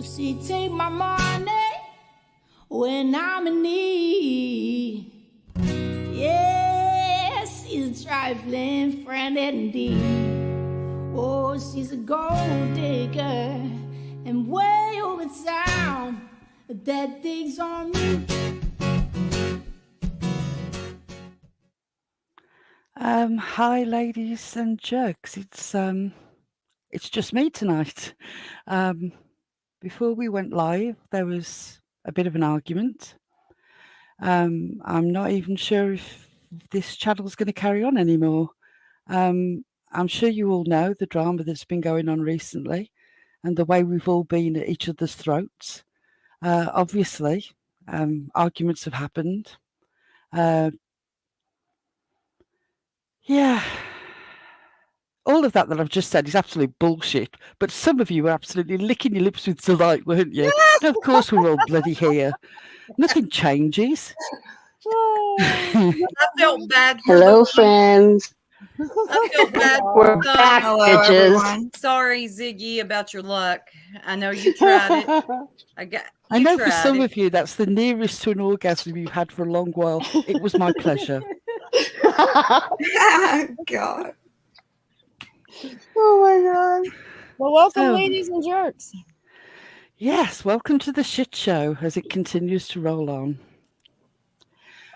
She take my money when I'm in need. Yes, she's a trifling friend indeed. Oh, she's a gold digger and way over town. That digs on me. Hi, ladies and jerks. It's just me tonight. Before we went live, there was a bit of an argument. I'm not even sure if this channel's going to carry on anymore. I'm sure you all know the drama that's been going on recently and the way we've all been at each other's throats. Obviously, arguments have happened. Yeah. All of that I've just said is absolute bullshit, but some of you were absolutely licking your lips with delight, weren't you? And of course we're all bloody here. Nothing changes. I felt bad. Hello, friends. I feel bad. We're back, bitches. Everyone. Sorry, Ziggy, about your luck. I know you tried it. I know for some of you that's the nearest to an orgasm you've had for a long while. It was my pleasure. God. Oh my God. Well, welcome, ladies and jerks. Yes, welcome to the shit show as it continues to roll on.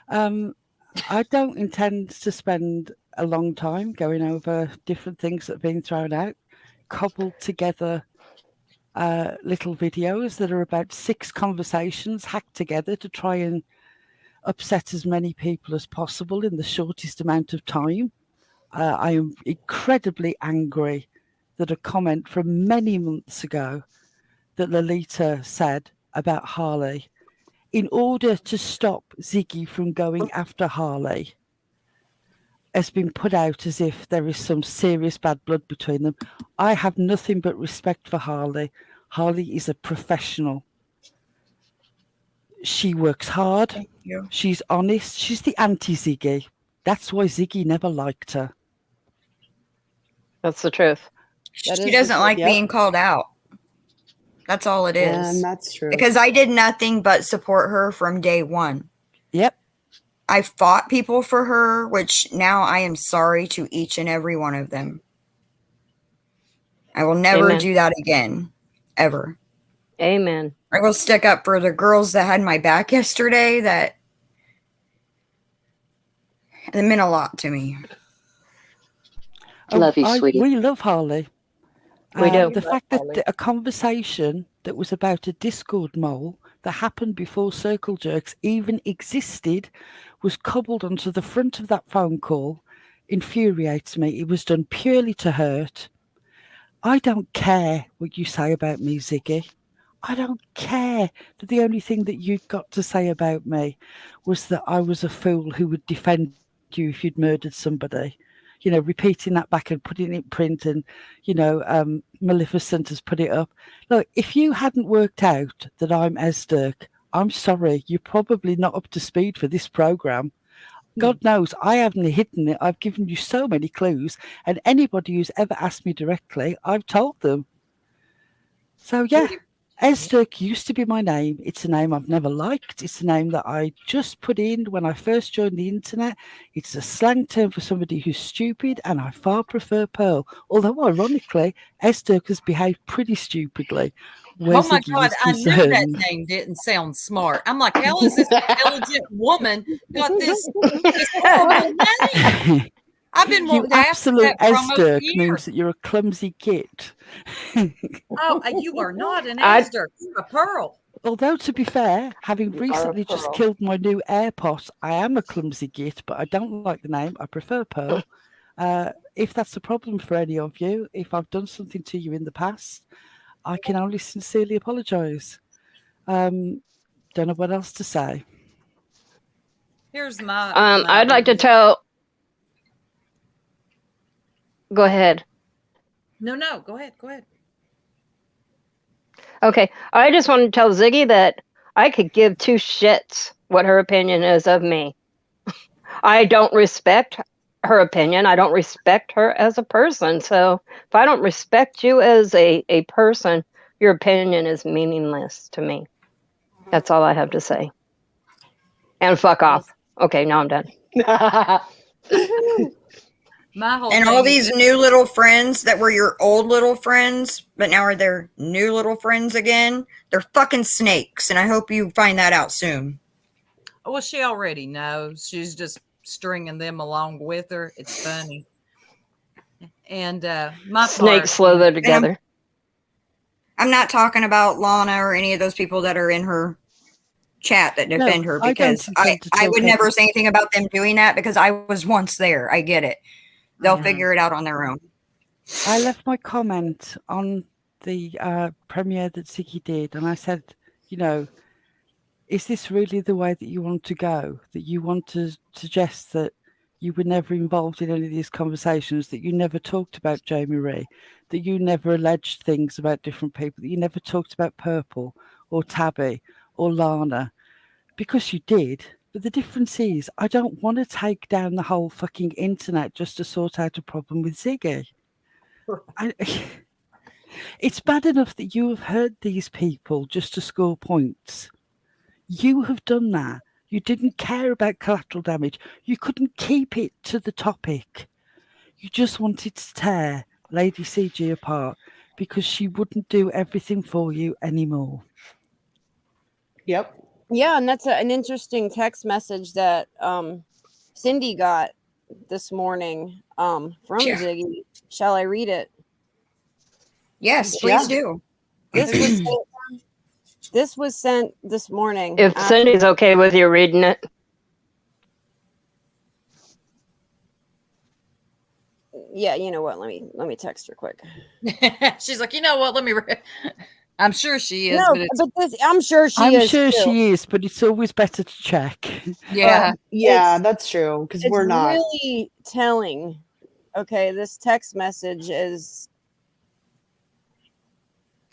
I don't intend to spend a long time going over different things that have been thrown out, cobbled together little videos that are about 6 conversations hacked together to try and upset as many people as possible in the shortest amount of time. I am incredibly angry that a comment from many months ago that Lolita said about Harley, in order to stop Ziggy from going after Harley, has been put out as if there is some serious bad blood between them. I have nothing but respect for Harley. Harley is a professional. She works hard. She's honest. She's the anti-Ziggy. That's why Ziggy never liked her. That's the truth. She doesn't like being called out. That's all it is. That's true. Because I did nothing but support her from day one. Yep. I fought people for her, which now I am sorry to each and every one of them. I will never do that again. Ever. Amen. I will stick up for the girls that had my back yesterday. That meant a lot to me. Love you, sweetie. We love Harley. We do. The fact that a conversation that was about a Discord mole that happened before Circle Jerks even existed was cobbled onto the front of that phone call infuriates me. It was done purely to hurt. I don't care what you say about me, Ziggy. I don't care that the only thing that you'd got to say about me was that I was a fool who would defend you if you'd murdered somebody. You know, repeating that back and putting it in print and, you know, Maleficent has put it up. Look, if you hadn't worked out that I'm Esdirk, I'm sorry, you're probably not up to speed for this program. God knows I haven't hidden it. I've given you so many clues, and anybody who's ever asked me directly, I've told them. So, yeah. Esdirk used to be my name. It's a name I've never liked. It's a name that I just put in when I first joined the internet. It's a slang term for somebody who's stupid, and I far prefer Pearl. Although, ironically, Esdirk has behaved pretty stupidly. Oh my God, I knew that name didn't sound smart. I'm like, how is this intelligent woman got this horrible name? I've been wanting to ask that for almost a year. Means that you're a clumsy git. Oh, you are not an Esdirk. You're a Pearl. Although, to be fair, having recently just killed my new AirPod, I am a clumsy git, but I don't like the name. I prefer Pearl. If that's a problem for any of you, if I've done something to you in the past, I can only sincerely apologise. Don't know what else to say. Here's my... I'd like to tell... Go ahead. No, go ahead. Go ahead. Okay. I just want to tell Ziggy that I could give 2 shits what her opinion is of me. I don't respect her opinion. I don't respect her as a person. So if I don't respect you as a person, your opinion is meaningless to me. That's all I have to say. And fuck off. Okay, now I'm done. And all these new little friends that were your old little friends, but now are their new little friends again, they're fucking snakes. And I hope you find that out soon. Well, she already knows. She's just stringing them along with her. It's funny. And my snakes slither together. I'm not talking about Lana or any of those people that are in her chat that defend her, because I would never say anything about them doing that, because I was once there. I get it. They'll figure it out on their own. I left my comment on the premiere that Ziggy did, and I said, you know, is this really the way that you want to go? That you want to suggest that you were never involved in any of these conversations, that you never talked about Jamie Ree, that you never alleged things about different people, that you never talked about Purple or Tabby or Lana, because you did. But the difference is, I don't want to take down the whole fucking internet just to sort out a problem with Ziggy. It's bad enough that you have heard these people just to score points. You have done that. You didn't care about collateral damage. You couldn't keep it to the topic. You just wanted to tear Lady CG apart because she wouldn't do everything for you anymore. Yep. Yeah, and that's an interesting text message that Cindy got this morning from Ziggy. Shall I read it? Yes, please do. This was sent this morning. If Cindy's okay with you reading it. Yeah, you know what? Let me text her quick. She's like, you know what? Let me. I'm sure she is. No, but I'm sure she is. I'm sure she is, but it's always better to check. Yeah, yeah, that's true, because we're not really telling. Okay, this text message is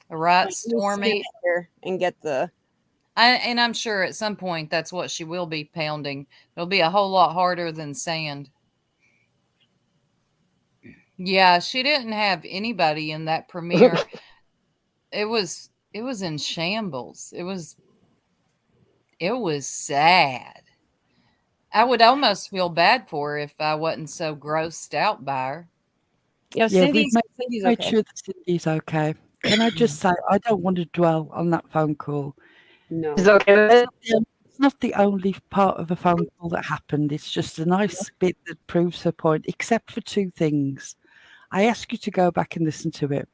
right, Stormy, here and get the. And I'm sure at some point that's what she will be pounding. It'll be a whole lot harder than sand. Yeah, she didn't have anybody in that premiere. It was in shambles. It was sad. I would almost feel bad for her if I wasn't so grossed out by her. Yeah, Cindy's made okay. sure that Cindy's okay. Can I just say, I don't want to dwell on that phone call. No. She's okay with it? It's not the only part of a phone call that happened. It's just a nice bit that proves her point, except for two things. I ask you to go back and listen to it.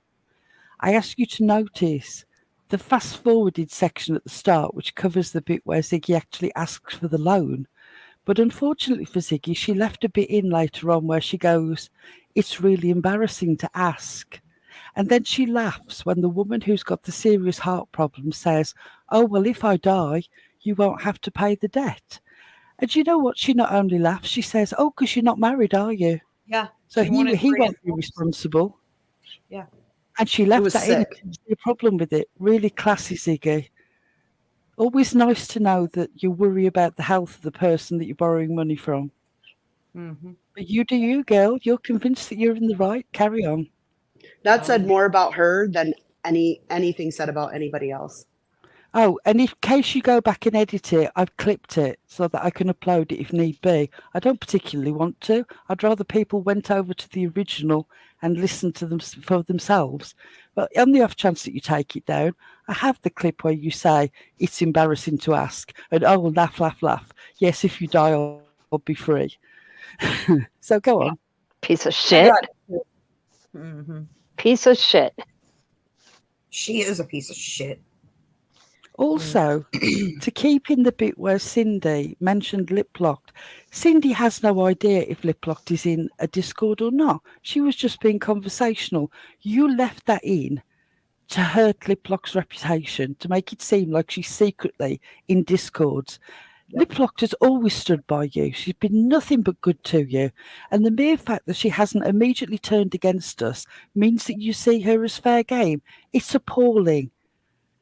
I ask you to notice the fast-forwarded section at the start, which covers the bit where Ziggy actually asks for the loan. But unfortunately for Ziggy, she left a bit in later on where she goes, it's really embarrassing to ask. And then she laughs when the woman who's got the serious heart problem says, oh, well, if I die, you won't have to pay the debt. And you know what? She not only laughs, she says, oh, because you're not married, are you? Yeah. So he won't be responsible. Yeah. And she left that in. No problem with it. Really classy, Ziggy. Always nice to know that you worry about the health of the person that you're borrowing money from. Mm-hmm. But you do you, girl. You're convinced that you're in the right. Carry on. That said more about her than anything said about anybody else. Oh, and in case you go back and edit it, I've clipped it so that I can upload it if need be. I don't particularly want to. I'd rather people went over to the original and listened to them for themselves. But on the off chance that you take it down, I have the clip where you say, it's embarrassing to ask. And oh, laugh, laugh, laugh. Yes, if you die, I'll be free. So go on. Piece of shit. Mm-hmm. Piece of shit. She is a piece of shit. Also, to keep in the bit where Cindy mentioned lip locked, Cindy has no idea if lip locked is in a Discord or not. She was just being conversational. You left that in to hurt lip lock's reputation, to make it seem like she's secretly in Discords. Lip locked has always stood by you. She's been nothing but good to you. And the mere fact that she hasn't immediately turned against us means that you see her as fair game. It's appalling.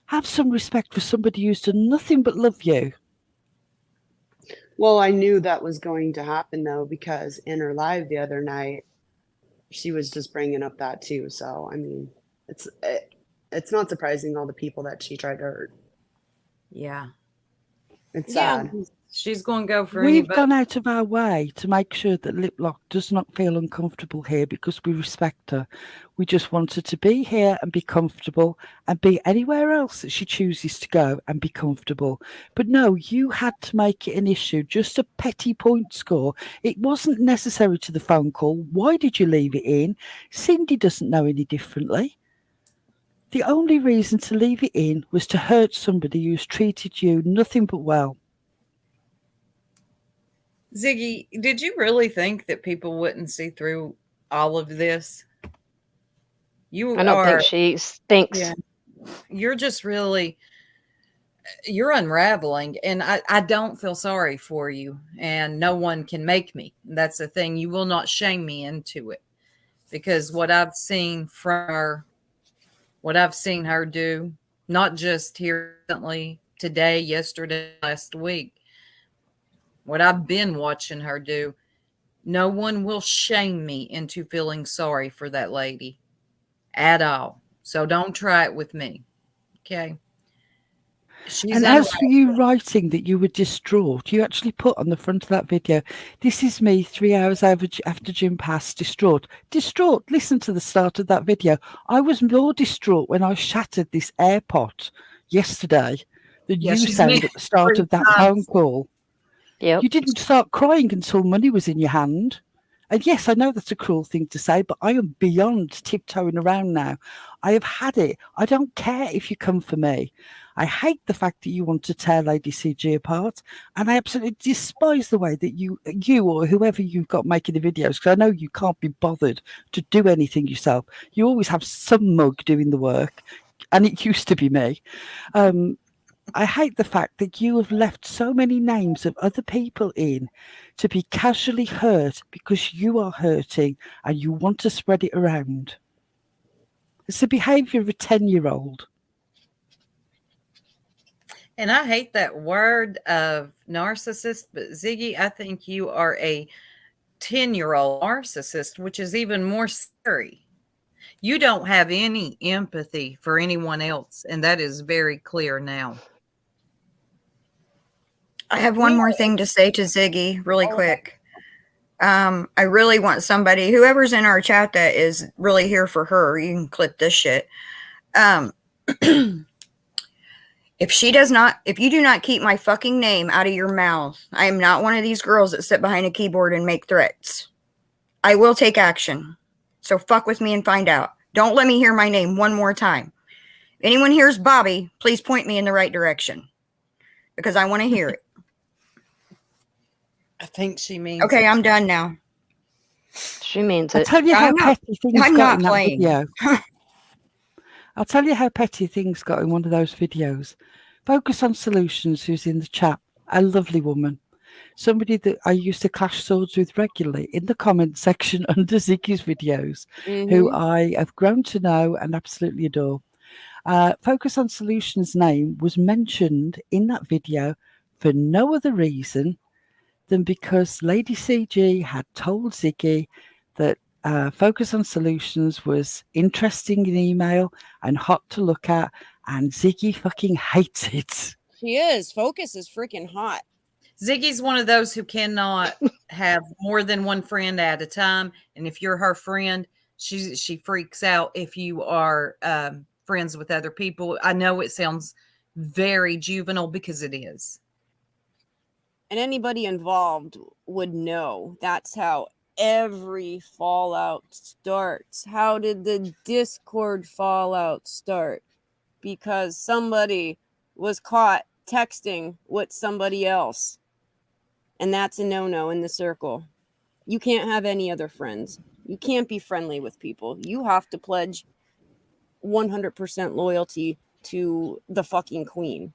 Have some respect for somebody who's done nothing but love you. Well, I knew that was going to happen, though, because in her live the other night, she was just bringing up that, too. So, I mean, it's not surprising all the people that she tried to hurt. Yeah. It's sad. She's going to go for We've anybody. gone out of our way to make sure that Liplock does not feel uncomfortable here because we respect her. We just want her to be here and be comfortable and be anywhere else that she chooses to go and be comfortable. But no, you had to make it an issue, just a petty point score. It wasn't necessary to the phone call. Why did you leave it in? Cindy doesn't know any differently. The only reason to leave it in was to hurt somebody who's treated you nothing but well. Ziggy, did you really think that people wouldn't see through all of this? I don't think she thinks. Yeah, you're just really, you're unraveling, and I don't feel sorry for you, and no one can make me. That's the thing. You will not shame me into it, because what I've seen from her, what I've seen her do, not just here recently, today, yesterday, last week, what I've been watching her do, no one will shame me into feeling sorry for that lady at all. So don't try it with me. Okay. And as for you writing that you were distraught, you actually put on the front of that video, this is me 3 hours after Jim passed, distraught. Distraught. Listen to the start of that video. I was more distraught when I shattered this airpot yesterday than you sound at the start of that phone call. Yep. You didn't start crying until money was in your hand. And yes, I know that's a cruel thing to say, but I am beyond tiptoeing around now. I have had it. I don't care if you come for me. I hate the fact that you want to tear Lady CG apart. And I absolutely despise the way that you or whoever you've got making the videos, because I know you can't be bothered to do anything yourself. You always have some mug doing the work. And it used to be me. I hate the fact that you have left so many names of other people in to be casually hurt because you are hurting and you want to spread it around. It's the behavior of a 10-year-old. And I hate that word of narcissist, but Ziggy, I think you are a 10-year-old narcissist, which is even more scary. You don't have any empathy for anyone else, and that is very clear now. I have one more thing to say to Ziggy really quick. I really want somebody, whoever's in our chat that is really here for her, you can clip this shit. If you do not keep my fucking name out of your mouth, I am not one of these girls that sit behind a keyboard and make threats. I will take action. So fuck with me and find out. Don't let me hear my name one more time. If anyone hears Bobby, please point me in the right direction, because I want to hear it. I think she means okay, I'm done now. She means it. I'll tell you how petty things I'm got not in that playing. video. I'll tell you how petty things got in one of those videos. Focus on Solutions, who's in the chat, a lovely woman. Somebody that I used to clash swords with regularly in the comment section under Ziggy's videos, who I have grown to know and absolutely adore. Focus on Solutions' name was mentioned in that video for no other reason than because Lady CG had told Ziggy that Focus on Solutions was interesting in email and hot to look at, and Ziggy fucking hates it. She is. Focus is freaking hot. Ziggy's one of those who cannot have more than one friend at a time, and if you're her friend, she freaks out if you are friends with other people. I know it sounds very juvenile because it is. And anybody involved would know that's how every fallout starts. How did the Discord fallout start? Because somebody was caught texting with somebody else. And that's a no-no in the circle. You can't have any other friends. You can't be friendly with people. You have to pledge 100% loyalty to the fucking queen.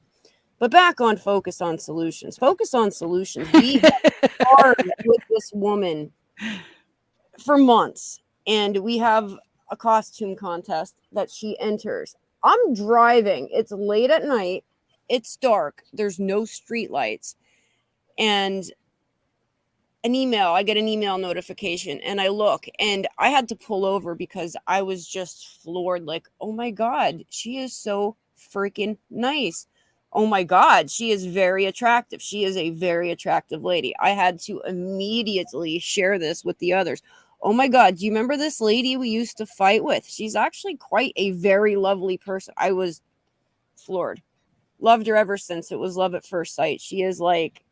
But back on Focus on Solutions. Focus on Solutions. We have hard with this woman for months. And we have a costume contest that she enters. I'm driving. It's late at night. It's dark. There's no street lights. And an email. I get an email notification and I look, and I had to pull over because I was just floored. Like, oh my God, she is so freaking nice. Oh my God, she is very attractive. She is a very attractive lady. I had to immediately share this with the others. Oh my God, do you remember this lady we used to fight with? She's actually quite a very lovely person. I was floored. Loved her ever since. It was love at first sight. She is like,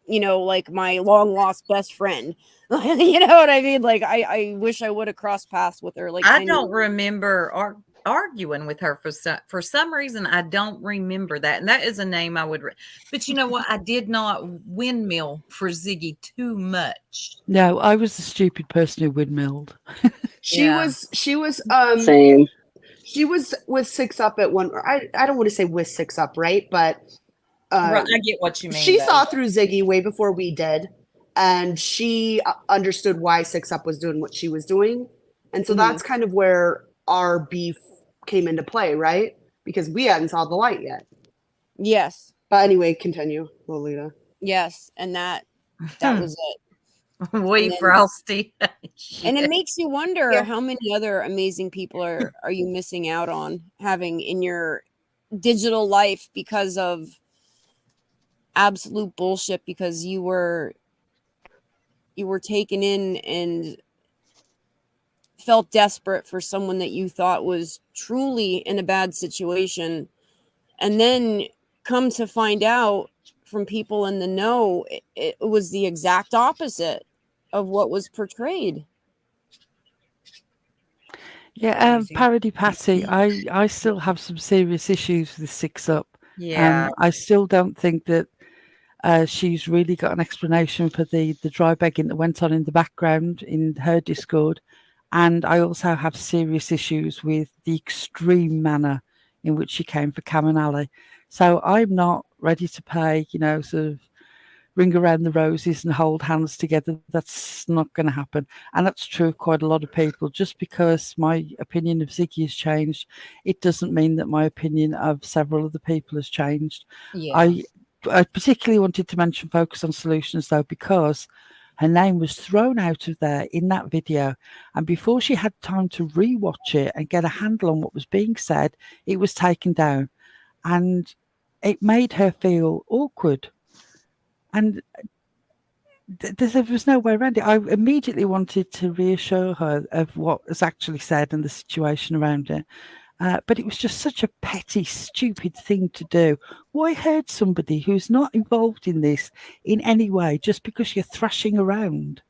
like my long lost best friend. You know what I mean? Like, I wish I would have crossed paths with her. Like, I don't remember arguing with her for some reason. I don't remember that, and that is a name I would. But you know what? I did not windmill for Ziggy too much. No, I was the stupid person who windmilled. She was same. She was with Six Up at one. I don't want to say with Six Up, right? But right, I get what you mean. She saw through Ziggy way before we did, and she understood why Six Up was doing what she was doing, and so that's kind of where our beef came into play, right? Because we hadn't saw the light yet. Yes. But anyway, continue, Lolita. Yes, and that was it. Way frosty. And it makes you wonder how many other amazing people are you missing out on having in your digital life because of absolute bullshit, because you were taken in and felt desperate for someone that you thought was truly in a bad situation, and then come to find out from people in the know it was the exact opposite of what was portrayed. Yeah, Parody Patty, I still have some serious issues with Six Up. Yeah. I still don't think that she's really got an explanation for the dry begging that went on in the background in her Discord. And I also have serious issues with the extreme manner in which she came for Cam and Ali. So I'm not ready to pay, sort of ring around the roses and hold hands together. That's not going to happen. And that's true of quite a lot of people. Just because my opinion of Ziggy has changed, it doesn't mean that my opinion of several other people has changed. Yeah. I particularly wanted to mention Focus on Solutions, though, because her name was thrown out of there in that video. And before she had time to rewatch it and get a handle on what was being said, it was taken down. And it made her feel awkward. And there was no way around it. I immediately wanted to reassure her of what was actually said and the situation around it. But it was just such a petty, stupid thing to do. Why hurt somebody who's not involved in this in any way just because you're thrashing around?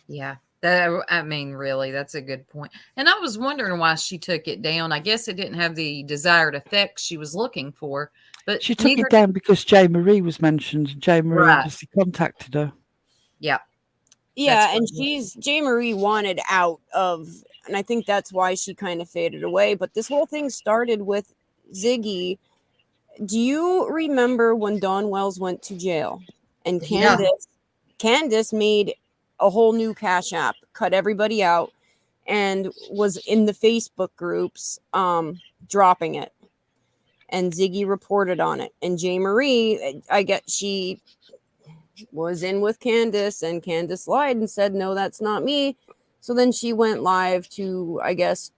Yeah. I mean, really, that's a good point. And I was wondering why she took it down. I guess it didn't have the desired effect she was looking for. But she took it down because Jay Marie was mentioned. Jay Marie obviously contacted her. Yeah. Yeah, and Jay Marie wanted out of, and I think that's why she kind of faded away. But this whole thing started with Ziggy. Do you remember when Dawn Wells went to jail and Candace made a whole new Cash App, cut everybody out, and was in the Facebook groups dropping it? And Ziggy reported on it. And Jay Marie, I get she was in with Candace, and Candace lied and said, no, that's not me. So then she went live to, I guess,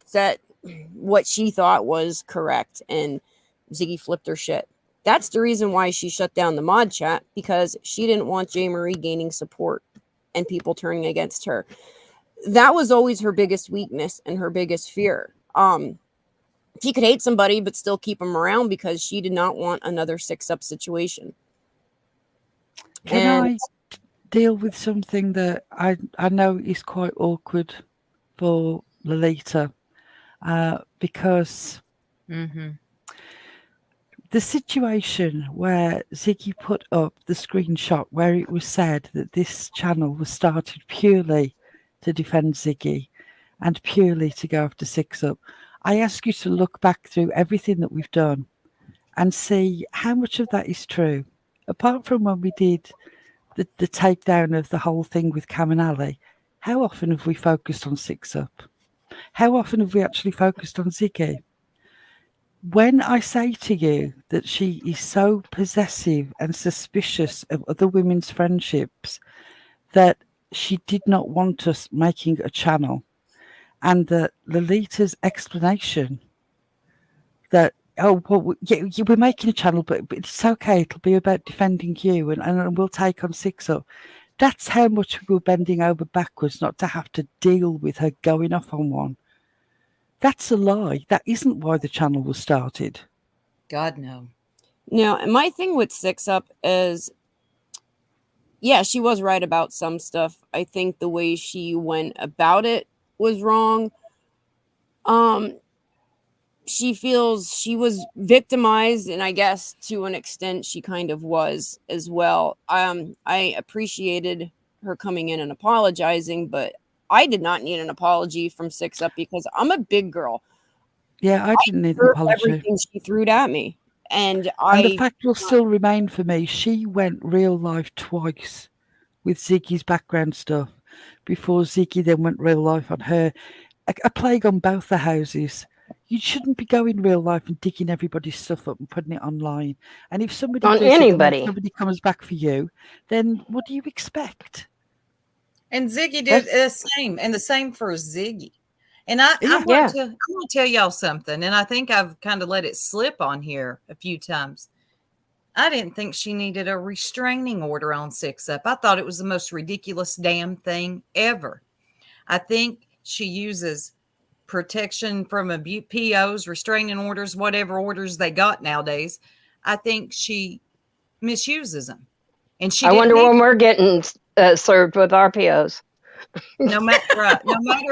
set what she thought was correct, and Ziggy flipped her shit. That's the reason why she shut down the mod chat, because she didn't want Jay Marie gaining support and people turning against her. That was always her biggest weakness and her biggest fear. She could hate somebody but still keep them around because she did not want another Six Up situation. Can I deal with something that I know is quite awkward for Lolita? Because the situation where Ziggy put up the screenshot where it was said that this channel was started purely to defend Ziggy and purely to go after Six Up, I ask you to look back through everything that we've done and see how much of that is true. Apart from when we did the takedown of the whole thing with Cam and Ali, how often have we focused on Six Up? How often have we actually focused on Ziggy? When I say to you that she is so possessive and suspicious of other women's friendships that she did not want us making a channel, and that Lolita's explanation that, oh, well, yeah, we're making a channel, but it's okay, it'll be about defending you, and we'll take on Six Up. That's how much we were bending over backwards not to have to deal with her going off on one. That's a lie. That isn't why the channel was started. God, no. Now, and my thing with Six Up is, yeah, she was right about some stuff. I think the way she went about it was wrong. She feels she was victimized, and I guess to an extent she kind of was as well. I appreciated her coming in and apologizing, but I did not need an apology from Six Up because I'm a big girl. Yeah, I didn't need an apology. Everything she threw at me. And the fact will still remain for me, she went real life twice with Ziggy's background stuff before Ziggy then went real life on her. A plague on both the houses. You shouldn't be going real life and digging everybody's stuff up and putting it online. And if somebody on does anybody, it and somebody comes back for you, then what do you expect? And Ziggy did the same, and the same for Ziggy. And I want to tell y'all something, and I think I've kind of let it slip on here a few times. I didn't think she needed a restraining order on Six Up. I thought it was the most ridiculous damn thing ever. I think she uses protection from abuse, POs, restraining orders, whatever orders they got nowadays. I think she misuses them. And she I wonder when we're getting served with RPOs. No matter,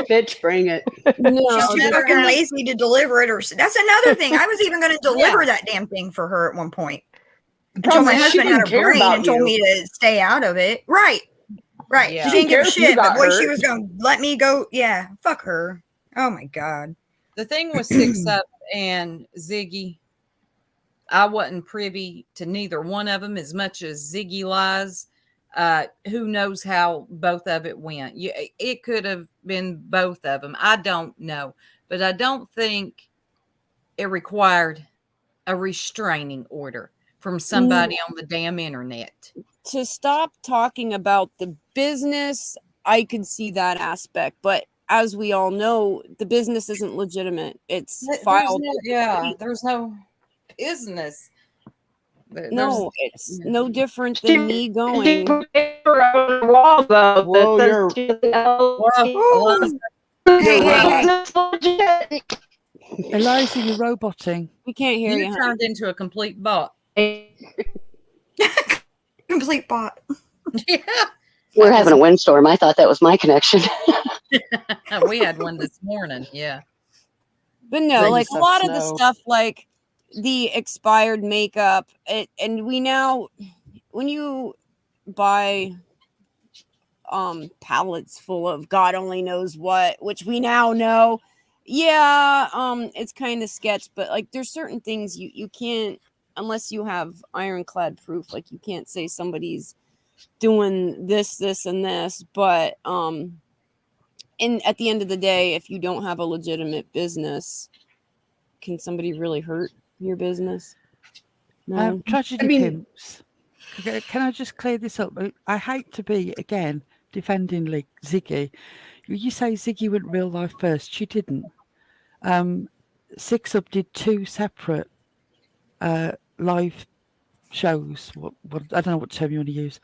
bitch, bring it. No, she's fucking lazy to deliver it, or that's another thing. I was even going to deliver that damn thing for her at one point until my husband had a brain and told me to stay out of it. Right. Yeah. She didn't give a shit, but boy, she was going to let me go. Yeah, fuck her. Oh my God. The thing with Six Up and Ziggy, I wasn't privy to neither one of them as much as Ziggy lies. Who knows how both of it went? It could have been both of them. I don't know, but I don't think it required a restraining order from somebody on the damn internet. To stop talking about the business, I could see that aspect, but as we all know, the business isn't legitimate. It's filed. There's no business. No, it's no different than me going. Whoa, you're. Eliza, you're roboting. We can't hear you. You turned into a complete bot. Complete bot. Yeah. We're having a windstorm. I thought that was my connection. We had one this morning. Yeah. But no, like a lot of the stuff, like the expired makeup, and we now, when you buy pallets full of God only knows what, which we now know, it's kind of sketch, but like there's certain things you can't, unless you have ironclad proof, like you can't say somebody's doing this and this, but and at the end of the day, if you don't have a legitimate business, can somebody really hurt your business? No. Tragedy pimps. Can I just clear this up? I hate to be again defending Ziggy. You say Ziggy went real life first. She didn't. Six Up did 2 separate live shows. What I don't know what term you want to use.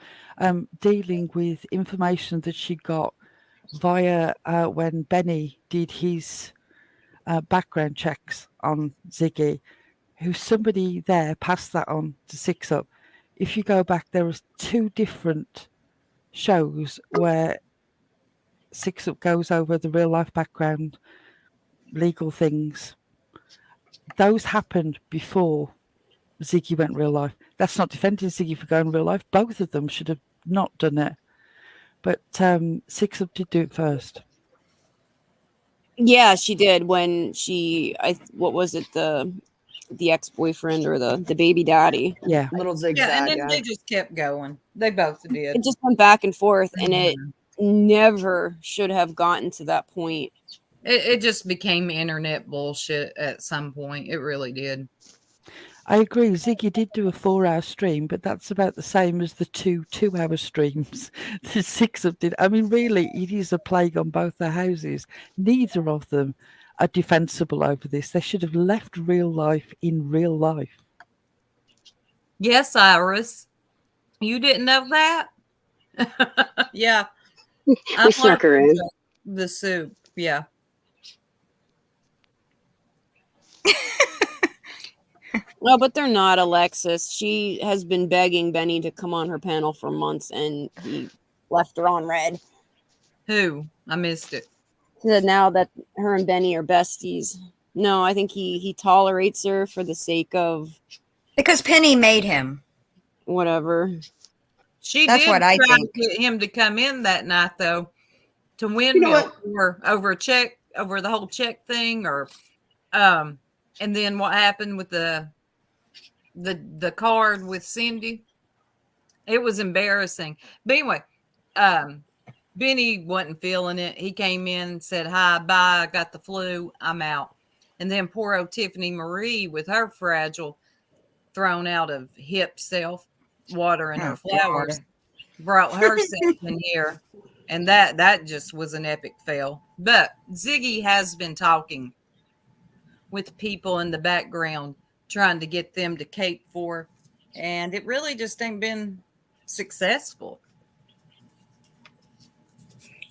Dealing with information that she got via when Benny did his background checks on Ziggy, who somebody there passed that on to Six Up. If you go back, there was 2 different shows where Six Up goes over the real life background, legal things. Those happened before Ziggy went real life. That's not defending Ziggy for going real life. Both of them should have not done it. But Six Up did do it first. Yeah, she did when what was it, the ex-boyfriend or the baby daddy? Yeah. Little zigzag. Yeah, and then they just kept going. They both did. It just went back and forth, and it never should have gotten to that point. It just became internet bullshit at some point. It really did. I agree. Ziggy did do a 4-hour stream, but that's about the same as the 2-hour streams. The 6 of did. I mean, really, it is a plague on both the houses. Neither of them are defensible over this. They should have left real life in real life. Yes, Iris. You didn't know that? Yeah. We snuck her in. The soup. Yeah. No, but they're not, Alexis. She has been begging Benny to come on her panel for months, and he left her on red. Who? I missed it. So now that her and Benny are besties. No, I think he tolerates her for the sake of... Because Penny made him. Whatever. That's what I think. To get him to come in that night, though, to windmill over a check, over the whole check thing, or and then what happened with the card with Cindy. It was embarrassing. But anyway, Benny wasn't feeling it. He came in and said, "Hi, bye, I got the flu, I'm out." And then poor old Tiffany Marie with her fragile, thrown out of hip self, watering her flowers, brought herself in here. And that just was an epic fail. But Ziggy has been talking with people in the background, trying to get them to cape for, and it really just ain't been successful.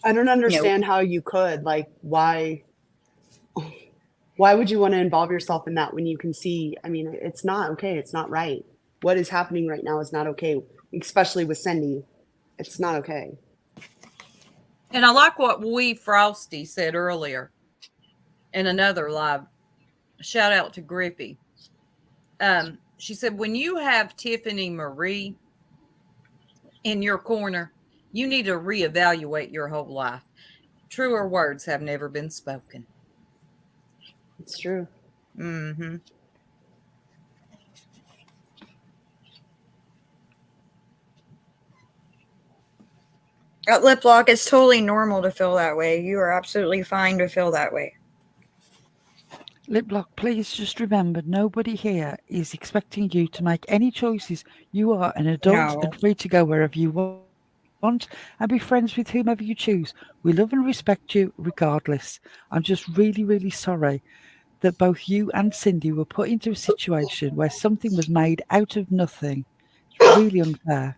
I don't understand how you could, like, why would you want to involve yourself in that when you can see, I mean, it's not okay. It's not right. What is happening right now is not okay, especially with Cindy. It's not okay. And I like what Frosty said earlier in another live. Shout out to Griffey. She said, when you have Tiffany Marie in your corner, you need to reevaluate your whole life. Truer words have never been spoken. It's true. Mm-hmm. At Lip Lock, it's totally normal to feel that way. You are absolutely fine to feel that way. Liplock, please just remember, nobody here is expecting you to make any choices. You are an adult and free to go wherever you want and be friends with whomever you choose. We love and respect you regardless. I'm just really, really sorry that both you and Cindy were put into a situation where something was made out of nothing. It's really unfair.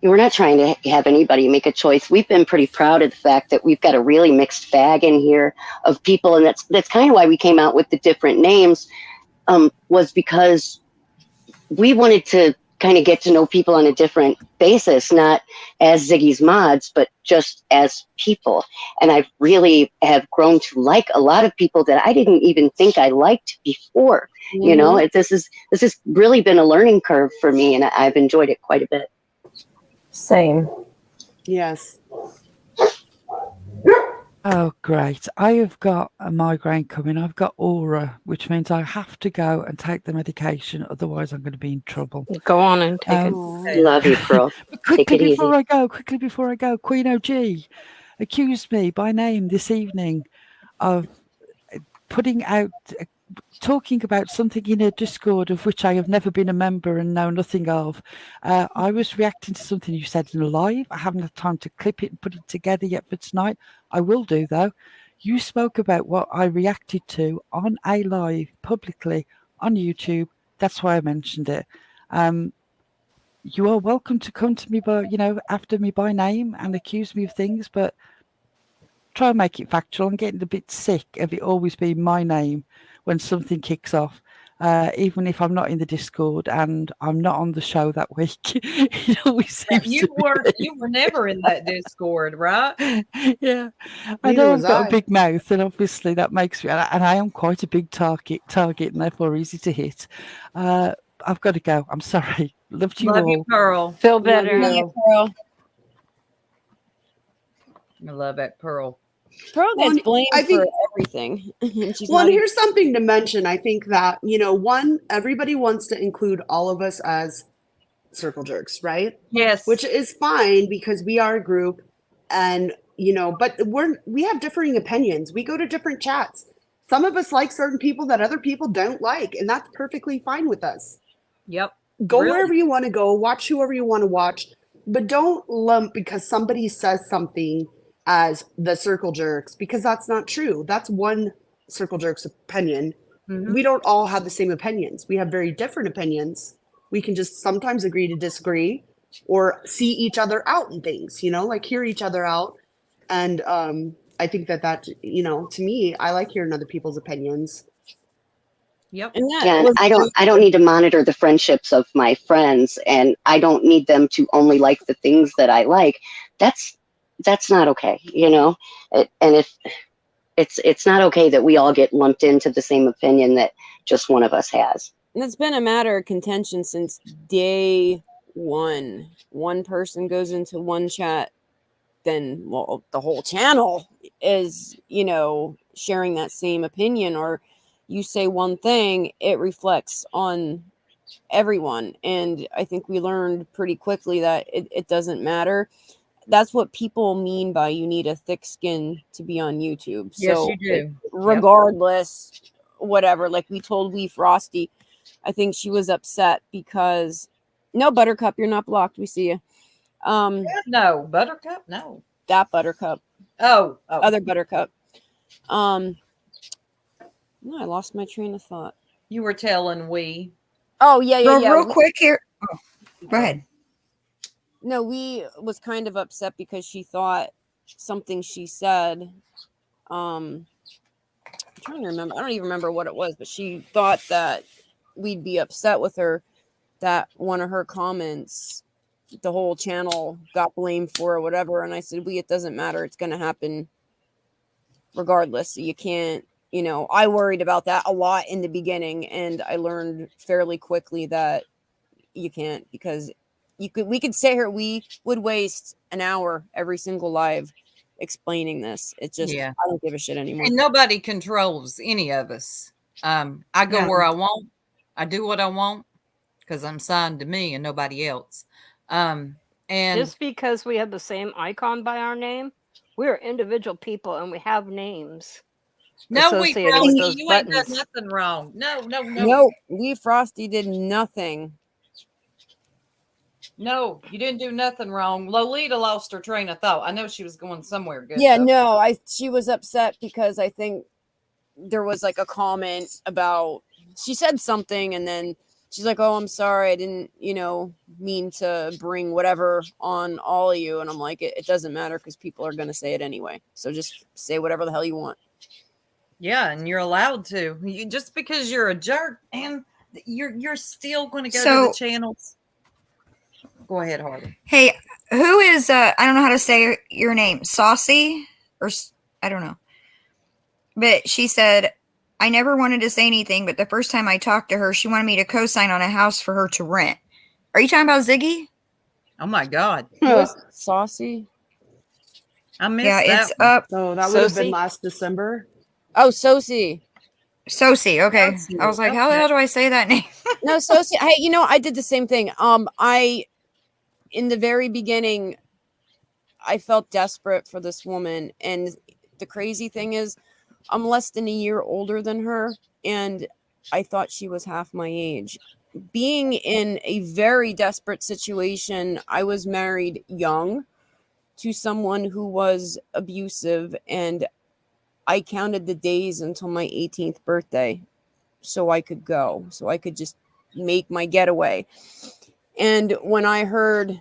We're not trying to have anybody make a choice. We've been pretty proud of the fact that we've got a really mixed bag in here of people, and that's kind of why we came out with the different names, was because we wanted to kind of get to know people on a different basis, not as Ziggy's mods, but just as people. And I really have grown to like a lot of people that I didn't even think I liked before. Mm-hmm. You know, this has really been a learning curve for me, and I've enjoyed it quite a bit. Same. Yes. Oh, great. I have got a migraine coming. I've got aura, which means I have to go and take the medication. Otherwise, I'm going to be in trouble. Go on and take it. Love you, Pearl. Quickly before I go, Queen OG accused me by name this evening of putting out... talking about something in a Discord of which I have never been a member and know nothing of. I was reacting to something you said in a live. I haven't had time to clip it and put it together yet for tonight. I will do, though. You spoke about what I reacted to on a live publicly on YouTube. That's why I mentioned it. You are welcome to come to me, after me by name and accuse me of things, but try and make it factual. I'm getting a bit sick of it always being my name when something kicks off, even if I'm not in the Discord and I'm not on the show that week. It always seems you were never in that Discord, right? Yeah, I know I've got a big mouth, and obviously that makes me, and I am quite a big target, and therefore easy to hit. I've got to go. I'm sorry. Love you all. Love you, Pearl. Feel better. Love you, Pearl. I love that Pearl. Pearl gets blamed for everything. Here's something to mention. I think that, everybody wants to include all of us as circle jerks, right? Yes. Which is fine because we are a group and you know, but we have differing opinions. We go to different chats. Some of us like certain people that other people don't like, and that's perfectly fine with us. Yep. Go wherever you want to go, watch whoever you want to watch, but don't lump because somebody says something as the circle jerks, because that's not true. That's one circle jerk's opinion. Mm-hmm. We don't all have the same opinions. We have very different opinions. We can just sometimes agree to disagree or see each other out in things, you know, like hear each other out. And I think that, you know, to me, I like hearing other people's opinions. Yep. And I don't need to monitor the friendships of my friends, and I don't need them to only like the things that I like. That's not okay, you know. And if it's not okay that we all get lumped into the same opinion that just one of us has. And it's been a matter of contention since day one. One person goes into one chat, then the whole channel is, you know, sharing that same opinion, or you say one thing, it reflects on everyone. And I think we learned pretty quickly that it doesn't matter. That's what people mean by you need a thick skin to be on YouTube. Yes, so you do. Regardless, whatever, like we told Wee Frosty, I think she was upset because no, Buttercup, you're not blocked. We see you. No, Buttercup, no. That Buttercup. Oh. Other Buttercup. No, I lost my train of thought. You were telling we. Oh, yeah. Real quick here. Oh, go ahead. No, we was kind of upset because she thought something she said. I'm trying to remember. I don't even remember what it was, but she thought that we'd be upset with her that one of her comments, the whole channel got blamed for or whatever. And I said, it doesn't matter. It's going to happen regardless. You can't, you know, I worried about that a lot in the beginning, and I learned fairly quickly that you can't, because we could say her, we would waste an hour every single live explaining this. It's just, I don't give a shit anymore. And nobody controls any of us. I go where I want. I do what I want because I'm signed to me and nobody else. And just because we have the same icon by our name, we're individual people and we have names. No, we Frosty, you ain't done nothing wrong. No. We Frosty did nothing. No, you didn't do nothing wrong. Lolita lost her train of thought. I know she was going somewhere good. Yeah, though. No, she was upset because I think there was like a comment about, she said something and then she's like, oh, I'm sorry. I didn't, you know, mean to bring whatever on all of you. And I'm like, it doesn't matter because people are going to say it anyway. So just say whatever the hell you want. Yeah, and you're allowed to. Just because you're a jerk, and you're still going to go to the channels. Go ahead, Harley. Hey, who is, I don't know how to say your name, Saucy? Or, I don't know. But she said, I never wanted to say anything, but the first time I talked to her, she wanted me to co-sign on a house for her to rent. Are you talking about Ziggy? Oh, my God. Saucy? I missed that. It's up. Oh, that would have been last December. Oh, Sosie. Okay. I was like, how the hell do I say that name? No, Sosie. Hey, you know, I did the same thing. In the very beginning, I felt desperate for this woman. And the crazy thing is, I'm less than a year older than her. And I thought she was half my age. Being in a very desperate situation, I was married young to someone who was abusive, and I counted the days until my 18th birthday so I could go, so I could just make my getaway. And when I heard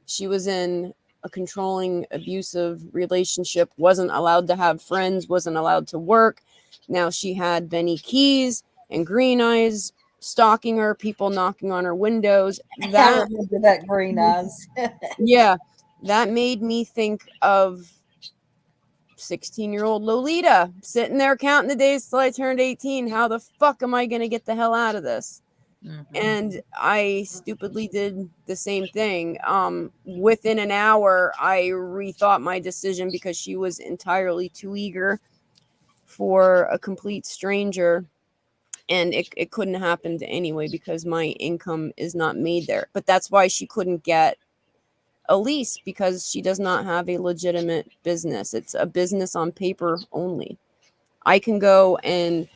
she was in a controlling, abusive relationship, wasn't allowed to have friends, wasn't allowed to work. Now she had Benny Keys and Green Eyes stalking her, people knocking on her windows. I remember that Green Eyes. Yeah, that made me think of 16-year-old Lolita sitting there counting the days till I turned 18. How the fuck am I going to get the hell out of this? Mm-hmm. And I stupidly did the same thing. Within an hour, I rethought my decision because she was entirely too eager for a complete stranger. And it couldn't happen anyway because my income is not made there. But that's why she couldn't get a lease because she does not have a legitimate business. It's a business on paper only. I can go and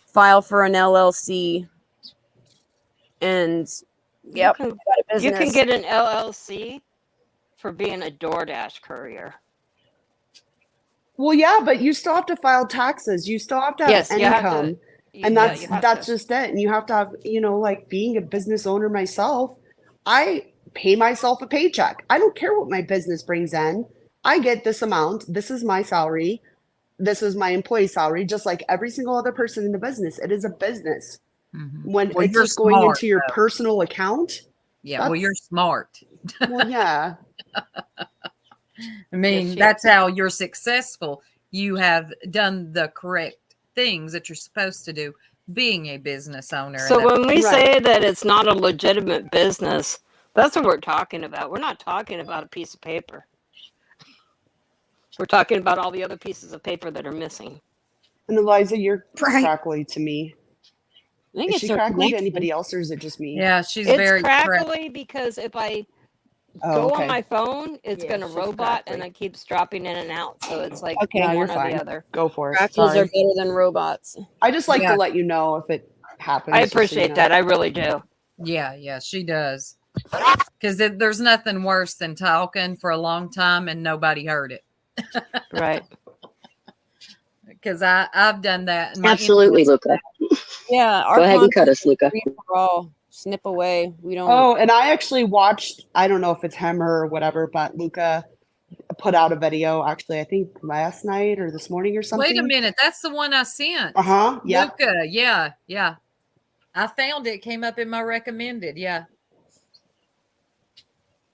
file for an LLC and you can get an LLC for being a DoorDash courier. Well, yeah, but you still have to file taxes. You still have to have income. And that's just it. And you have to have, like being a business owner myself, I pay myself a paycheck. I don't care what my business brings in. I get this amount. This is my salary. This is my employee salary, just like every single other person in the business. It is a business. Mm-hmm. When it's just going into your personal account. Yeah, well, you're smart. Well, yeah. I mean, that's how you're successful. You have done the correct things that you're supposed to do, being a business owner. So when we say that it's not a legitimate business, that's what we're talking about. We're not talking about a piece of paper. We're talking about all the other pieces of paper that are missing. And Eliza, you're crackly to me. I think is she crackly to anybody else, or is it just me? Yeah, she's very crackly because if I go on my phone, it's going to robot and it keeps dropping in and out. So it's like one or the other. Go for it. Crackles are better than robots. I just like to let you know if it happens. I appreciate that. I really do. Yeah, she does. Because there's nothing worse than talking for a long time and nobody heard it. Right. Because I've done that. Absolutely, Luca. Yeah. Go ahead and cut us, Luca. Snip away. We don't. Oh, and I actually watched, I don't know if it's him or whatever, but Luca put out a video actually, I think last night or this morning or something. Wait a minute. That's the one I sent. Yeah. Luca. Yeah. I found it. Came up in my recommended. Yeah.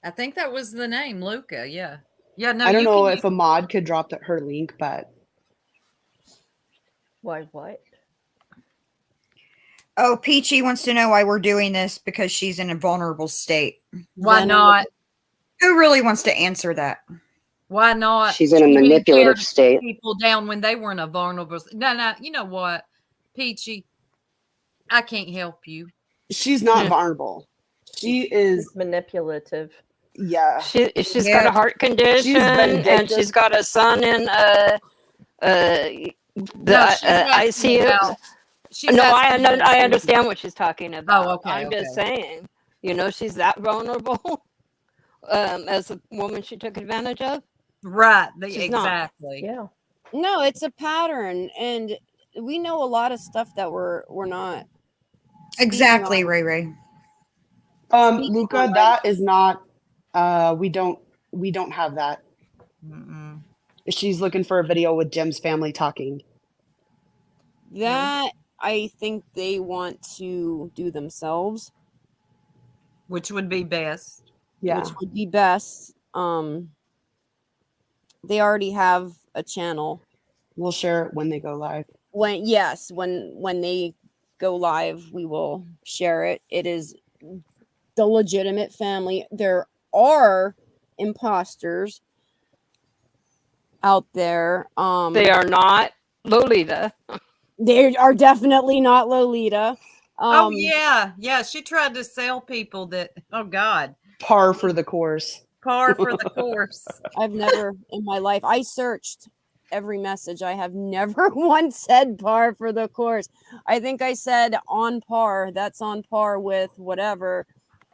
I think that was the name, Luca. Yeah. No, I don't know if a mod could drop her link, but. Why, what? Oh, Peachy wants to know why we're doing this because she's in a vulnerable state. Why not? Who really wants to answer that? Why not? She's in a manipulative state. People down when they were in a vulnerable state. No. You know what, Peachy? I can't help you. She's not vulnerable. She is manipulative. Yeah. She's got a heart condition and she's got a son in the ICU. I understand what she's talking about. Oh, okay. I'm just saying, she's that vulnerable as a woman she took advantage of. Right. Exactly. Yeah. No, it's a pattern. And we know a lot of stuff that we're not. Exactly, Ray. Luca, that is not, we don't have that. Mm-mm. She's looking for a video with Jim's family talking. That I think they want to do themselves. Which would be best. Yeah. Which would be best. They already have a channel. We'll share it when they go live. When they go live, we will share it. It is the legitimate family. There are imposters out there. They are not Lolita. They are definitely not Lolita. Yeah. She tried to sell people that. Oh God. Par for the course. I've never in my life. I searched every message. I have never once said par for the course. I think I said on par. That's on par with whatever.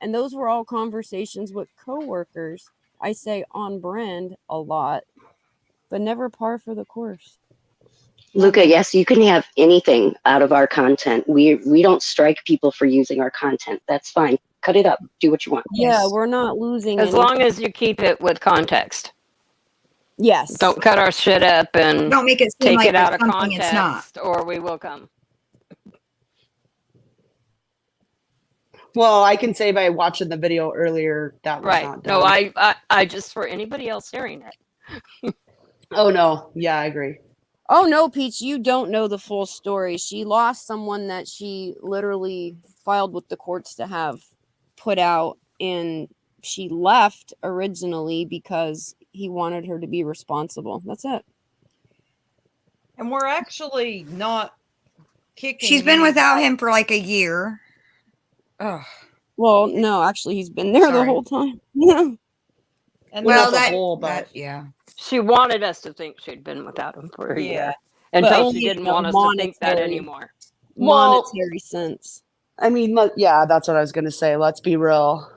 And those were all conversations with coworkers. I say on brand a lot, but never par for the course. Luca, yes, you can have anything out of our content. We don't strike people for using our content. That's fine. Cut it up. Do what you want. Yeah, we're not losing as long as you keep it with context. Yes. Don't cut our shit up and don't make it take like it out of context, context, it's not. or we will come. Well, I can say by watching the video earlier that was not done. No, I just for anybody else hearing it. Oh no, yeah, I agree. Oh no, Peach, you don't know the full story. She lost someone that she literally filed with the courts to have put out, and she left originally because he wanted her to be responsible. That's it. And we're actually not kicking. She's been without him for like a year. Oh. Well, no, actually he's been there the whole time. Yeah. And well, that's a bull, but yeah. She wanted us to think she'd been without him for a year But until only she didn't in a want us to think that monetary- anymore. Monetary sense. I mean, yeah, that's what I was going to say. Let's be real.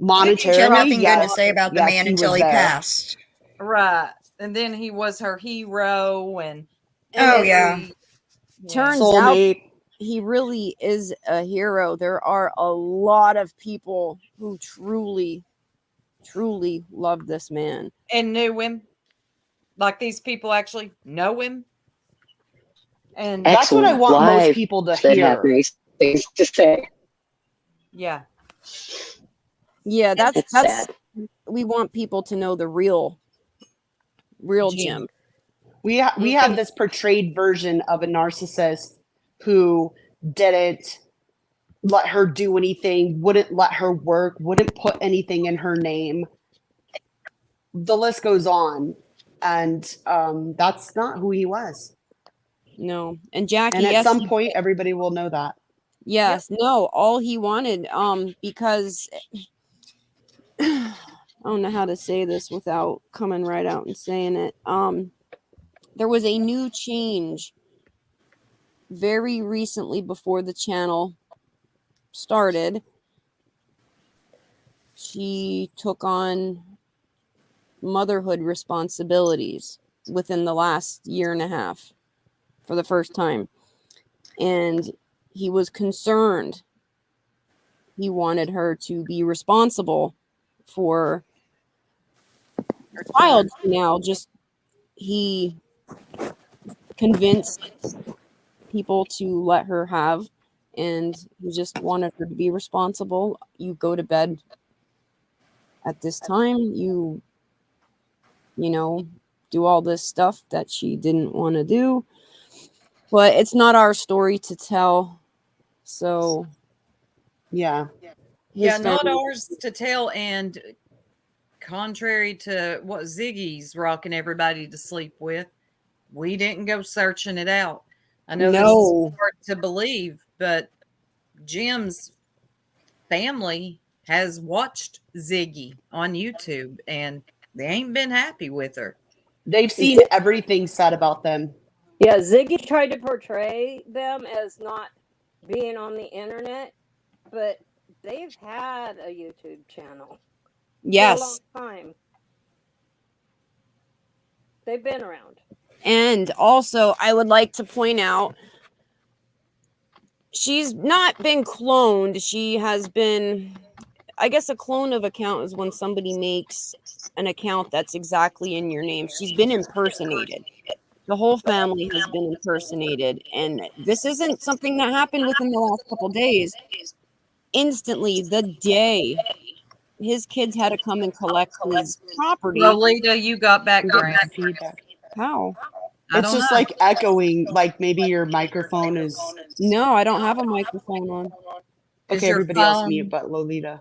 She had Monetarily, nothing good to say about the man he until was he there. passed. Right. And then he was her hero and Oh yeah. Turns Soulmate. out he really is a hero. There are a lot of people who truly love this man. And knew him. Like these people actually know him. And that's what I want most people to that hear. have nice things to say. Yeah. Yeah, that's sad. we want people to know the real Jim. We have this portrayed version of a narcissist who didn't let her do anything, wouldn't let her work, wouldn't put anything in her name. The list goes on. And that's not who he was. No. And Jackie, and at some point, everybody will know that. Yes. Yep. No, all he wanted, because I don't know how to say this without coming right out and saying it. There was a new change very recently before the channel started. She took on motherhood responsibilities within the last year and a half for the first time. And he was concerned. He wanted her to be responsible for her child. Now, just he convinced people to let her have, and he just wanted her to be responsible. You go to bed at this time, you know, do all this stuff that she didn't want to do. But it's not our story to tell. So, yeah. Not ours to tell. And contrary to what Ziggy's rocking everybody to sleep with, we didn't go searching it out. I know this is hard to believe, but Jim's family has watched Ziggy on YouTube, and they ain't been happy with her. They've seen everything said about them. Yeah, Ziggy tried to portray them as not being on the internet, but they've had a YouTube channel. Yes. For a long time. They've been around. And also, I would like to point out, she's not been cloned. She has been, I guess a clone of account is when somebody makes an account that's exactly in your name. She's been impersonated. The whole family has been impersonated. And this isn't something that happened within the last couple of days. Instantly, the day his kids had to come and collect his property. Lolita, you got background feedback. How? It's just like echoing, like maybe your microphone is. No, I don't have a microphone on. Okay, everybody else mute but Lolita.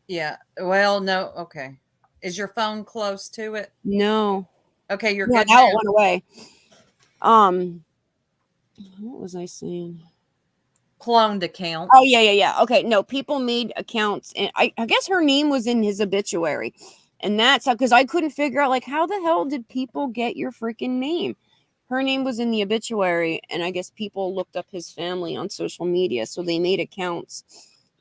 Yeah. Well, no. Okay. Is your phone close to it? No. Okay, you're good. Now it went away. What was I saying? Cloned account. Oh, yeah. Okay, no, people made accounts, and I guess her name was in his obituary. And that's how, because I couldn't figure out, like, how the hell did people get your freaking name? Her name was in the obituary, and I guess people looked up his family on social media, so they made accounts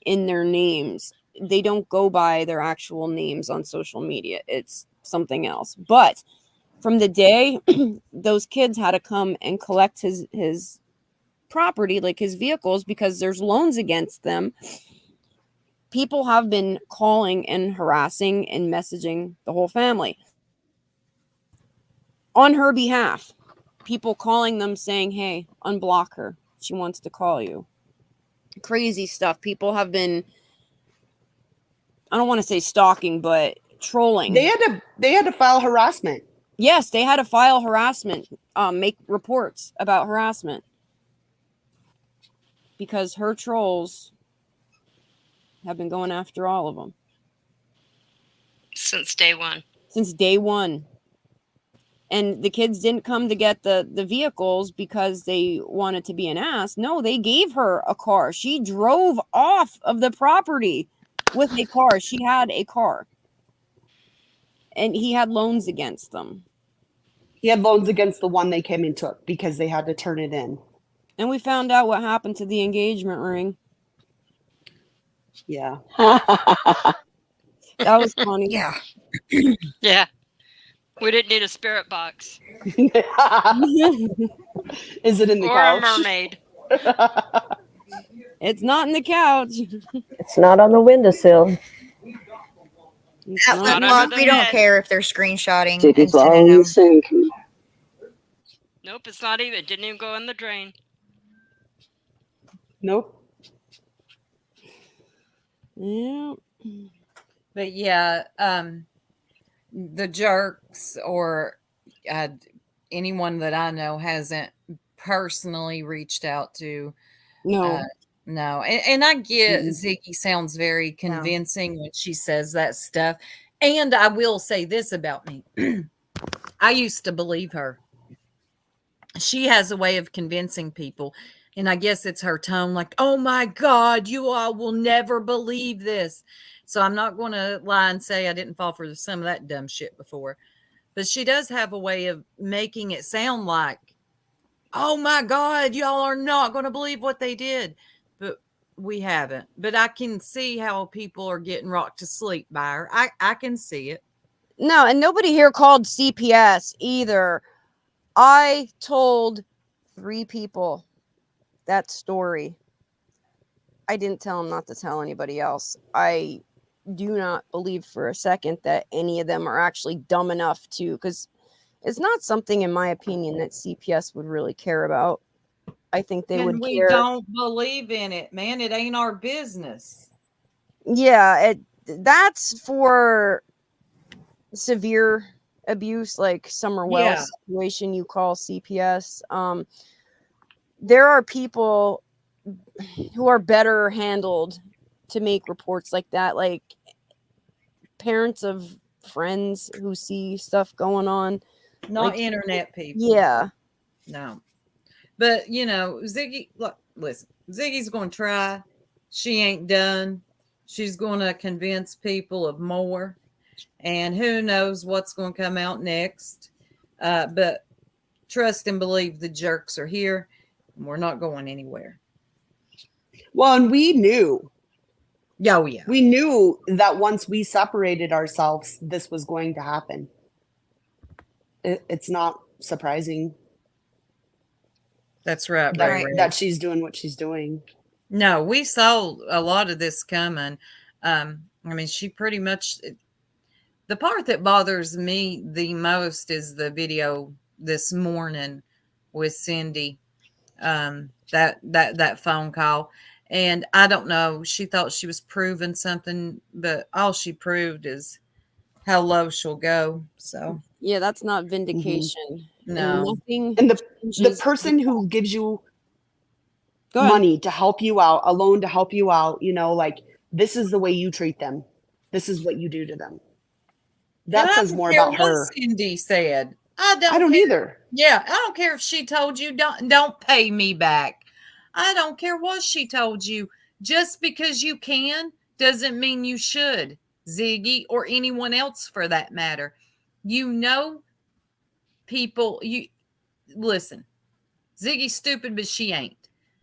in their names. They don't go by their actual names on social media. It's something else. But from the day those kids had to come and collect his property, like his vehicles, because there's loans against them, people have been calling and harassing and messaging the whole family on her behalf. People calling them saying, hey, unblock her. She wants to call you. Crazy stuff. People have been, I don't want to say stalking, but trolling. They had to file harassment. Yes, they had to file harassment, make reports about harassment. Because her trolls have been going after all of them. Since day one. And the kids didn't come to get the vehicles because they wanted to be an ass. No, they gave her a car. She drove off of the property with a car. She had a car. And he had loans against them. He had loans against the one they came and took because they had to turn it in. And we found out what happened to the engagement ring. Yeah. That was funny. Yeah. Yeah. We didn't need a spirit box. Is it in the or couch? a mermaid. It's not in the couch. It's not on the windowsill. Outlet lock, we don't care if they're screenshotting. Ziggy's and sending long them. sink. Nope, it's not even. It didn't even go in the drain. Nope. Yeah. But yeah, the jerks or anyone that I know hasn't personally reached out to. No. No. And I get Ziggy sounds very convincing when she says that stuff. And I will say this about me. I used to believe her. She has a way of convincing people. And I guess it's her tone, like, oh my God, you all will never believe this. So I'm not going to lie and say I didn't fall for some of that dumb shit before. But she does have a way of making it sound like, oh my God, y'all are not going to believe what they did. But we haven't. But I can see how people are getting rocked to sleep by her. I can see it. No, and nobody here called CPS either. I told 3 people that story. I didn't tell them not to tell anybody else. I do not believe for a second that any of them are actually dumb enough to, because it's not something, in my opinion, that CPS would really care about. I think they would we care. Don't believe in it, man. It ain't our business. Yeah, that's for severe abuse, like Summer Wells situation. You call CPS. There are people who are better handled to make reports like that, like parents of friends who see stuff going on. Not like, internet people. Yeah. No. But, Ziggy, look, listen, Ziggy's going to try. She ain't done. She's going to convince people of more. And who knows what's going to come out next. But trust and believe the jerks are here. And we're not going anywhere. Well, and we knew. Oh, yeah. We knew that once we separated ourselves, this was going to happen. It's not surprising. That's right. That she's doing what she's doing. No, we saw a lot of this coming. I mean, she pretty much, the part that bothers me the most is the video this morning with Cindy, that phone call. And I don't know, she thought she was proving something, but all she proved is how low she'll go. So yeah, that's not vindication. No. And the person who gives you money to help you out, a loan to help you out, like, this is the way you treat them. This is what you do to them. That says more about her. What Cindy said. I don't either. Yeah, I don't care if she told you don't pay me back. I don't care what she told you. Just because you can doesn't mean you should, Ziggy, or anyone else for that matter. People, listen, Ziggy's stupid, but she ain't.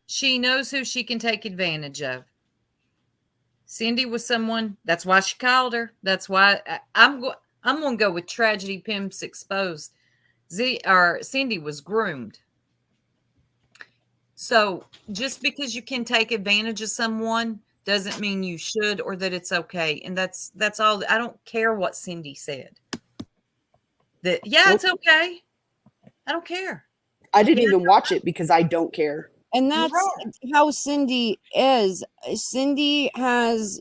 She knows who she can take advantage of. Cindy was someone, that's why she called her. That's why I'm going to go with Tragedy Pimps Exposed. Cindy was groomed. So just because you can take advantage of someone doesn't mean you should or that it's okay. And that's all. I don't care what Cindy said. It's okay. I don't care. I didn't even watch it because I don't care. And that's how Cindy is. Cindy has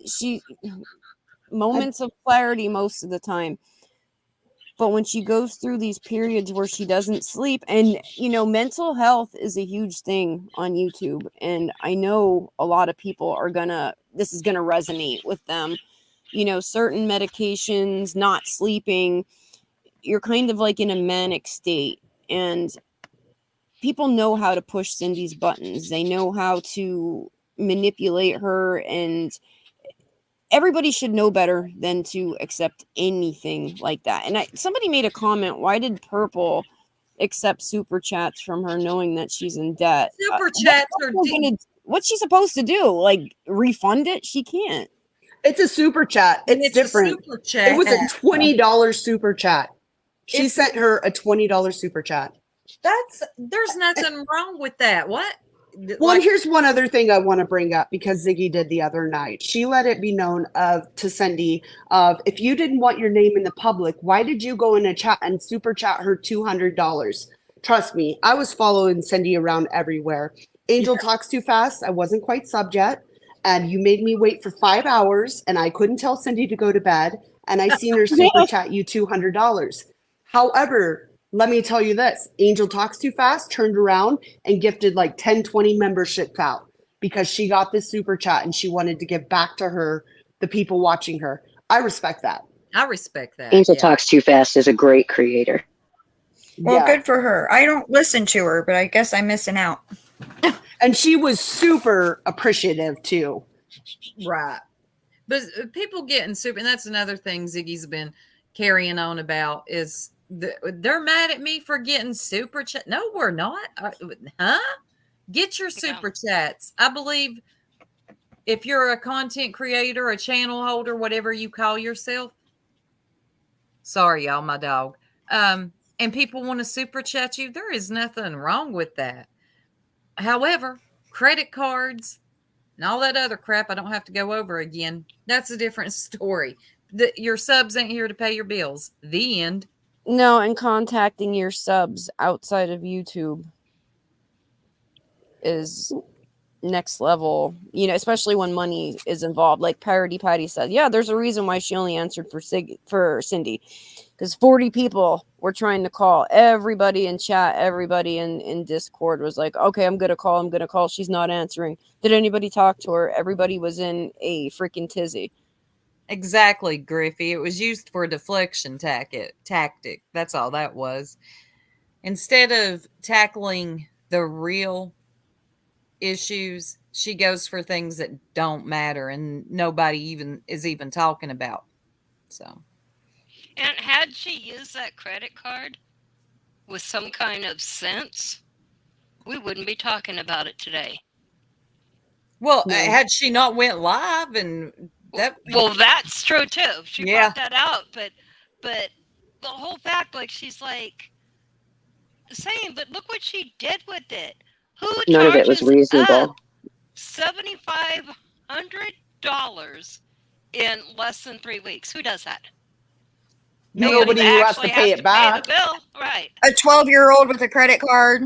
moments of clarity most of the time. But when she goes through these periods where she doesn't sleep, and, mental health is a huge thing on YouTube. And I know a lot of people this is going to resonate with them. Certain medications, not sleeping, you're kind of like in a manic state. And people know how to push Cindy's buttons. They know how to manipulate her. And everybody should know better than to accept anything like that. And somebody made a comment, why did Purple accept super chats from her knowing that she's in debt? Super chats are what's she supposed to do? Like refund it? She can't. It's a super chat. It's different. Super chat. It was a $20 super chat. She sent her a $20 super chat. There's nothing wrong with that. What? Well, and here's one other thing I want to bring up because Ziggy did the other night. She let it be known to Cindy of if you didn't want your name in the public, why did you go in a chat and super chat her $200? Trust me, I was following Cindy around everywhere. Angel talks too fast. I wasn't quite sub yet. And you made me wait for 5 hours and I couldn't tell Cindy to go to bed. And I seen her super chat you $200. However, let me tell you this, Angel Talks Too Fast turned around and gifted like 10, 20 memberships out because she got this super chat and she wanted to give back to her, the people watching her. I respect that. I respect that. Angel Talks Too Fast is a great creator. Well, good for her. I don't listen to her, but I guess I'm missing out. And she was super appreciative too. Right. But people getting super, and that's another thing Ziggy's been carrying on about is they're mad at me for getting super chat. No, we're not. Huh? Get your super chats. I believe if you're a content creator, a channel holder, whatever you call yourself. Sorry, y'all, my dog. And people want to super chat you. There is nothing wrong with that. However, credit cards and all that other crap I don't have to go over again. That's a different story. Your subs ain't here to pay your bills. The end. No, and contacting your subs outside of YouTube is next level, especially when money is involved. Like Parody Patty said, yeah, there's a reason why she only answered for Cindy, because 40 people were trying to call. Everybody in chat, everybody in Discord was like, okay, I'm gonna call. She's not answering. Did anybody talk to her? Everybody was in a freaking tizzy. Exactly, Griffey. It was used for a deflection tactic. That's all that was. Instead of tackling the real issues, she goes for things that don't matter and nobody is even talking about. So, and had she used that credit card with some kind of sense, we wouldn't be talking about it today. Well, had she not went live and that's true too. She brought that out, but the whole fact, like she's like saying, but look what she did with it. Who None of it was reasonable. $7,500 in less than 3 weeks. Who does that? Nobody who has to pay it back. Pay the bill. Right. A 12-year-old with a credit card.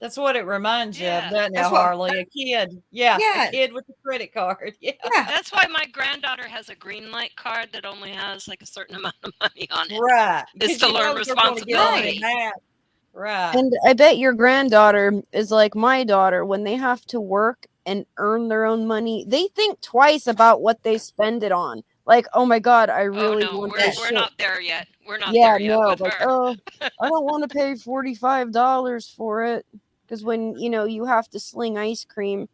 That's what it reminds you of, doesn't it, Harley? A kid. Yeah. A kid with a credit card. Yeah. That's why my granddaughter has a green light card that only has like a certain amount of money on it. Right. It's to learn responsibility. Right. And I bet your granddaughter is like my daughter. When they have to work and earn their own money, they think twice about what they spend it on. Like, oh my God, I really want this we're shit. Not there yet. We're not there yet. No, with like, her. I don't want to pay $45 for it. Because when, you have to sling ice cream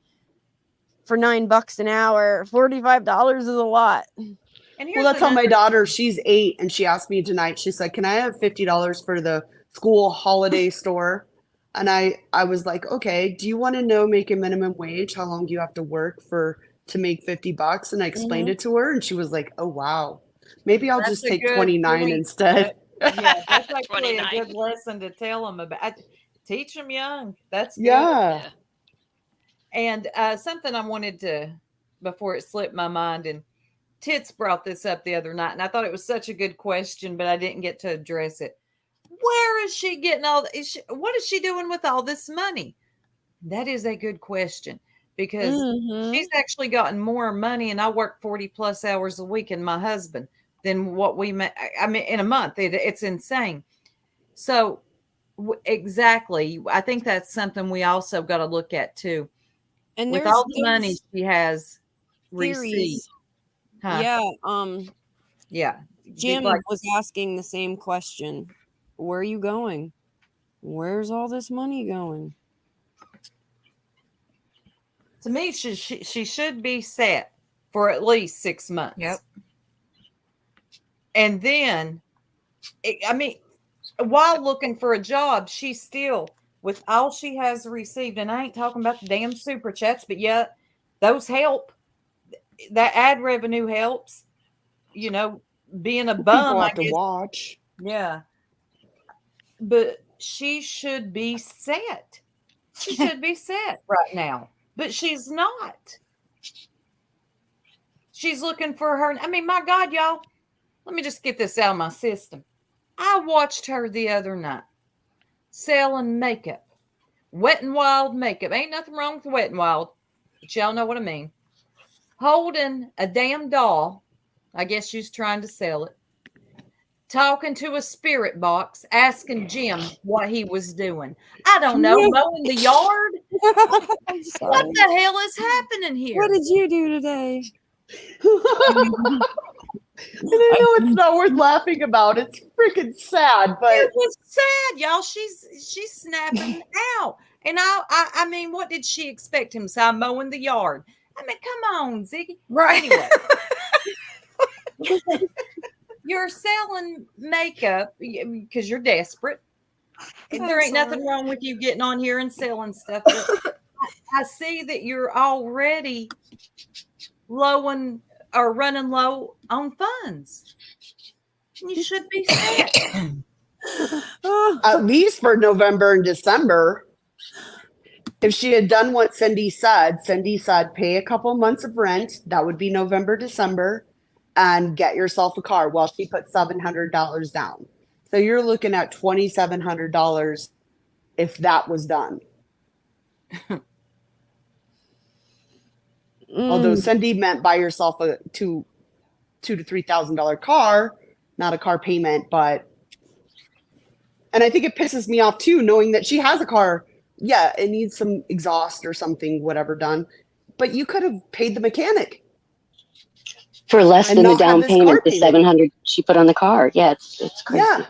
for $9 an hour, $45 is a lot. Well, that's how my daughter, she's 8, and she asked me tonight, she's like, can I have $50 for the school holiday store? And I was like, okay, do you want to know making minimum wage, how long you have to work to make $50? And I explained it to her, and she was like, oh, wow. Maybe I'll just take 29 instead. Yeah, that's actually a good lesson to tell them about. Teach them young. That's good. Yeah. And something I wanted to, before it slipped my mind, and Tits brought this up the other night, and I thought it was such a good question, but I didn't get to address it. Where is she getting what is she doing with all this money? That is a good question, because she's actually gotten more money, and I work 40 plus hours a week, and my husband, than what we make. I mean, in a month, it's insane. So, exactly. I think that's something we also got to look at too. And with all the money she has received. Huh? Yeah. Jim was asking the same question. Where are you going? Where's all this money going? To me, she should be set for at least 6 months. Yep. And then, while looking for a job, she's still, with all she has received, and I ain't talking about the damn super chats, but yeah, those help. That ad revenue helps. You know, being a bum, People have to watch. Yeah. But she should be set. She should be set right now. But she's not. She's looking for her. I mean, my God, y'all. Let me just get this out of my system. I watched her the other night selling makeup. Wet and Wild makeup. Ain't nothing wrong with Wet and Wild. But y'all know what I mean. Holding a damn doll. I guess she's trying to sell it. Talking to a spirit box, asking Jim what he was doing. I don't know, mowing the yard? What the hell is happening here? What did you do today? And I know it's not worth laughing about. It's freaking sad, but it was sad, y'all. She's snapping out. And I mean, what did she expect him to say? I'm mowing the yard. I mean, come on, Ziggy. Right. Anyway. You're selling makeup because you're desperate. There ain't nothing wrong with you getting on here and selling stuff. But I see that you're already running low on funds. You should be set. At least for November and December. If she had done what Cindy said, pay a couple months of rent. That would be November, December. And get yourself a car. Well, she put $700 down. So you're looking at $2,700 if that was done. Although Cindy meant buy yourself a $2,000 to $3,000 car, not a car payment, but. And I think it pisses me off too, knowing that she has a car. Yeah, it needs some exhaust or something, whatever done. But you could have paid the mechanic. For less than the down payment, the $700 she put on the car. Yeah, it's crazy. Yeah.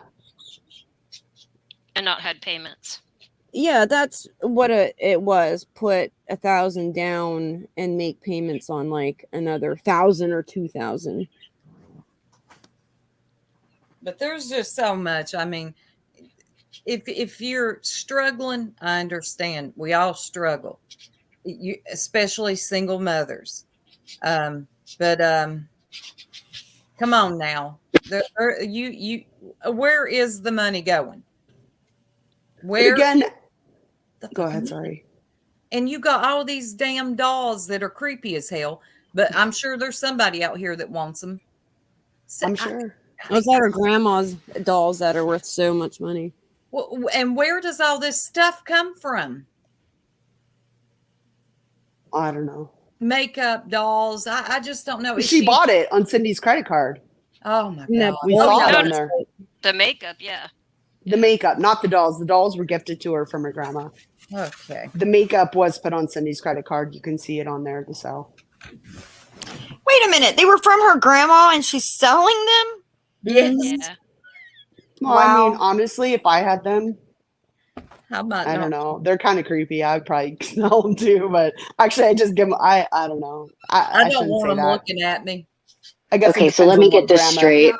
And not had payments. Yeah, that's what it was. Put 1,000 down and make payments on like another 1,000 or 2,000. But there's just so much. I mean, if you're struggling, I understand. We all struggle, especially single mothers. But come on now. Where is the money going? Where again? Go ahead, sorry. And you got all these damn dolls that are creepy as hell, but I'm sure there's somebody out here that wants them. So I'm sure. Those are grandma's dolls that are worth so much money. Well, and where does all this stuff come from? I don't know. Makeup, dolls. I just don't know. She bought it on Cindy's credit card. Oh my No, God. We saw it on there. The makeup, yeah. The makeup, not the dolls. The dolls were gifted to her from her grandma. Okay. The makeup was put on Cindy's credit card. You can see it on there to sell. Wait a minute. They were from her grandma and she's selling them? Yes. Yeah. Well, Wow. I mean, honestly, if I had them, How about I don't know. They're kind of creepy. I would probably sell them too, but actually, I just give them. I don't know. I don't shouldn't want say them that. looking at me. I guess. Okay, so let me get this straight.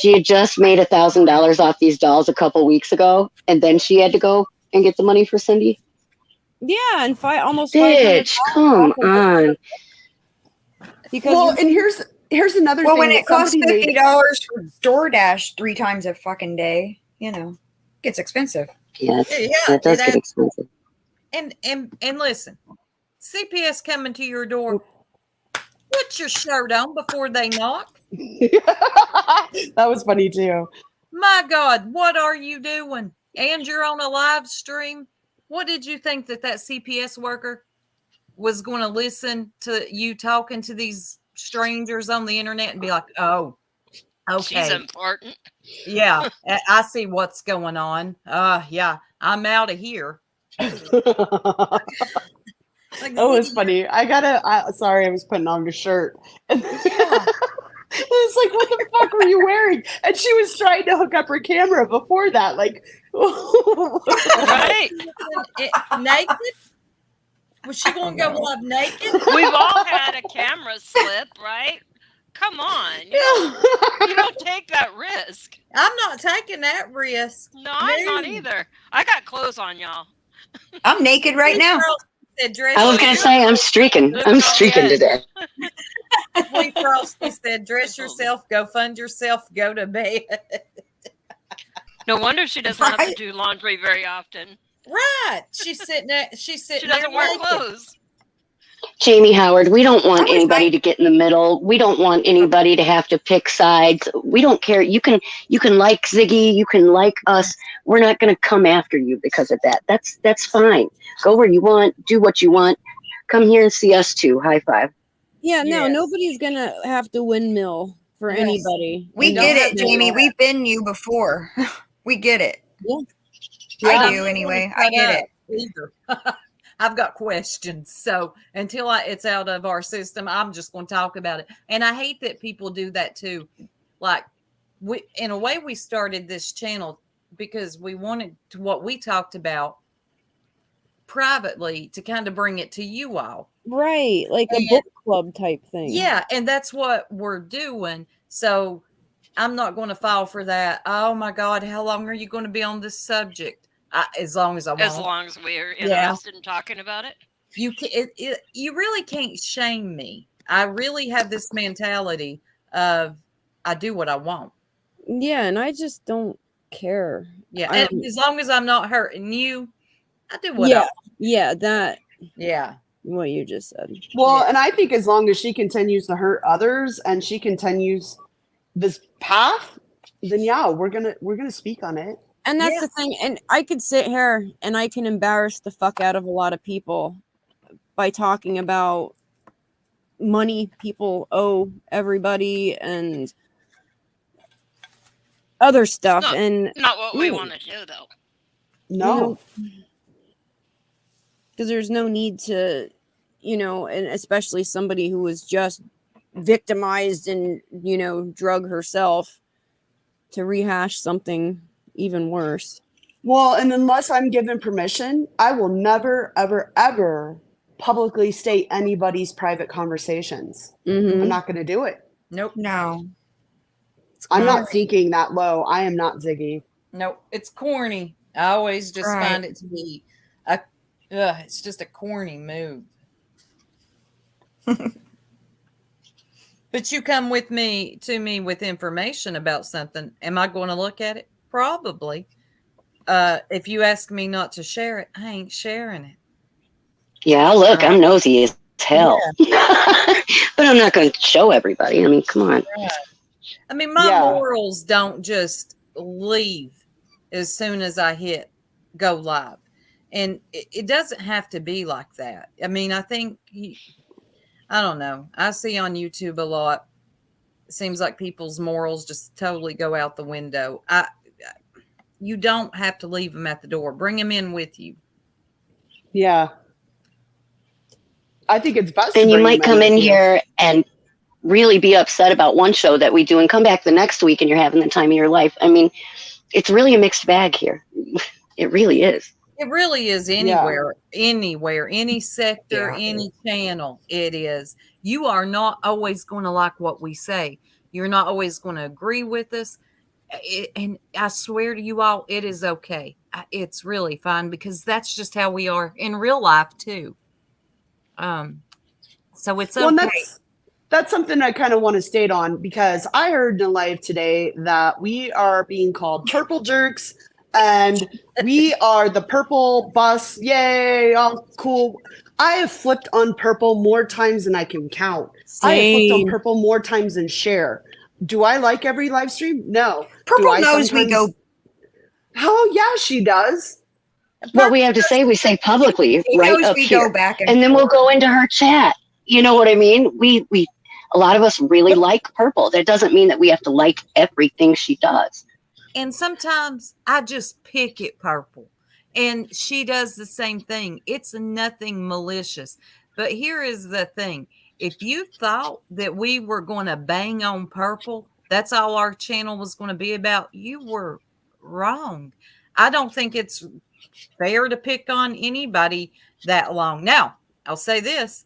She had just made $1,000 off these dolls a couple weeks ago, and then she had to go and get the money for Cindy. Yeah, and almost Bitch, come on. Because and here's another well, thing. when it costs $50 for DoorDash 3 times a fucking day, you know, it gets expensive. Yeah, it does get expensive. And listen, CPS coming to your door. Put your shirt on before they knock. That was funny too. My God, what are you doing? And you're on a live stream. What did you think that CPS worker was going to listen to you talking to these strangers on the internet and be like, oh, okay. She's important. Yeah, I see what's going on. Yeah, I'm out of here. That was funny. Sorry, I was putting on your shirt. And it's like, what the fuck were you wearing? And she was trying to hook up her camera before that. Like, Right. Naked? Was she going to go live naked? We've all had a camera slip, right? Come on. You don't take that risk. I'm not taking that risk. No, I'm not either. I got clothes on, y'all. I'm naked right now. I was going to say, I'm streaking. I'm streaking today. We Frosty said, dress yourself, go fund yourself, go to bed. No wonder she doesn't have to do laundry very often. Right. She's sitting there. She doesn't wear clothes. Jamie Howard, we don't want anybody to get in the middle. We don't want anybody to have to pick sides. We don't care. You can like Ziggy. You can like us. We're not going to come after you because of that. That's fine. Go where you want. Do what you want. Come here and see us too. High five. Yeah, no, nobody's going to have to windmill for anybody. We get it, Jamie. We've been you before. We get it. Yeah. I do anyway. I get it. Either. I've got questions. So until it's out of our system, I'm just going to talk about it. And I hate that people do that too. Like in a way, we started this channel because we wanted to, what we talked about privately to kind of bring it to you all. Right. Like a book club type thing. Yeah. And that's what we're doing. So I'm not going to fall for that. Oh my God, how long are you going to be on this subject? As long as I want. As long as we're interested in talking about it. You really can't shame me. I really have this mentality of I do what I want. Yeah, and I just don't care. Yeah, and as long as I'm not hurting you, I do what I want. Yeah, that. Yeah. What you just said. Well, and I think as long as she continues to hurt others and she continues this path, then we're gonna speak on it. And that's the thing. And I could sit here and I can embarrass the fuck out of a lot of people by talking about money people owe everybody and other stuff. Not what we want to do, though. No. Because there's no need to, and especially somebody who was just victimized and, drug herself to rehash something even worse. Well, and unless I'm given permission, I will never, ever, ever publicly state anybody's private conversations. Mm-hmm. I'm not going to do it. Nope. No. I'm not sinking that low. I am not Ziggy. Nope. It's corny. I always just find it to be it's just a corny move. But you come to me with information about something. Am I going to look at it? Probably. If you ask me not to share it, I ain't sharing it. Yeah, look, I'm nosy as hell. Yeah. But I'm not going to show everybody. I mean, come on. Right. I mean, my morals don't just leave as soon as I hit go live. And it doesn't have to be like that. I mean, I think, I don't know. I see on YouTube a lot. It seems like people's morals just totally go out the window. You don't have to leave them at the door. Bring them in with you. Yeah. I think it's best. And you might come in here and really be upset about one show that we do and come back the next week and you're having the time of your life. I mean, it's really a mixed bag here. It really is. It really is anywhere, any sector, any channel. It is. You are not always going to like what we say. You're not always going to agree with us. And I swear to you all, it is okay. It's really fine because that's just how we are in real life too. So it's okay. Well, that's something I kind of want to state on because I heard in a live today that we are being called purple jerks and we are the purple bus. Yay, all cool. I have flipped on purple more times than I can count. Same. I have flipped on purple more times than share. Do I like every live stream? No. Purple knows we go. Oh, yeah, she does. What we have to say, we say publicly right up here. Go back and then we'll go into her chat. You know what I mean? We a lot of us really like purple. That doesn't mean that we have to like everything she does. And sometimes I just pick it purple. And she does the same thing. It's nothing malicious. But here is the thing. If you thought that we were going to bang on purple, that's all our channel was going to be about, you were wrong. I don't think it's fair to pick on anybody that long. Now, I'll say this.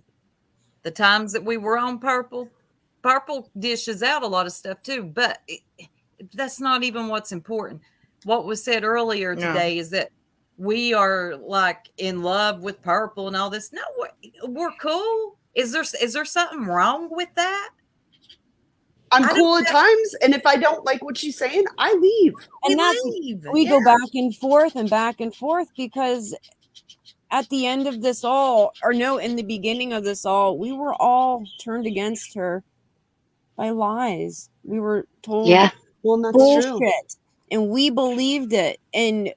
The times that we were on Purple dishes out a lot of stuff too, but that's not even what's important. What was said earlier today is that we are like in love with Purple and all this. No, we're cool. Is there something wrong with that? I'm cool at times, and if I don't like what she's saying, I leave. We go back and forth because at the end of this all, in the beginning of this all, we were all turned against her by lies. We were told well, that's bullshit, true. and we believed it. And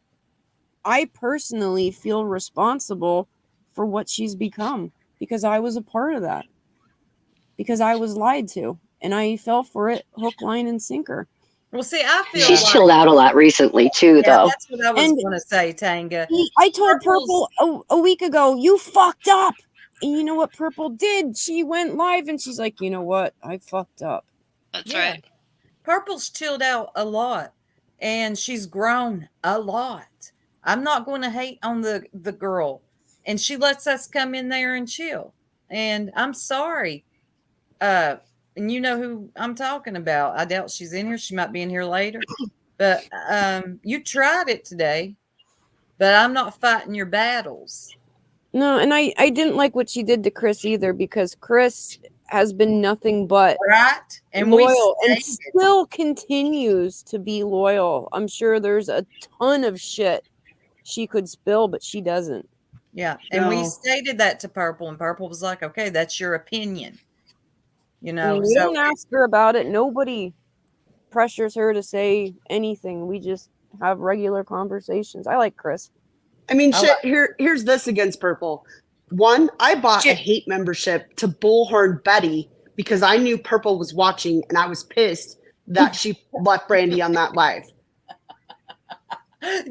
I personally feel responsible for what she's become because I was a part of that. Because I was lied to, and I fell for it, hook, line, and sinker. Well, see, I feel she's chilled out a lot recently too, though. That's what I was going to say, Tanga. I told Purple a week ago, you fucked up. And you know what Purple did? She went live and she's like, you know what? I fucked up. That's right. Purple's chilled out a lot, and she's grown a lot. I'm not going to hate on the girl, and she lets us come in there and chill. And I'm sorry. And you know who I'm talking about. I doubt she's in here. She might be in here later. But you tried it today, but I'm not fighting your battles. No, and I didn't like what she did to Chris either, because Chris has been nothing but and loyal and still continues to be loyal. I'm sure there's a ton of shit she could spill, but she doesn't. Yeah, and we stated that to Purple, and Purple was like, okay, that's your opinion. You know, we don't ask her about it. Nobody pressures her to say anything. We just have regular conversations. I like Chris. I mean, here's this against Purple. One, I bought a hate membership to Bullhorn Betty because I knew Purple was watching, and I was pissed that she left Brandy on that live.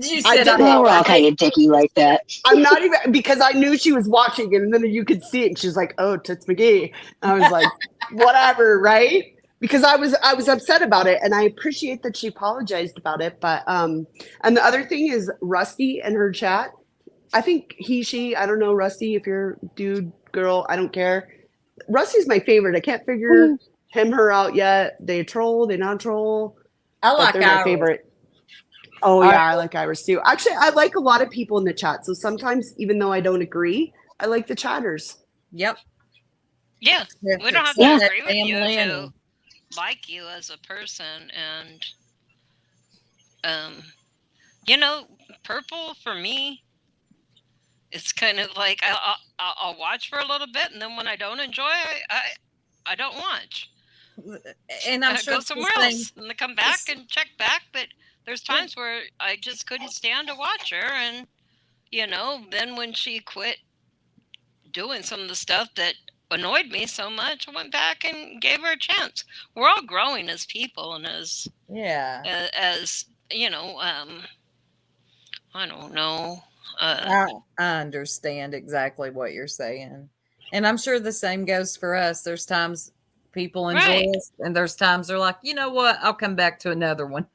You said we're all kind of dicky like that. I'm not even, because I knew she was watching, and then you could see it, and she's like, "Oh, Toots McGee." I was like, "Whatever," right? Because I was upset about it, and I appreciate that she apologized about it. But and the other thing is Rusty and her chat. I think she, I don't know, Rusty, if you're dude, girl, I don't care. Rusty's my favorite. I can't figure her out yet. They troll, they not troll. I like they're my favorite. Oh yeah, I like Iris too. Actually, I like a lot of people in the chat. So sometimes, even though I don't agree, I like the chatters. Yep. Yeah, we don't have to agree with you to like you as a person. And you know, Purple for me, it's kind of like I'll watch for a little bit, and then when I don't enjoy, I don't watch. And I'm sure go somewhere else, and then come back and check back. But there's times where I just couldn't stand to watch her, and you know, then when she quit doing some of the stuff that annoyed me so much, I went back and gave her a chance. We're all growing as people, and as you know, I don't know. I understand exactly what you're saying, and I'm sure the same goes for us. There's times people enjoy us, and there's times they're like, you know what, I'll come back to another one.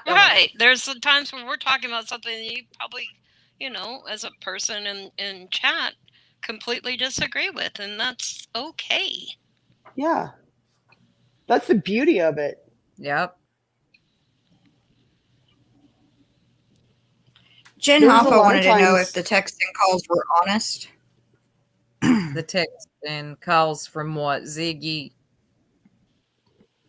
Right. There's some times when we're talking about something that you probably, you know, as a person in chat, completely disagree with, and that's okay. Yeah. That's the beauty of it. Yep. Jen Hoffa wanted to know if the texts and calls were honest. The text and calls from what? Ziggy?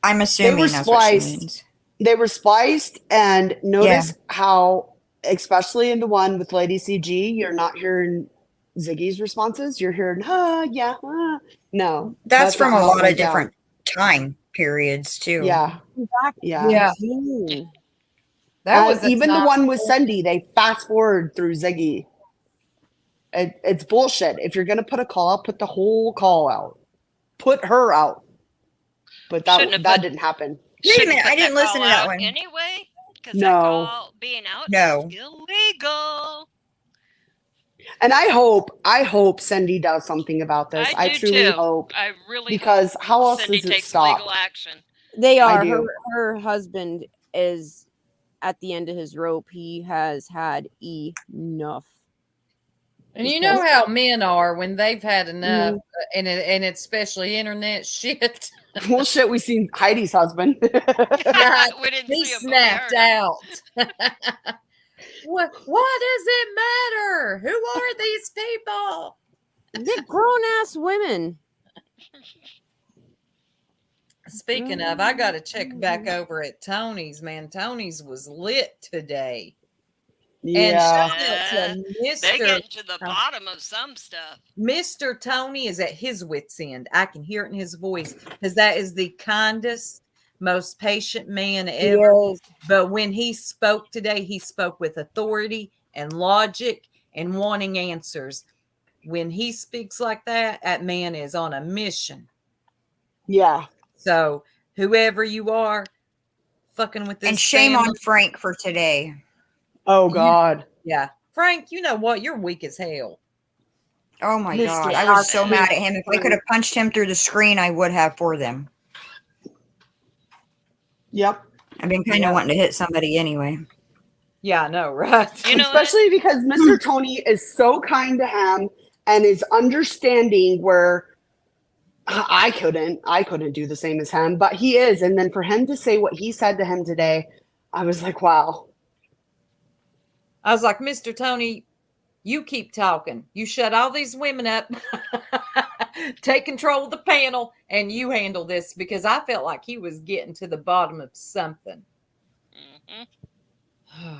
I'm assuming that's what she means. They were spliced, and notice how, especially in the one with Lady CG, you're not hearing Ziggy's responses. You're hearing, no. That's from a lot of different time periods, too. Yeah. Yeah. That was even the one with Cindy. They fast forward through Ziggy. It's bullshit. If you're gonna put a call out, put the whole call out. Put her out. But that didn't happen. Wait a minute, I didn't listen to that one anyway. Because no, that call being out is illegal. And I hope Cindy does something about this. I truly hope. I really because how else Cindy does it takes stop? legal action. They are. Her husband is at the end of his rope. He has had enough. And you know how men are when they've had enough, Mm-hmm. and especially internet shit. Well, shit, we seen Heidi's husband. Right. We didn't He see him, but we snapped heard him. out. What does it matter? Who are these people? They're grown-ass women. Speaking of, I got to check back over at Tony's. Man, Tony's was lit today. Yeah. And they get to the bottom of some stuff. Mr. Tony is at his wit's end. I can hear it in his voice because that is the kindest, most patient man ever. Yes. But when he spoke today, he spoke with authority and logic and wanting answers. When he speaks like that, that man is on a mission. Yeah. So whoever you are, fucking with this. And shame on Frank for today. Oh God. Yeah. Frank, you know what? You're weak as hell. Oh my God. I was so mad at him. If I could have punched him through the screen, I would have for them. Yep. I've been kind of wanting to hit somebody anyway. Yeah, I know, right? You know, especially because Mr. Tony is so kind to him and is understanding where I couldn't do the same as him, but he is. And then for him to say what he said to him today, I was like, wow. I was like, Mr. Tony, you keep talking. You shut all these women up, take control of the panel, and you handle this, because I felt like he was getting to the bottom of something. Mm-hmm.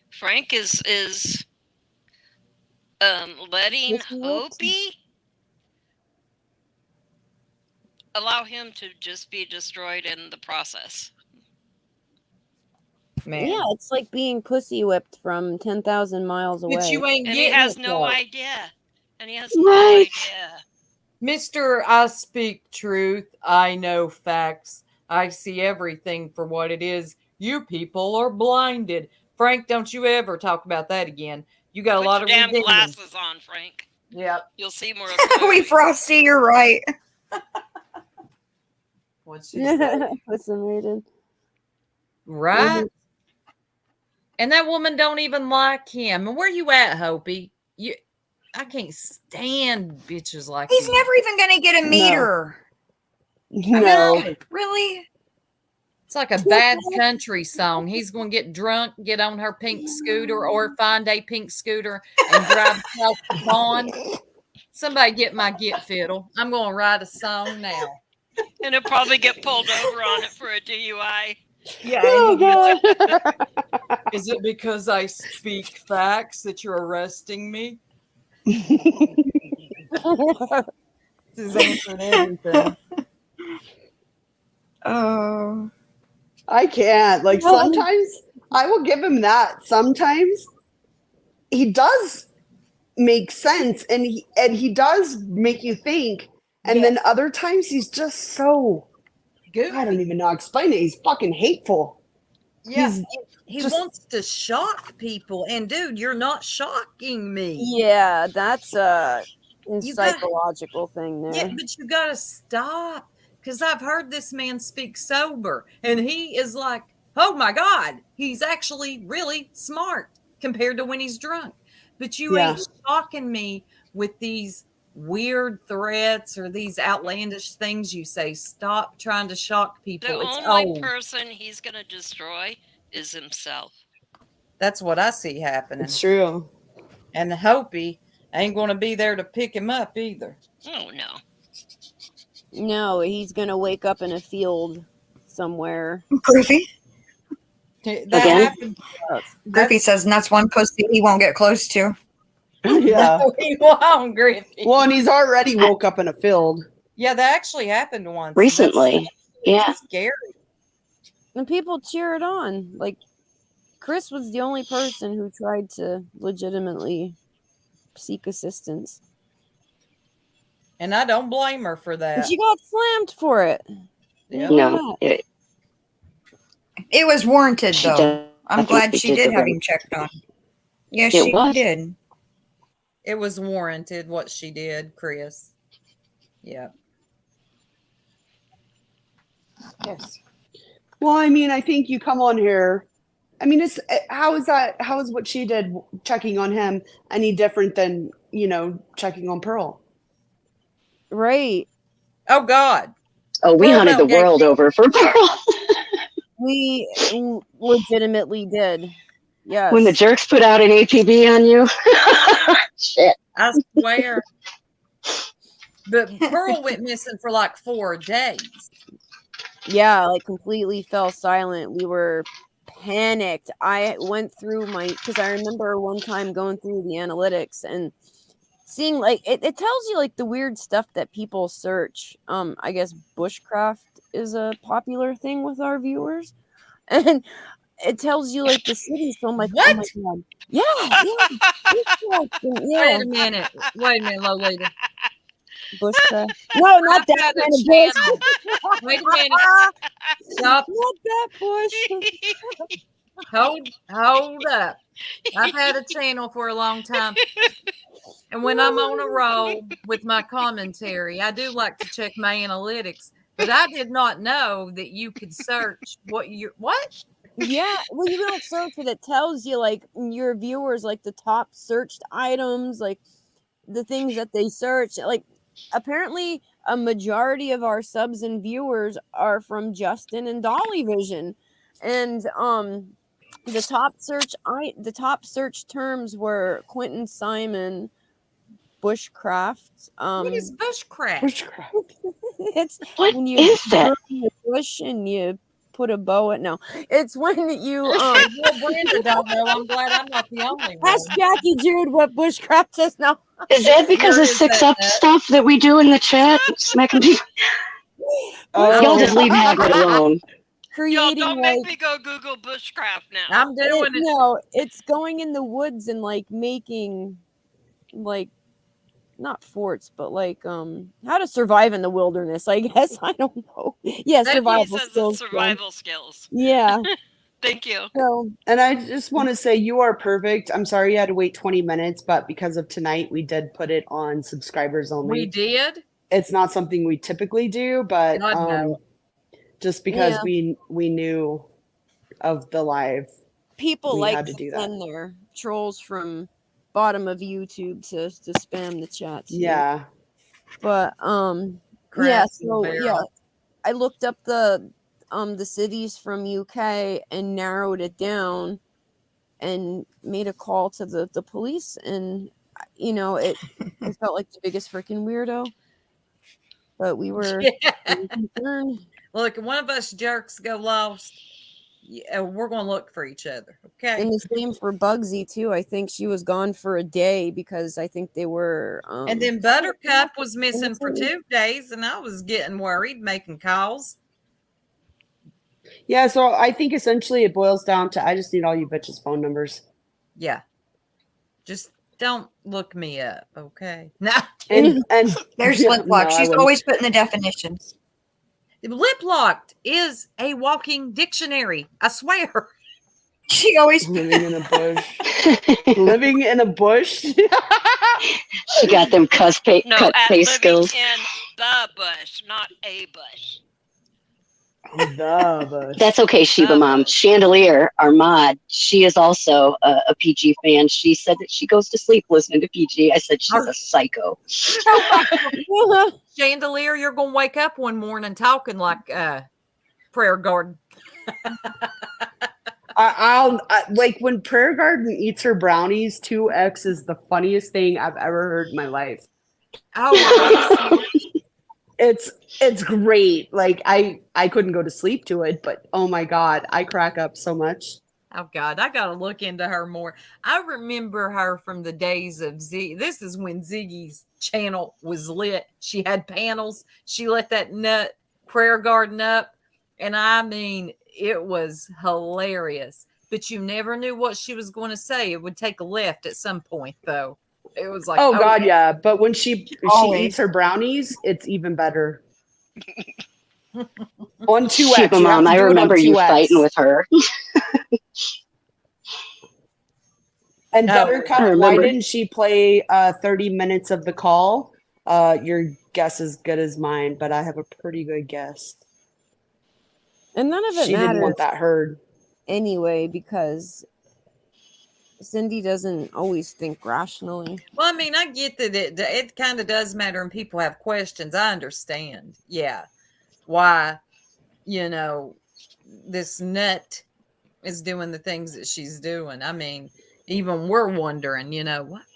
Frank is letting Opie allow him to just be destroyed in the process. Man. Yeah, it's like being pussy whipped from 10,000 miles away. But you ain't and getting he has it, no though. idea. And he has no idea. Mr. I speak truth. I know facts. I see everything for what it is. You people are blinded. Frank, don't you ever talk about that again. You got a lot of damn redeeming. glasses on, Frank. Yep. You'll see more. We Frosty, you're right. What's she say? That's amazing. Right? And that woman don't even like him. And where you at, Hopi? I can't stand bitches like He's you. never even going to get a meter. No. I mean, really? It's like a bad country song. He's going to get drunk, get on her pink scooter, or find a pink scooter and drive across the pond. Somebody get my get fiddle. I'm going to write a song now. And he'll probably get pulled over on it for a DUI. Yeah. Oh God. Is it because I speak facts that you're arresting me? This is answering everything. Oh. I can't. Like, sometimes I will give him that. Sometimes he does make sense and he does make you think. And then other times he's just so good. I don't even know how to explain it. He's fucking hateful. Yeah. He wants to shock people. And dude, you're not shocking me. Yeah, that's a psychological thing there. Yeah, but you gotta stop. Because I've heard this man speak sober, and he is like, oh my God, he's actually really smart compared to when he's drunk. But you ain't shocking me with these weird threats or these outlandish things you say. Stop trying to shock people. The only person he's going to destroy is himself. That's what I see happening. It's true. And the Hopi ain't going to be there to pick him up either. Oh, no. No, he's going to wake up in a field somewhere. Griffey? Again? Griffey says that's one pussy he won't get close to. Yeah. No, he won't, Griffey. Well, and he's already woke up in a field. Yeah, that actually happened once. Recently. That's scary. And people cheer it on. Like, Chris was the only person who tried to legitimately seek assistance. And I don't blame her for that. And she got slammed for it. Yeah. No. It was warranted, though. I'm glad she did have him checked on. Yes, she did. It was warranted what she did, Chris. Yeah. Yes. Well, I mean, I think you come on here I mean, how is what she did checking on him any different than, checking on Pearl? Right. Oh God. Oh, we hunted the world over for Pearl. We legitimately did. Yes. When the jerks put out an APB on you. Shit. I swear. But Pearl went missing for like 4 days. Yeah, like completely fell silent. We were panicked. I went through because I remember one time going through the analytics and seeing like it tells you like the weird stuff that people search. I guess bushcraft is a popular thing with our viewers. And it tells you like the city. So I'm like, what? Oh my God. Yeah. Wait a minute, Lolita. Bushcraft. No, not that kind of bush. Wait a minute. Stop. Not that bush. Hold up. I've had a channel for a long time. And when I'm on a roll with my commentary, I do like to check my analytics. But I did not know that you could search what? Yeah, well, you don't search it. It tells you like your viewers, like the top searched items, like the things that they search. Like apparently a majority of our subs and viewers are from Justin and Dolly Vision. And the top search terms were Quentin Simon, bushcraft. What is bushcraft? It's what when you is that? burn the bush and you put a bow at. No, it's when you well, Brenda don't know. I'm glad I'm not the only one. ask Jackie Jude what bushcraft is now. Is that because of six up stuff that we do in the chat? Smacking people. Y'all just leave Hagrid alone. Y'all don't make me go Google bushcraft now. I'm doing it. No, it's going in the woods and like making like not forts, but like how to survive in the wilderness, I guess. I don't know. Yeah, survival skills. Yeah. Thank you. So, and I just want to say you are perfect. I'm sorry you had to wait 20 minutes, but because of tonight, we did put it on subscribers only. We did? It's not something we typically do, but just because we knew of the live. People like to send their trolls from bottom of YouTube to spam the chats. Yeah. But I looked up the cities from UK and narrowed it down and made a call to the police, and it felt like the biggest freaking weirdo. But we were concerned. Look, if one of us jerks go lost, we're going to look for each other. Okay. And the same for Bugsy too. I think she was gone for a day because I think they were. And then Buttercup was missing for 2 days, and I was getting worried, making calls. Yeah, so I think essentially it boils down to I just need all you bitches' phone numbers. Yeah. Just don't look me up, okay? No. And there's Liplock. She's always putting the definitions. Liplocked is a walking dictionary. I swear. She always living in a bush. Living in a bush. She got them cut paste skills. In the bush, not a bush. The bush. That's okay, Sheba Mom. Chandelier, our mod, she is also a PG fan. She said that she goes to sleep listening to PG. I said she's a psycho. Chandelier, you're going to wake up one morning talking like Prayer Garden. I'll like when Prayer Garden eats her brownies, 2X is the funniest thing I've ever heard in my life. Oh, it's great. Like I couldn't go to sleep to it, but oh my God, I crack up so much. Oh God, I gotta look into her more. I remember her from the days of This is when Ziggy's channel was lit. She had panels. She let that nut Prayer Garden up, and I mean, it was hilarious. But you never knew what she was going to say. It would take a left at some point, though. It was like, oh God, yeah. But when she eats her brownies, it's even better. On 2X, Sheba Mom, I remember you fighting with her. And Buttercup, why didn't she play 30 minutes of the call? Your guess is good as mine, but I have a pretty good guess. And none of it she matters. Didn't want that heard. anyway, because Cindy doesn't always think rationally. Well, I mean, I get that it kind of does matter and people have questions. I understand. Yeah. Why, this nut is doing the things that she's doing. I mean, even we're wondering,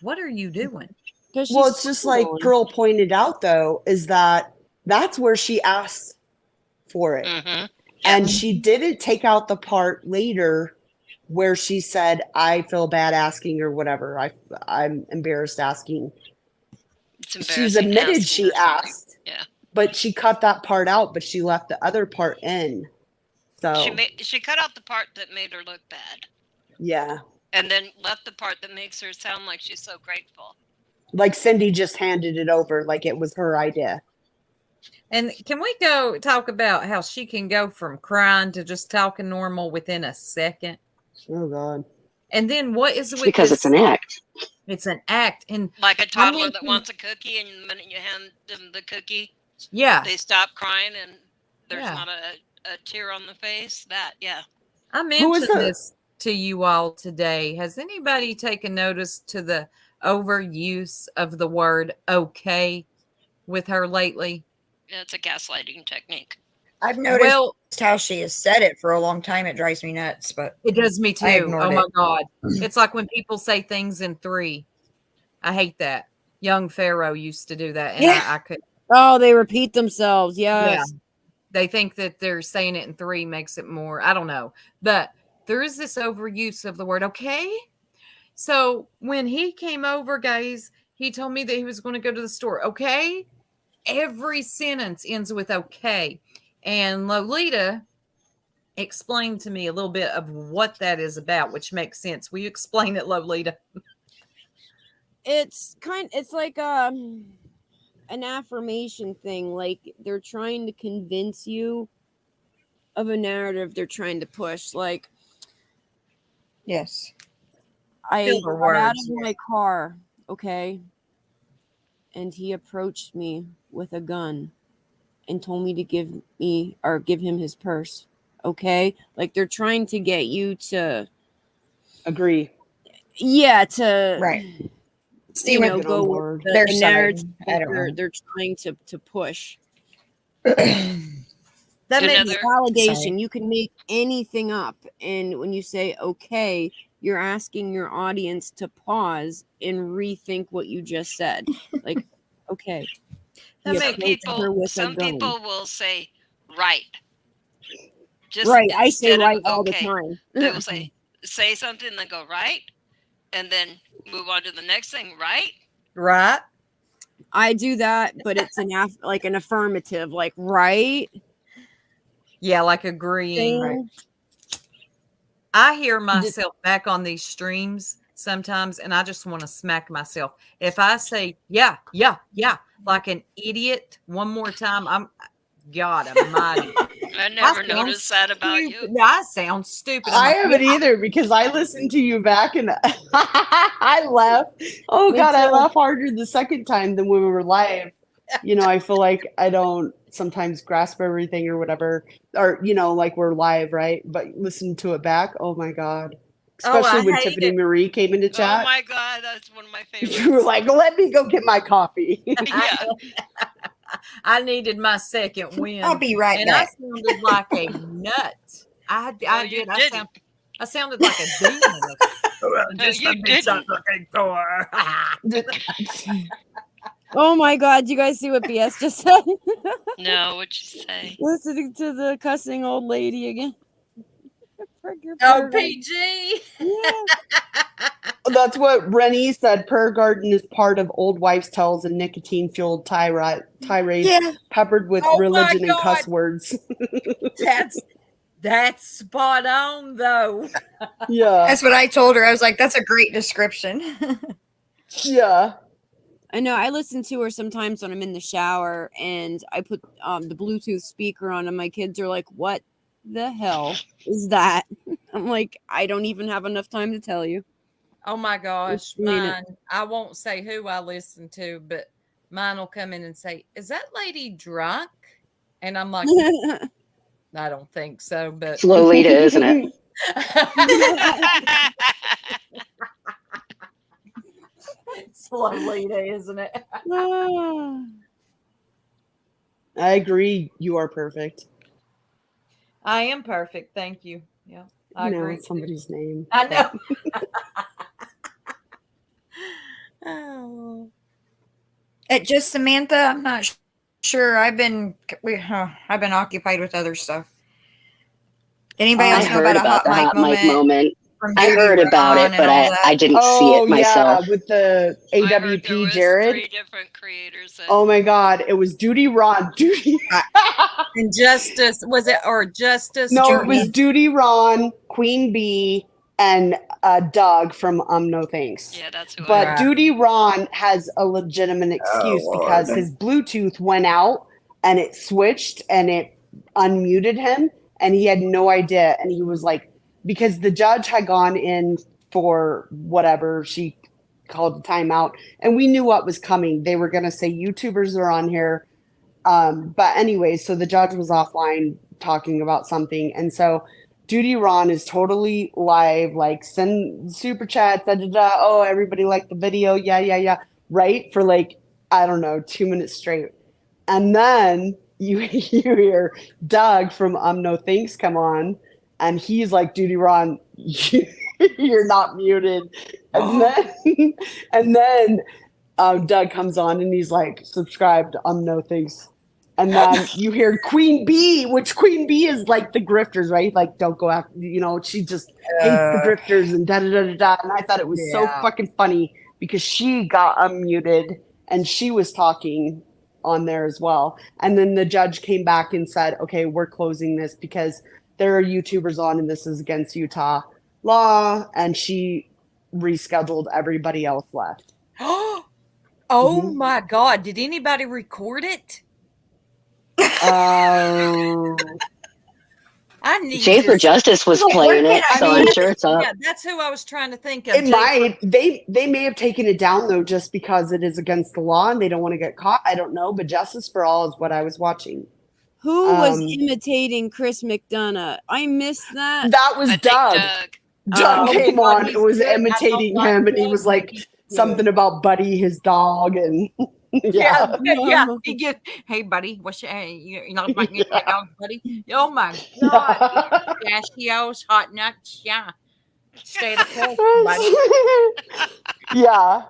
what are you doing? Well, it's just like Pearl pointed out, though, is that's where she asked for it. Mm-hmm. And she didn't take out the part later where she said, I feel bad asking or whatever. I'm embarrassed asking. She's admitted she asked. Yeah. But she cut that part out, but she left the other part in. So she cut out the part that made her look bad. Yeah. And then left the part that makes her sound like she's so grateful. Like Cindy just handed it over like it was her idea. And can we go talk about how she can go from crying to just talking normal within a second? Oh, God. And then what is it with because it's an act. It's an act. And like a toddler that wants a cookie, and the minute you hand them the cookie, they stop crying and there's not a tear on the face. I mentioned this to you all today. Has anybody taken notice to the overuse of the word okay with her lately? Yeah, it's a gaslighting technique. I've noticed how she has said it for a long time. It drives me nuts, but it does me too. Oh my God. It's like when people say things in three. I hate that. Young Pharaoh used to do that. And I could. Oh, they repeat themselves. Yes. Yeah. They think that they're saying it in three makes it more. I don't know. But there is this overuse of the word okay. So when he came over, guys, he told me that he was going to go to the store. Okay. Every sentence ends with okay. And Lolita explained to me a little bit of what that is about, which makes sense. Will you explain it, Lolita? It's like an affirmation thing. Like they're trying to convince you of a narrative they're trying to push. Like, yes, I got out of my car, okay, and he approached me with a gun and told me to give him his purse, okay? Like they're trying to get you to agree. Yeah, to right. Go with the narrative they're trying to push. That makes validation. You can make anything up, and when you say okay, you're asking your audience to pause and rethink what you just said. Like, okay. Some people will say right. Just right. I say right all the time. They will say something, then go right, and then move on to the next thing. Right. Right. I do that, but it's like an affirmative, like right. Yeah, like agreeing. Right. I hear myself back on these streams sometimes, and I just want to smack myself. If I say, yeah, like an idiot one more time, God almighty. I never noticed that about you. I sound stupid. I haven't either, because I listened to you back and I laugh. Oh, God, I laugh harder the second time than when we were live. I feel like I don't sometimes grasp everything or whatever, or, like we're live, right? But listen to it back. Oh, my God. Especially when Tiffany Marie came into chat. Oh, my God. That's one of my favorites. You were like, let me go get my coffee. Yeah. I needed my second win. I'll be right back. I sounded like a nut. I did. I sounded like a demon. You didn't. Oh my God! You guys see what BS just said? No, what'd you say? Listening to the cussing old lady again. Oh, PG. Yeah. That's what Rennie said. Per Garden is part of old wives' tales and nicotine-fueled tirades peppered with religion and cuss words. That's spot on, though. Yeah. That's what I told her. I was like, that's a great description. Yeah. I know. I listen to her sometimes when I'm in the shower, and I put the Bluetooth speaker on, and my kids are like, what the hell is that? I'm like, I don't even have enough time to tell you. Oh my gosh, mine. I won't say who I listen to, but mine will come in and say, is that lady drunk? And I'm like, I don't think so, but it's Lolita, isn't it? It's a lovely day, isn't it? I agree. You are perfect. I am perfect. Thank you. Yeah, I agree. Somebody's name. I know. Oh. Just Samantha. I'm not sure. I've been occupied with other stuff. Anybody else know about a hot mic moment? I heard about it, but I didn't see it myself. Yeah, with the AWP Jared. 3 different creators. Oh my God, it was Duty Ron. And Justice, was it, or Justice? No, it was Duty Ron, Queen Bee, and Doug from No Thanks. Yeah, that's who. But Duty Ron has a legitimate excuse because his Bluetooth went out and it switched and it unmuted him, and he had no idea. And he was like, because the judge had gone in for whatever, she called a timeout, and we knew what was coming. They were going to say YouTubers are on here. But anyway, so the judge was offline talking about something. And so Duty Ron is totally live, like send super chats, oh, everybody liked the video. Yeah. Right. For like, I don't know, 2 minutes straight. And then you hear Doug from No Thanks come on, and he's like, Duty Ron, you're not muted. And then Doug comes on and he's like, subscribe to No Thanks. And then you hear Queen Bee, which Queen Bee is like the grifters, right? Like, don't go after, she just hates the grifters and da-da-da-da-da. And I thought it was so fucking funny because she got unmuted and she was talking on there as well. And then the judge came back and said, okay, we're closing this because there are YouTubers on and this is against Utah law. And she rescheduled, everybody else left. Oh my God. Did anybody record it? Jay for Justice was playing it, so I'm sure it's up. Yeah, that's who I was trying to think of. It might. They may have taken it down though, just because it is against the law and they don't want to get caught. I don't know, but Justice for All is what I was watching. Who was imitating Chris McDonough? I missed that. That was Doug. Doug came on and was imitating him, and he was like something about Buddy, his dog, and yeah. He get, hey buddy, what's your, you know, my dog, buddy? Oh my God, Pistachios, hot nuts, yeah. Stay the course, buddy. Yeah,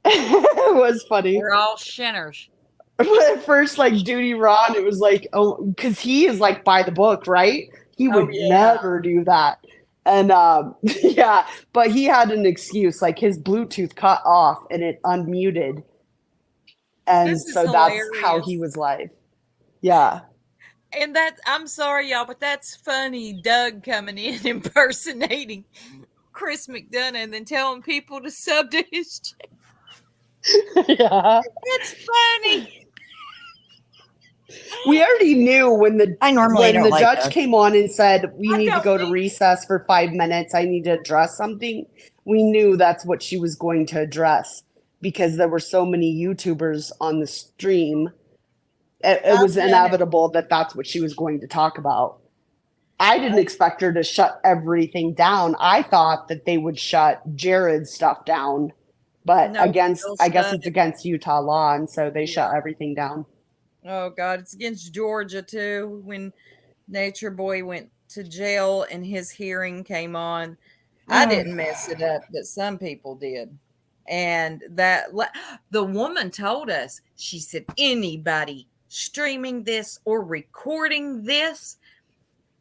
it was funny. We're all shinners. But at first, like Duty Ron, it was like, oh, because he is like by the book, right? He would never do that. And yeah, but he had an excuse, like his Bluetooth cut off and it unmuted. And so that's how he was live. Yeah. And that's, I'm sorry, y'all, but that's funny. Doug coming in impersonating Chris McDonough and then telling people to sub to his channel. Yeah. It's funny. We already knew when the judge came on and said, we need to go to recess for 5 minutes. I need to address something. We knew that's what she was going to address because there were so many YouTubers on the stream. It was inevitable that that's what she was going to talk about. I didn't expect her to shut everything down. I thought that they would shut Jared's stuff down, but I guess it's against Utah law. And so they shut everything down. Oh God, it's against Georgia too. When Nature Boy went to jail and his hearing came on, I didn't mess it up, but some people did. And that the woman told us, she said, anybody streaming this or recording this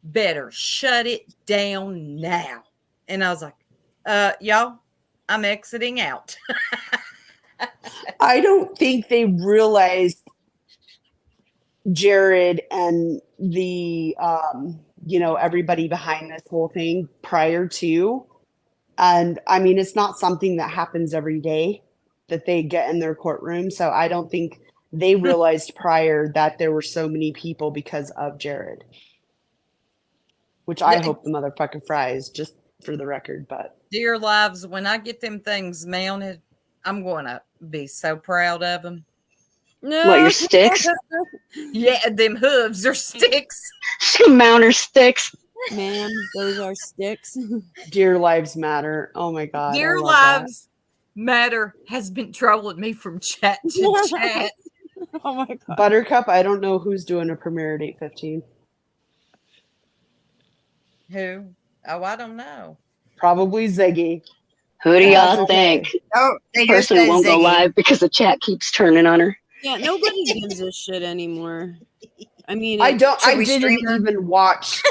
better shut it down now. And I was like, y'all, I'm exiting out. I don't think they realized Jared and the everybody behind this whole thing prior to, and I mean it's not something that happens every day that they get in their courtroom, so I don't think they realized prior that there were so many people because of Jared, which I hope the motherfucker fries, just for the record. But dear lives, when I get them things mounted, I'm going to be so proud of them. No. What, your sticks? Yeah, them hooves are sticks. She can mount her sticks. Ma'am, those are sticks. Dear Lives Matter. Oh my God. Dear Lives Matter has been trolling me from chat to chat. Oh my God. Buttercup, I don't know who's doing a premiere at 8:15. Who? Oh, I don't know. Probably Ziggy. Who do y'all think? Oh, they just Person said won't go Ziggy. live because the chat keeps turning on her. Yeah, nobody gives a shit anymore. I mean, I didn't stream her? even watch.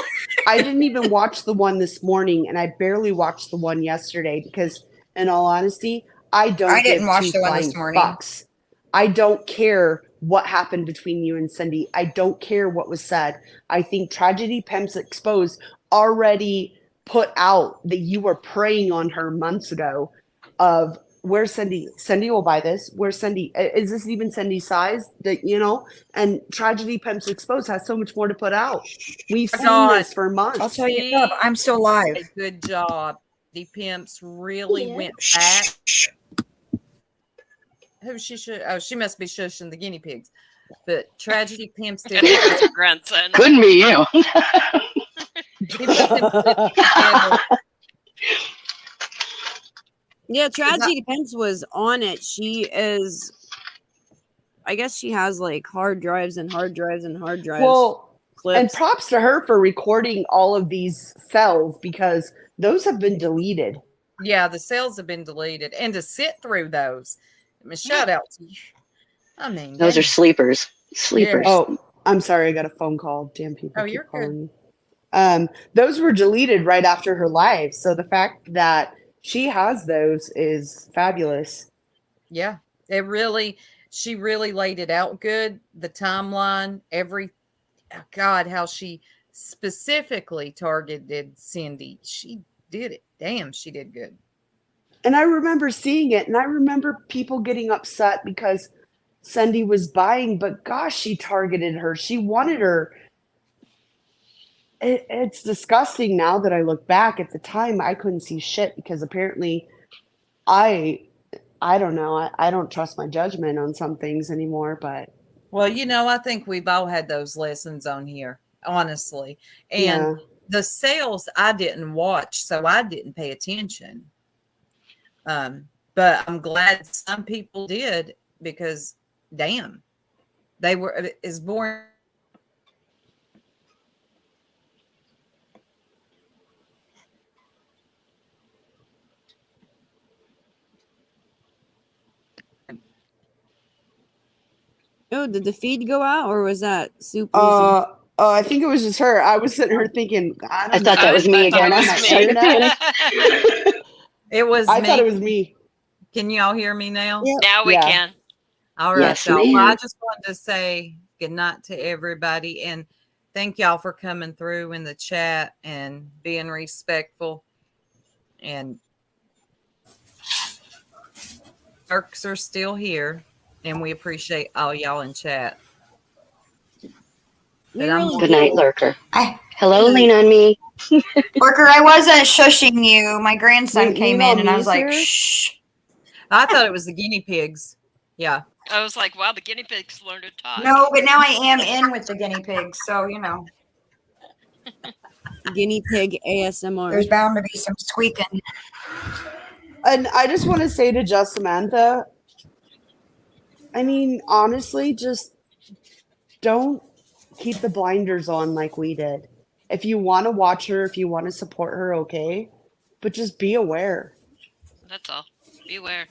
I didn't even watch the one this morning, and I barely watched the one yesterday because, in all honesty, I didn't give watch two the one this flying morning. fucks. I don't care what happened between you and Cindy. I don't care what was said. I think Tragedy Pimps Exposed already put out that you were preying on her months ago of where's Cindy? Cindy will buy this. Where's Cindy? Is this even Cindy's size? That and Tragedy Pimps Exposed has so much more to put out. We've seen this for months. I'll tell you up, I'm still live. Good job. The Pimps really went back. Who she should? Oh, she must be shushing the guinea pigs. But Tragedy Pimps did It's your grandson. Couldn't be you. yeah, Tragedy Pimps was on it. She is, I guess she has like hard drives and hard drives and hard drives. Well, clips. And props to her for recording all of these cells because those have been deleted. Yeah, the cells have been deleted. And to sit through those, I mean, shout out to you. I mean, those are sleepers. Sleepers. Yeah. Oh, I'm sorry. I got a phone call. Damn people. Oh, keep you're calling me. Those were deleted right after her live. So the fact that she has those is fabulous. Yeah, she really laid it out good. The timeline, how she specifically targeted Cindy. She did it. Damn, she did good. And I remember seeing it, and I remember people getting upset because Cindy was buying, but gosh, she targeted her. She wanted her. It's disgusting now that I look back. At the time, I couldn't see shit because apparently I don't know. I don't trust my judgment on some things anymore, but. Well, I think we've all had those lessons on here, honestly. And the sales I didn't watch, so I didn't pay attention. But I'm glad some people did because, damn, they were as boring. Oh, did the feed go out or was that soup? I think it was just her. I was sitting here thinking, I thought that was me again. It was I me. thought it was me. Can you all hear me now? Yep. Now we can. All right, Yes, y'all. Well, ma'am. I just wanted to say good night to everybody and thank y'all for coming through in the chat and being respectful. And Turks are still here, and we appreciate all y'all in chat. Good night, Lurker. Hello, lean on me. Lurker, I wasn't shushing you. My grandson came in, and I was like, shh. I thought it was the guinea pigs. Yeah. I was like, wow, the guinea pigs learned to talk. No, but now I am in with the guinea pigs, so Guinea pig ASMR. There's bound to be some squeaking. And I just want to say to Just Samantha, I mean, honestly, just don't keep the blinders on like we did. If you want to watch her, if you want to support her, okay. But just be aware. That's all. Beware.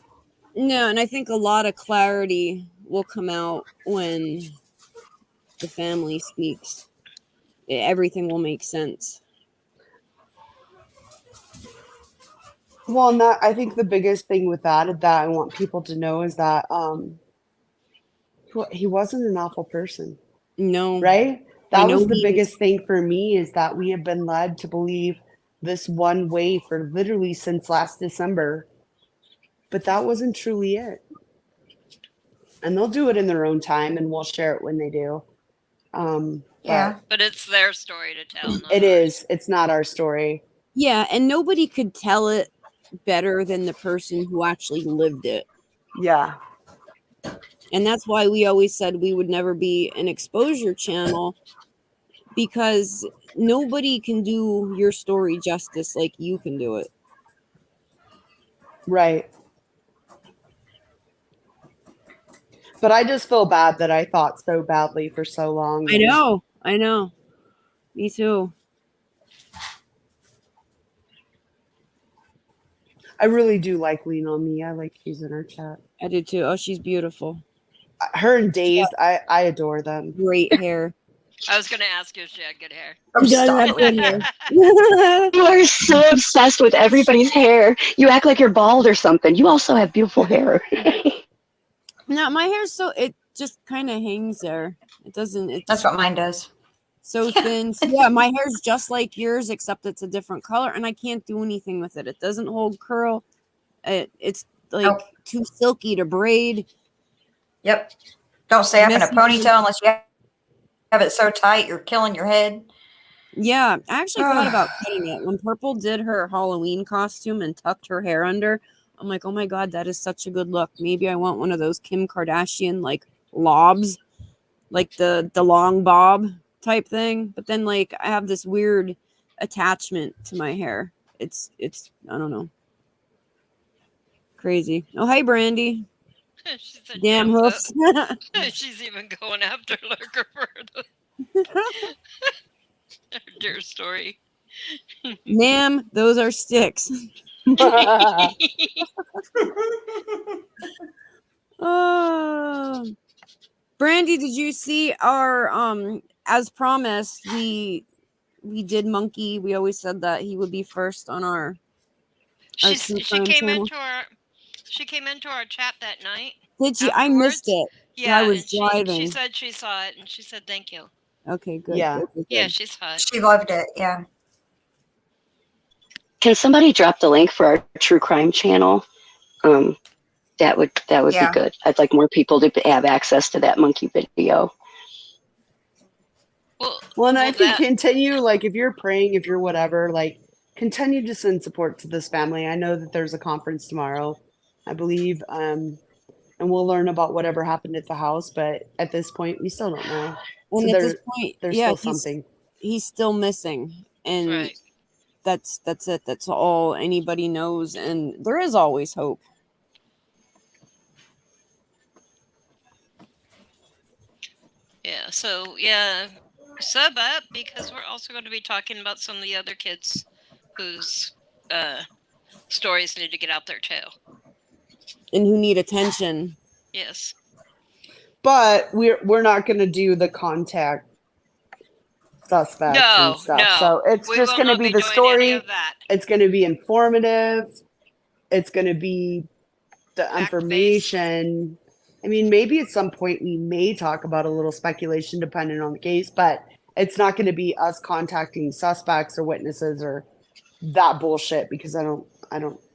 No, and I think a lot of clarity will come out when the family speaks. Everything will make sense. Well, and I think the biggest thing with that I want people to know is that he wasn't an awful person. No. Right? That was the biggest thing for me is that we have been led to believe this one way for literally since last December. But that wasn't truly it. And they'll do it in their own time and we'll share it when they do. But it's their story to tell. It is. It's not our story. Yeah, and nobody could tell it better than the person who actually lived it. Yeah. And that's why we always said we would never be an exposure channel, because nobody can do your story justice like you can do it. Right. But I just feel bad that I thought so badly for so long. I know. Me too. I really do like Lean On Me. I like she's in our chat. I did too. Oh, she's beautiful. Her and Dazed, I adore them. Great hair. I was going to ask you if she had good hair. Oh, She does stop have it. good hair. You are so obsessed with everybody's hair. You act like you're bald or something. You also have beautiful hair. No, my hair's so it just kind of hangs there. It doesn't. It's That's what mine does. so thin. Yeah, my hair's just like yours, except it's a different color, and I can't do anything with it. It doesn't hold curl. It's like Nope. too silky to braid. Yep. Don't stay up in a Messy. ponytail unless you have it so tight you're killing your head. Yeah, I actually thought about cutting it. When Purple did her Halloween costume and tucked her hair under, I'm like, oh my God, that is such a good look. Maybe I want one of those Kim Kardashian like lobs, like the long bob type thing. But then like I have this weird attachment to my hair. It's I don't know. Crazy. Oh, hi, Brandy. She said, Damn "Yeah, hoofs. she's even going after Lurker for her dear story. Ma'am, those are sticks. Oh, Brandy, did you see our as promised, we did Monkey. We always said that he would be first on our She true she crime came channel. into our chat that night. Did she? I missed afterwards. it. Yeah, I was and driving. she said she saw it, and she said thank you. Okay, good. Yeah. Good. Yeah, she saw it. She loved it. Yeah. Can somebody drop the link for our true crime channel? That would Yeah. be good. I'd like more people to have access to that monkey video. Well, and I think continue, like, if you're praying, if you're whatever, like, continue to send support to this family. I know that there's a conference tomorrow, I believe, and we'll learn about whatever happened at the house. But at this point, we still don't know. And So at this point, there's yeah, still something. He's still missing, and Right. that's it. That's all anybody knows, and there is always hope. Yeah, so yeah, sub up because we're also going to be talking about some of the other kids whose stories need to get out there too. And who need attention. Yes. But we're not going to do the contact suspects and stuff. No. So it's We just will going to not be be the doing story. any of that. It's going to be informative. It's going to be the information. I mean, maybe at some point we may talk about a little speculation depending on the case, but it's not going to be us contacting suspects or witnesses or that bullshit, because I don't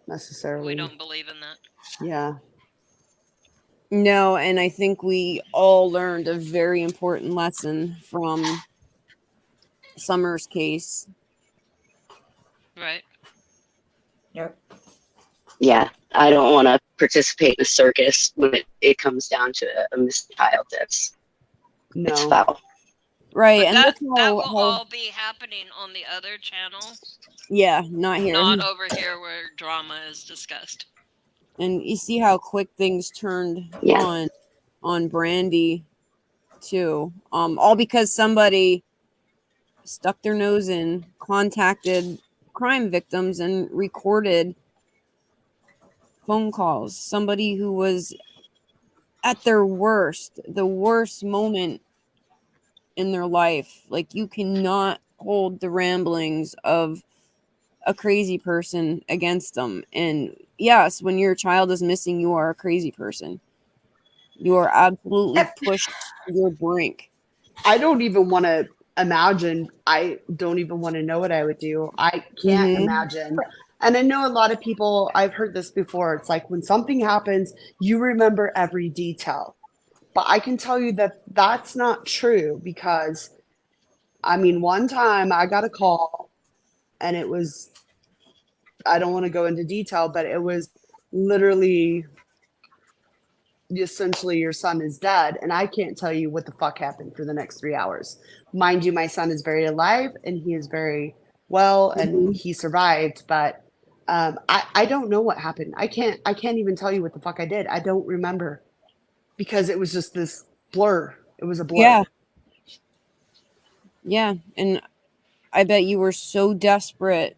necessarily. We don't believe in that. Yeah. No, and I think we all learned a very important lesson from Summer's case. Right. Yep. Yeah, I don't want to participate in a circus when it comes down to a missing child. It's foul. Right, But and that how, will all be happening on the other channel. Yeah, not here. Not over here where drama is discussed. And you see how quick things turned on Brandy too. All because somebody stuck their nose in, contacted crime victims and recorded phone calls. Somebody who was at their worst, the worst moment in their life. Like, you cannot hold the ramblings of a crazy person against them. And yes, when your child is missing, you are a crazy person. You are absolutely pushed to your brink. I don't even want to imagine. I don't even want to know what I would do. I can't imagine. And I know a lot of people, I've heard this before. It's like when something happens, you remember every detail. But I can tell you that that's not true, because, I mean, one time I got a call and it was, I don't want to go into detail, but it was literally essentially your son is dead, and I can't tell you what the fuck happened for the next 3 hours. Mind you, my son is very alive and he is very well and he survived, but I don't know what happened. I can't even tell you what the fuck I did. I don't remember because it was just this blur. It was a blur. Yeah, and I bet you were so desperate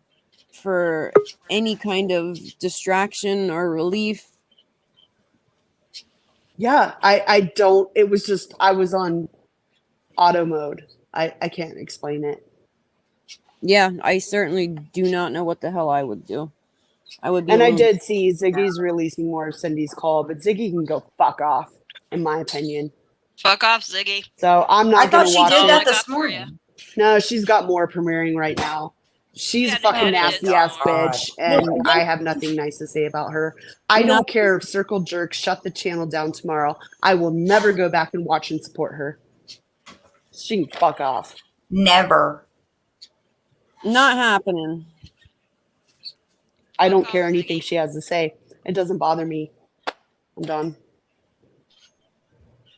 for any kind of distraction or relief. Yeah, I don't, it was just, I was on auto mode. I can't explain it. Yeah, I certainly do not know what the hell I would do. I would be And alone. I did see Ziggy's releasing more of Cindy's call, but Ziggy can go fuck off, in my opinion. Fuck off, Ziggy. So I'm not going to watch it. I thought she did that this morning. No, she's got more premiering right now. She's a fucking nasty ass bitch, and I have nothing nice to say about her. I don't care if Circle Jerks shut the channel down tomorrow. I will never go back and watch and support her. She can fuck off. Never. Not happening. I don't care anything she has to say. It doesn't bother me. I'm done.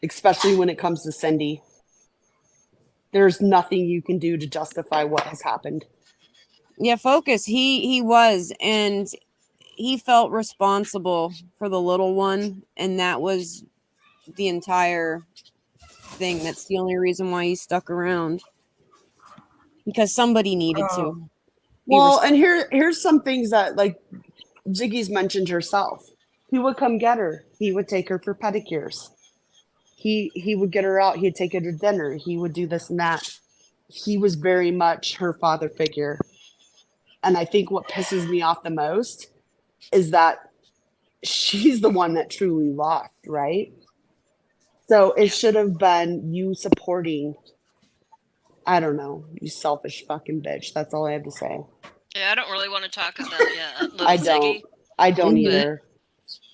Especially when it comes to Cindy. There's nothing you can do to justify what has happened. Yeah, focus. He was, and he felt responsible for the little one, and that was the entire thing. That's the only reason why he stuck around. Because somebody needed to. Well, and here's some things that, like, Ziggy's mentioned herself. He would come get her. He would take her for pedicures. He would get her out. He'd take her to dinner. He would do this and that. He was very much her father figure. And I think what pisses me off the most is that she's the one that truly lost, right? So it should have been you supporting, I don't know, you selfish fucking bitch. That's all I have to say. Yeah, I don't really want to talk about little I Ziggy. I don't either.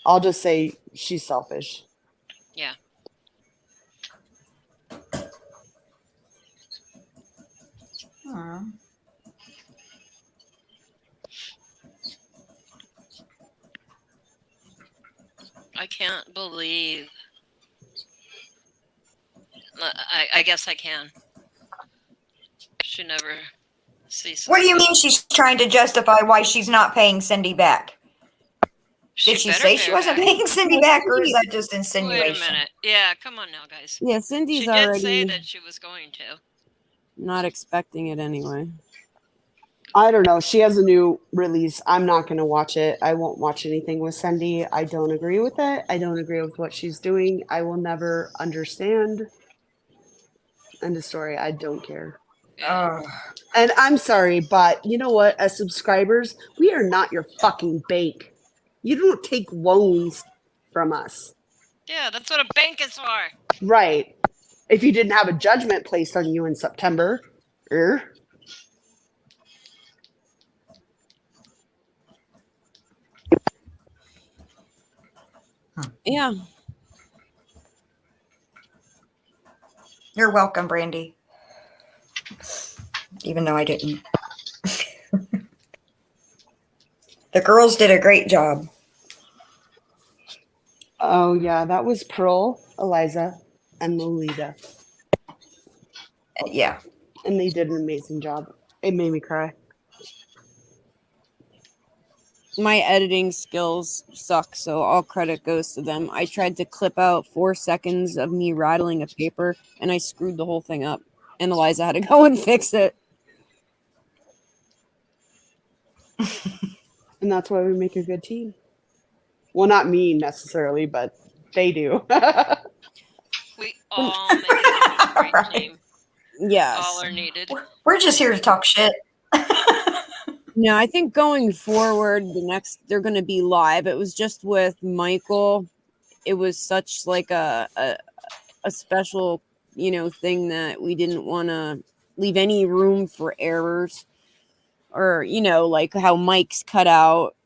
I'll just say she's selfish. Yeah. I can't believe. I guess I can. She never sees. What do you mean she's trying to justify why she's not paying Cindy back? Did she say she wasn't paying Cindy back, or is that just insinuation? Wait a minute. Yeah, come on now, guys. Yeah, Cindy's she already did say that she was going to. Not expecting it anyway. I don't know. She has a new release. I'm not going to watch it. I won't watch anything with Cindy. I don't agree with it. I don't agree with what she's doing. I will never understand. End of story. I don't care. And I'm sorry, but you know what? As subscribers, we are not your fucking bank. You don't take loans from us. Yeah, that's what a bank is for. Right. If you didn't have a judgment placed on you in September. Yeah. You're welcome, Brandy. Even though I didn't. The girls did a great job. Oh, yeah. That was Pearl, Eliza, and Lolita. Yeah. And they did an amazing job. It made me cry. My editing skills suck, so all credit goes to them. I tried to clip out 4 seconds of me rattling a paper, and I screwed the whole thing up. And Eliza had to go and fix it. And that's why we make a good team. Well, not me necessarily, but they do. We all make a great team. Yes. All are needed. We're just here to talk shit. No, I think going forward, they're going to be live. It was just with Michael. It was such like a special, thing that we didn't want to leave any room for errors, or like how Mike's cut out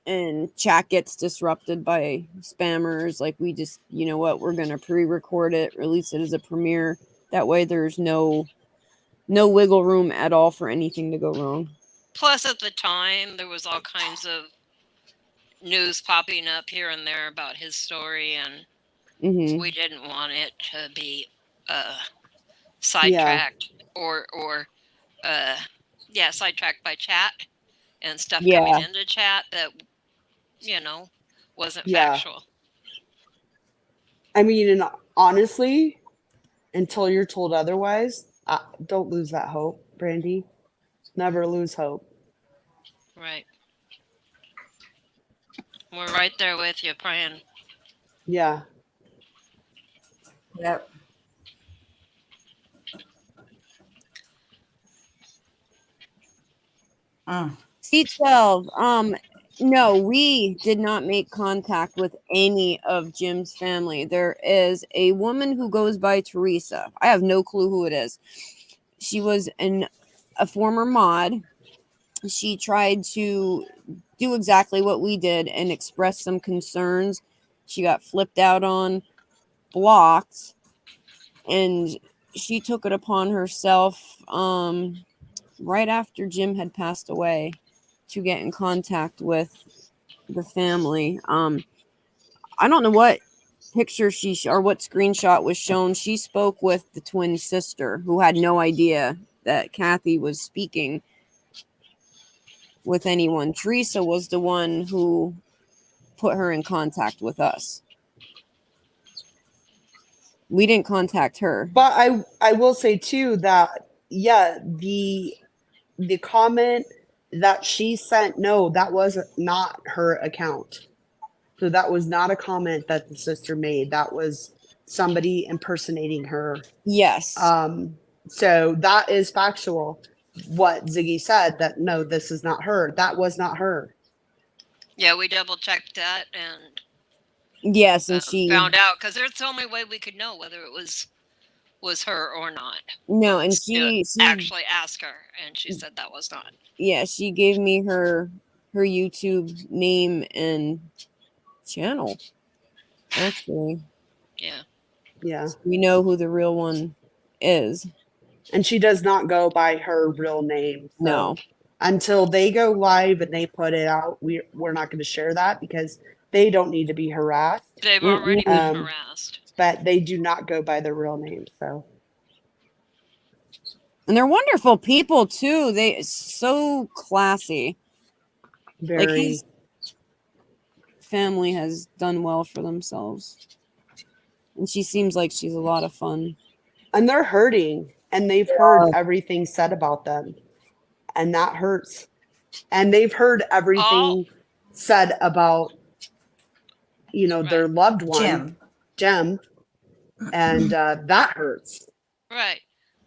and chat gets disrupted by spammers. Like we just, we're going to pre-record it, release it as a premiere. That way, there's no wiggle room at all for anything to go wrong. Plus, at the time, there was all kinds of news popping up here and there about his story, and we didn't want it to be sidetracked or sidetracked by chat and stuff coming into chat that wasn't factual. I mean, and honestly, until you're told otherwise, don't lose that hope, Brandy. Never lose hope. Right. We're right there with you, praying. Yeah. Yep. C12. No, we did not make contact with any of Jim's family. There is a woman who goes by Teresa. I have no clue who it is. She was a former mod. She tried to do exactly what we did and express some concerns. She got flipped out on, blocked, and she took it upon herself right after Jim had passed away to get in contact with the family. I don't know what picture or what screenshot was shown. She spoke with the twin sister, who had no idea that Kathy was speaking with anyone. Teresa was the one who put her in contact with us. We didn't contact her. But I will say too that the comment that she sent, no, that was not her account. So that was not a comment that the sister made. That was somebody impersonating her. Yes. So that is factual. What Ziggy said, that no, this is not her. That was not her. Yeah, we double checked that and yes, and she found out, because there's the only way we could know whether it was her or not. No, and she actually asked her, and she said that was not. Yeah, she gave me her YouTube name and channel. Actually. Yeah. Yeah. So we know who the real one is. And she does not go by her real name. So no. Until they go live and they put it out, we're not going to share that because they don't need to be harassed. They've already been harassed. But they do not go by their real name. So. And they're wonderful people too. They so classy. Very. Like his family has done well for themselves. And she seems like she's a lot of fun. And they're hurting. And they've heard everything said about them. And that hurts. And they've heard everything said about, their loved one, Jim. And that hurts. Right.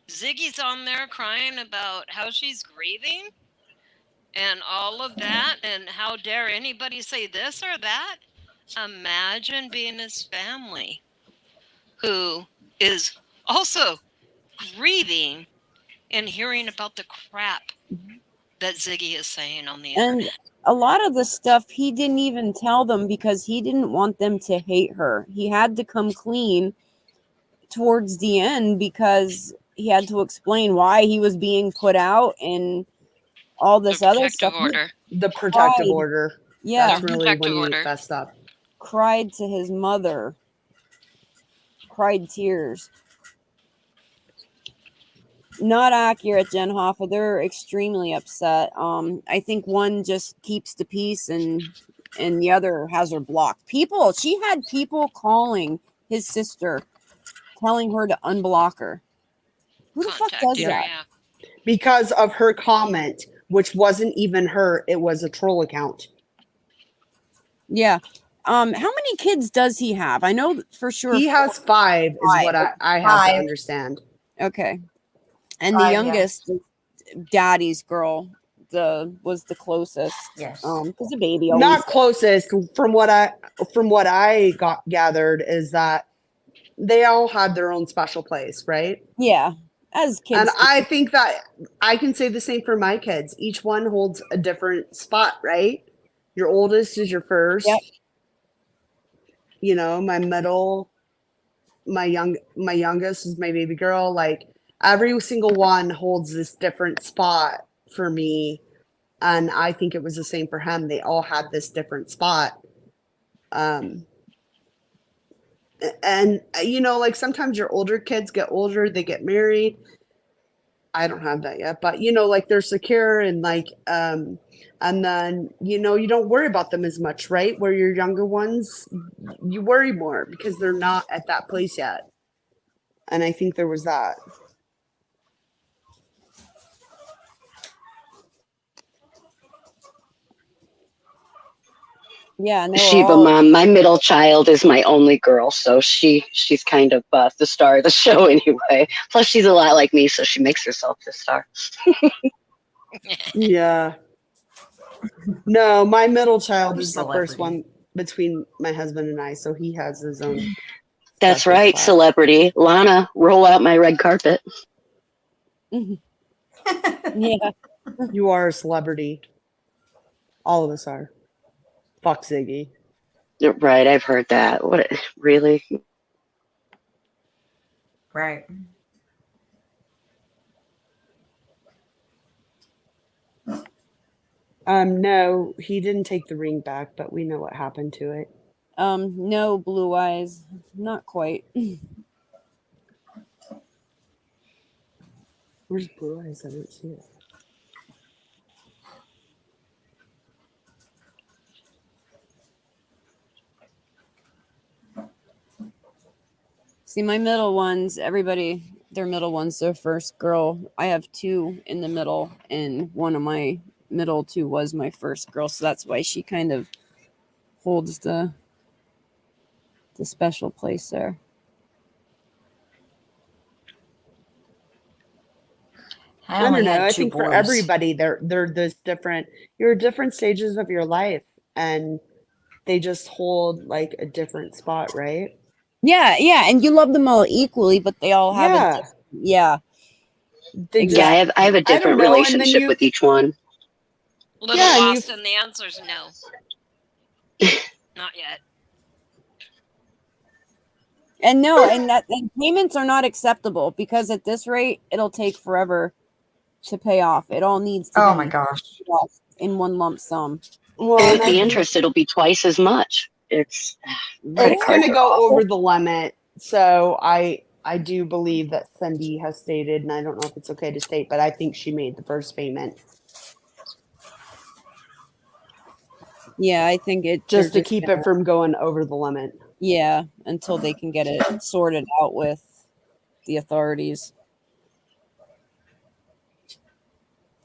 Ziggy's on there crying about how she's grieving and all of that. And how dare anybody say this or that? Imagine being his family, who is also grieving and hearing about the crap that Ziggy is saying on the internet. A lot of the stuff he didn't even tell them because he didn't want them to hate her. He had to come clean towards the end because he had to explain why he was being put out and all this other stuff. The protective order. Yeah. That's really when you fessed up. Cried to his mother. Cried tears. Not accurate, Jen Hoffa. They're extremely upset. I think one just keeps the peace and the other has her blocked. She had people calling his sister, telling her to unblock her. Who the fuck does that? Yeah. Because of her comment, which wasn't even her, it was a troll account. Yeah. How many kids does he have? I know for sure he has 5 is what I have to understand. Okay. And the youngest, daddy's girl, was the closest. Yes. Because the baby not closest. From what I gathered is that they all had their own special place, right? Yeah, as kids. And I think that I can say the same for my kids. Each one holds a different spot, right? Your oldest is your first. Yep. My middle, my youngest is my baby girl. Like every single one holds this different spot for me. And I think it was the same for him. They all had this different spot. And you know, like sometimes your older kids get older, they get married. I don't have that yet, but you know, like they're secure and like, and then, you know, you don't worry about them as much, right? Where your younger ones, you worry more because they're not at that place yet. And I think there was that. Yeah, and Sheba Mom, my middle child is my only girl, so she's kind of the star of the show anyway. Plus, she's a lot like me, so she makes herself the star. Yeah. No, my middle child is the first one between my husband and I, so he has his own. That's right, spot. Celebrity. Lana, roll out my red carpet. Yeah. You are a celebrity. All of us are. Fuck Ziggy. Right, I've heard that. What? Really? Right. No, he didn't take the ring back, but we know what happened to it. No, Blue Eyes, not quite. Where's Blue Eyes? I didn't see it. See, my middle ones, everybody, their middle one's their first girl. I have two in the middle, and one of my middle two was my first girl, so that's why she kind of holds the special place there. I don't know. I think for everybody, they're this different. You're different stages of your life, and they just hold like a different spot, right? Yeah, and you love them all equally, but they all have a Yeah, I have a different relationship with each one. Little Boston, the answer's no. Not yet. And no, and payments are not acceptable because at this rate, it'll take forever to pay off. It all needs to my gosh, in one lump sum. Well, and with the interest, it'll be twice as much. It's going to go over the limit. So I do believe that Cindy has stated, and I don't know if it's okay to state, but I think she made the first payment. Yeah, I think it just to keep it from going over the limit. Yeah, until they can get it sorted out with the authorities.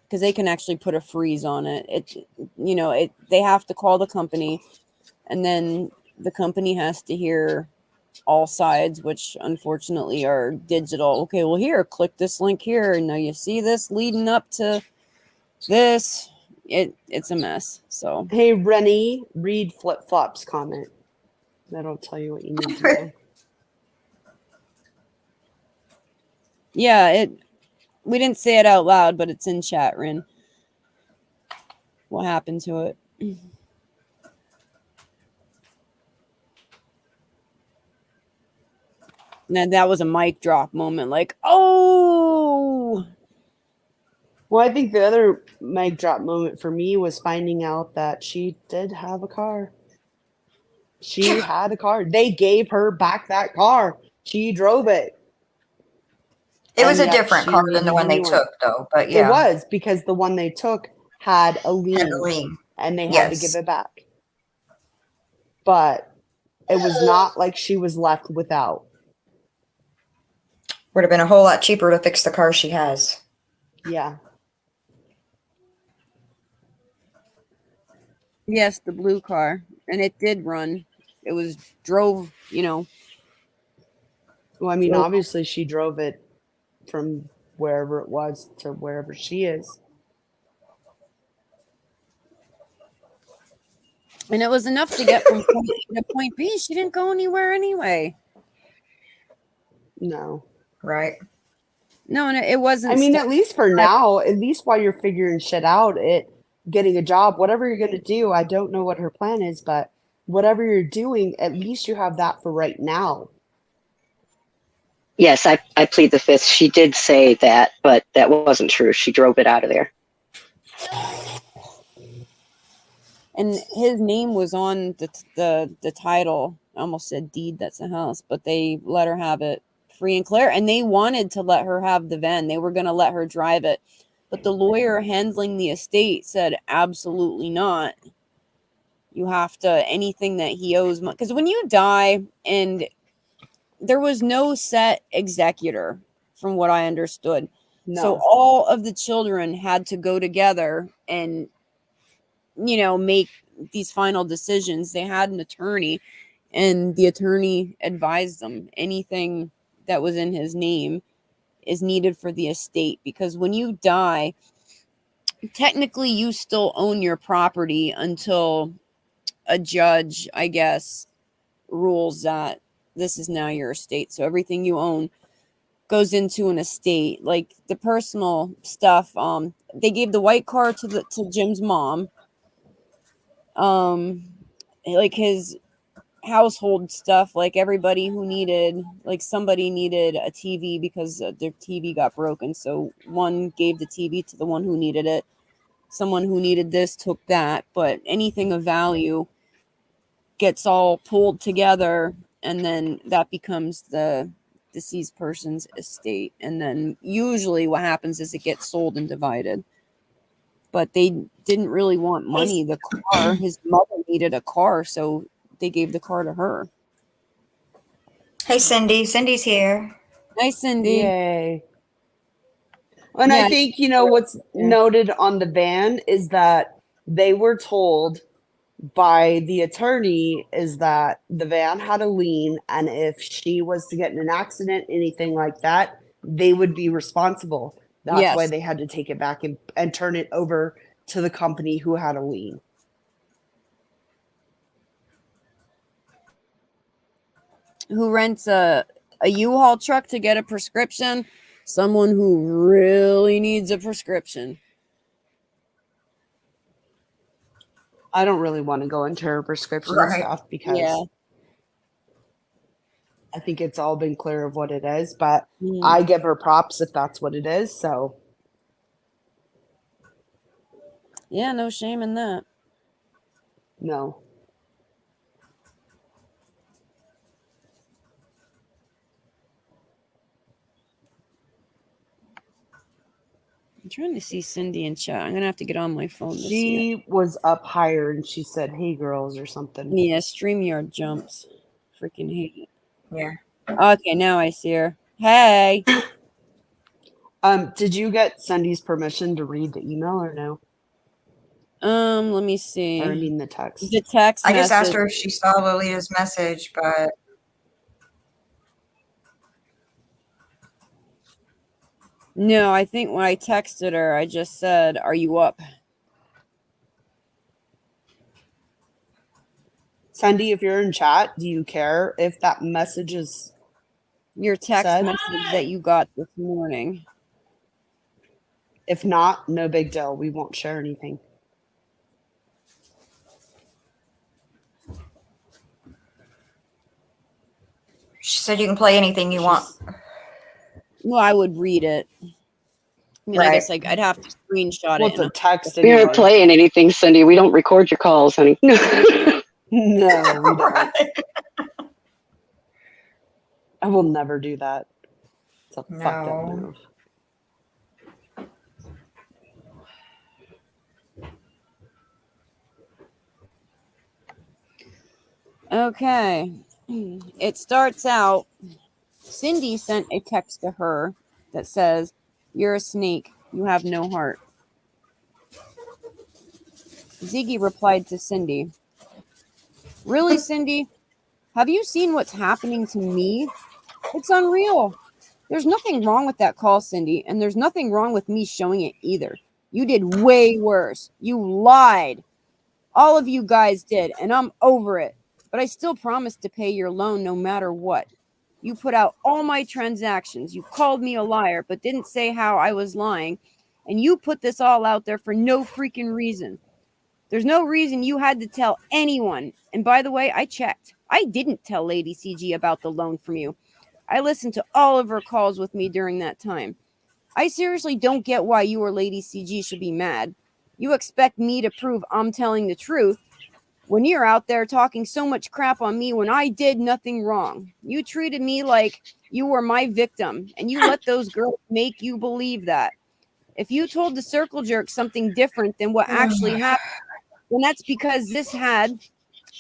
Because they can actually put a freeze on it. They have to call the company, and then the company has to hear all sides, which unfortunately are digital. Okay, well, here, click this link here, and now you see this leading up to this. It's a mess. So hey, Rennie, read Flip Flop's comment. That'll tell you what you need to know. Yeah, we didn't say it out loud, but it's in chat, Rin. What happened to it? Now that was a mic drop moment, like, oh. Well, I think the other mic drop moment for me was finding out that she did have a car. She had a car. They gave her back that car. She drove it. It was a different car than the one they took, though. But yeah, it was because the one they took had a lien, and they had to give it back. But it was not like she was left without. Would have been a whole lot cheaper to fix the car she has. Yeah. Yes, the blue car, and it did run. It was drove. Well, I mean, obviously she drove it from wherever it was to wherever she is. And it was enough to get from point A to point B. She didn't go anywhere anyway. No. Right. No, and it wasn't. I mean, at least for now, at least while you're figuring shit out, getting a job, whatever you're going to do, I don't know what her plan is, but whatever you're doing, at least you have that for right now. Yes, I plead the fifth. She did say that, but that wasn't true. She drove it out of there. and his name was on the title. I almost said deed, that's a house, but they let her have it free and clear, and they wanted to let her have the van. They were going to let her drive it, but the lawyer handling the estate said absolutely not. You have to, anything that he owes, because when you die, and there was no set executor from what I understood. No. So all of the children had to go together and, make these final decisions. They had an attorney, and the attorney advised them anything that was in his name is needed for the estate, because when you die, technically you still own your property until a judge, I guess, rules that this is now your estate. So everything you own goes into an estate. Like the personal stuff, they gave the white car to Jim's mom. Like his household stuff, like everybody who needed, like somebody needed a TV because their TV got broken, so one gave the TV to the one who needed it. Someone who needed this took that, but anything of value gets all pulled together, and then that becomes the deceased person's estate. And then usually what happens is it gets sold and divided. But they didn't really want money. The car, his mother needed a car, so they gave the car to her. Hey, Cindy. Cindy's here. Hi, Cindy. Yay. And I think, what's noted on the van is that they were told by the attorney is that the van had a lien, and if she was to get in an accident, anything like that, they would be responsible. That's why they had to take it back and turn it over to the company who had a lien. Who rents a U-Haul truck to get a prescription? Someone who really needs a prescription. I don't really want to go into her prescription stuff because I think it's all been clear of what it is, but I give her props if that's what it is. So yeah, no shame in that. No. I'm trying to see Cindy in chat. I'm gonna have to get on my phone. She was up higher and she said, "Hey, girls," or something. Yeah, StreamYard jumps. Freaking hate it. Yeah. Okay, now I see her. Hey. Did you get Cindy's permission to read the email or no? Let me see. Or I mean the text. The text. I just asked her if she saw Lolia's message, but no, I think when I texted her, I just said, "Are you up?" Cindy, if you're in chat, do you care if that message is your text message that you got this morning? If not, no big deal. We won't share anything. she said you can play anything you want. Well, I would read it. I mean, I guess I'd have to screenshot it. It's a text. We aren't playing anything, Cindy. We don't record your calls, honey. No, we don't. I will never do that. It's a fucked up move. Okay. It starts out, Cindy sent a text to her that says, "You're a snake. You have no heart." Ziggy replied to Cindy, "Really, Cindy? Have you seen what's happening to me? It's unreal. There's nothing wrong with that call, Cindy, and there's nothing wrong with me showing it either. You did way worse. You lied. All of you guys did, and I'm over it. But I still promised to pay your loan no matter what. You put out all my transactions. You called me a liar, but didn't say how I was lying. And you put this all out there for no freaking reason. There's no reason you had to tell anyone. And by the way, I checked. I didn't tell Lady CG about the loan from you. I listened to all of her calls with me during that time. I seriously don't get why you or Lady CG should be mad. You expect me to prove I'm telling the truth, when you're out there talking so much crap on me when I did nothing wrong. You treated me like you were my victim, and you let those girls make you believe that. If you told the circle jerk something different than what actually happened, then that's because this had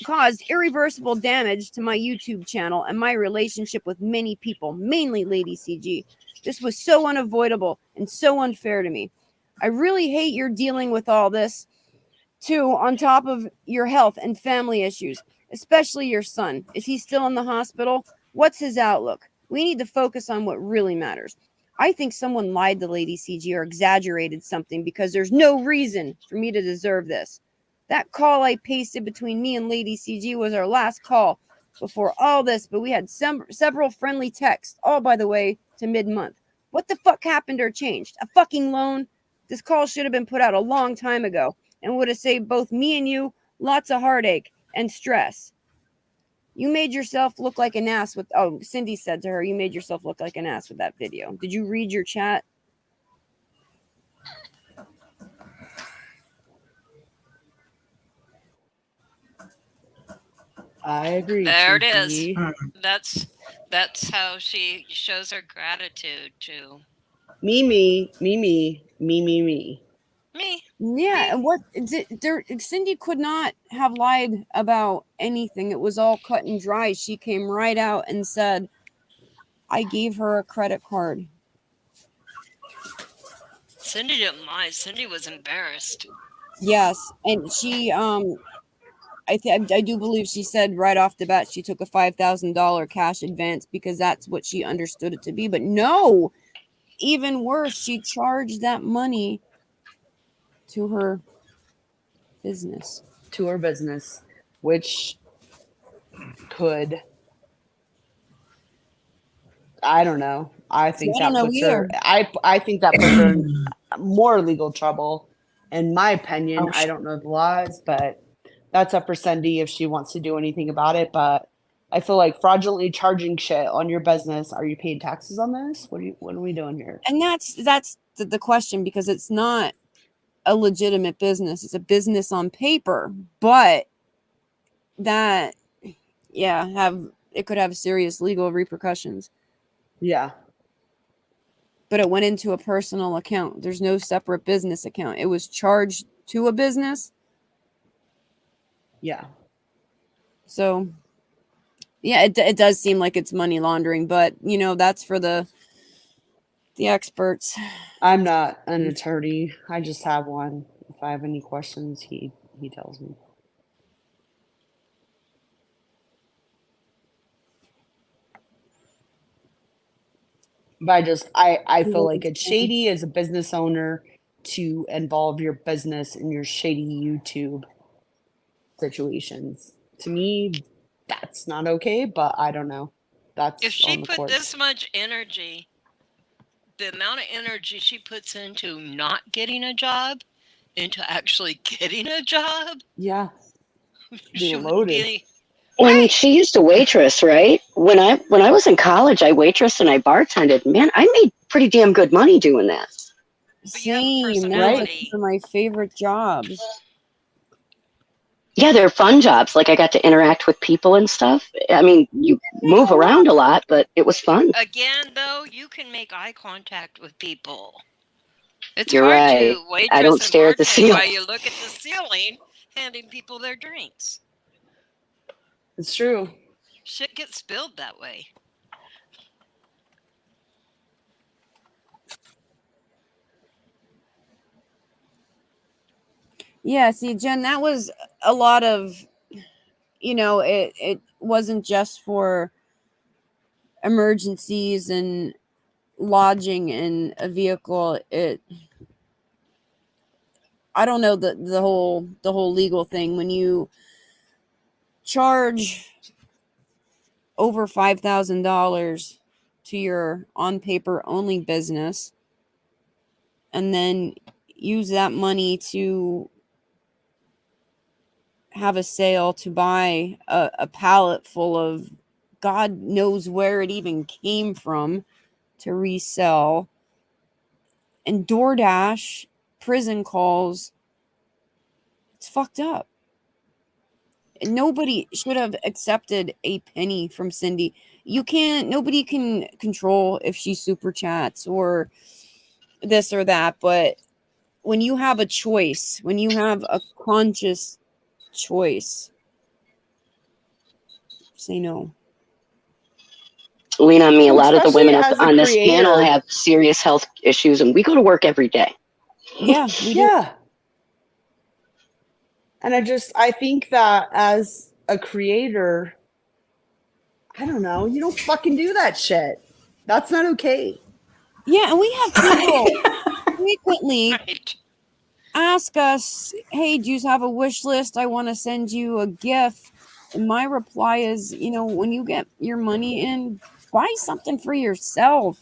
caused irreversible damage to my YouTube channel and my relationship with many people, mainly Lady CG. This was so unavoidable and so unfair to me. I really hate you're dealing with all this, too, on top of your health and family issues, especially your son. Is he still in the hospital? What's his outlook? We need to focus on what really matters. I think someone lied to Lady CG or exaggerated something because there's no reason for me to deserve this. That call I pasted between me and Lady CG was our last call before all this, but we had several friendly texts, all by the way, to mid-month. What the fuck happened or changed? A fucking loan? This call should have been put out a long time ago and would have saved both me and you lots of heartache and stress. You made yourself look like an ass with, oh, Cindy said to her, you made yourself look like an ass with that video. Did you read your chat? I agree. There it Chicky. is. That's how she shows her gratitude to Me. Yeah, and what Cindy could not have lied about anything. It was all cut and dry. She came right out and said, I gave her a credit card. Cindy didn't lie. Cindy was embarrassed. Yes, and she I do believe she said right off the bat she took a $5,000 cash advance because that's what she understood it to be. But no, even worse, she charged that money to her business. Which could, I don't know. I think that puts her. I think that puts her in more legal trouble. In my opinion, I don't know the laws, but that's up for Cindy if she wants to do anything about it. But I feel like fraudulently charging shit on your business. Are you paying taxes on this? What are we doing here? And that's the question, because it's not a legitimate business. It's a business on paper, but that, it could have serious legal repercussions. Yeah. But it went into a personal account. There's no separate business account. It was charged to a business. Yeah. So, yeah, it does seem like it's money laundering, but, that's for the experts. I'm not an attorney. I just have one. If I have any questions, he tells me. But I feel like it's shady as a business owner to involve your business in your shady YouTube situations. To me, that's not okay, but I don't know. That's if she on the put courts. this much energy, the amount of energy she puts into not getting a job, into actually getting a job. Yeah. She loaded. Well, I mean, she used to waitress, right? When I was in college, I waitressed and I bartended. Man, I made pretty damn good money doing that. Same, right? Those are my favorite jobs. Yeah, they're fun jobs. Like I got to interact with people and stuff. I mean, you move around a lot, but it was fun. Again, though, you can make eye contact with people. It's You're hard right. to waitress I don't stare at the ceiling while you look at the ceiling, handing people their drinks. It's true. Shit gets spilled that way. Yeah, see, Jen, that was a lot of, it wasn't just for emergencies and lodging in a vehicle. I don't know the whole legal thing. When you charge over $5,000 to your on paper only business and then use that money to have a sale to buy a pallet full of God knows where it even came from to resell, and DoorDash prison calls, it's fucked up. Nobody should have accepted a penny from Cindy. Nobody can control if she super chats or this or that, but when you have a choice, when you have a conscious choice, say no. Lean on me. A lot of the Especially women up as a on this panel creator. have serious health issues, and we go to work every day. Yeah, we do. Yeah. And I think that as a creator, I don't know, you don't fucking do that shit. That's not okay. Yeah, and we have people frequently Right. ask us, hey, do you have a wish list? I want to send you a gift. And my reply is, when you get your money in, buy something for yourself.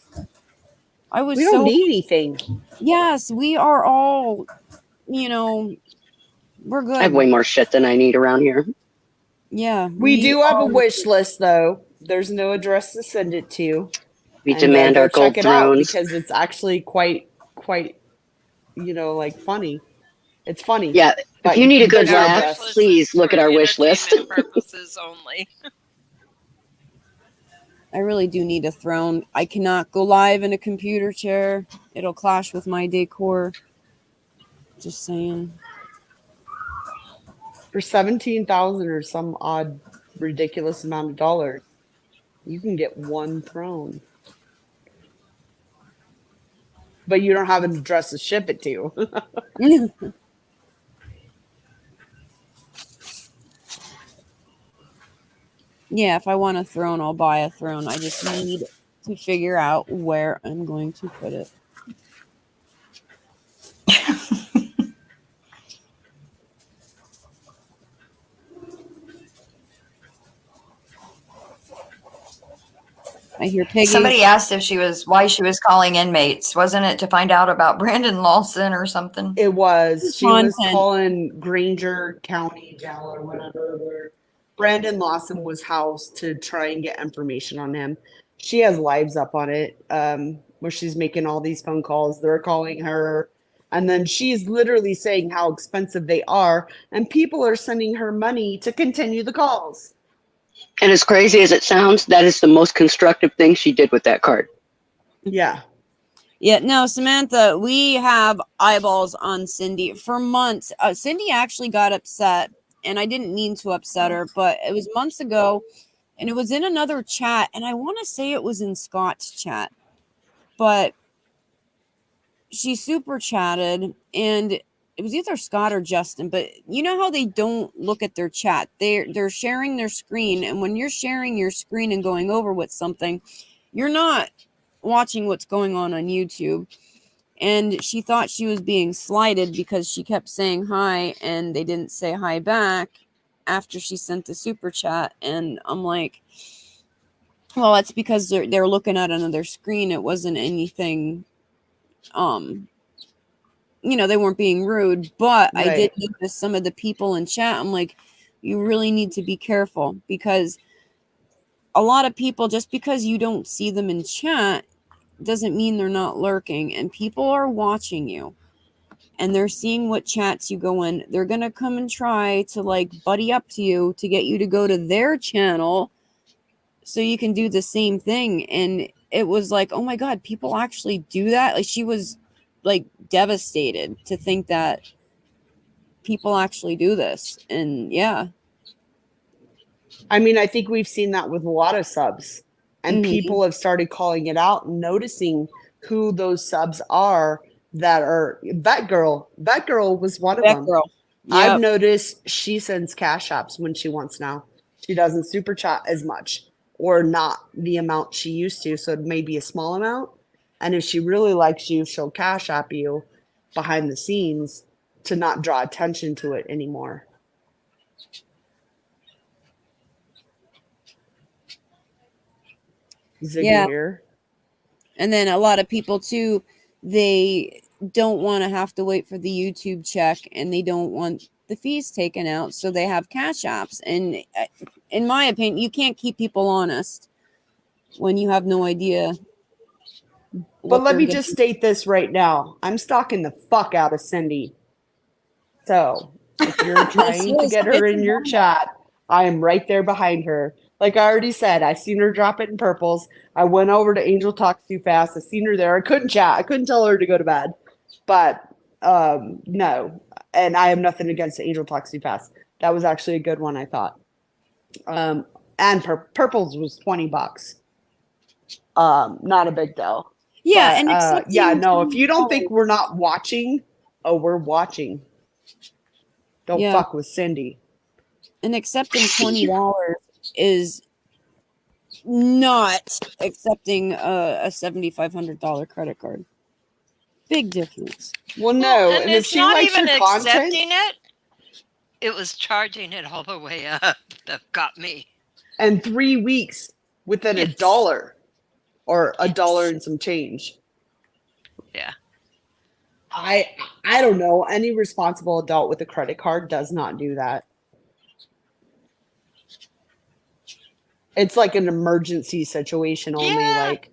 We don't need anything. Yes, we are all, we're good. I have way more shit than I need around here. Yeah. We do have a wish list, though. There's no address to send it to. We demand our gold check it out thrones. because it's actually quite, funny. It's funny. Yeah, if you need a good laugh, Wish list please is look at for our wish list. entertainment purposes only. I really do need a throne. I cannot go live in a computer chair. It'll clash with my decor. Just saying. For $17,000 or some odd, ridiculous amount of dollars, you can get one throne. But you don't have an address to ship it to. Yeah, if I want a throne, I'll buy a throne. I just need to figure out where I'm going to put it. I hear Peggy. Somebody asked why she was calling inmates. Wasn't it to find out about Brandon Lawson or something? It was. She was Content. calling Granger County Jail or whatever, where Brandon Lawson was housed, to try and get information on him. She has lives up on it, where she's making all these phone calls. They're calling her, and then she's literally saying how expensive they are, and people are sending her money to continue the calls. And as crazy as it sounds, that is the most constructive thing she did with that card. Yeah. Yeah, no, Samantha, we have eyeballs on Cindy for months. Cindy actually got upset, and I didn't mean to upset her, but it was months ago, and it was in another chat, and I want to say it was in Scott's chat, but she super chatted, and it was either Scott or Justin, but you know how they don't look at their chat. They're sharing their screen, and when you're sharing your screen and going over with something, you're not watching what's going on YouTube. And she thought she was being slighted because she kept saying hi, and they didn't say hi back after she sent the super chat. And I'm like, well, that's because they're looking at another screen. It wasn't anything they weren't being rude, but right. I did notice some of the people in chat. I'm like, you really need to be careful, because a lot of people, just because you don't see them in chat doesn't mean they're not lurking, and people are watching you and they're seeing what chats you go in. They're going to come and try to buddy up to you to get you to go to their channel so you can do the same thing. And it was like, oh my God, people actually do that. She was devastated to think that people actually do this. And yeah, I mean, I think we've seen that with a lot of subs, and people have started calling it out and noticing who those subs are that are Vet Girl. Vet Girl was one of them. Yep. I've noticed she sends cash apps when she wants now. She doesn't super chat as much, or not the amount she used to. So it may be a small amount. And if she really likes you, she'll cash app you behind the scenes to not draw attention to it anymore. Ziggy here. And then a lot of people too, they don't want to have to wait for the YouTube check, and they don't want the fees taken out, so they have cash apps. And in my opinion, you can't keep people honest when you have no idea. But let me just state this right now. I'm stalking the fuck out of Cindy. So if you're trying to get her in your chat, I am right there behind her. Like I already said, I seen her drop it in purples. I went over to Angel Talks Too Fast. I seen her there. I couldn't chat. I couldn't tell her to go to bed. But no. And I have nothing against Angel Talks Too Fast. That was actually a good one, I thought. And purples was $20. Not a big deal. Yeah, but, and accepting if you don't think we're not watching, we're watching. Don't fuck with Cindy. And accepting $20 is not accepting a $7,500 credit card. Big difference. Well, no, and if it's she not likes even your content, accepting it. It was charging it all the way up that got me. And 3 weeks within $1 or $1 and some change. Yeah. I don't know. Any responsible adult with a credit card does not do that. It's like an emergency situation only. Like,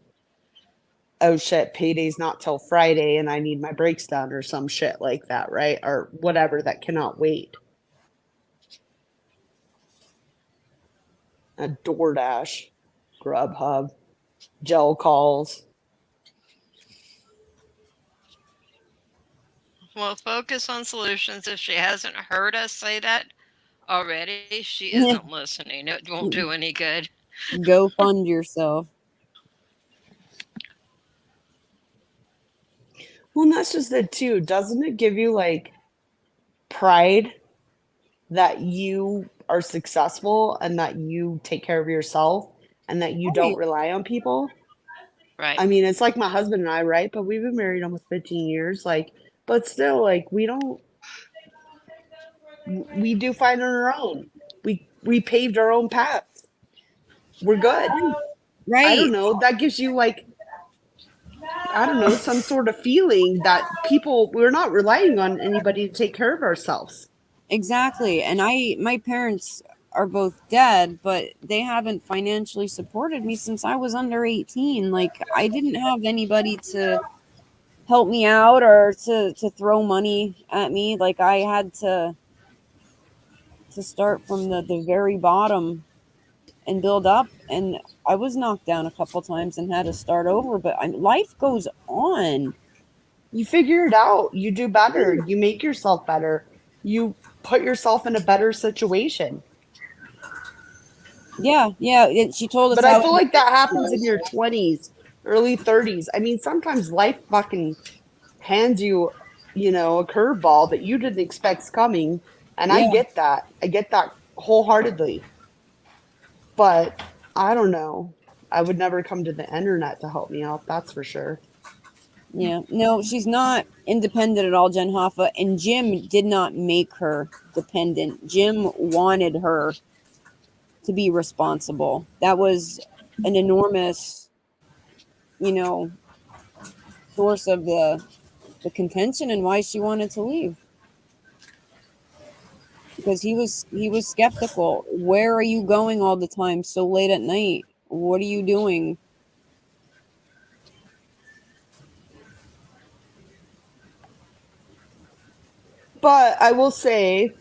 oh shit, payday's not till Friday and I need my brakes done or some shit like that, right? Or whatever that cannot wait. A DoorDash, Grubhub, gel calls. Well, focus on solutions. If she hasn't heard us say that already, she isn't listening. It won't do any good. Go fund yourself. Well, and that's just it too. Doesn't it give you like pride that you are successful and that you take care of yourself and that you don't rely on people? Right. I mean, it's like my husband and I, right? But we've been married almost 15 years. Like, but still, like, we do fine on our own. We paved our own path. We're good. Right. I don't know. That gives you like, I don't know, some sort of feeling that we're not relying on anybody to take care of ourselves. Exactly. And my parents are both dead, but they haven't financially supported me since I was under 18. Like, I didn't have anybody to help me out or to throw money at me. Like, I had to start from the very bottom and build up. And I was knocked down a couple times and had to start over, but life goes on. You figure it out. You do better. You make yourself better. You put yourself in a better situation. Yeah. She told us. But I feel like that happens in your 20s, early 30s. I mean, sometimes life fucking hands you, a curveball that you didn't expect coming. And I get that. I get that wholeheartedly. But I don't know. I would never come to the internet to help me out. That's for sure. Yeah. No, she's not independent at all, Jen Hoffa. And Jim did not make her dependent. Jim wanted her to be responsible. That was an enormous, source of the contention and why she wanted to leave. Because he was skeptical. Where are you going all the time so late at night? What are you doing? But I will say,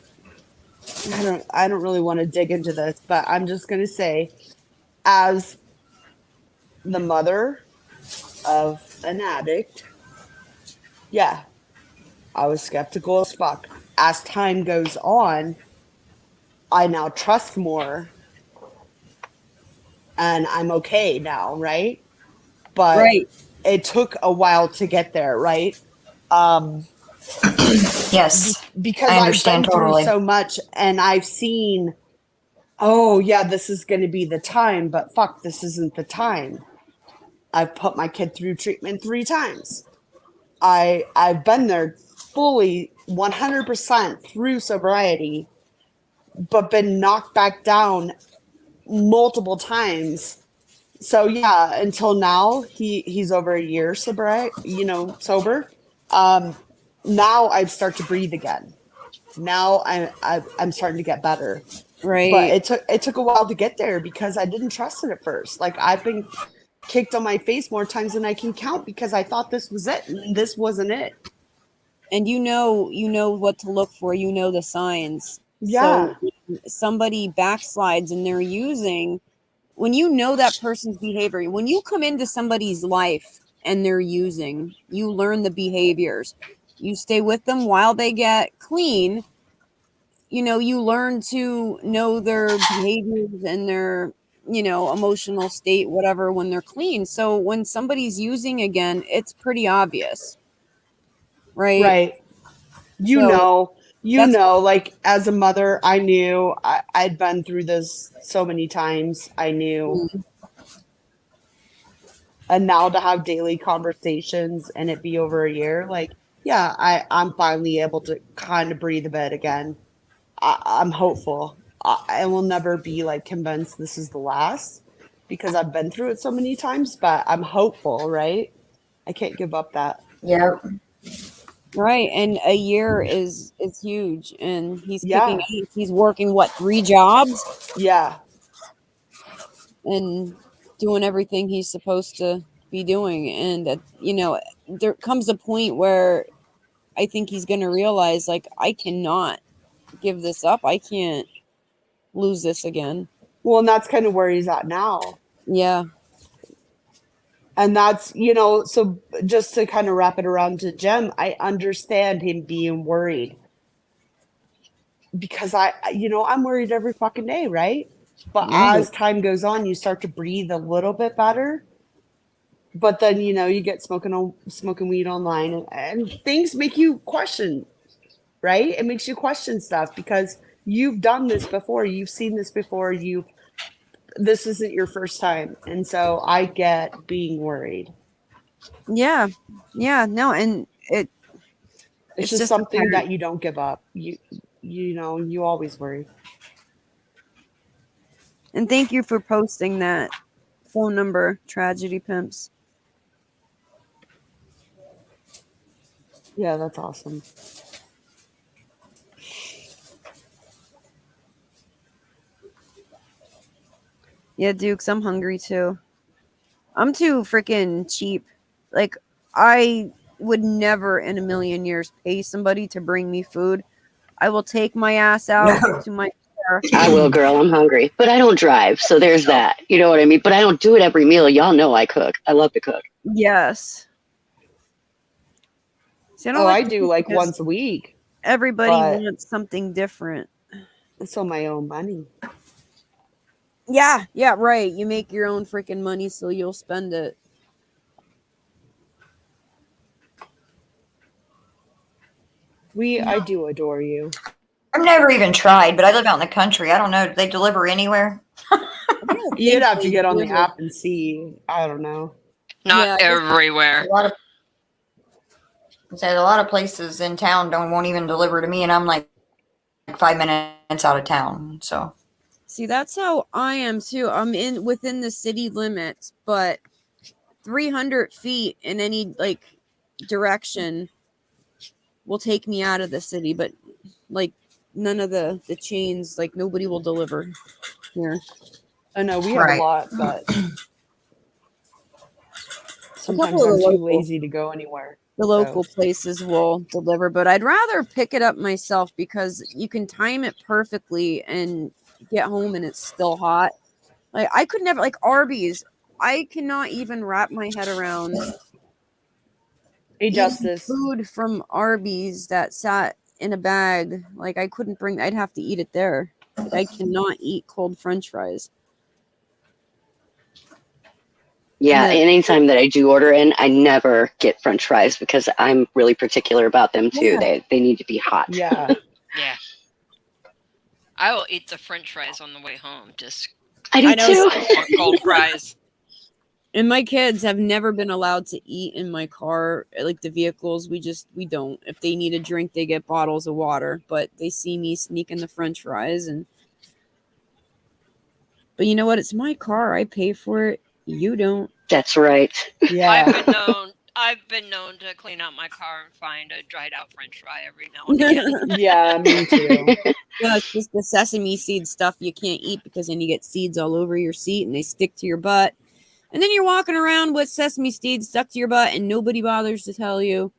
I don't really want to dig into this, but I'm just going to say, as the mother of an addict, I was skeptical as fuck. As time goes on, I now trust more and I'm okay now, right? But it took a while to get there, right? Yes. Because I've been through so much and I've seen, this is going to be the time, but fuck, this isn't the time. I've put my kid through treatment 3 times. I've been there fully 100% through sobriety, but been knocked back down multiple times. So until now, he's over a year sober. Now I've started to breathe again. Now I'm starting to get better. Right. But it took a while to get there because I didn't trust it at first. Like I've been kicked on my face more times than I can count because I thought this was it and this wasn't it. And you know what to look for. You know the signs. Yeah. So somebody backslides and they're using, when you know that person's behavior, when you come into somebody's life and they're using, you learn the behaviors. You stay with them while they get clean. You know, you learn to know their behaviors and their, you know, emotional state, whatever, when they're clean. So when somebody's using again, it's pretty obvious. Right? Right. You So know, like as a mother, I knew I'd been through this so many times. I knew. And now to have daily conversations and it be over a year, like, yeah, I'm finally able to kind of breathe a bit again. I'm hopeful. I will never be like convinced this is the last because I've been through it so many times, but I'm hopeful, right? I can't give up that. Yeah. Right. And a year is huge. And he's Yeah. kicking ass. He's working, what, 3 jobs? Yeah. And doing everything he's supposed to be doing. And, you know, there comes a point where I think he's going to realize, like, I cannot give this up. I can't lose this again. Well, and that's kind of where he's at now. Yeah. And that's, you know, so just to kind of wrap it around to Jem, I understand him being worried. Because I'm worried every fucking day, right? But as time goes on, you start to breathe a little bit better. But then, you know, you get smoking weed online and things make you question, right? It makes you question stuff because you've done this before. You've seen this before. This isn't your first time. And so I get being worried. Yeah. Yeah. No. And it's just something that you don't give up. You know, you always worry. And thank you for posting that phone number, Tragedy Pimps. Yeah, that's awesome. Yeah, Dukes, I'm hungry too. I'm too freaking cheap. Like, I would never in a million years pay somebody to bring me food. I will take my ass out to my car. I will, girl. I'm hungry. But I don't drive, so there's that. You know what I mean? But I don't do it every meal. Y'all know I cook. I love to cook. Yes. See, I do like once a week. Everybody wants something different. It's on my own money. Yeah, right. You make your own freaking money, so you'll spend it. I do adore you. I've never even tried, but I live out in the country. I don't know. Do they deliver anywhere? You'd have to get on the app and see. I don't know. Not everywhere. A lot of places in town won't even deliver to me, and I'm like 5 minutes out of town. So, see, that's how I am too. I'm within the city limits, but 300 feet in any like direction will take me out of the city. But like none of the chains, like nobody will deliver here. I know we have a lot, but sometimes I'm too lazy to go anywhere. The local places will deliver, but I'd rather pick it up myself because you can time it perfectly and get home and it's still hot. Like I could never, like Arby's, I cannot even wrap my head around food from Arby's that sat in a bag. Like I couldn't I'd have to eat it there. Like, I cannot eat cold French fries. Yeah, anytime that I do order in, I never get French fries because I'm really particular about them too. Yeah. They need to be hot. Yeah. Yeah. I will eat the French fries on the way home. I do too. Cold fries. And my kids have never been allowed to eat in my car, like the vehicles. We don't. If they need a drink, they get bottles of water. But they see me sneaking the French fries, but you know what? It's my car. I pay for it. You don't. That's right. Yeah. I've been known to clean out my car and find a dried out French fry every now and again. Yeah, me too. Yeah, it's just the sesame seed stuff you can't eat because then you get seeds all over your seat and they stick to your butt. And then you're walking around with sesame seeds stuck to your butt and nobody bothers to tell you.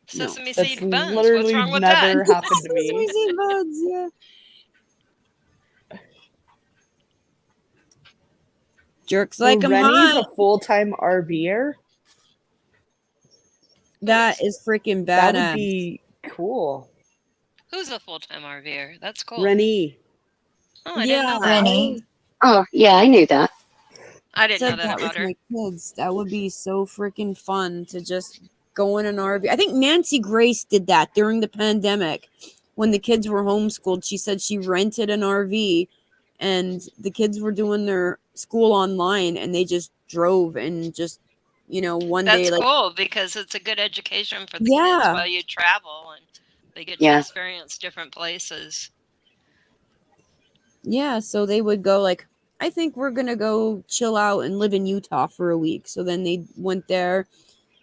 Sesame seed buns. Literally What's wrong with never that? happened to me. Sesame seed buns, yeah. Jerks like 'em Rennie's hot. a full-time RVer. That is freaking badass. That would be cool. Who's a full-time RVer? That's cool. Rennie. Oh, I didn't know that. Rennie. Oh, yeah, I knew that. I didn't know Said that that about with her. my kids. That would be so freaking fun to just go in an RV. I think Nancy Grace did that during the pandemic when the kids were homeschooled. She said she rented an RV and the kids were doing their school online and they just drove and just, one day. That's cool because it's a good education for the kids Yeah. while you travel and they get to experience different places. Yeah, so they would go like, I think we're going to go chill out and live in Utah for a week. So then they went there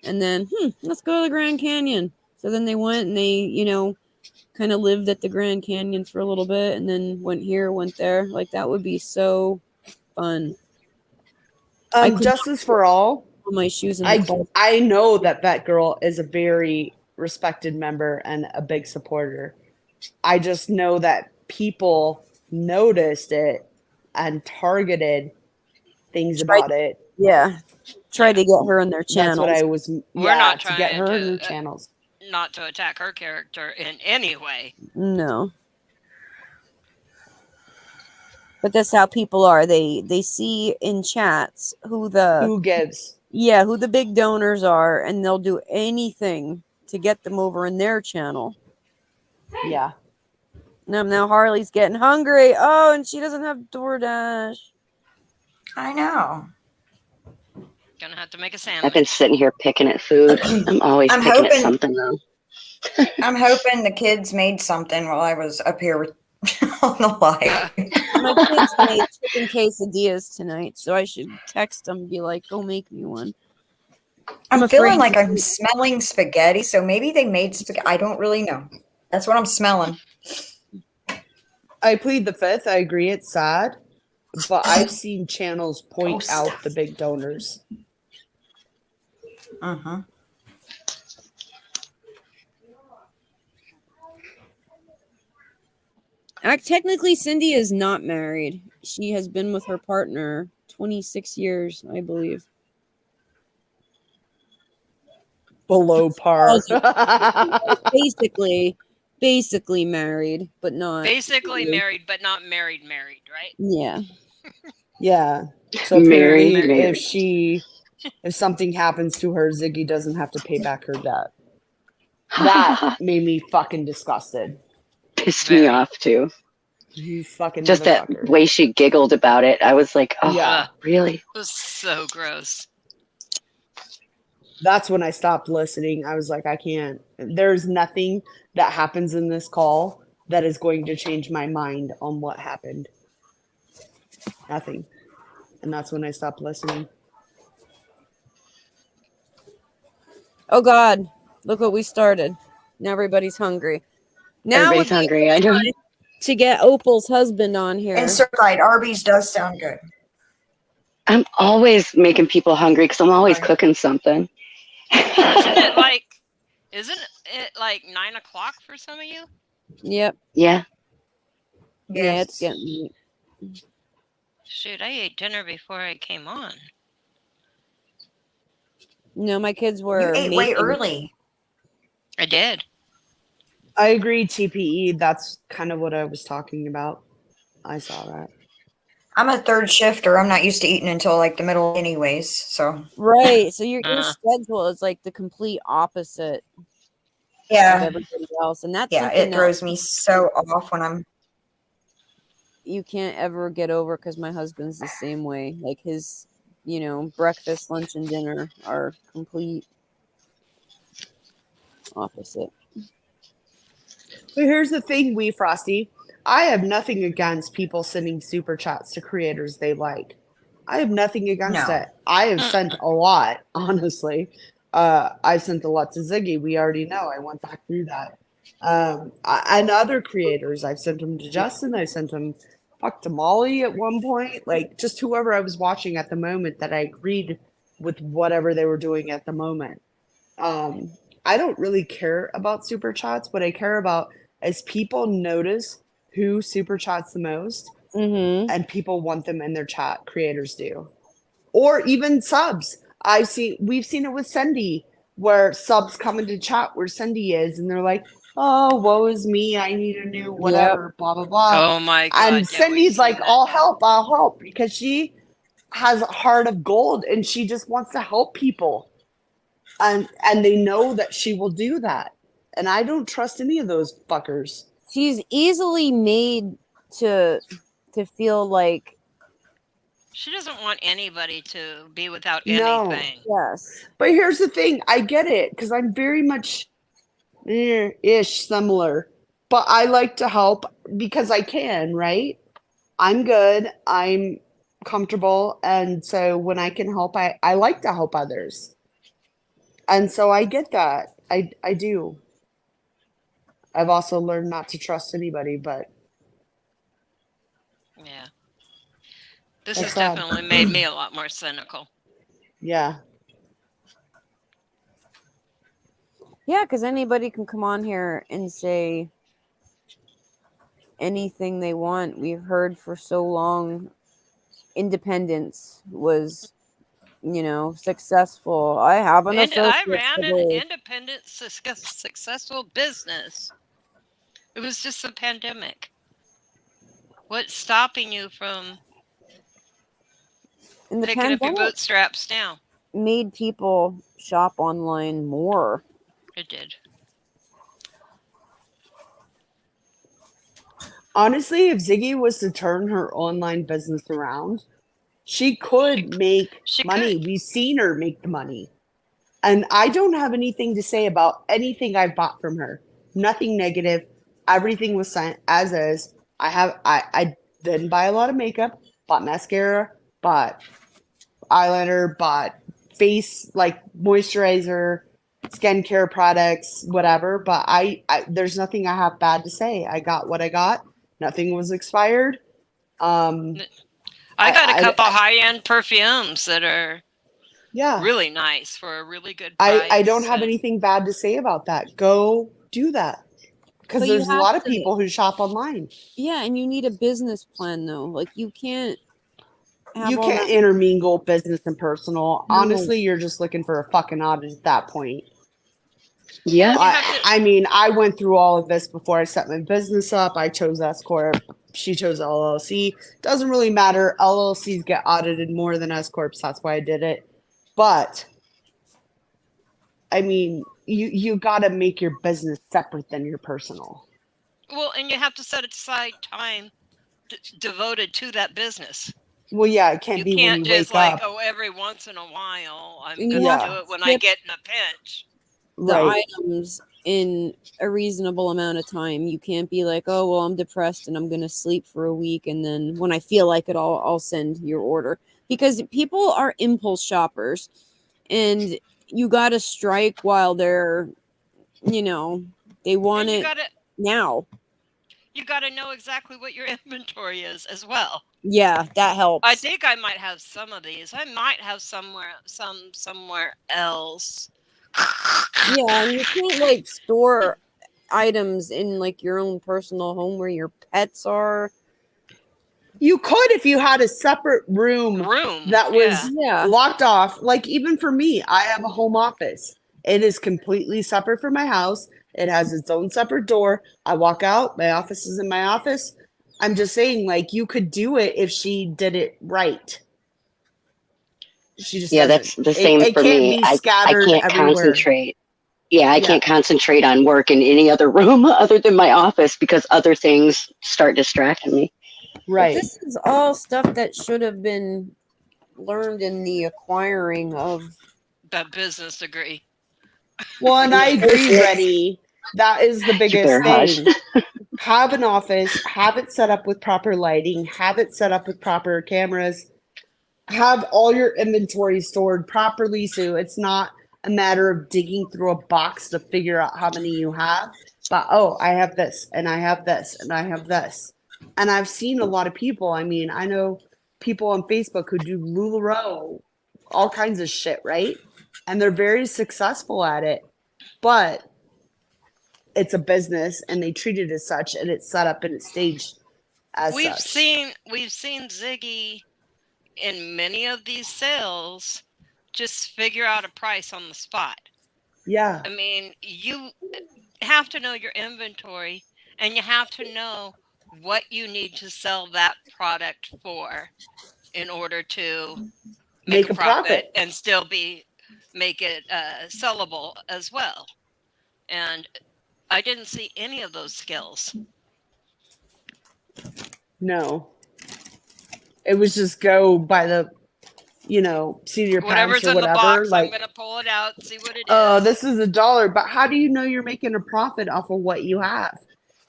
and then, let's go to the Grand Canyon. So then they went and they, kind of lived at the Grand Canyon for a little bit and then went here, went there. Like that would be so fun. Justice for All. My shoes in I know that girl is a very respected member and a big supporter. I just know that people noticed it and targeted things about it. Yeah. Try to get her in their channels. That's what I was. We're not to get her in their channels. Not to attack her character in any way. No. But that's how people are. They see in chats who gives. Yeah, who the big donors are, and they'll do anything to get them over in their channel. Yeah. Now Harley's getting hungry. Oh, and she doesn't have DoorDash. I know. Gonna have to make a sandwich. I've been sitting here picking at food. I'm always picking at something, though. I'm hoping the kids made something while I was up here on the live. My kids made chicken quesadillas tonight, so I should text them and be like, go make me one. I'm feeling like I'm smelling spaghetti, so maybe they made spaghetti. I don't really know. That's what I'm smelling. I plead the fifth. I agree it's sad, but I've seen channels point out the big donors. Uh-huh. Technically, Cindy is not married. She has been with her partner 26 years, I believe. Below par. basically married, but not. Basically married, but not married, right? Yeah. Yeah. So Married. if something happens to her, Ziggy doesn't have to pay back her debt. That made me fucking disgusted. Pissed me off too. You fucking just that way she giggled about it. I was like, oh, yeah. Really? It was so gross. That's when I stopped listening. I was like, I can't. There's nothing that happens in this call that is going to change my mind on what happened. Nothing. And that's when I stopped listening. Oh God, look what we started. Now everybody's hungry. Now everybody's hungry. I know. To get Opal's husband on here. And certified Arby's does sound good. I'm always making people hungry because I'm always cooking something. Isn't it like 9 o'clock for some of you? Yep. Yeah. Yeah, it's getting. Shoot, I ate dinner before I came on. No, my kids were. You ate way early. I did. I agree, TPE. That's kind of what I was talking about. I saw that. I'm a third shifter. I'm not used to eating until like the middle anyways. So right. So your schedule is like the complete opposite of everybody else. And that's it throws me so off when I'm you can't ever get over because my husband's the same way. Like his, breakfast, lunch, and dinner are complete opposite. So here's the thing, Wee Frosty. I have nothing against people sending super chats to creators they like. I have nothing against it. I have sent a lot, honestly. I've sent a lot to Ziggy. We already know. I went back through that. And other creators. I've sent them to Justin. I sent them to Molly at one point. Like, just whoever I was watching at the moment that I agreed with whatever they were doing at the moment. I don't really care about super chats. What I care about is people notice who super chats the most, and people want them in their chat. Creators do. Or even subs. We've seen it with Cindy, where subs come into chat where Cindy is, and they're like, "Oh, woe is me! I need a new whatever, blah blah blah." Oh my God! And Cindy's like, "I'll help," because she has a heart of gold, and she just wants to help people, and they know that she will do that. And I don't trust any of those fuckers. She's easily made to feel like she doesn't want anybody to be without No. anything. Yes. But here's the thing. I get it because I'm very much ish similar. But I like to help because I can, right? I'm good. I'm comfortable. And so when I can help, I like to help others. And so I get that. I do. I've also learned not to trust anybody, but Yeah. This That's has sad. definitely made me a lot more cynical. yeah. Yeah, because anybody can come on here and say anything they want. We've heard for so long independence was, successful. I have an associate. I ran an independent, successful business. It was just the pandemic. What's stopping you from picking up your bootstraps now? Made people shop online more. It did. Honestly, if Ziggy was to turn her online business around, she could make money. We've seen her make the money. And I don't have anything to say about anything I've bought from her. Nothing negative. Everything was sent as is. I didn't buy a lot of makeup, bought mascara, bought eyeliner, bought face like moisturizer, skincare products, whatever. But I there's nothing I have bad to say. I got what I got. Nothing was expired. I got a couple high-end perfumes that are really nice for a really good price. I don't have anything bad to say about that. Go do that. Because there's a lot of people who shop online. Yeah, and you need a business plan though. Like you can't intermingle business and personal. No. Honestly, you're just looking for a fucking audit at that point. Yeah. I mean, I went through all of this before I set my business up. I chose S Corp. She chose LLC. Doesn't really matter. LLCs get audited more than S Corps. That's why I did it. But I mean, you got to make your business separate than your personal. Well, and you have to set aside time devoted to that business. Well, yeah, it can't be when you wake up. Every once in a while, I'm going to do it when I get in a pinch. The items in a reasonable amount of time. You can't be like, oh, well, I'm depressed and I'm going to sleep for a week. And then when I feel like it, I'll send your order. Because people are impulse shoppers. And you got to strike while they're, they want it now. You got to know exactly what your inventory is as well. Yeah, that helps. I think I might have some of these. I might have somewhere else. Yeah, and you can't store items in your own personal home where your pets are. You could if you had a separate room that was locked off. Like even for me, I have a home office. It is completely separate from my house. It has its own separate door. I walk out. My office is in my office. I'm just saying, you could do it if she did it right. She just that's the same for me. I can't everywhere. Concentrate. Yeah, I can't concentrate on work in any other room other than my office because other things start distracting me. Right. But this is all stuff that should have been learned in the acquiring of that business degree. Well, and I agree, Rennie. That is the biggest thing. Have an office, have it set up with proper lighting, have it set up with proper cameras, have all your inventory stored properly so it's not a matter of digging through a box to figure out how many you have. But, I have this, and I have this, and I have this. And I've seen a lot of people. I mean, I know people on Facebook who do LuLaRoe, all kinds of shit, right? And they're very successful at it. But it's a business and they treat it as such and it's set up and it's staged as such. We've seen Ziggy, in many of these sales, just figure out a price on the spot. Yeah. I mean, you have to know your inventory, and you have to know what you need to sell that product for in order to make a profit and still make it sellable as well. And I didn't see any of those skills. No. It was just go by the, seat of your Whatever's pants or in whatever. the box, like, I'm going to pull it out, see what it is. Oh, this is $1. But how do you know you're making a profit off of what you have?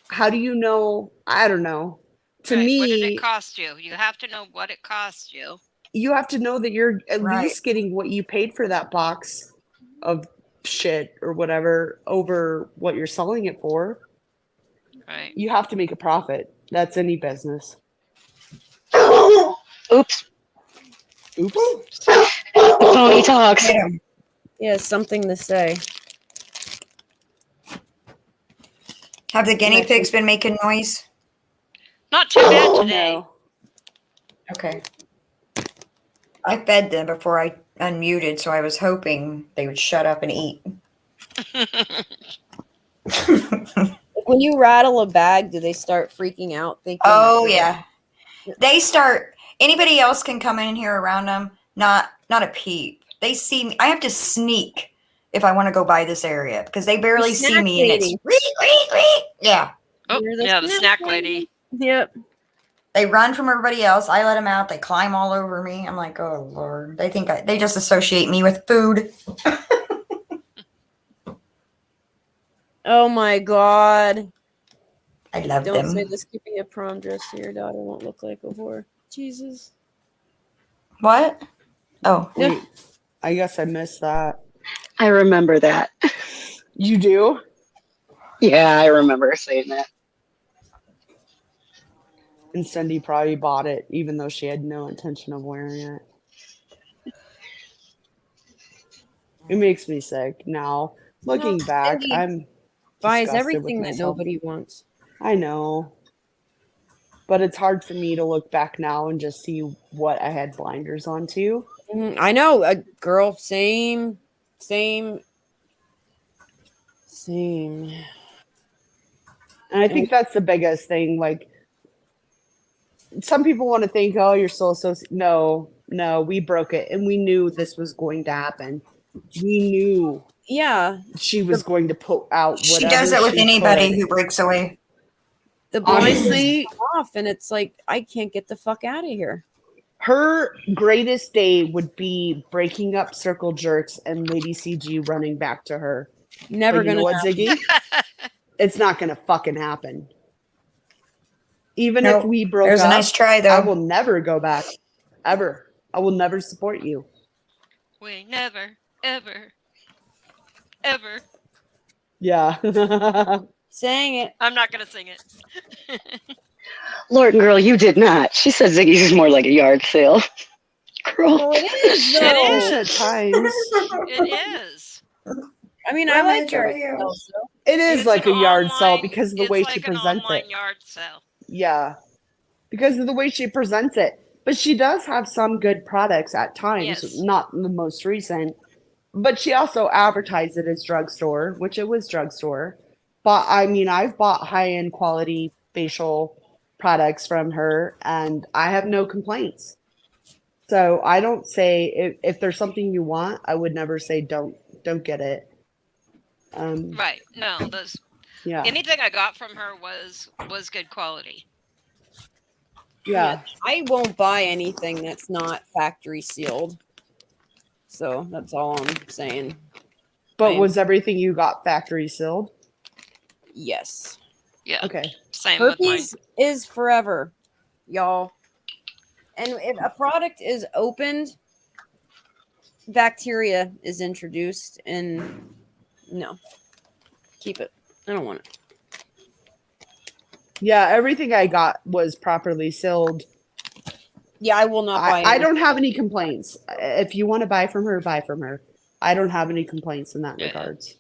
How do you know? I don't know. To me, what did it cost you? You have to know what it cost you. You have to know that you're at least getting what you paid for that box of shit or whatever over what you're selling it for. Right. You have to make a profit. That's any business. Oops. Tony talks. Yeah, something to say. Have the guinea pigs been making noise? Not too bad today. No. Okay. I fed them before I unmuted, so I was hoping they would shut up and eat. When you rattle a bag, do they start freaking out? Thinking, oh yeah, they start. Anybody else can come in here around them. Not a peep. They see me. I have to sneak if I want to go by this area because they barely see me, and it's yeah. Oh yeah, the snack lady. Yep. They run from everybody else. I let them out. They climb all over me. I'm like, oh Lord. They think they just associate me with food. Oh my God. I love them. Don't say this could be a prom dress so your daughter won't look like a whore. Jesus. What? Oh. Wait, I guess I missed that. I remember that. You do? Yeah, I remember saying that. And Cindy probably bought it, even though she had no intention of wearing it. It makes me sick now. Looking back, Cindy I'm buys disgusted everything with that myself. nobody wants. I know. But it's hard for me to look back now and just see what I had blinders onto. I know. A girl, same. And I think that's the biggest thing. Like, some people want to think, oh, you're so no, we broke it. And we knew this was going to happen. We knew she was going to put out whatever she does it with anybody who breaks away. The boys off, and it's like, I can't get the fuck out of here. Her greatest day would be breaking up Circle Jerks and Lady CG running back to her. Never gonna happen. Ziggy? It's not gonna fucking happen. Even if we broke up, a nice try, though. I will never go back. Ever. I will never support you. We never, ever. Yeah. Sing it. I'm not going to sing it. Lord and girl, you did not. She said Ziggy's is more like a yard sale. Girl. Well, it is, though. It is. At times. It is. I mean, I like yard sales. It is like a yard sale because of the way it's she like an presents online it. yard sale. Yeah. Because of the way she presents it. But she does have some good products at times, Yes. not the most recent. But she also advertised it as drugstore, which it was drugstore. But I mean, I've bought high-end quality facial products from her, and I have no complaints. So I don't say if there's something you want, I would never say don't get it. Right. No, those. Yeah. Anything I got from her was good quality. Yeah. I won't buy anything that's not factory sealed. So that's all I'm saying. But was everything you got factory sealed? Yes. Yeah. Okay. Same with mine. Herpes is forever, y'all. And if a product is opened, bacteria is introduced, and no, keep it. I don't want it. Yeah, everything I got was properly sealed. Yeah, I will not buy it. I don't have any complaints. If you want to buy from her, buy from her. I don't have any complaints in that regards.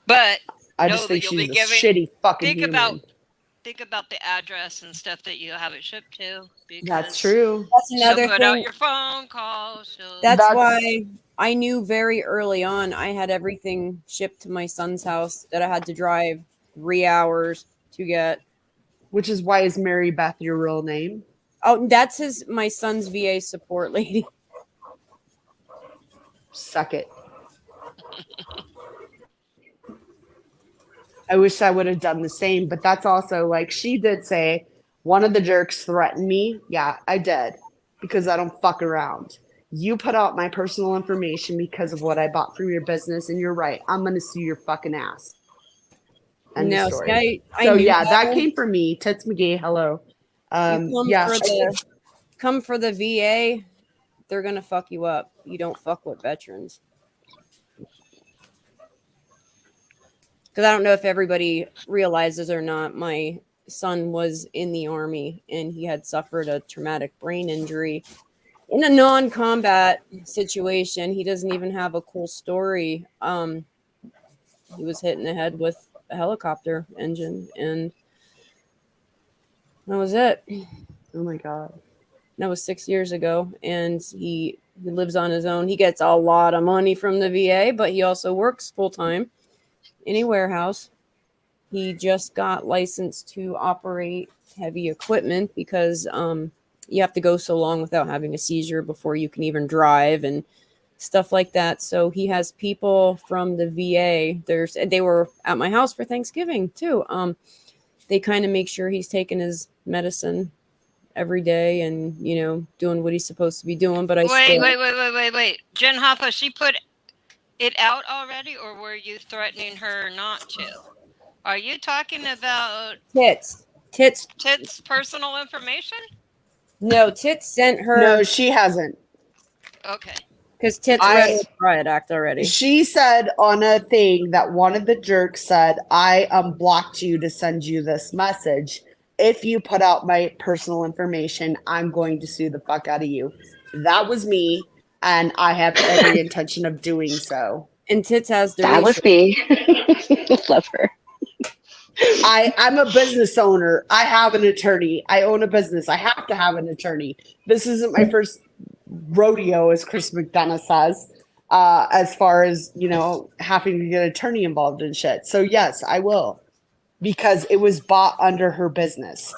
But I just think she's a shitty fucking human. think about the address and stuff that you have it shipped to. Because that's true. That's she'll another put out thing. your phone call. That's why I knew very early on I had everything shipped to my son's house that I had to drive 3 hours to get. Which is why is Mary Beth your real name? Oh, that's my son's VA support lady. Suck it. I wish I would have done the same, but that's also like she did say one of the jerks threatened me. Yeah, I did because I don't fuck around. You put out my personal information because of what I bought from your business, and you're right. I'm gonna sue your fucking ass. End of story. See, I so knew yeah, that came from me. Tits McGee, hello. Come for the VA, they're gonna fuck you up. You don't fuck with veterans. Because I don't know if everybody realizes or not, my son was in the Army and he had suffered a traumatic brain injury in a non-combat situation. He doesn't even have a cool story. He was hit in the head with a helicopter engine, and that was it. Oh my God. That was 6 years ago, and he lives on his own. He gets a lot of money from the VA, but he also works full-time in a warehouse. He just got licensed to operate heavy equipment because you have to go so long without having a seizure before you can even drive and stuff like that. So he has people from the VA. They were at my house for Thanksgiving too. They kind of make sure he's taking his medicine every day and, doing what he's supposed to be doing. But wait. Jen Hoffa, she put it out already, or were you threatening her not to? Are you talking about Tits personal information? No, Tits sent her. No, she hasn't. Okay. Because Tits read the riot act already. She said on a thing that one of the jerks said, I unblocked you to send you this message. If you put out my personal information, I'm going to sue the fuck out of you. That was me, and I have every intention of doing so. And Tits has the That was me. Love her. I'm a business owner. I have an attorney. I own a business. I have to have an attorney. This isn't my first rodeo, as Chris McDonough says, as far as, having to get an attorney involved in shit. So yes, I will. Because it was bought under her business.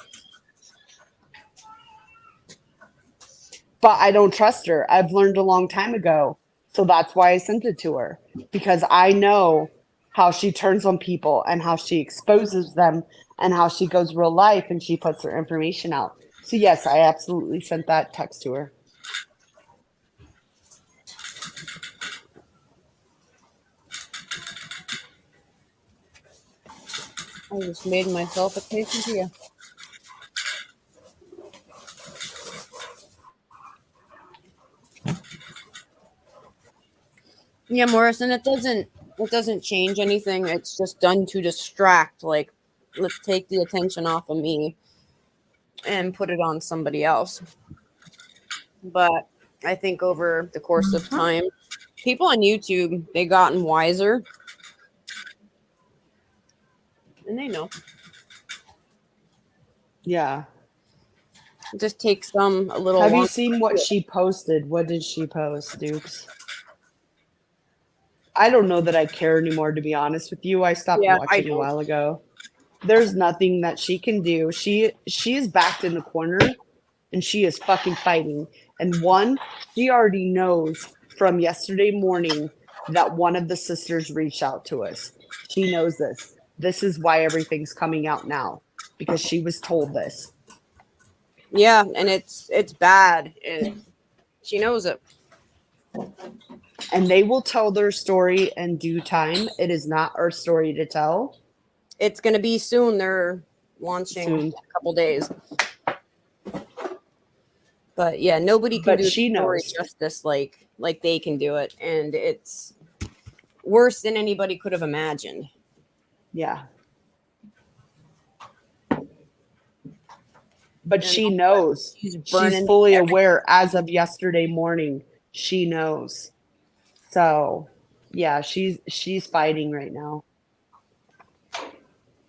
But I don't trust her. I've learned a long time ago. So that's why I sent it to her. Because I know how she turns on people and how she exposes them and how she goes real life and she puts her information out. So yes, I absolutely sent that text to her. I just made myself a quesadilla. Yeah, Morrison, it doesn't change anything. It's just done to distract. Like, let's take the attention off of me and put it on somebody else. But I think over the course of time, people on YouTube, they've gotten wiser. And they know. Yeah. It just takes them a little Have longer. you seen what she posted? What did she post, Dukes? I don't know that I care anymore, to be honest with you. I stopped watching a while ago. There's nothing that she can do. She is backed in the corner and she is fucking fighting. And she already knows from yesterday morning that one of the sisters reached out to us. She knows this. This is why everything's coming out now, because she was told this. Yeah, and it's bad. She knows it. And they will tell their story in due time. It is not our story to tell. It's going to be soon. They're launching in a couple days. But yeah, nobody can do the story justice like they can do it. And it's worse than anybody could have imagined. Yeah. But she knows. She's fully aware as of yesterday morning. She knows. So, yeah, she's fighting right now.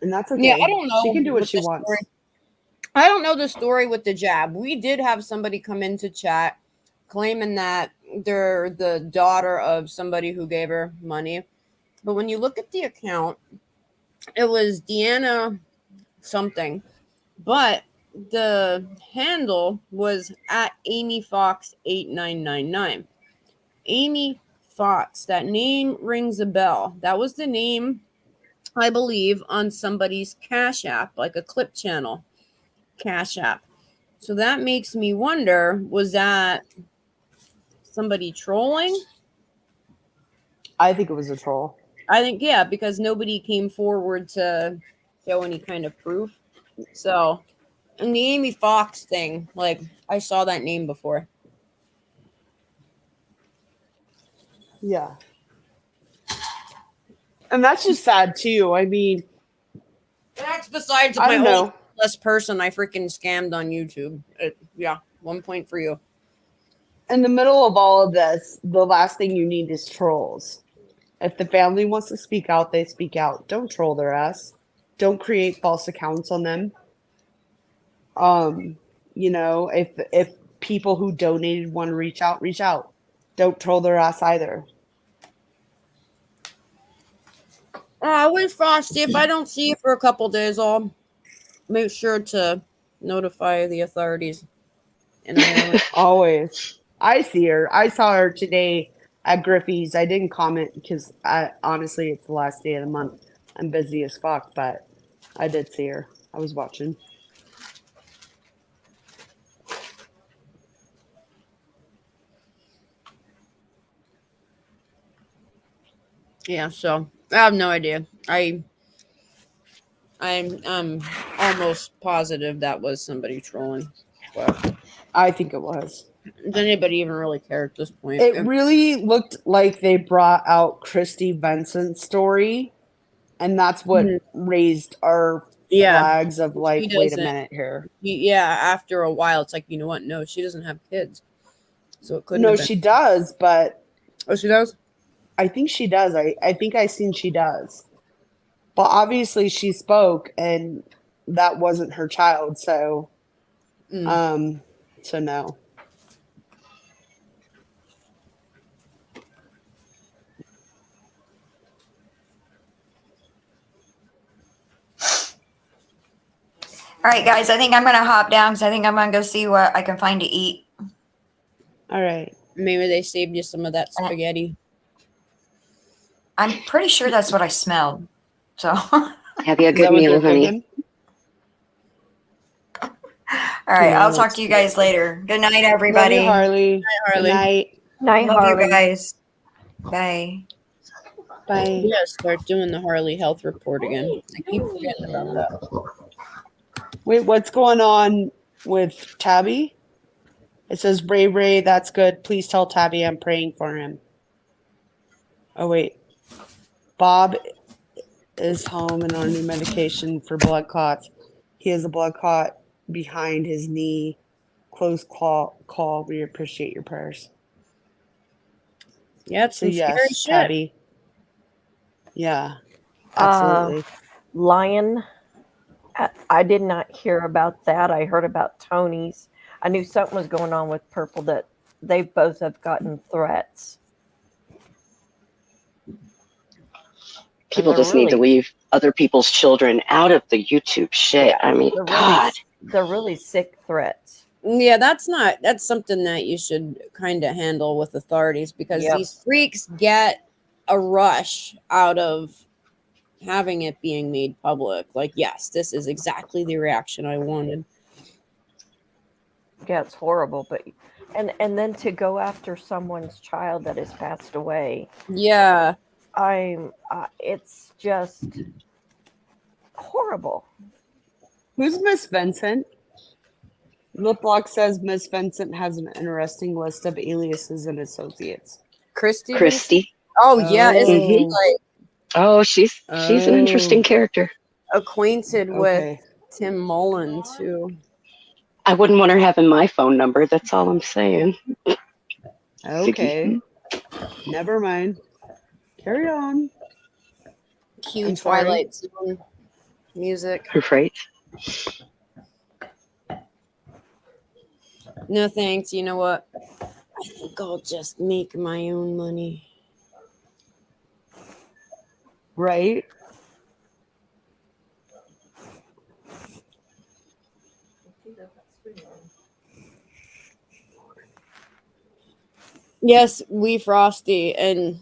And that's okay. Yeah, I don't know. She can do what she wants. Story. I don't know the story with the jab. We did have somebody come into chat claiming that they're the daughter of somebody who gave her money. But when you look at the account, it was Deanna something. But the handle was at Amy Fox 8999. Amy Fox, that name rings a bell. That was the name, I believe, on somebody's Cash App, like a clip channel Cash App. So that makes me wonder, was that somebody trolling? I think it was a troll. I think, yeah, because nobody came forward to show any kind of proof. So, and the Amy Fox thing, like, I saw that name before. Yeah. And that's just sad, too. I mean, that's besides my old person I freaking scammed on YouTube. Yeah, 1 point for you. In the middle of all of this, the last thing you need is trolls. If the family wants to speak out, they speak out. Don't troll their ass. Don't create false accounts on them. You know, if people who donated want to reach out. Don't troll their ass either. With Frosty, if I don't see you for a couple days, I'll make sure to notify the authorities. And always. I see her. I saw her today at Griffey's. I didn't comment because honestly, it's the last day of the month. I'm busy as fuck, but I did see her. I was watching. Yeah, so I have no idea. I'm almost positive that was somebody trolling. But I think it was. Does anybody even really care at this point? It really looked like they brought out Christy Vincent's story, and that's what raised our flags of like, wait a minute here. Yeah, after a while, it's like, you know what? No, she doesn't have kids, so it couldn't. No, she does, but she does. I think she does. I think I seen she does, but obviously she spoke, and that wasn't her child, so so no. All right, guys, I think I'm going to hop down because I think I'm going to go see what I can find to eat. All right. Maybe they saved you some of that spaghetti. I'm pretty sure that's what I smelled. So have you a good meal, honey. All right, I'll talk to you guys later. Good night, everybody. Love you, Harley. Night, Harley. Good night. Night, Love Harley. you guys. Bye. Bye. We gotta start doing the Harley health report again. I keep forgetting about that. Wait, what's going on with Tabby? It says, Ray, that's good. Please tell Tabby I'm praying for him. Oh, wait. Bob is home and on new medication for blood clots. He has a blood clot behind his knee. Close call. We appreciate your prayers. Yeah, it's some scary shit. Tabby. Yeah, absolutely. Lion, I did not hear about that. I heard about Tony's. I knew something was going on with Purple, that they both have gotten threats. People just need to leave other people's children out of the YouTube shit. I mean, God. They're really sick threats. Yeah, that's something that you should kind of handle with authorities, because these freaks get a rush out of having it being made public. Like, yes, this is exactly the reaction I wanted. Yeah, it's horrible, but and then to go after someone's child that has passed away. Yeah, it's just horrible. Who's Miss Vincent? Liplock says Miss Vincent has an interesting list of aliases and associates. Christy. Oh yeah, isn't he like? Oh, she's an interesting character. Acquainted with Tim Mullen too. I wouldn't want her having my phone number. That's all I'm saying. Okay. Never mind. Carry on. Cue Twilight Zone. music. Right. No thanks. You know what? I think I'll just make my own money. Right? Yes, we Frosty, and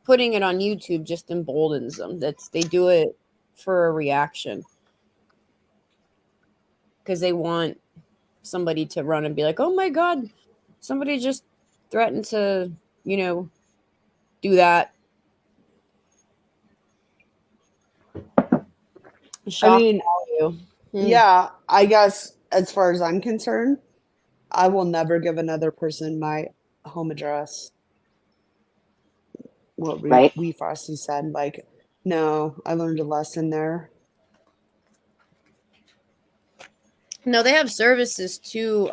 putting it on YouTube just emboldens them. They do it for a reaction because they want somebody to run and be like, "Oh my God, somebody just threatened to, do that." Shock value. Yeah, I guess as far as I'm concerned, I will never give another person my home address. What we Frosty said, like, no, I learned a lesson there. No, they have services too.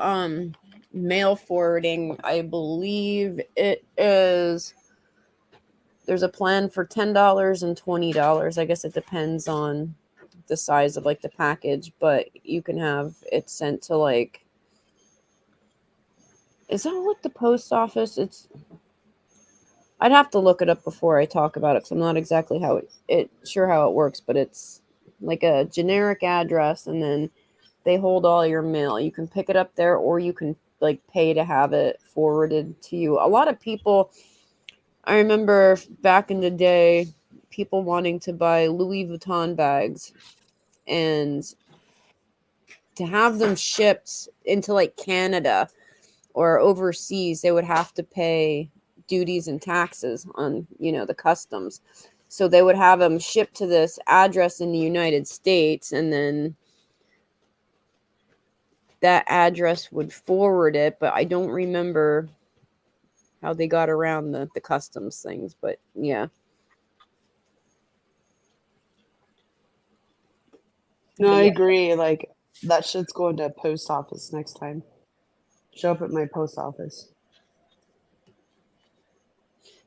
Mail forwarding. I believe it is. There's a plan for $10 and $20. I guess it depends on the size of like the package, but you can have it sent to like. Is that what the post office? I'd have to look it up before I talk about it because I'm not exactly sure how it works, but it's like a generic address, and then they hold all your mail. You can pick it up there, or you can like pay to have it forwarded to you. A lot of people, I remember back in the day, people wanting to buy Louis Vuitton bags and to have them shipped into like Canada or overseas, they would have to pay duties and taxes on, the customs. So they would have them shipped to this address in the United States, and then that address would forward it, but I don't remember how they got around the customs things, but yeah. No, I agree. Like, that shit's going to a post office next time. Show up at my post office.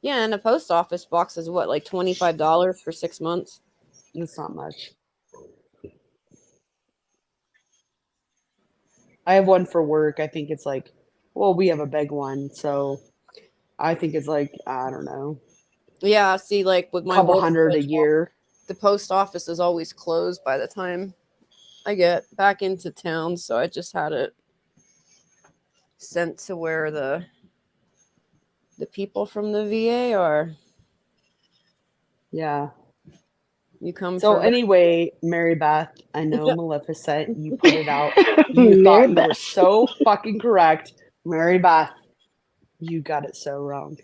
Yeah, and a post office box is what, like $25 for 6 months? It's not much. I have one for work. I think it's like, well, we have a big one, so I think it's like, I don't know. Yeah, see, like with my couple hundred a year. The post office is always closed by the time I get back into town, so I just had it sent to where the people from the VA are. Yeah. You come so for anyway, Mary Beth, I know Maleficent, you put it out. You thought you were so fucking correct. Mary Beth, you got it so wrong.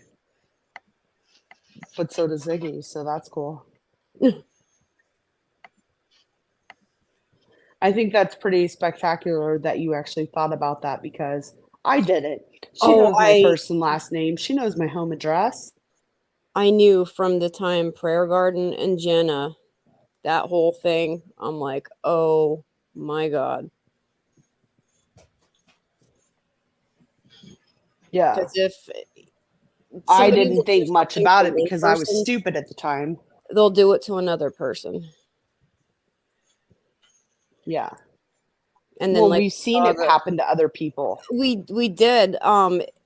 But so does Ziggy, so that's cool. I think that's pretty spectacular that you actually thought about that, because I didn't. She knows my first and last name. She knows my home address. I knew from the time Prayer Garden and Jenna, that whole thing, I'm like, oh my God. Yeah. Because if I didn't think much about it because I was stupid at the time. They'll do it to another person. Yeah. And then we've seen it happen to other people. We did.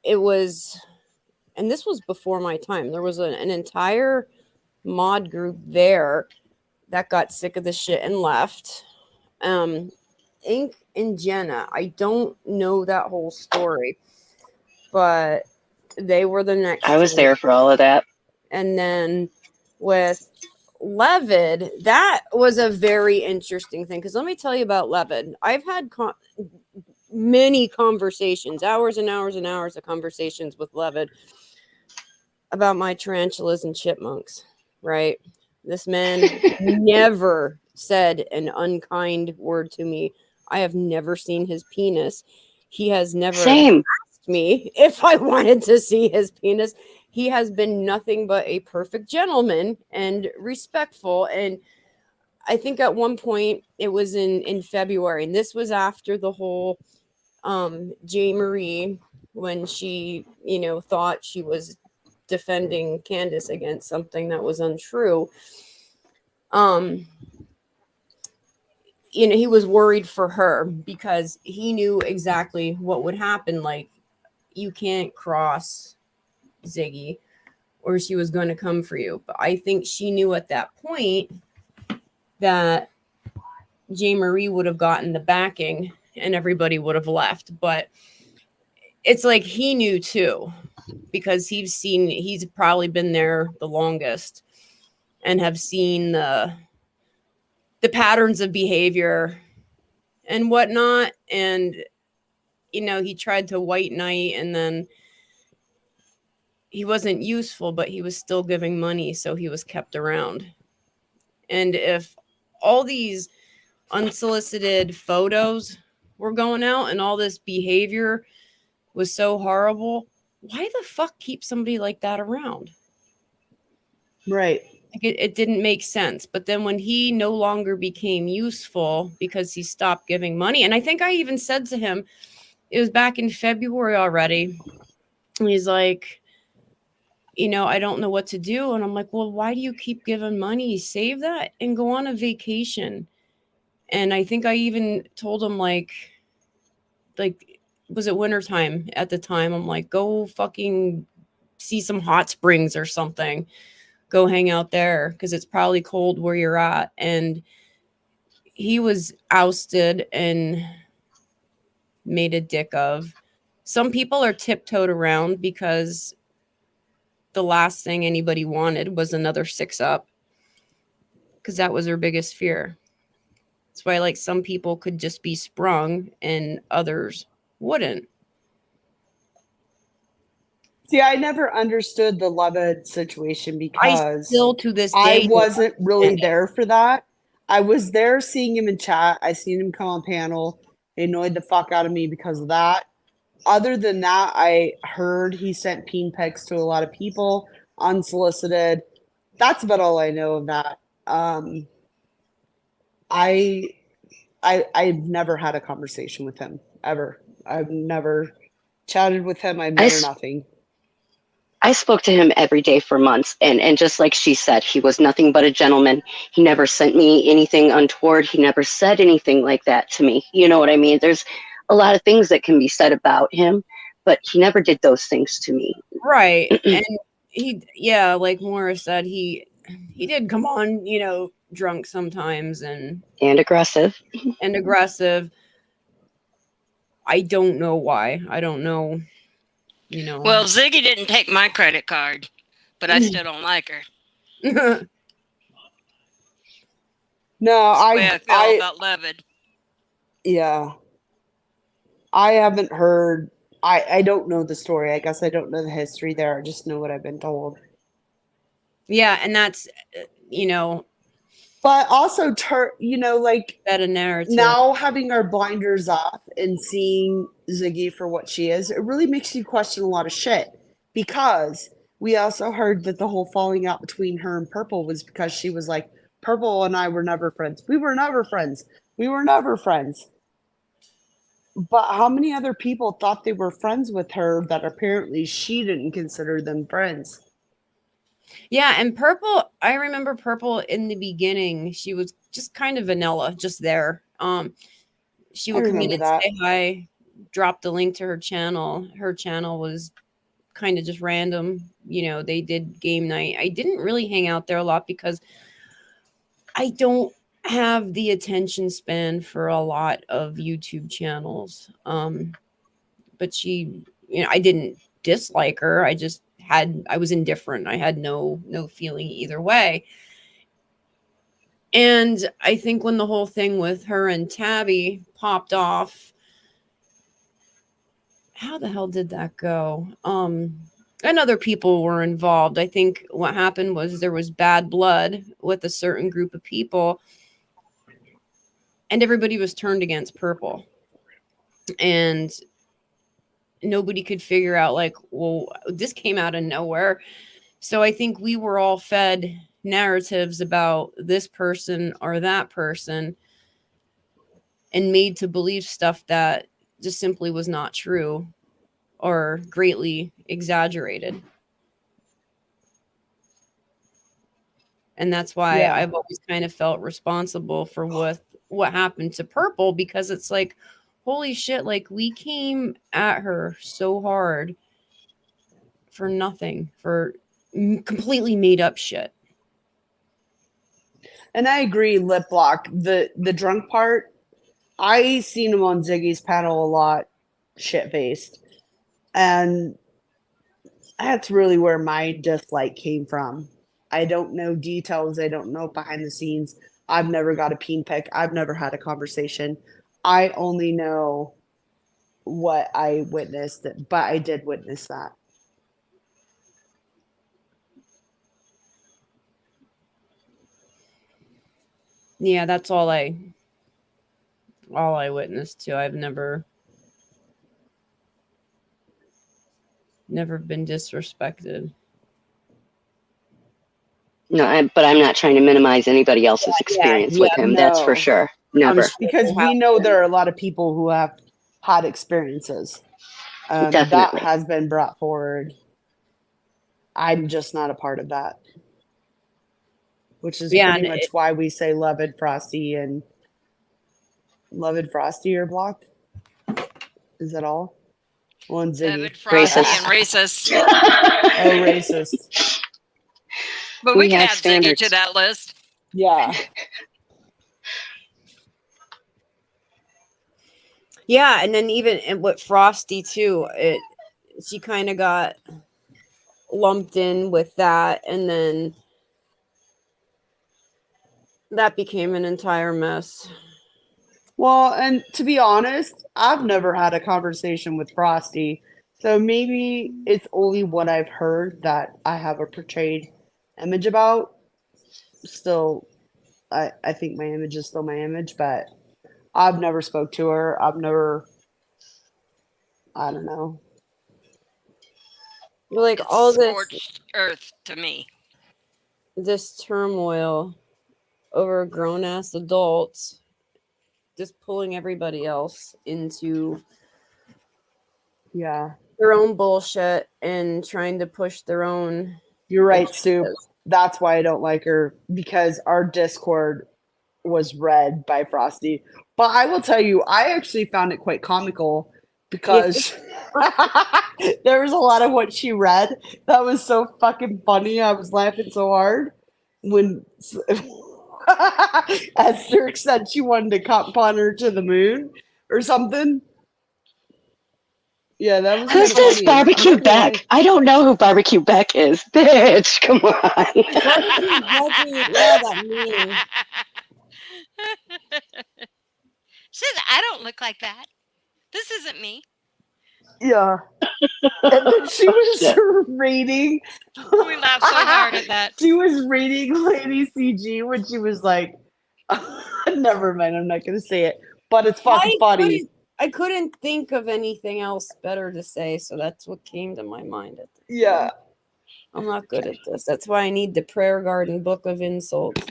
It was, and this was before my time. There was an entire mod group there that got sick of the shit and left. Ink and Jenna, I don't know that whole story, but they were the next. I was there for all of that. And then with Levid, that was a very interesting thing, because let me tell you about Levid. I've had many conversations, hours and hours and hours of conversations with Levid about my tarantulas and chipmunks, right? This man never said an unkind word to me. I have never seen his penis. He has never asked me if I wanted to see his penis. He has been nothing but a perfect gentleman and respectful. And I think at one point it was in February, and this was after the whole J. Marie, when she, thought she was defending Candace against something that was untrue. He was worried for her because he knew exactly what would happen. Like, you can't cross Ziggy or she was going to come for you. But I think she knew at that point that J. Marie would have gotten the backing and everybody would have left. But it's like he knew too, because he's probably been there the longest and have seen the patterns of behavior and whatnot. And, he tried to white knight, and then he wasn't useful, but he was still giving money. So he was kept around. And if all these unsolicited photos were going out and all this behavior was so horrible, why the fuck keep somebody like that around? Right. Like, it didn't make sense. But then when he no longer became useful because he stopped giving money, and I think I even said to him, it was back in February already, and he's like, I don't know what to do. And I'm like, well, why do you keep giving money? Save that and go on a vacation. And I think I even told him, like, was it wintertime at the time? I'm like, go fucking see some hot springs or something. Go hang out there because it's probably cold where you're at. And he was ousted and made a dick of. Some people are tiptoed around because the last thing anybody wanted was another 6-up, because that was their biggest fear. That's why, like, some people could just be sprung and others wouldn't. See, I never understood the Levin situation because I still to this day I wasn't really there for that. I was there seeing him in chat. I seen him come on panel. It annoyed the fuck out of me because of that. Other than that, I heard he sent peen pegs to a lot of people, unsolicited. That's about all I know of that. I've never had a conversation with him, ever. I've never chatted with him. I've never nothing. I spoke to him every day for months, and just like she said, he was nothing but a gentleman. He never sent me anything untoward. He never said anything like that to me. You know what I mean? There's a lot of things that can be said about him, but he never did those things to me. Right. And like Morris said, he did come on, drunk sometimes and aggressive. And aggressive. I don't know why. I don't know. Well, Ziggy didn't take my credit card, but I still don't like her. No, That's the way I feel about Levin. Yeah. I haven't heard. I don't know the story. I guess I don't know the history there. I just know what I've been told. Yeah, and that's, But also, like, that a narrative. Now having our blinders off and seeing Ziggy for what she is, it really makes you question a lot of shit. Because we also heard that the whole falling out between her and Purple was because she was like, Purple and I were never friends. We were never friends. We were never friends. But how many other people thought they were friends with her that apparently she didn't consider them friends? Yeah, and Purple, I remember Purple in the beginning, she was just kind of vanilla, just there. She would come in and say hi, drop the link to her channel. Her channel was kind of just random. They did game night. I didn't really hang out there a lot because I don't have the attention span for a lot of YouTube channels. But she, I didn't dislike her. I was indifferent. I had no feeling either way. And I think when the whole thing with her and Tabby popped off, how the hell did that go? And other people were involved. I think what happened was there was bad blood with a certain group of people, and everybody was turned against Purple. And nobody could figure out, like, well, this came out of nowhere. So I think we were all fed narratives about this person or that person and made to believe stuff that just simply was not true or greatly exaggerated. And that's why I've always kind of felt responsible for what happened to Purple, because it's like, holy shit, like we came at her so hard for nothing, for completely made up shit. And I agree, Lip Block. The drunk part, I seen him on Ziggy's panel a lot, shit-faced. And that's really where my dislike came from. I don't know details. I don't know behind the scenes. I've never got a peen pick. I've never had a conversation. I only know what I witnessed, but I did witness that. Yeah, that's all I witnessed too. I've never been disrespected. No, but I'm not trying to minimize anybody else's experience with him. No. That's for sure. Never. Because we know there are a lot of people who have had experiences. Definitely. That has been brought forward. I'm just not a part of that. Which is pretty much why we say Love and Frosty are blocked. Is that all? One Ziggy. Frosty and racist. Oh, racist. But we can add Ziggy to that list. Yeah. Yeah, and then even with Frosty too, she kind of got lumped in with that, and then that became an entire mess. Well, and to be honest, I've never had a conversation with Frosty, so maybe it's only what I've heard that I have a portrayed image about. Still, I think my image is still my image, but I've never spoke to her. I don't know. Like it's all this scorched earth to me. This turmoil over grown ass adults just pulling everybody else into their own bullshit and trying to push their own. You're right, Soup. That's why I don't like her, because our Discord was read by Frosty. But I will tell you, I actually found it quite comical because there was a lot of what she read that was so fucking funny. I was laughing so hard when Esther said she wanted to cop on her to the moon or something. Yeah, that was. Who's this Barbecue Beck? I don't know who Barbecue Beck is. Bitch, come on. That meme. Says I don't look like that. This isn't me. Yeah. And then she was reading. We laughed so hard at that. She was reading Lady CG when she was like, never mind, I'm not going to say it. But it's fucking funny. I couldn't think of anything else better to say, so that's what came to my mind. Yeah. I'm not good at this. That's why I need the Prayer Garden book of insults.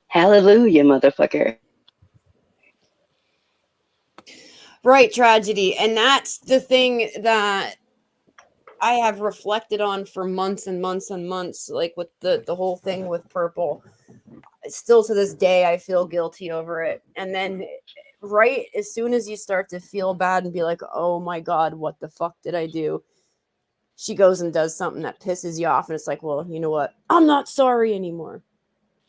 Hallelujah, motherfucker. Right, tragedy. And that's the thing that I have reflected on for months and months and months, like with the whole thing with Purple. Still to this day, I feel guilty over it. And then right as soon as you start to feel bad and be like, oh my God, what the fuck did I do? She goes and does something that pisses you off. And it's like, well, you know what? I'm not sorry anymore.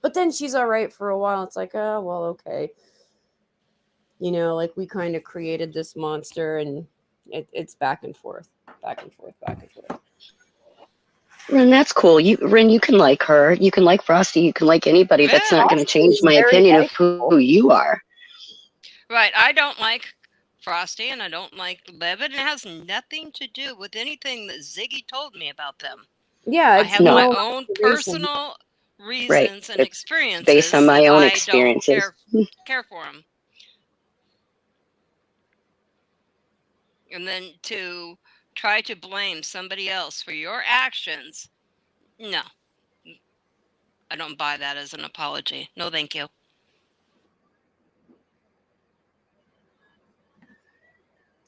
But then she's all right for a while. It's like, oh, well, okay. You know, like we kind of created this monster and it's back and forth, back and forth, back and forth. Ren, that's cool. Ren, you can like her. You can like Frosty. You can like anybody. Yeah, that's not going to change my opinion of who you are. Right. I don't like Frosty and I don't like Levitt. It has nothing to do with anything that Ziggy told me about them. Yeah, I have my own personal reasons and experiences based on my own I experiences. Don't care for them. And then to try to blame somebody else for your actions, no. I don't buy that as an apology. No, thank you.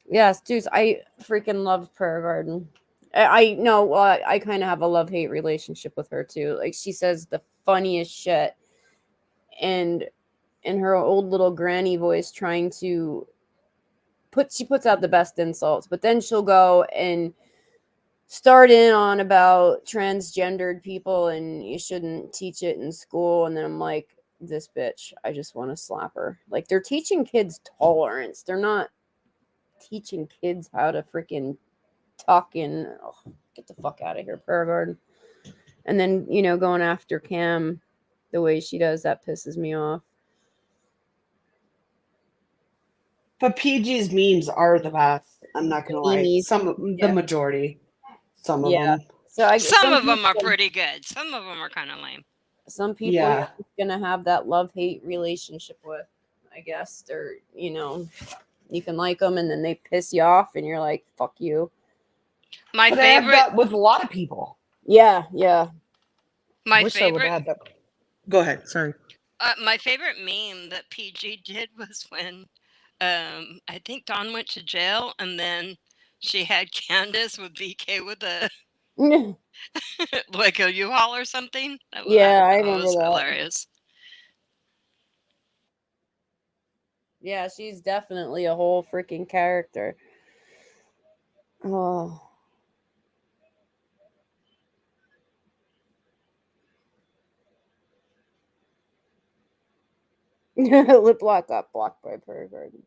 Yes, dudes, I freaking love Prayer Garden. I know. Well, I kind of have a love-hate relationship with her too. Like, she says the funniest shit, and in her old little granny voice, trying to she puts out the best insults, but then she'll go and start in on about transgendered people and you shouldn't teach it in school. And then I'm like, this bitch, I just want to slap her. Like, they're teaching kids tolerance. They're not teaching kids how to freaking talk in. Oh, get the fuck out of here, Prayer Garden. And then, going after Cam the way she does, that pisses me off. But PG's memes are the best. I'm not gonna lie. The majority. Some of them. So some of them are pretty good. Some of them are kind of lame. Some people you're gonna have that love-hate relationship with, I guess. Or, you can like them and then they piss you off and you're like, fuck you. My favorite. I have that with a lot of people. Yeah. My favorite. I would have that. Go ahead. Sorry. My favorite meme that PG did was when I think Dawn went to jail and then she had Candace with BK with a like a U-Haul or something. I remember that. Hilarious. Yeah, she's definitely a whole freaking character. Oh. Lip Lock got blocked by Prayer Garden.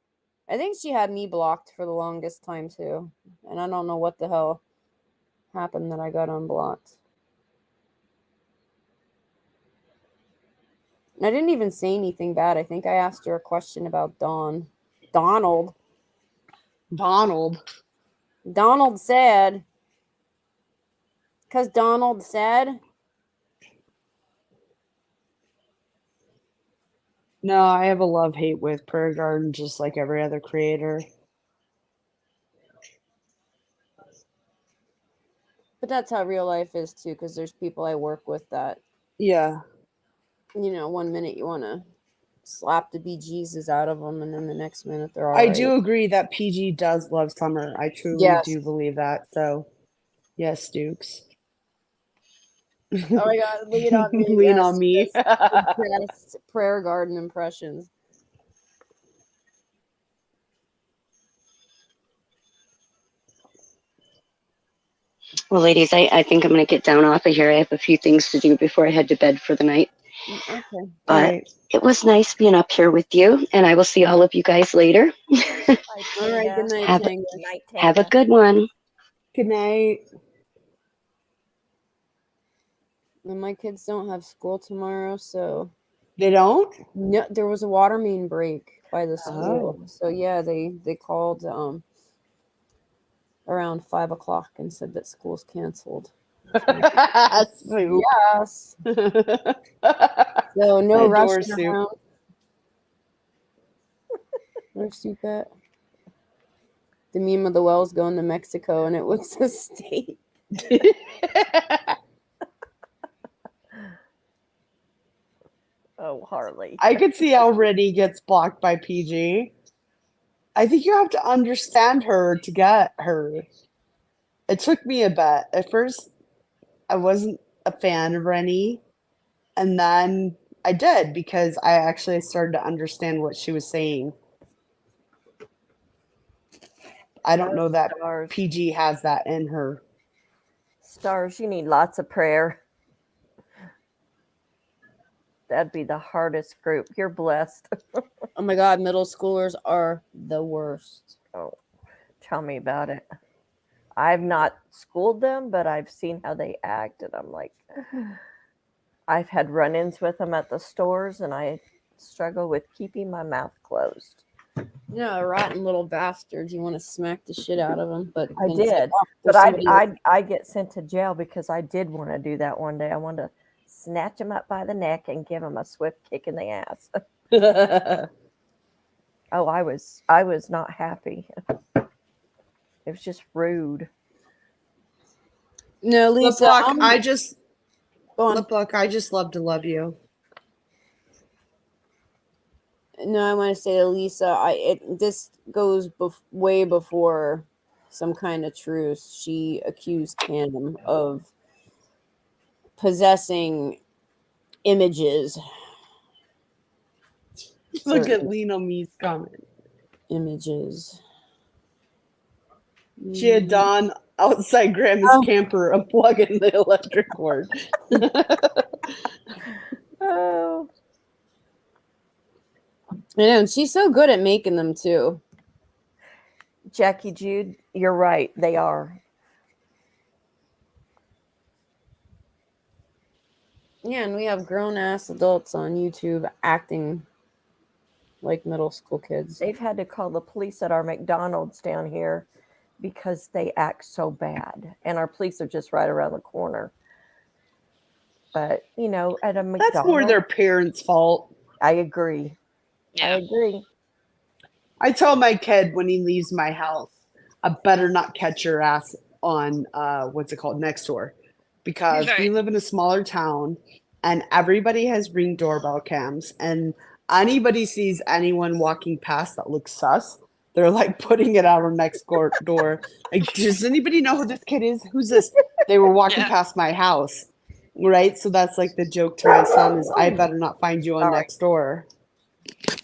I think she had me blocked for the longest time too. And I don't know what the hell happened that I got unblocked. I didn't even say anything bad. I think I asked her a question about Donald said. Because Donald said. No, I have a love-hate with Prayer Garden, just like every other creator. But that's how real life is too, because there's people I work with that. Yeah. 1 minute you want to slap the bejesus out of them, and then the next minute they're all I right. do agree that PG does love Summer. I truly do believe that. So, yes, Dukes. Oh my God, lean on me. Lean on me. Yes, Prayer Garden impressions. Well, ladies, I think I'm going to get down off of here. I have a few things to do before I head to bed for the night. Okay. But it was nice being up here with you, and I will see all of you guys later. All right, good night, have a good one. Good night. And my kids don't have school tomorrow, so... They don't? No, there was a water main break by the school. Oh. So, yeah, they called around 5 o'clock and said that school's canceled. Yes. So, no rushing around. No soup at. The meme of the Wells going to Mexico, and it was a state. Oh, Harley. I could see how Rennie gets blocked by PG. I think you have to understand her to get her. It took me a bit. At first, I wasn't a fan of Rennie. And then I did, because I actually started to understand what she was saying. I don't know that PG has that in her. Stars, you need lots of prayer. That'd be the hardest group. You're blessed. Oh my God, middle schoolers are the worst. Oh, tell me about it. I've not schooled them, but I've seen how they act, and I'm like, I've had run-ins with them at the stores, and I struggle with keeping my mouth closed. Yeah, rotten little bastards. You want to smack the shit out of them, but I did. But I get sent to jail because I did want to do that one day. I wanted to snatch him up by the neck and give him a swift kick in the ass. Oh, I was not happy. It was just rude. No, Lisa, Lip-Lock, I just love to love you. No, I want to say to Lisa, this goes way before some kind of truce, she accused him of possessing images. Look at Lena Me's comment. Images. She had Dawn outside Grandma's camper unplugging the electric cord. Oh. I know, and she's so good at making them too. Jackie Jude, you're right. They are. Yeah, and we have grown-ass adults on YouTube acting like middle school kids. They've had to call the police at our McDonald's down here because they act so bad. And our police are just right around the corner. But, you know, at a McDonald's... That's more their parents' fault. I agree. Yeah. I agree. I tell my kid when he leaves my house, I better not catch your ass on, what's it called, next door. Because we live in a smaller town and everybody has Ring doorbell cams, and anybody sees anyone walking past that looks sus, they're like putting it out our next door. Like, does anybody know who this kid is? Who's this? They were walking past my house, right? So that's like the joke to my son is, I better not find you on next door.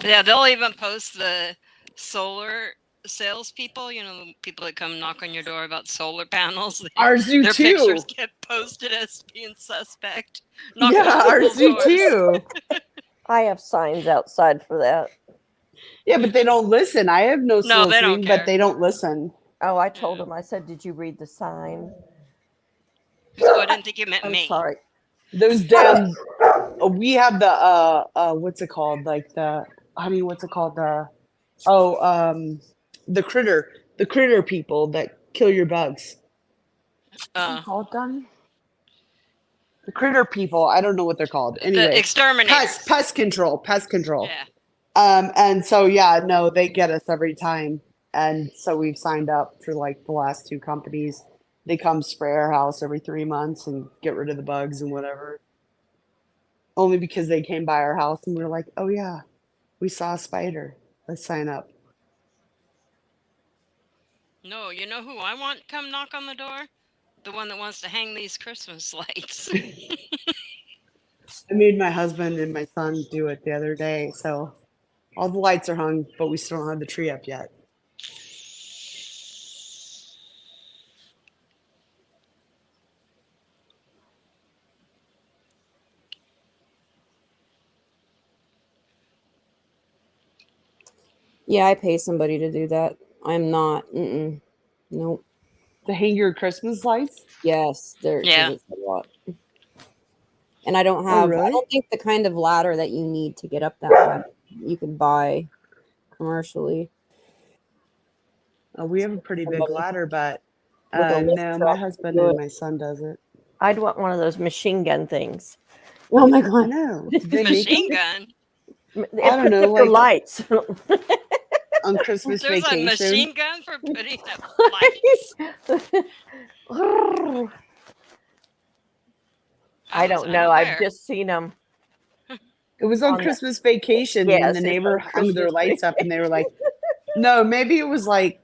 Yeah, they'll even post the solar salespeople, you know, people that come knock on your door about solar panels. Ours do their too. Pictures get posted as being suspect. Yeah, ours do too. I have signs outside for that. Yeah, but they don't listen. I have no soliciting, but they don't listen. Oh, I told them. I said, "Did you read the sign?" So I didn't think you meant me. Sorry. Those damn. We have the what's it called? Like the what's it called? The critter people that kill your bugs. What's it called, Donnie? The critter people. I don't know what they're called. Anyway, the exterminators. Pest control. Yeah. And so no, they get us every time, and so we've signed up for like the last 2 companies. They come spray our house every 3 months and get rid of the bugs and whatever. Only because they came by our house and we were like, oh yeah, we saw a spider. Let's sign up. No, you know who I want come knock on the door? The one that wants to hang these Christmas lights. I made my husband and my son do it the other day. So all the lights are hung, but we still don't have the tree up yet. Yeah, I pay somebody to do that. I'm not. Nope. To hang your Christmas lights? Yes, it's a lot. And I don't have. I don't think the kind of ladder that you need to get up that high you can buy commercially. We have a pretty big ladder, but no, my husband and my son does it. I'd want one of those machine gun things. Oh my god! No, machine gun. I don't know, like lights. On Christmas There's vacation. There's a machine gun for putting up lights. I don't know. I've just seen them. It was on Christmas vacation, and the neighbor hung their lights up, and they were like, "No, maybe it was like,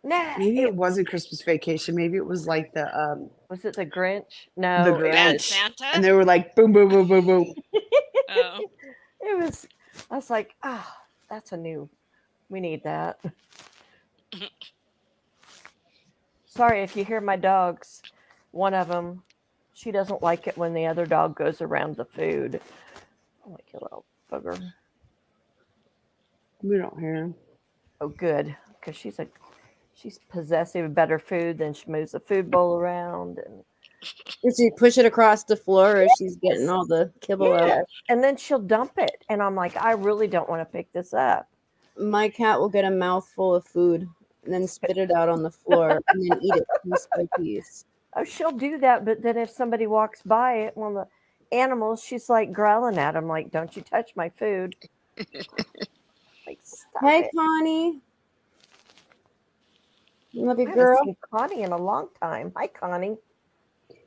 maybe it wasn't Christmas vacation. Maybe it was like the was it the Grinch? No, the Grinch." Santa? And they were like, "Boom, boom, boom, boom, boom." Oh, it was. I was like, that's a new. We need that. Sorry if you hear my dogs. One of them, she doesn't like it when the other dog goes around the food. I'm like, you little bugger. We don't hear him. Oh, good, because she's possessive of better food. Then she moves the food bowl around, and if she push it across the floor, she's getting all the kibble out. And then she'll dump it, and I'm like, I really don't want to pick this up. My cat will get a mouthful of food and then spit it out on the floor and then eat it piece by piece. Oh, she'll do that, but then if somebody walks by it, one of the animals, she's like growling at him, like, "Don't you touch my food!" Like, stop hey, it. Connie, love you, I girl. haven't seen Connie in a long time. Hi, Connie.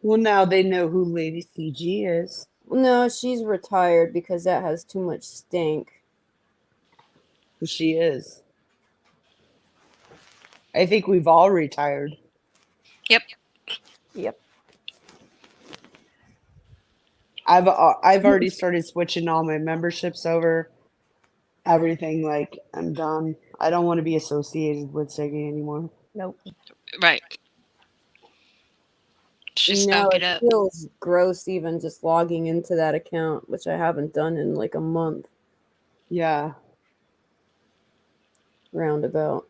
Well, now they know who Lady CG is. No, she's retired because that has too much stink. Who she is. I think we've all retired. Yep. I've already started switching all my memberships over. Everything, like, I'm done. I don't want to be associated with Ziggy anymore. Nope. Right. Just No, stunk it it up. feels gross even just logging into that account, which I haven't done in like a month. Yeah. Roundabout.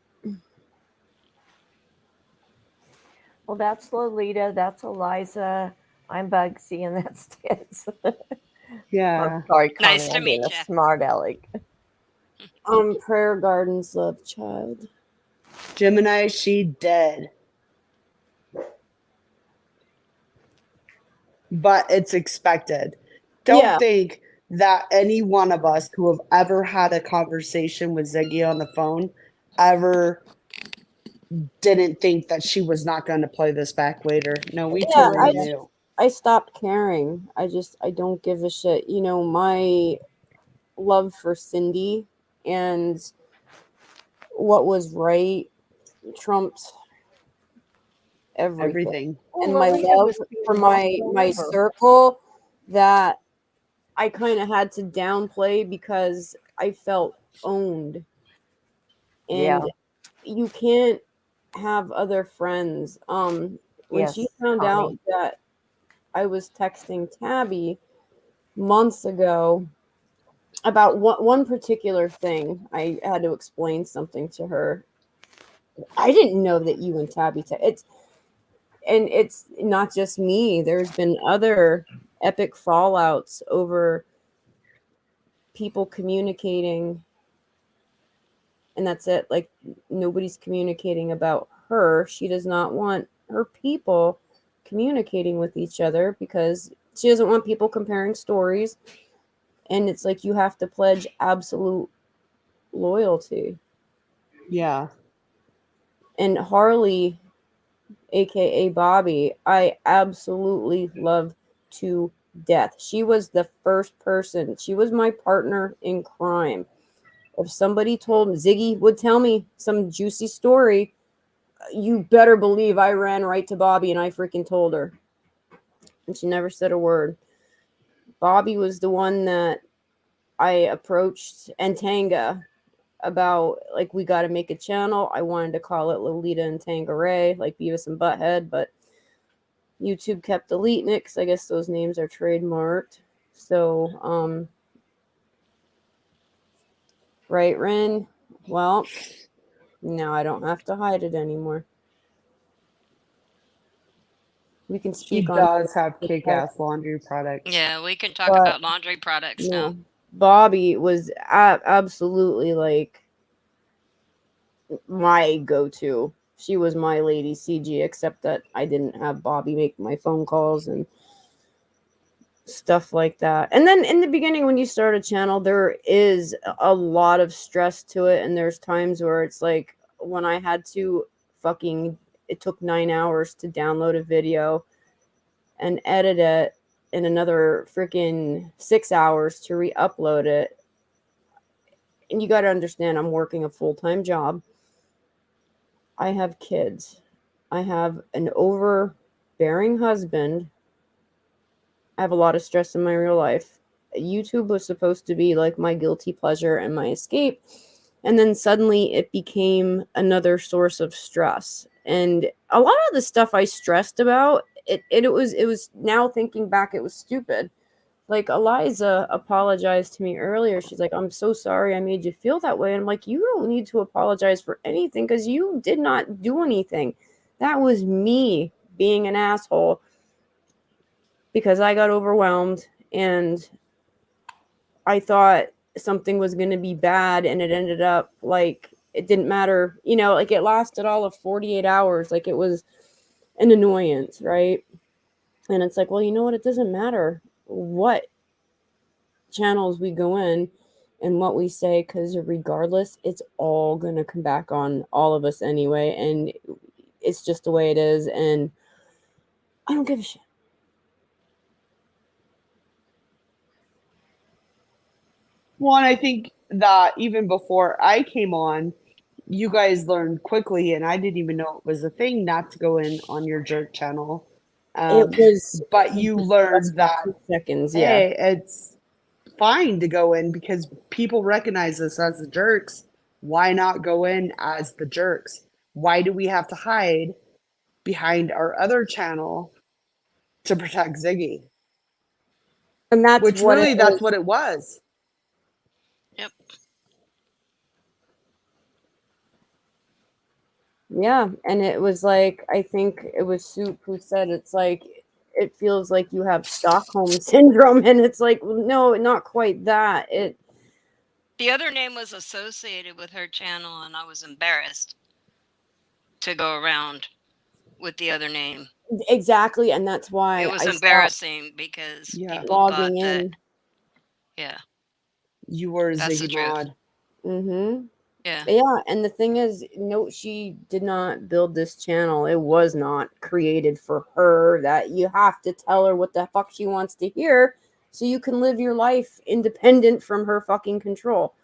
Well, that's Lolita. That's Eliza. I'm Bugsy, and that's Tits. Yeah. I'm sorry, Connie. Nice to I'm being meet a ya. smart aleck. Prayer Gardens Love Child. Gemini, she dead. But it's expected. Don't think that any one of us who have ever had a conversation with Ziggy on the phone ever didn't think that she was not going to play this back later. No, we totally knew. I stopped caring. I don't give a shit. You know, my love for Cindy and what was right trumped everything. Well, And my Lolita love was being for lost my forever. circle that I kind of had to downplay because I felt owned. And you can't have other friends. When she found out that I was texting Tabby months ago about one particular thing, I had to explain something to her. I didn't know that you and Tabby it's not just me. There's been other epic fallouts over people communicating, and that's it. Like, nobody's communicating about her. She does not want her people communicating with each other because she doesn't want people comparing stories. And it's like you have to pledge absolute loyalty. Yeah. And Harley, aka Bobby, I absolutely love to death. She was the first person. She was my partner in crime. If somebody told me, Ziggy would tell me some juicy story, you better believe I ran right to Bobby and I freaking told her. And she never said a word. Bobby was the one that I approached and Tanga about, like, we got to make a channel. I wanted to call it Lolita and Tangeray, like Beavis and Butthead, but YouTube kept deleting it because I guess those names are trademarked. So, right, Ren? Well, now I don't have to hide it anymore. We can speak on. She does have kick-ass laundry products. Yeah, we can talk about laundry products now. Bobby was absolutely like my go-to. She was my lady CG, except that I didn't have Bobby make my phone calls and stuff like that. And then in the beginning, when you start a channel, there is a lot of stress to it. And there's times where it's like when I had to it took 9 hours to download a video and edit it and another freaking 6 hours to re-upload it. And you got to understand, I'm working a full-time job. I have kids. I have an overbearing husband. I have a lot of stress in my real life. YouTube was supposed to be like my guilty pleasure and my escape. And then suddenly it became another source of stress. And a lot of the stuff I stressed about, it was now thinking back, it was stupid. Like, Eliza apologized to me earlier. She's like, I'm so sorry I made you feel that way. And I'm like, you don't need to apologize for anything because you did not do anything. That was me being an asshole because I got overwhelmed and I thought something was going to be bad, and it ended up like it didn't matter. You know, like it lasted all of 48 hours. Like it was an annoyance, right? And it's like, well, you know what? It doesn't matter what channels we go in and what we say, because regardless, it's all going to come back on all of us anyway. And it's just the way it is. And I don't give a shit. Well, and I think that even before I came on, you guys learned quickly, and I didn't even know it was a thing not to go in on your jerk channel. It was, but you learned that 2 seconds. Yeah. hey, it's fine to go in because people recognize us as the jerks. Why not go in as the jerks? Why do we have to hide behind our other channel to protect Ziggy? And that's Which what really, it that's was. what it was. Yep. Yeah, and it was like, I think it was Soup who said it's like, it feels like you have Stockholm syndrome, and it's like, no, not quite that. The other name was associated with her channel, and I was embarrassed to go around with the other name. Exactly, and that's why it was I embarrassing because people thought that. Yeah. You were That's Ziggy Mod. Mm-hmm. Yeah. Yeah, and the thing is, no, she did not build this channel. It was not created for her. That you have to tell her what the fuck she wants to hear so you can live your life independent from her fucking control.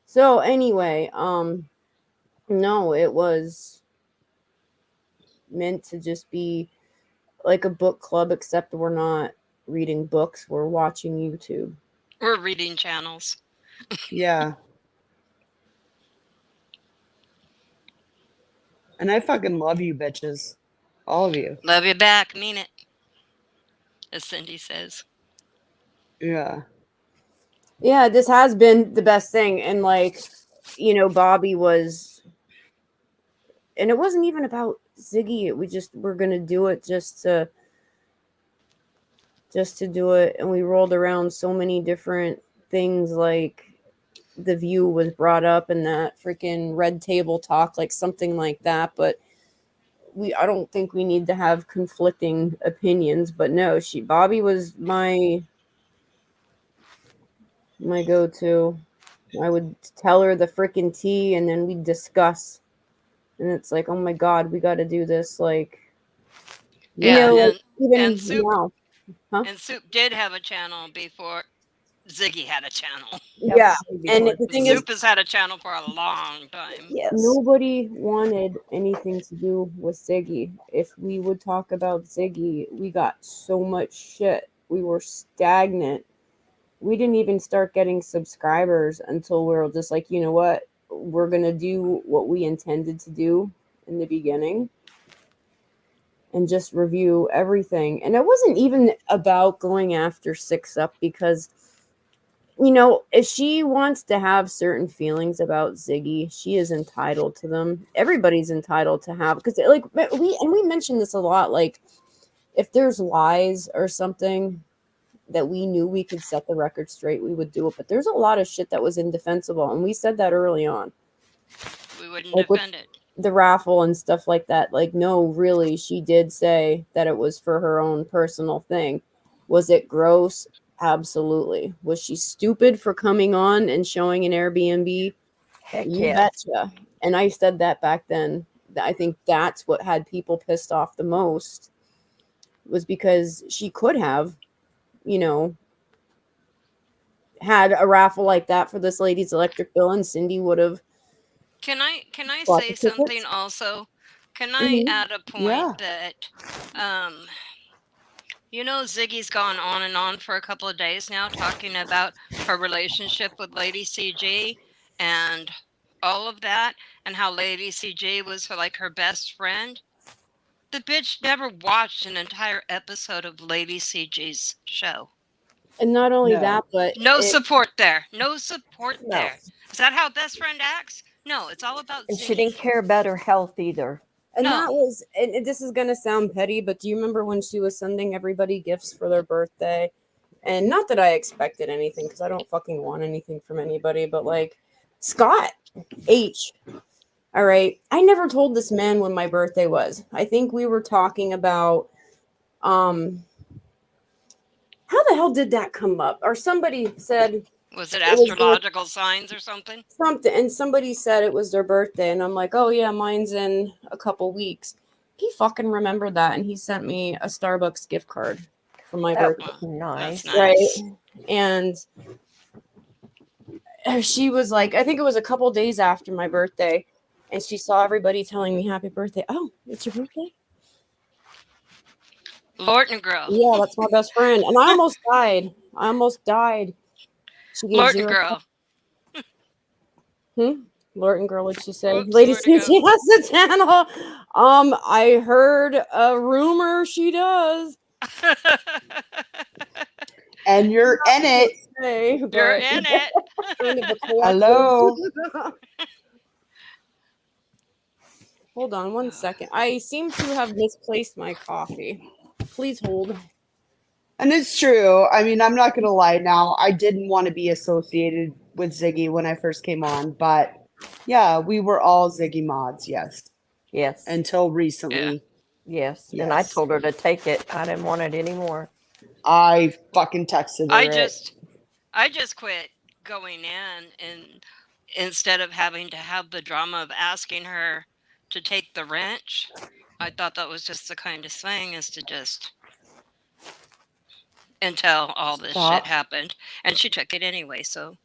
So anyway, no, it was meant to just be like a book club, except we're not reading books, we're watching YouTube. We're reading channels. Yeah. And I fucking love you bitches. All of you. Love you back, mean it. As Cindy says. Yeah. Yeah, this has been the best thing. And like, you know, Bobby was, and it wasn't even about Ziggy. We're gonna do it just to do it. And we rolled around so many different things, like the View was brought up and that freaking Red Table Talk, like something like that. But I don't think we need to have conflicting opinions. But no, Bobby was my go-to. I would tell her the freaking tea, and then we'd discuss. And it's like, oh my god, we got to do this. Like, you know, like, even Soup, now. Huh? And Soup did have a channel before Ziggy had a channel. Yeah, and the thing is, Soup has had a channel for a long time. yes, nobody wanted anything to do with Ziggy. If we would talk about Ziggy, we got so much shit. We were stagnant. We didn't even start getting subscribers until we were just like, you know what? We're going to do what we intended to do in the beginning and just review everything. And it wasn't even about going after Six Up because, you know, if she wants to have certain feelings about Ziggy, she is entitled to them. Everybody's entitled to have, because like we mentioned this a lot, like if there's lies or something that we knew we could set the record straight, we would do it. But there's a lot of shit that was indefensible, and we said that early on. We wouldn't defend it. The raffle and stuff like that. Like, no, really, she did say that it was for her own personal thing. Was it gross? Absolutely. Was she stupid for coming on and showing an Airbnb? Heck You yeah. betcha. And I said that back then. I think that's what had people pissed off the most, was because she could have, you know, had a raffle like that for this lady's electric bill, and Cindy would have. Can I say something also? Can I add a point that you know, Ziggy's gone on and on for a couple of days now talking about her relationship with Lady CG and all of that, and how Lady CG was her best friend. The bitch never watched an entire episode of Lady CG's show. And not only that, but no support there. No support there. Is that how best friend acts? No, it's all about And Ziggy. she didn't care about her health either. And that was, and this is going to sound petty, but do you remember when she was sending everybody gifts for their birthday? And not that I expected anything, because I don't fucking want anything from anybody, but like Scott H. All right. I never told this man when my birthday was. I think we were talking about, how the hell did that come up? Or somebody said, was it astrological signs or something? Something. And somebody said it was their birthday. And I'm like, oh yeah, mine's in a couple weeks. He fucking remembered that. And he sent me a Starbucks gift card for my birthday. Nice. Right. And she was like, I think it was a couple days after my birthday. and she saw everybody telling me happy birthday. Oh, it's your birthday? Lorton girl. Yeah, that's my best friend. And I almost died. She gave Lorton 0. girl. Lorton girl, what'd she say? Whoops, Lady where'd it Susie has the channel. I heard a rumor she does. And you're in it. Say, You're in it. Kind of a Hello. Hold on 1 second. I seem to have misplaced my coffee. Please hold. And it's true. I mean, I'm not going to lie now. I didn't want to be associated with Ziggy when I first came on, but yeah, we were all Ziggy mods, yes. Yes. Until recently. Yes. And I told her to take it. I didn't want it anymore. I fucking texted her. I just quit going in, and instead of having to have the drama of asking her to take the wrench, I thought that was just the kindest thing, is to just until all this shit happened, and she took it anyway. So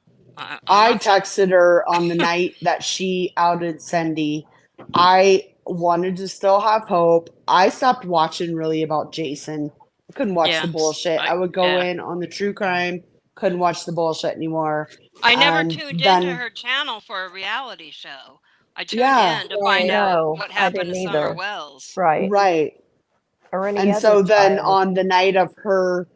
I texted her on the night that she outed Cindy. I wanted to still have hope. I stopped watching really about Jason. I couldn't watch the bullshit. I would go in on the true crime. Couldn't watch the bullshit anymore. I never tuned into her channel for a reality show. I tuned in to find out what happened to Summer Wells. Right. Or any and other so then child. on the night of her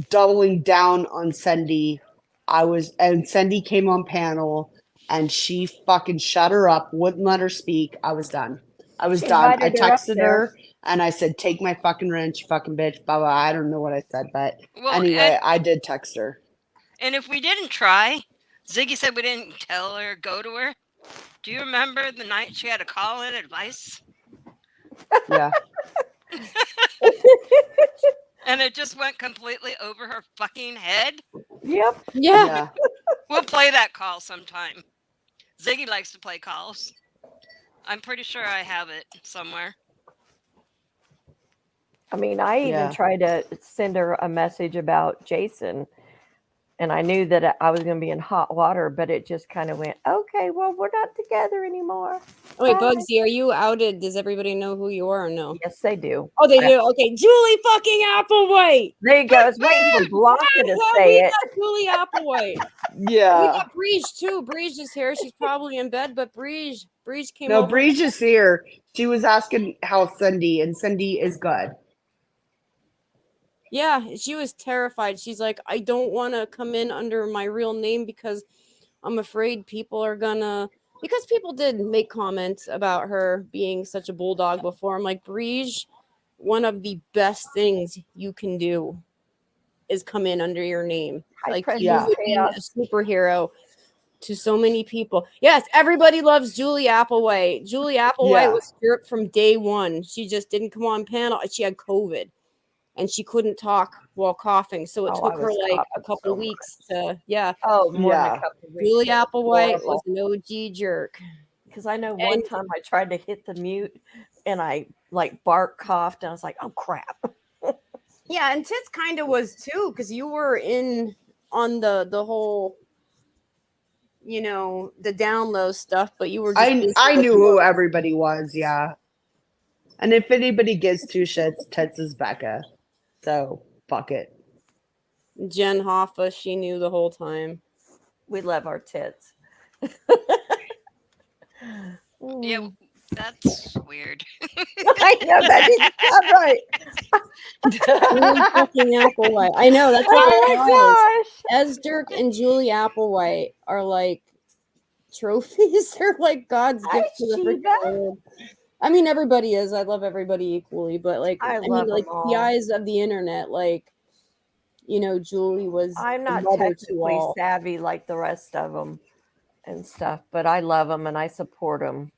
doubling down on Cindy, and Cindy came on panel and she fucking shut her up, wouldn't let her speak. I was done. I texted her and I said, take my fucking wrench, you fucking bitch, blah, blah. I don't know what I said, but anyway, I did text her. And if we didn't try, Ziggy said we didn't tell her, go to her. Do you remember the night she had to call in advice? Yeah. And it just went completely over her fucking head. Yep. Yeah. We'll play that call sometime. Ziggy likes to play calls. I'm pretty sure I have it somewhere. I mean, I even tried to send her a message about Jason, and I knew that I was going to be in hot water, but it just kind of went, okay, well, we're not together anymore. Oh, wait, Bugsy, are you outed? Does everybody know who you are or no? Yes, they do. Oh, they do? Okay, Julie fucking Applewhite. There you go. I was waiting for Blanca to say it. We got Julie Applewhite. Yeah. We got Breege, too. Breege is here. She's probably in bed, but Breege came No, over. Breege is here. She was asking how Cindy, and Cindy is good. Yeah, she was terrified. She's like, I don't want to come in under my real name because I'm afraid people are gonna... Because people did make comments about her being such a bulldog before. I'm like, Breege, one of the best things you can do is come in under your name. Like, you would be a superhero to so many people. Yes, everybody loves Julie Applewhite. Julie Applewhite was stripped from day one. She just didn't come on panel. She had COVID. And she couldn't talk while coughing, so it took her like a couple weeks to more than a couple weeks. Julie Applewhite was an OG jerk. Because I know one time I tried to hit the mute and I like coughed, and I was like, oh crap. Yeah, and Tits kind of was too, because you were in on the whole, the down low stuff, but you were just I knew who everybody was, yeah. And if anybody gives two shits, Tits is Becca. So, fuck it. Jen Hoffa, she knew the whole time. We love our Tits. Yeah, that's weird. I know, that is not right. Fucking Applewhite. I know, that's what it was. Esdirk and Julie Applewhite are like trophies. They're like God's gift to the freaking world. I mean, everybody is. I love everybody equally, but like, I mean, like the eyes of the internet, like, Julie was. I'm not technically savvy like the rest of them and stuff, but I love them and I support them.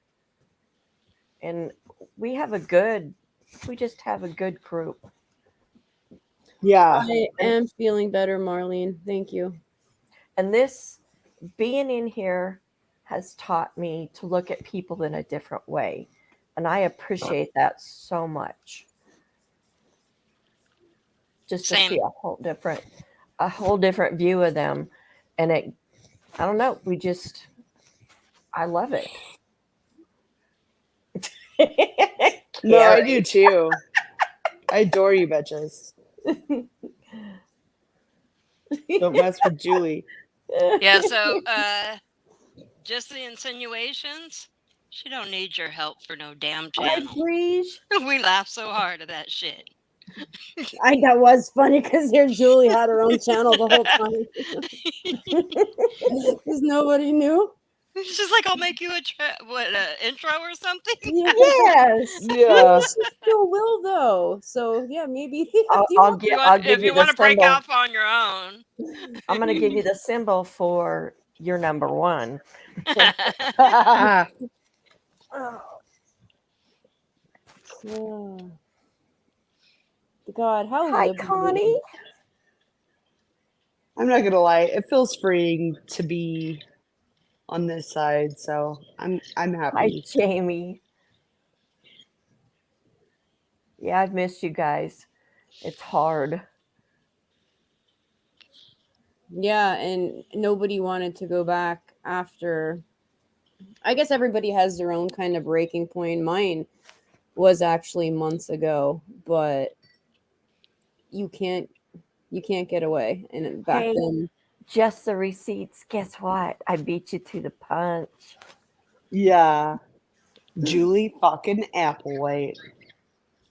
And we just have a good group. Yeah. I am feeling better, Marlene. Thank you. And this being in here has taught me to look at people in a different way. And I appreciate that so much. Just to see a whole different view of them. And I don't know, I love it. No, I do too. I adore you bitches. Don't mess with Julie. Yeah, so just the insinuations. She don't need your help for no damn channel. We laugh so hard at that shit. That was funny because here Julie had her own channel the whole time. Because nobody knew. She's like, I'll make you a intro or something. Yes. Yeah. She still will though. So yeah, maybe I'll give if you you want the to break symbol. off on your own. I'm going to give you the symbol for your number one. Oh. God, how Hi, liberal. Connie. I'm not gonna lie, it feels freeing to be on this side, so I'm happy. Hi, Jamie. Yeah, I've missed you guys. It's hard. Yeah, and nobody wanted to go back after. I guess everybody has their own kind of breaking point. Mine was actually months ago, but you can't get away. And back Hey, then, just the receipts. Guess what? I beat you to the punch. Yeah. Julie fucking Applewhite.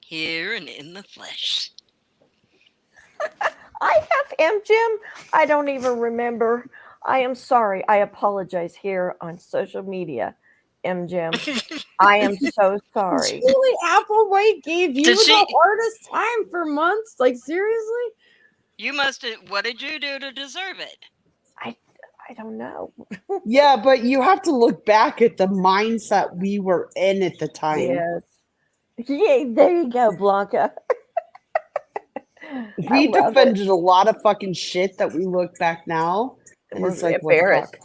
Here and in the flesh. I have MGM. I don't even remember. I am sorry. I apologize here on social media. MGM. I am so sorry. Julie Applewhite gave you the hardest time for months. Like seriously? You must have. What did you do to deserve it? I don't know. Yeah, but you have to look back at the mindset we were in at the time. Yes. Yay, there you go, Blanca. We defended a lot of fucking shit that we look back now, and it's like, what the fuck?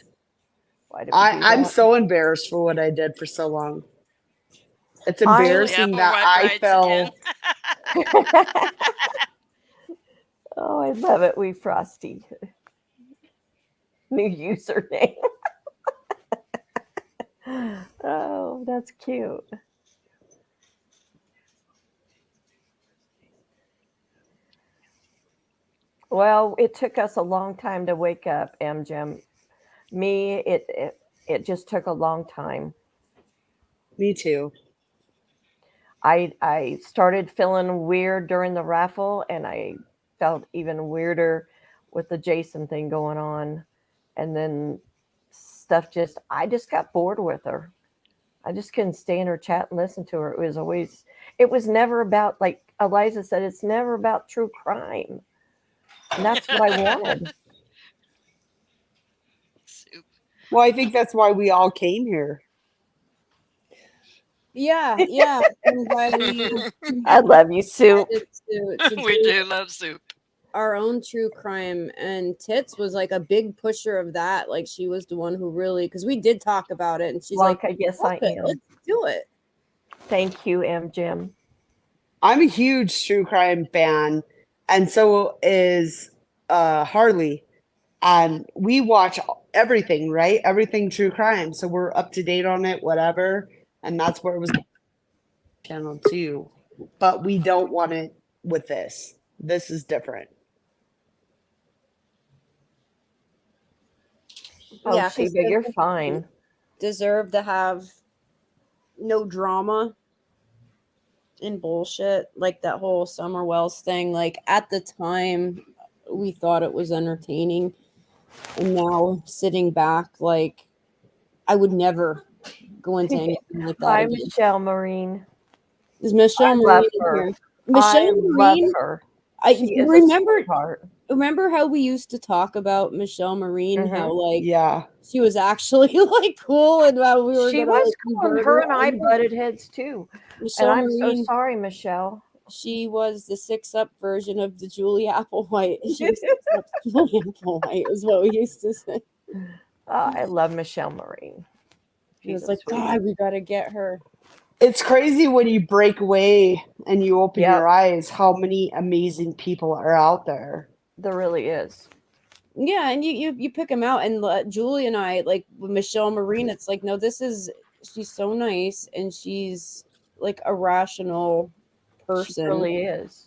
Why did we do I'm that? so embarrassed for what I did for so long. It's embarrassing that I fell. Oh, I love it. We Frosty. New username. Oh, that's cute. Well, it took us a long time to wake up, MGM. Me, it just took a long time. Me too. I started feeling weird during the raffle, and I felt even weirder with the Jason thing going on. And then I just got bored with her. I just couldn't stay in her chat and listen to her. It was never about, like Eliza said, it's never about true crime. And that's what I wanted. Well, I think that's why we all came here. Yeah. And why I love you, Soup. We do love Soup. Our own true crime, and Tits was like a big pusher of that. Like she was the one who really, because we did talk about it, and she's like, yes, I am. Let's do it. Thank you, Jim. I'm a huge true crime fan, and so is Harley. And we watch everything, right? Everything true crime. So we're up to date on it, whatever. And that's where it was channel 2. But we don't want it with this. This is different. Oh, yeah, Sheba, you're fine. Deserve to have no drama and bullshit like that whole Summer Wells thing. Like at the time, we thought it was entertaining, and now sitting back, like I would never go into anything like that. Hi, again. Michelle Marine. Is Michelle Marine here? Michelle Marine. Love her. I remember how we used to talk about Michelle Marine, how like she was actually like cool, and how we were cool. Her and I butted heads too. Michelle and I'm Marine, so sorry, Michelle. She was the 6-up version of the Julie Applewhite. She was 6-up Julie Applewhite, is what we used to say. I love Michelle Marine. She was like, God, we gotta get her. It's crazy when you break away and you open your eyes how many amazing people are out there. There really is. Yeah, and you pick them out, and Julie and I, like with Michelle Marine, it's like, no, she's so nice, and she's like a rational person. She really is.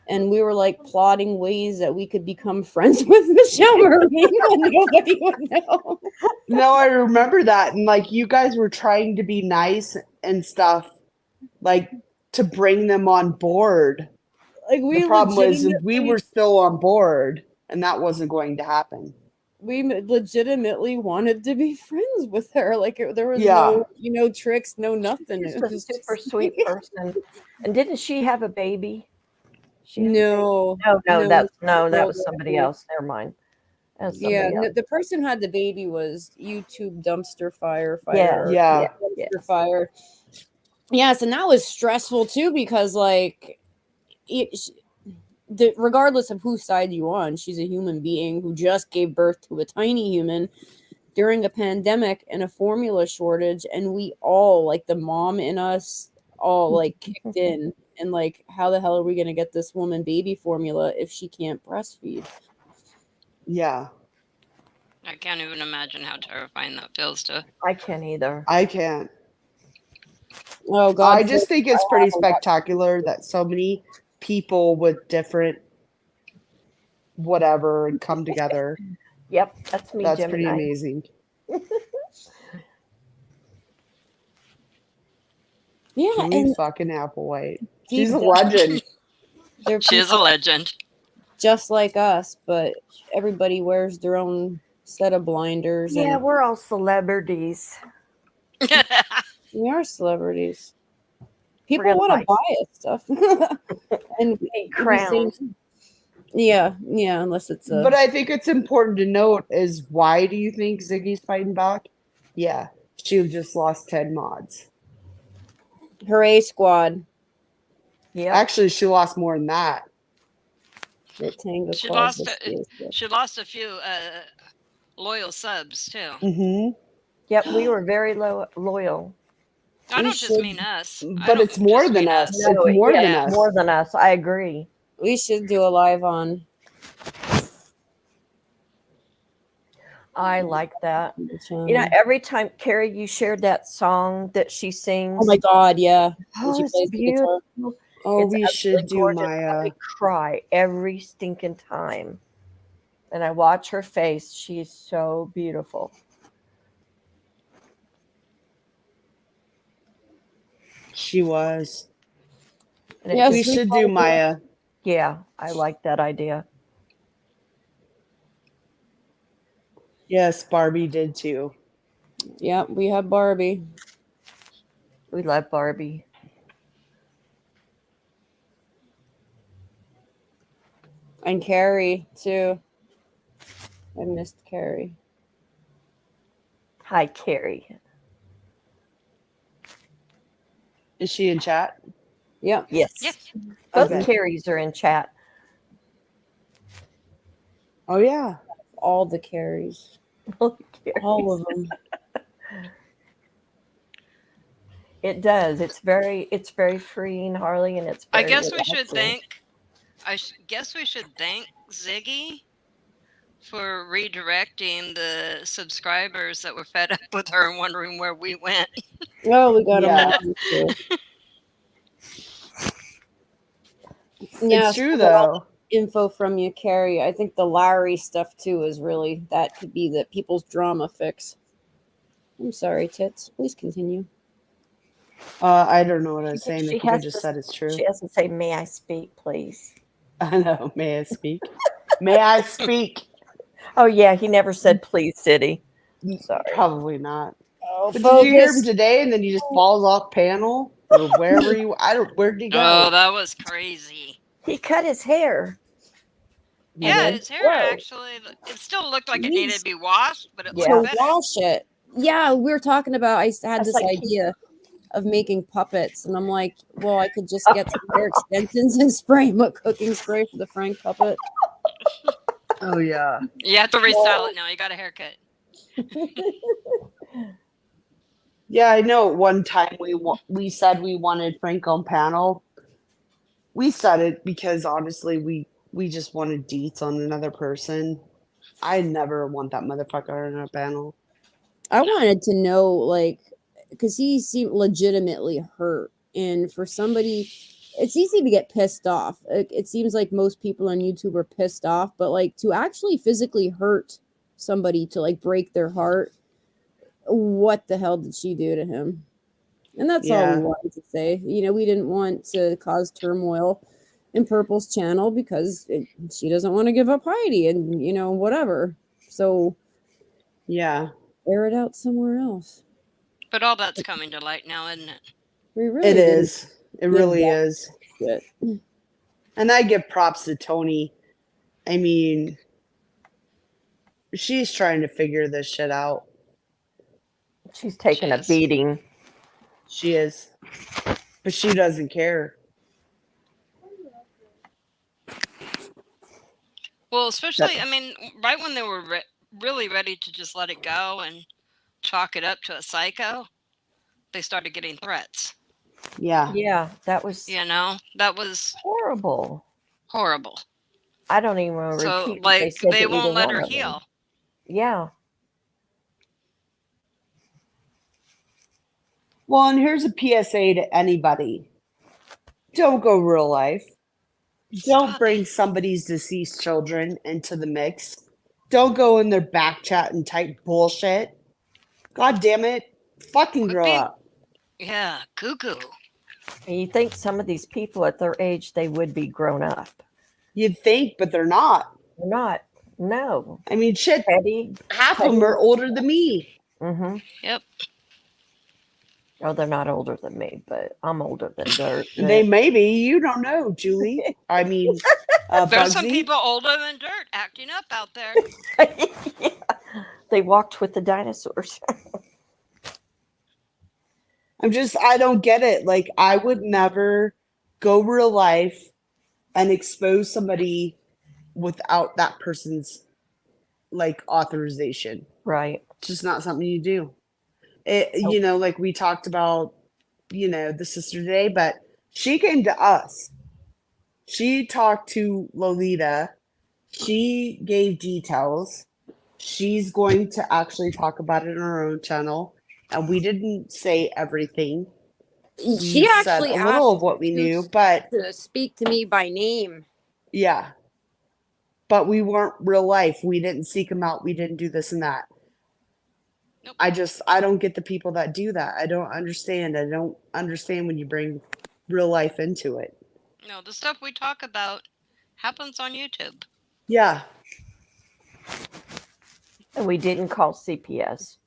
And we were like plotting ways that we could become friends with Michelle Marie, but nobody would know. No, I remember that. And like you guys were trying to be nice and stuff, like to bring them on board. Like the problem was we were still on board and that wasn't going to happen. We legitimately wanted to be friends with her. Like there was Yeah. no, tricks, no nothing. She's It a was super just- sweet person. And didn't she have a baby? No, that was girl somebody baby. else. Never mind. That was Yeah, somebody else. the person who had the baby was YouTube dumpster firefighter. Yeah. Dumpster fire. Yes, and that was stressful too because like regardless of whose side you on, she's a human being who just gave birth to a tiny human during a pandemic and a formula shortage, and we all, like the mom in us, all like kicked in. And like, how the hell are we gonna get this woman baby formula if she can't breastfeed? Yeah. I can't even imagine how terrifying that feels to. I can't either. I can't. Oh God! I just think it's pretty spectacular that so many people with different whatever and come together. Yep, that's me. That's Gemini. pretty amazing. Yeah, Julie and fucking Applewhite. deep She's a down, legend. She is a legend. just like us, but everybody wears their own set of blinders. Yeah, and we're all celebrities. we are celebrities. People Real want to life. buy us stuff and Crowns. Yeah, unless it's a. But I think it's important to note is why do you think Ziggy's fighting back? Yeah, she just lost 10 mods. Hooray squad. Yeah. Actually, she lost more than that. She lost a few loyal subs too. Mm-hmm. Yep, we were very loyal. I don't just mean us. But it's more than us. No, It's more than us. More than us. I agree. We should do a live on. I like that. You know, every time, Carrie, you shared that song that she sings. Oh my God, yeah. Oh, She it's plays the guitar. beautiful. Oh, It's we should absolutely do gorgeous. Maya. I cry every stinking time. And I watch her face. She's so beautiful. She was. Yes, we should do Maya. Yeah, I like that idea. Yes, Barbie did too. Yeah, we have Barbie. We love Barbie. And Carrie too. I missed Carrie. Hi, Carrie. Is she in chat? Yep. Yes. Yeah. Both Okay. Carries are in chat. Oh yeah. All the Carries. All of them. It does. It's very freeing, Harley, and it's very I guess we should relaxing. guess we should thank Ziggy for redirecting the subscribers that were fed up with her and wondering where we went. Oh, we got Yeah. them. Too. It's true though. Info from you, Carrie. I think the Larry stuff too is really that could be the people's drama fix. I'm sorry, Tits. Please continue. I don't know what I was saying. I She think I has just to- said it's true. She has to say, "May I speak, please?" I know. May I speak? May I speak? Oh yeah, he never said please, did he? Sorry. Probably not. Oh, But did you hear him today? And then he just falls off panel or wherever you. Where did he go? Oh, that was crazy. He cut his hair. Yeah, did? his hair Whoa. actually, it still looked like it needed to be washed, but it Yeah. looked To better. wash it. Yeah, we were talking about. I had That's this like idea of making puppets, and I'm like, well, I could just get some hair extensions and spray him with cooking spray for the Frank puppet. Oh yeah. You have to restyle it now. You got a haircut. Yeah, I know. One time we said we wanted Frank on panel. We said it because honestly, we just wanted deets on another person. I never want that motherfucker on our panel. I wanted to know, like, because he seemed legitimately hurt And for somebody, it's easy to get pissed off. It seems like most people on YouTube are pissed off, but like to actually physically hurt somebody, to like break their heart, what the hell did she do to him? And that's all we wanted to say. You know, we didn't want to cause turmoil in Purple's channel because she doesn't want to give up Heidi and, you know, whatever. So, yeah, air it out somewhere else. But all that's coming to light now, isn't it? It is. It really is. Shit. And I give props to Tony. I mean, she's trying to figure this shit out. She's taking a beating. She is. But she doesn't care. Well, especially, I mean, right when they were really ready to just let it go and chalk it up to a psycho, they started getting threats. Yeah. Yeah, that was... You know, that was... horrible. Horrible. I don't even want to So, repeat like, they won't let her heal. Yeah. Well, and here's a PSA to anybody. Don't go real life. Don't bring somebody's deceased children into the mix. Don't go in their back chat and type bullshit. God damn it. Fucking grow up. Yeah, cuckoo. And you think some of these people at their age, they would be grown up. You'd think, but they're not. They're not. No. I mean, shit. Half of them are older than me. Mm-hmm. Yep. Oh, they're not older than me, but I'm older than dirt. They may be. You don't know, Julie. I mean, there's some people older than dirt acting up out there. Yeah. They walked with the dinosaurs. I don't get it. Like, I would never go real life and expose somebody without that person's, like, authorization. Right. It's just not something you do. You know, like we talked about, you know, the sister today, but she came to us. She talked to Lolita. She gave details. She's going to actually talk about it on her own channel. And we didn't say everything. She actually said a little of what we knew, but to speak to me by name. Yeah. But we weren't real life. We didn't seek them out. We didn't do this and that. Nope. I don't get the people that do that. I don't understand. I don't understand when you bring real life into it. No, the stuff we talk about happens on YouTube. Yeah. And we didn't call CPS.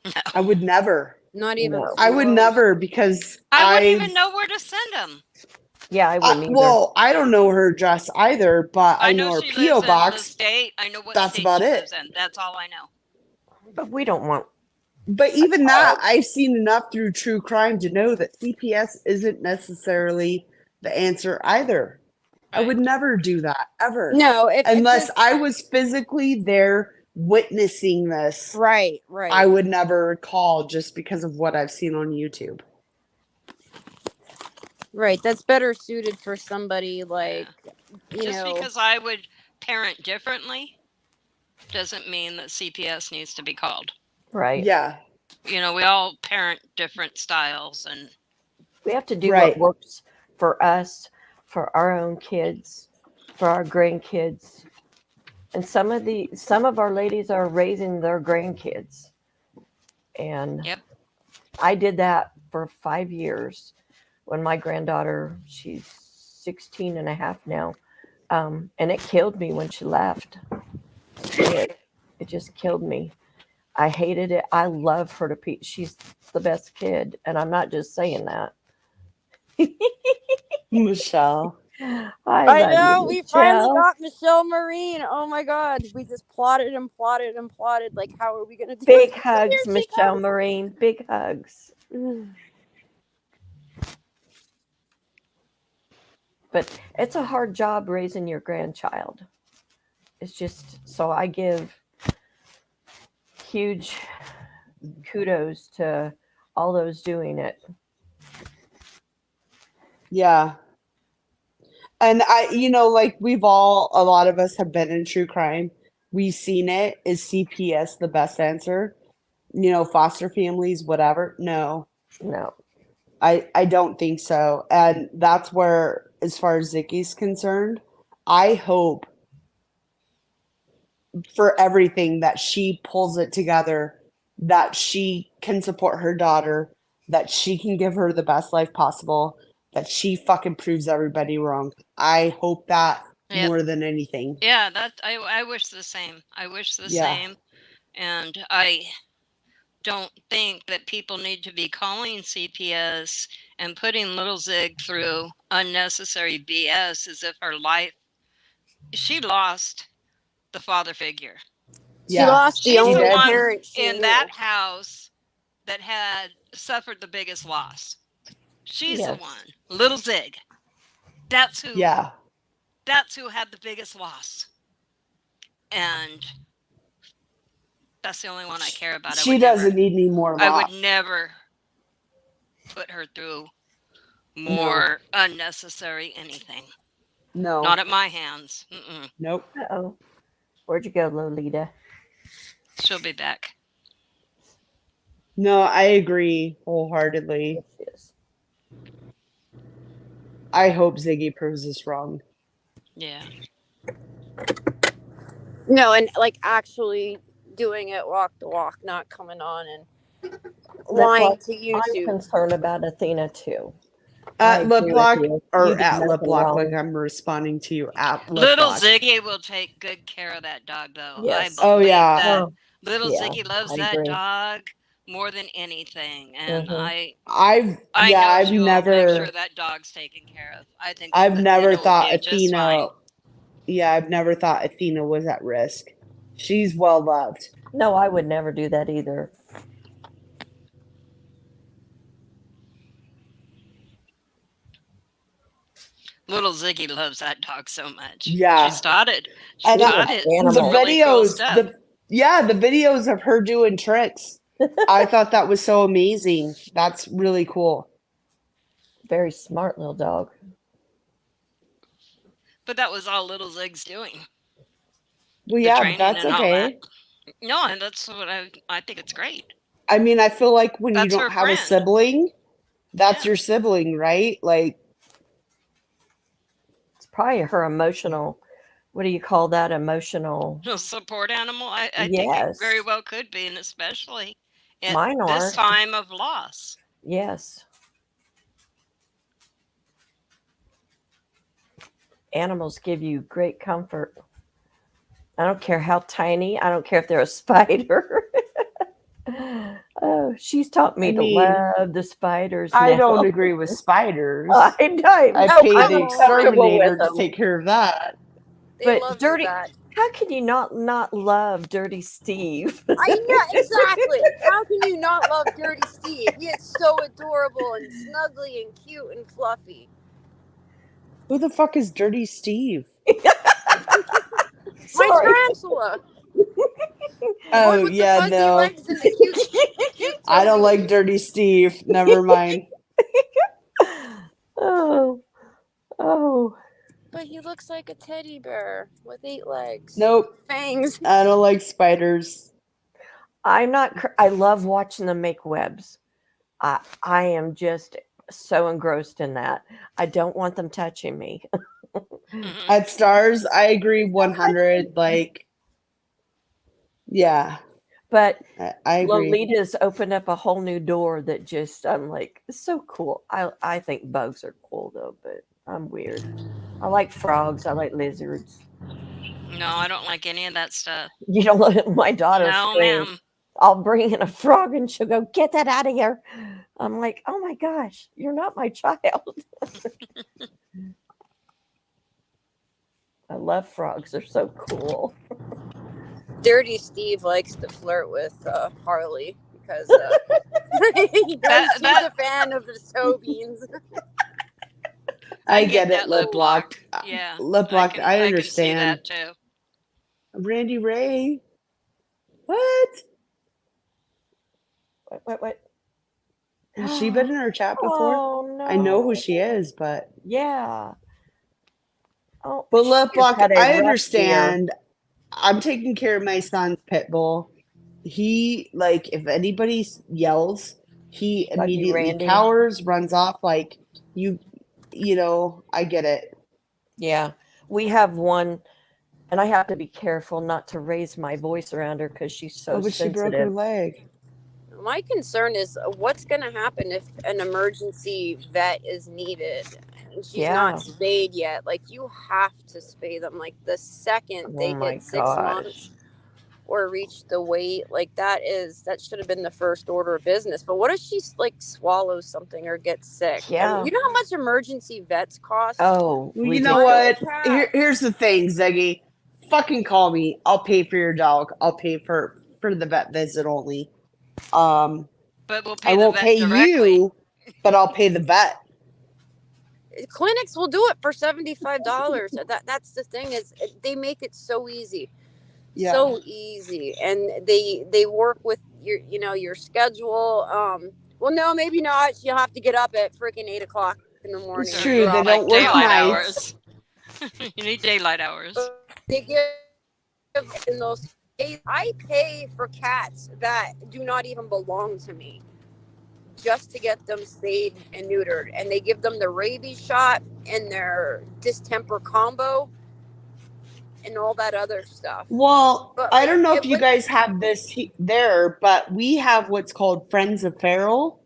No. I would never. Not even. No. I would never because I wouldn't even know where to send them. Yeah, I wouldn't either. Well, I don't know her address either, but I know her she P.O. lives box. in the state. I know what That's state about she it. lives in. That's all I know. But we don't want... But even that, I've seen enough through true crime to know that CPS isn't necessarily the answer either. Right. I would never do that, ever. No. Unless I was physically there witnessing this. Right. I would never call just because of what I've seen on YouTube. Right. That's better suited for somebody like, you just know. Because I would parent differently doesn't mean that CPS needs to be called. Right. Yeah. You know, we all parent different styles, and we have to do what works for us, for our own kids, for our grandkids. And some of our ladies are raising their grandkids. And yep. I did that for 5 years when my granddaughter, she's 16 and a half now. And it killed me when she left. It just killed me. I hated it. I love her to pieces. She's the best kid. And I'm not just saying that. Michelle. I know. We finally got Michelle Marine. Oh my God. We just plotted and plotted and plotted. Like, how are we going to do Big it? hugs, Michelle Marine. Big hugs. But it's a hard job raising your grandchild. It's just, so I give huge kudos to all those doing it. Yeah. And you know, like a lot of us have been in true crime. We've seen it. Is CPS the best answer? You know, foster families, whatever. No. I don't think so. And that's where, as far as Ziggy's concerned, I hope for everything that she pulls it together, that she can support her daughter, that she can give her the best life possible, that she fucking proves everybody wrong. I hope that more than anything. Yeah, that I wish the same. I wish the same. And I don't think that people need to be calling CPS and putting little Zig through unnecessary BS as if her life, she lost the father figure. She lost the only one parent she in knew. that house that had suffered the biggest loss. She's the one. Little Zig. That's who had the biggest loss. And that's the only one I care about. She doesn't need any more loss. I would never put her through more unnecessary anything. No. Not at my hands. Mm-mm. Nope. Uh-oh. Where'd you go, Lolita? She'll be back. No, I agree wholeheartedly. Yes. I hope Ziggy proves us wrong. Yeah. No, and like actually doing it walk the walk, not coming on and lying to YouTube. I'm concerned about Athena too. At Lip Lock, or at Lip Lock, like I'm responding to you at Lip Little Lock. Ziggy will take good care of that dog, though. Yes. I believe that. Oh, Little yeah, Ziggy loves I that agree. dog more than anything, and I've know she'll never make sure that dog's taken care of. I think I've never Athena will thought do just Athena. fine. Yeah, I've never thought Athena was at risk. She's well loved. No, I would never do that either. Little Ziggy loves that dog so much. Yeah. She started. And She the started some really videos, cool stuff. the videos of her doing tricks. I thought that was so amazing. That's really cool. Very smart little dog. But that was all Little Zig's doing. Well, The yeah, training that's and all okay. that. No, and that's what I think it's great. I mean, I feel like when That's you her don't have a friend. sibling, that's your sibling, right? Like, It's probably her emotional. What do you call that? Emotional. A support animal. I think it Yes. very well could be, and especially at Mine this are. time of loss. Yes. Animals give you great comfort. I don't care how tiny. I don't care if they're a spider. Oh, she's taught me to love the spiders. I now. don't agree with spiders. I paid the exterminator to take care of that. But dirty. How can you not love Dirty Steve? I know exactly. How can you not love Dirty Steve? He is so adorable and snuggly and cute and fluffy. Who the fuck is Dirty Steve? My tarantula. Oh yeah, no. I don't like Dirty Steve. Never mind. Oh. But he looks like a teddy bear with 8 legs. Nope. Fangs. I don't like spiders. I'm not. I love watching them make webs. I am just so engrossed in that. I don't want them touching me. At Stars, I agree 100. Like, yeah. But I agree. Lolita's opened up a whole new door that just, I'm like, it's so cool. I think bugs are cool though, but I'm weird. I like frogs. I like lizards. No, I don't like any of that stuff. You don't let my daughter No, scream. ma'am. I'll bring in a frog and she'll go, get that out of here. I'm like, oh my gosh, you're not my child. I love frogs. They're so cool. Dirty Steve likes to flirt with Harley because he's a fan of the toe beans. I get it, Lip Lock. Yeah. Lip Lock, I understand. I can see that too. Randy Ray. What? What? Has she been in our chat before? Oh, no. I know who she is, but yeah. Oh, but Lip Lock, I understand. Year. I'm taking care of my son's pit bull. He, like, if anybody yells, he Love you, immediately Randy. cowers, runs off. Like, you know, I get it. Yeah. We have one, and I have to be careful not to raise my voice around her because she's so But she broke her sensitive. leg. My concern is what's going to happen if an emergency vet is needed and she's not spayed yet. Like, you have to spay them. Like, the second they hit 6 months or reach the weight, like, that should have been the first order of business. But what if she like swallows something or gets sick? Yeah. And you know how much emergency vets cost? Oh, well, you know what? Here's the thing, Zeggy. Fucking call me. I'll pay for your dog. I'll pay for the vet visit only. But we'll pay I won't pay directly. you, but I'll pay the vet. Clinics will do it for $75. That's the thing, is they make it so easy. Yeah. So easy, and they work with your schedule. Well, no, maybe not. You'll have to get up at freaking 8 o'clock in the morning. It's true. They don't work daylight nights. hours. You need daylight hours. They give in those days. I pay for cats that do not even belong to me just to get them spayed and neutered, and they give them the rabies shot and their distemper combo and all that other stuff. Well, But, I don't know if you guys have this there, but we have what's called Friends of Feral.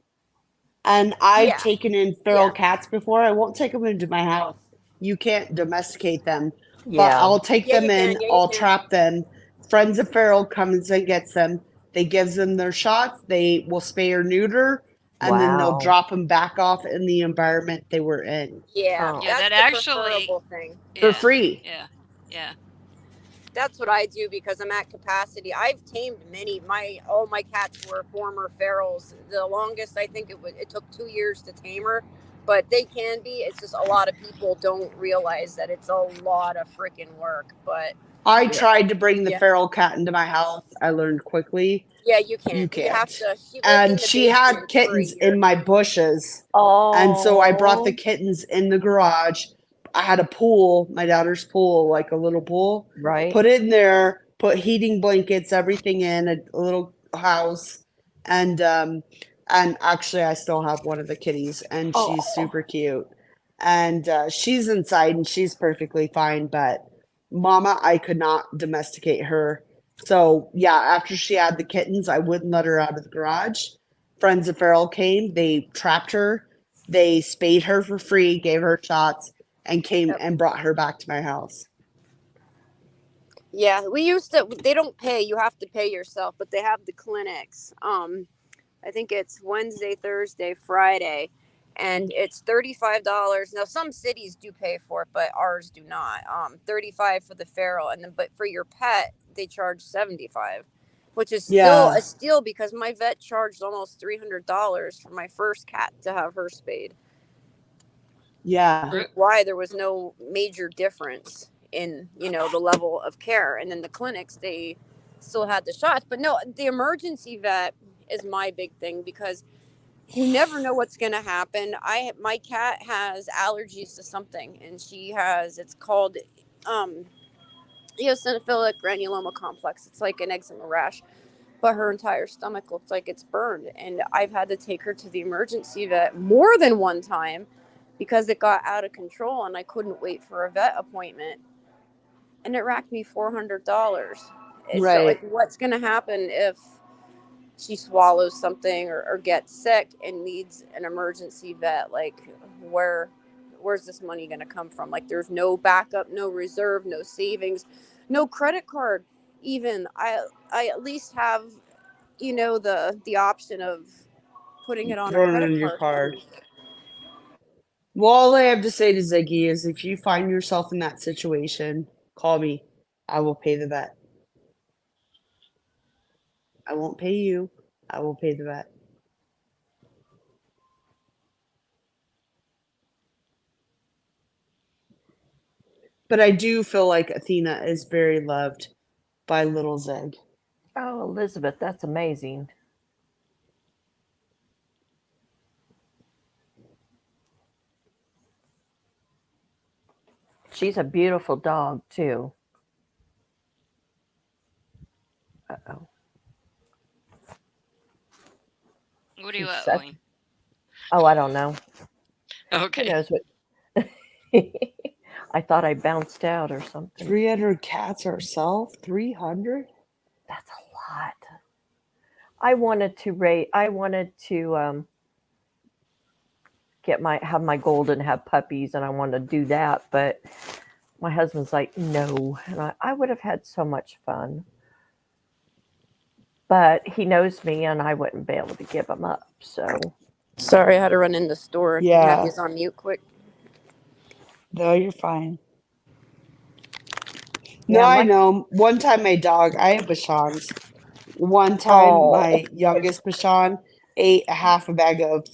And I've taken in feral cats before. I won't take them into my house. You can't domesticate them. But I'll take them in. I'll trap them. Friends of Feral comes and gets them. They gives them their shots. They will spay or neuter. And then they'll drop them back off in the environment they were in. Yeah, Yeah, that's that the actually preferable thing. For free. Yeah. That's what I do because I'm at capacity. I've tamed all my cats were former ferals. The longest, I think it took 2 years to tame her, but they can be. It's just a lot of people don't realize that it's a lot of freaking work. But I tried to bring the feral cat into my house. I learned quickly. Yeah, you can't. You can't. You have to. And she had kittens in my bushes. Oh. And so I brought the kittens in the garage. I had a pool, my daughter's pool, like a little pool. Right. Put it in there, put heating blankets, everything in a little house. And actually I still have one of the kitties, and she's super cute. And she's inside and she's perfectly fine, but Mama, I could not domesticate her. So yeah, after she had the kittens, I wouldn't let her out of the garage. Friends of Feral came, they trapped her, they spayed her for free, gave her shots, and came and brought her back to my house. Yeah, they don't pay. You have to pay yourself, but they have the clinics. I think it's Wednesday, Thursday, Friday, and it's $35. Now, some cities do pay for it, but ours do not. $35 for the feral, but for your pet, they charge $75, which is still a steal because my vet charged almost $300 for my first cat to have her spayed. Yeah. Why there was no major difference in, the level of care. And then the clinics, they still had the shots. But no, the emergency vet is my big thing because you never know what's going to happen. My cat has allergies to something, and it's called eosinophilic granuloma complex. It's like an eczema rash, but her entire stomach looks like it's burned. And I've had to take her to the emergency vet more than one time because it got out of control and I couldn't wait for a vet appointment. And it racked me $400. Right. So, like, what's going to happen if she swallows something or gets sick and needs an emergency vet? Like, where's this money going to come from? Like, there's no backup, no reserve, no savings, no credit card. Even I at least have, the option of putting it on a credit card. Well, all I have to say to Ziggy is if you find yourself in that situation, call me. I will pay the vet. I won't pay you. I will pay the vet. But I do feel like Athena is very loved by little Zeg. Oh, Elizabeth, that's amazing. She's a beautiful dog, too. Uh-oh. What are you She's owing? Oh, I don't know. Who Okay. knows what? I thought I bounced out or something. 300 cats ourselves? 300? That's a lot. I wanted to have my golden have puppies, and I wanted to do that, but my husband's like, no, and I would have had so much fun. But he knows me, and I wouldn't be able to give him up. So sorry, I had to run in the store. Yeah. Can I have these on mute quick? No, you're fine. Yeah, No, I know. One time my dog, I have Bashans. One time my youngest Bashan ate a half a bag of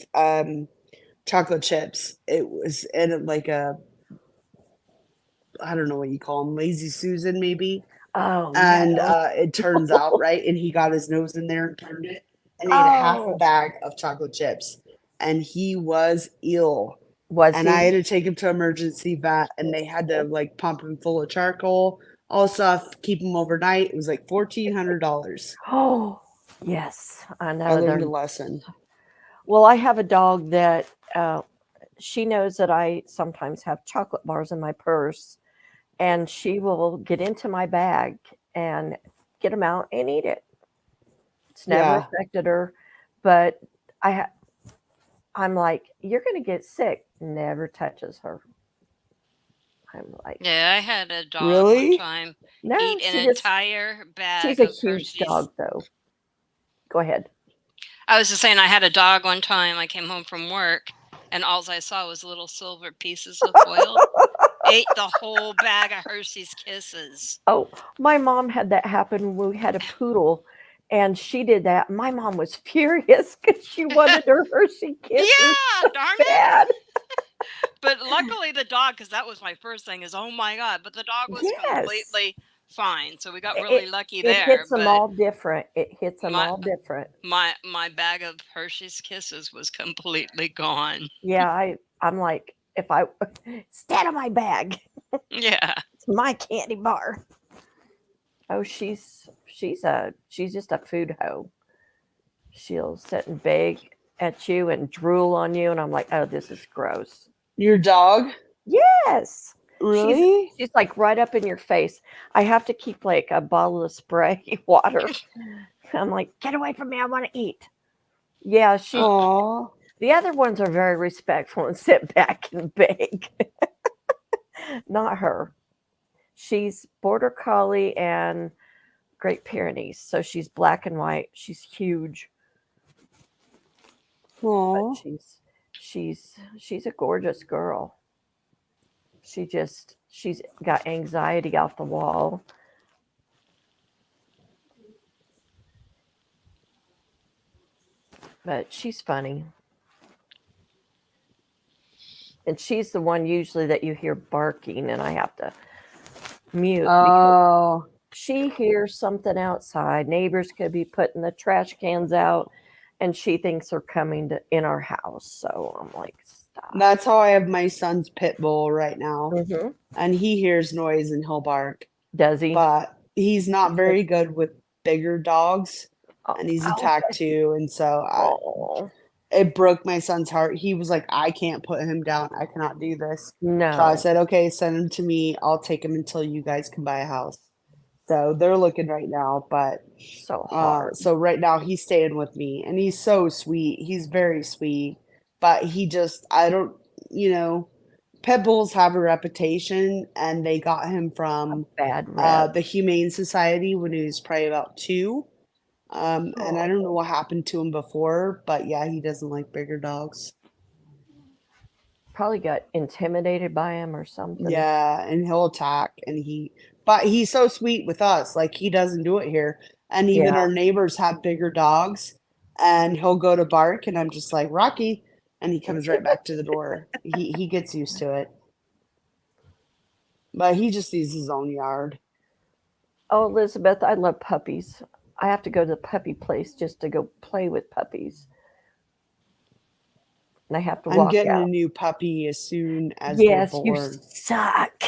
chocolate chips. It was in like a, I don't know what you call them, Lazy Susan maybe. Oh, And no. it turns out, right? And he got his nose in there and turned it and ate a half a bag of chocolate chips. And he was ill. Was I he? had to take him to emergency vet, and they had to like pump him full of charcoal, all stuff, keep him overnight. It was like $1,400. Oh, yes, I know. I learned a lesson. Well, I have a dog that she knows that I sometimes have chocolate bars in my purse, and she will get into my bag and get them out and eat it. It's never affected her, but I'm like, you're going to get sick. Never touches her. I'm like, Yeah, I had a dog Really? one time no, eat an entire bag she's a of huge Hershey's. dog, though. Go ahead. I was just saying, I had a dog one time. I came home from work, and all I saw was little silver pieces of foil. Ate the whole bag of Hershey's Kisses. Oh, my mom had that happen when we had a poodle, and she did that. My mom was furious because she wanted her Hershey Kisses. Yeah, darn bad. it. But luckily the dog, because that was my first thing, is, oh my God, but the dog was completely fine. So we got really lucky there. It hits them all different. It hits them all different. My bag of Hershey's Kisses was completely gone. Yeah, I'm like, if I stand on my bag. Yeah. It's my candy bar. Oh, she's just a food hoe. She'll sit and beg at you and drool on you, and I'm like, oh, this is gross. Your dog? Yes. Really? She's like right up in your face. I have to keep like a bottle of spray water. I'm like, get away from me. I want to eat. Yeah, the other ones are very respectful and sit back and beg. Not her. She's Border Collie and Great Pyrenees. So she's black and white. She's huge. But she's a gorgeous girl. She's got anxiety off the wall. But she's funny. And she's the one usually that you hear barking, and I have to mute. Oh. She hears something outside. Neighbors could be putting the trash cans out, and she thinks they're coming in our house. So I'm like, stop. That's how I have my son's pit bull right now. Mm-hmm. And he hears noise and he'll bark. Does he? But he's not very good with bigger dogs. And he's attacked too. And so it broke my son's heart. He was like, I can't put him down. I cannot do this. No. So I said, okay, send him to me. I'll take him until you guys can buy a house. So they're looking right now, but so hard. So right now he's staying with me, and he's so sweet. He's very sweet, but pit bulls have a reputation, and they got him from the Humane Society when he was probably about 2. And I don't know what happened to him before, but yeah, he doesn't like bigger dogs. Probably got intimidated by him or something. Yeah, and he'll attack, but he's so sweet with us. Like, he doesn't do it here. And even our neighbors have bigger dogs, and he'll go to bark, and I'm just like, Rocky, and he comes right back to the door. He gets used to it. But he just needs his own yard. Oh, Elizabeth, I love puppies. I have to go to the puppy place just to go play with puppies. And I have to walk out. I'm getting a new puppy as soon as they're born. You suck.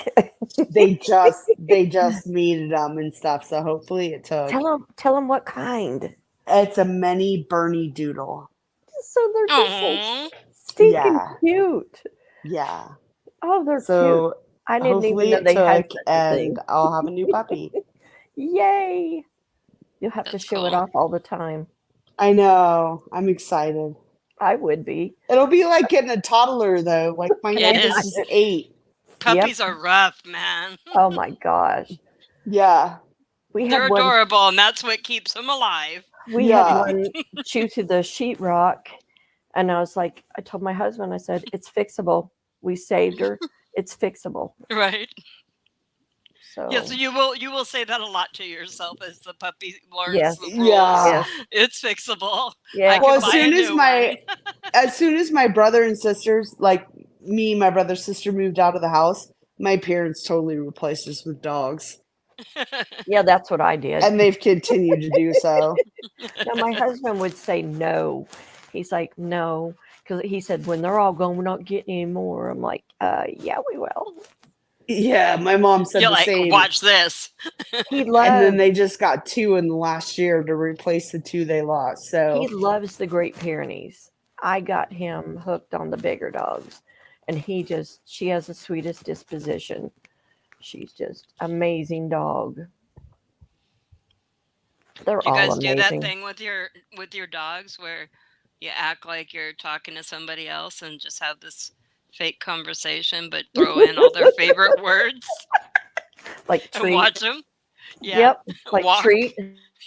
They just needed them and stuff, so hopefully it took. Tell them what kind. It's a mini Bernie Doodle. So they're just so stinking cute. Yeah. Oh, they're cute. So I didn't even hopefully know it they had took, such a thing. and I'll have a new puppy. Yay! You'll have to show it off all the time. I know. I'm excited. I would be. It'll be like getting a toddler, though. Like my It youngest is. is 8. Puppies are rough, man. Oh my gosh. Yeah. They're adorable, and that's what keeps them alive. We had one chew to the sheetrock, and I was like, I told my husband, I said, it's fixable. We saved her. It's fixable. Right. So yes, you will say that a lot to yourself as the puppy learns Yes. the rules. Yeah. It's fixable. Yeah. I Well, can buy a new one. as soon as my brother and sisters, like me, my brother, sister moved out of the house, my parents totally replaced us with dogs. Yeah, that's what I did. And they've continued to do so. Now, my husband would say no. He's like, no. Because he said, when they're all gone, we're not getting any more. I'm like, yeah, we will. Yeah, my mom said You're the like, same. watch this. He loves. And then they just got 2 in the last year to replace the 2 they lost. So He loves the Great Pyrenees. I got him hooked on the bigger dogs, and she has the sweetest disposition. She's just amazing dog. They're Do you all guys amazing. do that thing with your dogs where you act like you're talking to somebody else and just have this fake conversation, but throw in all their favorite words? Like treat. And watch them? Yeah. Yep. Like Walk. treat.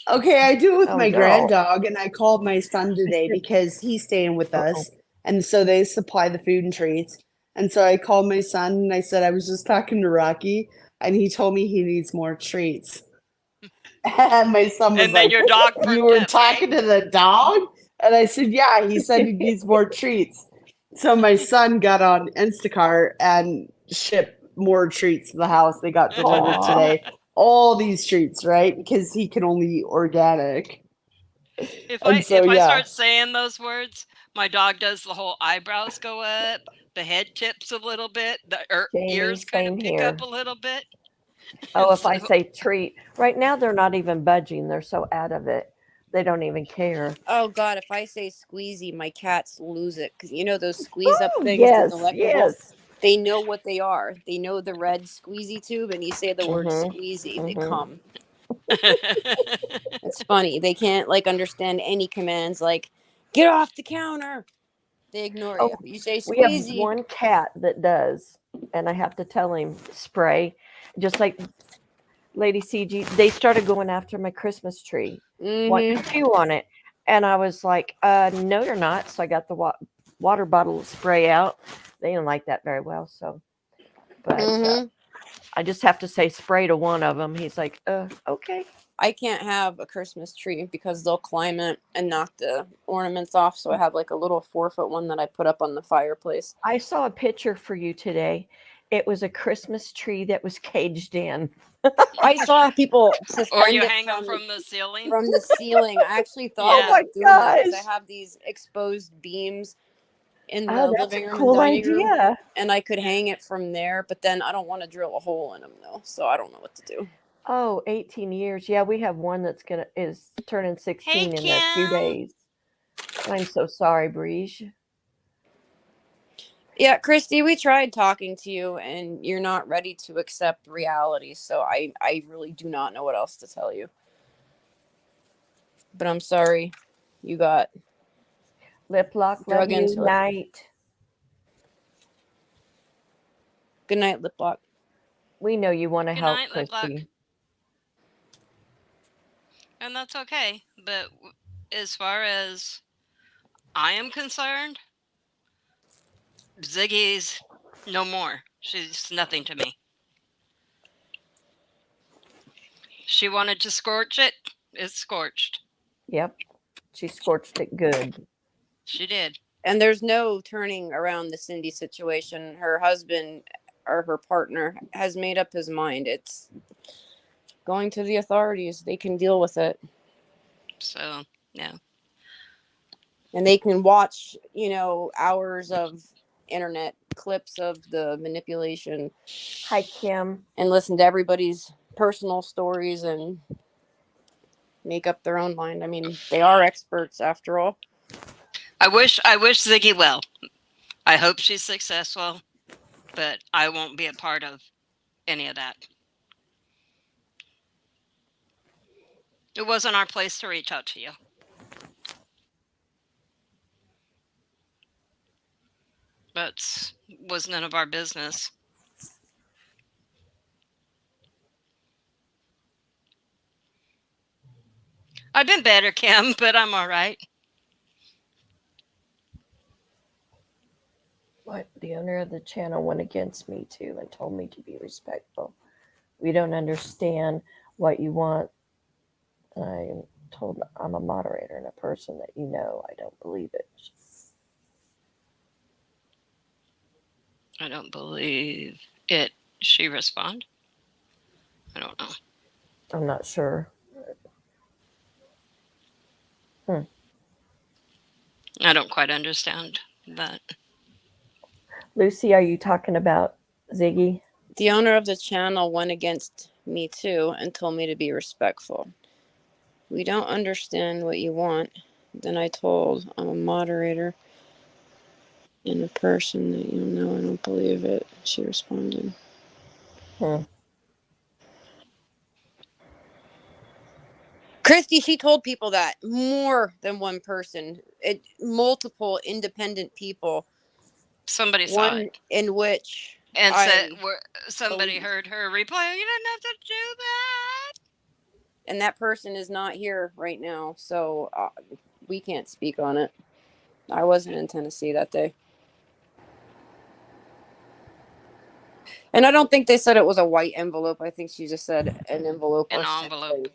okay, I do it with my no. grand dog, and I called my son today because he's staying with us, and so they supply the food and treats. And so I called my son and I said I was just talking to Rocky, and he told me he needs more treats. And my son was And then like, your dog "You were perked up, talking to the dog?" And I said, "Yeah." He said he needs more treats. So my son got on Instacart and shipped more treats to the house. They got delivered today. All these treats, right? Because he can only eat organic. If And I start saying those words, my dog does the whole eyebrows go up, the head tips a little bit, the ears kind of pick up a little bit. Oh, if I say treat. Right now, they're not even budging. They're so out of it. They don't even care. Oh, God. If I say squeezy, my cats lose it. Because you know those squeeze up things? Yes, those electables? yes. They know what they are. They know the red squeezy tube, and you say the word squeezy, they come. It's funny. They can't understand any commands like get off the counter. They ignore you. You say squeezy. We have one cat that does, and I have to tell him spray. Just like Lady CG, they started going after my Christmas tree, wanting to chew on it, and I was like, "No, you're not." So I got the water bottle spray out. They didn't like that very well, so. But I just have to say spray to one of them. He's like, okay. I can't have a Christmas tree because they'll climb it and knock the ornaments off. So I have a little 4-foot one that I put up on the fireplace. I saw a picture for you today. It was a Christmas tree that was caged in. I saw people suspend or you it hang them from the ceiling. From the ceiling. I actually thought about doing that because I have these exposed beams in the living room and dining room, and I could hang it from there. But then I don't want to drill a hole in them though, so I don't know what to do. Oh, 18 years. Yeah, we have one that's is turning 16 in a few days. I'm so sorry, Breege. Yeah, Christy, we tried talking to you, and you're not ready to accept reality. So I really do not know what else to tell you. But I'm sorry, you got lip lock. Love you. Night. Good night, lip lock. We know you want to help, night, Christy. And that's okay. But as far as I am concerned, Ziggy's no more. She's nothing to me. She wanted to scorch it. It's scorched. Yep. She scorched it good. She did. And there's no turning around the Cindy situation. Her husband or her partner has made up his mind. It's going to the authorities. They can deal with it. So, yeah. And they can watch, hours of internet clips of the manipulation. Hi, Kim. And listen to everybody's personal stories and make up their own mind. I mean, they are experts after all. I wish Ziggy well. I hope she's successful, but I won't be a part of any of that. It wasn't our place to reach out to you. That was none of our business. I've been better, Kim, but I'm all right. What? The owner of the channel went against me too and told me to be respectful. We don't understand what you want. I'm told I'm a moderator and a person that you know. I don't believe it. I don't believe it. She respond? I don't know. I'm not sure. I don't quite understand that. Lucy, are you talking about Ziggy? The owner of the channel went against me too and told me to be respectful. We don't understand what you want. Then I told I'm a moderator and a person that you know. I don't believe it. She responded. Christy, she told people that more than one person, multiple independent people. Somebody saw it. In which and said somebody heard her reply, "You didn't have to do that." And that person is not here right now, so we can't speak on it. I wasn't in Tennessee that day. And I don't think they said it was a white envelope. I think she just said an envelope. An envelope.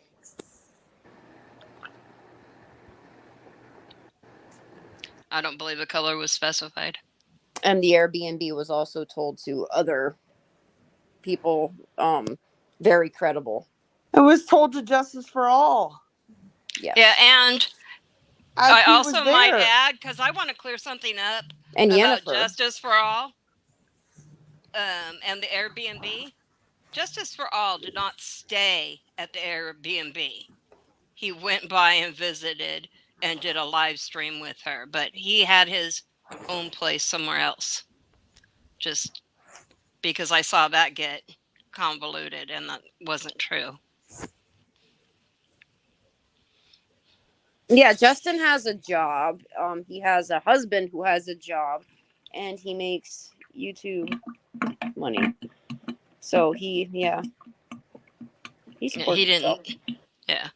I don't believe the color was specified. And the Airbnb was also told to other people, very credible. It was told to Justice for All. Yes. Yeah, and I also might add, because I want to clear something up and about Yennefer. Justice for All and the Airbnb. Justice for All did not stay at the Airbnb. He went by and visited and did a live stream with her, but he had his own place somewhere else. Just because I saw that get convoluted, and that wasn't true. Yeah, Justin has a job. He has a husband who has a job, and he makes YouTube money. So he supports himself. Yeah.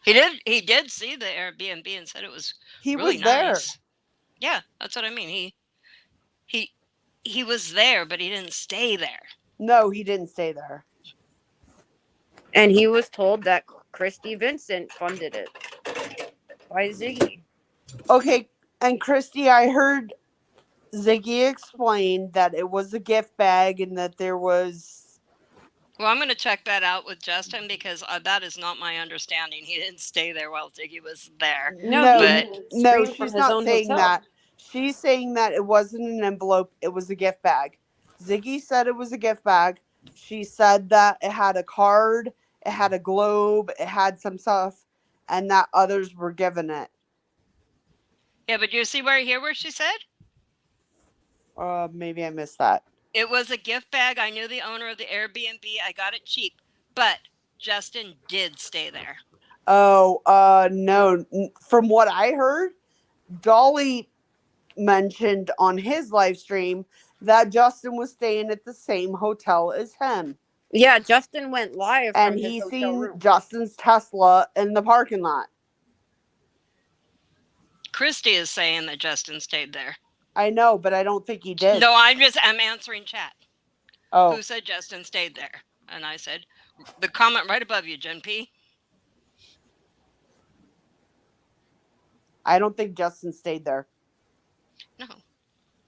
He did see the Airbnb and said it was really nice. Yeah, that's what I mean. He was there, but he didn't stay there. No, he didn't stay there. And he was told that Christy Vincent funded it by Ziggy. Okay, and Christy, I heard Ziggy explain that it was a gift bag and that there was... Well, I'm going to check that out with Justin because that is not my understanding. He didn't stay there while Ziggy was there. No, she's not saying that. She's saying that it wasn't an envelope, it was a gift bag. Ziggy said it was a gift bag. She said that it had a card, it had a globe, it had some stuff, and that others were given it. Yeah, but you see where she said? Maybe I missed that. It was a gift bag. I knew the owner of the Airbnb. I got it cheap, but Justin did stay there. Oh, no. From what I heard, Dolly mentioned on his live stream that Justin was staying at the same hotel as him. Yeah, Justin went live and he seen Justin's Tesla in the parking lot. Christy is saying that Justin stayed there. I know, but I don't think he did. No, I'm answering chat. Oh. Who said Justin stayed there? And I said, the comment right above you, Jen P. I don't think Justin stayed there. No,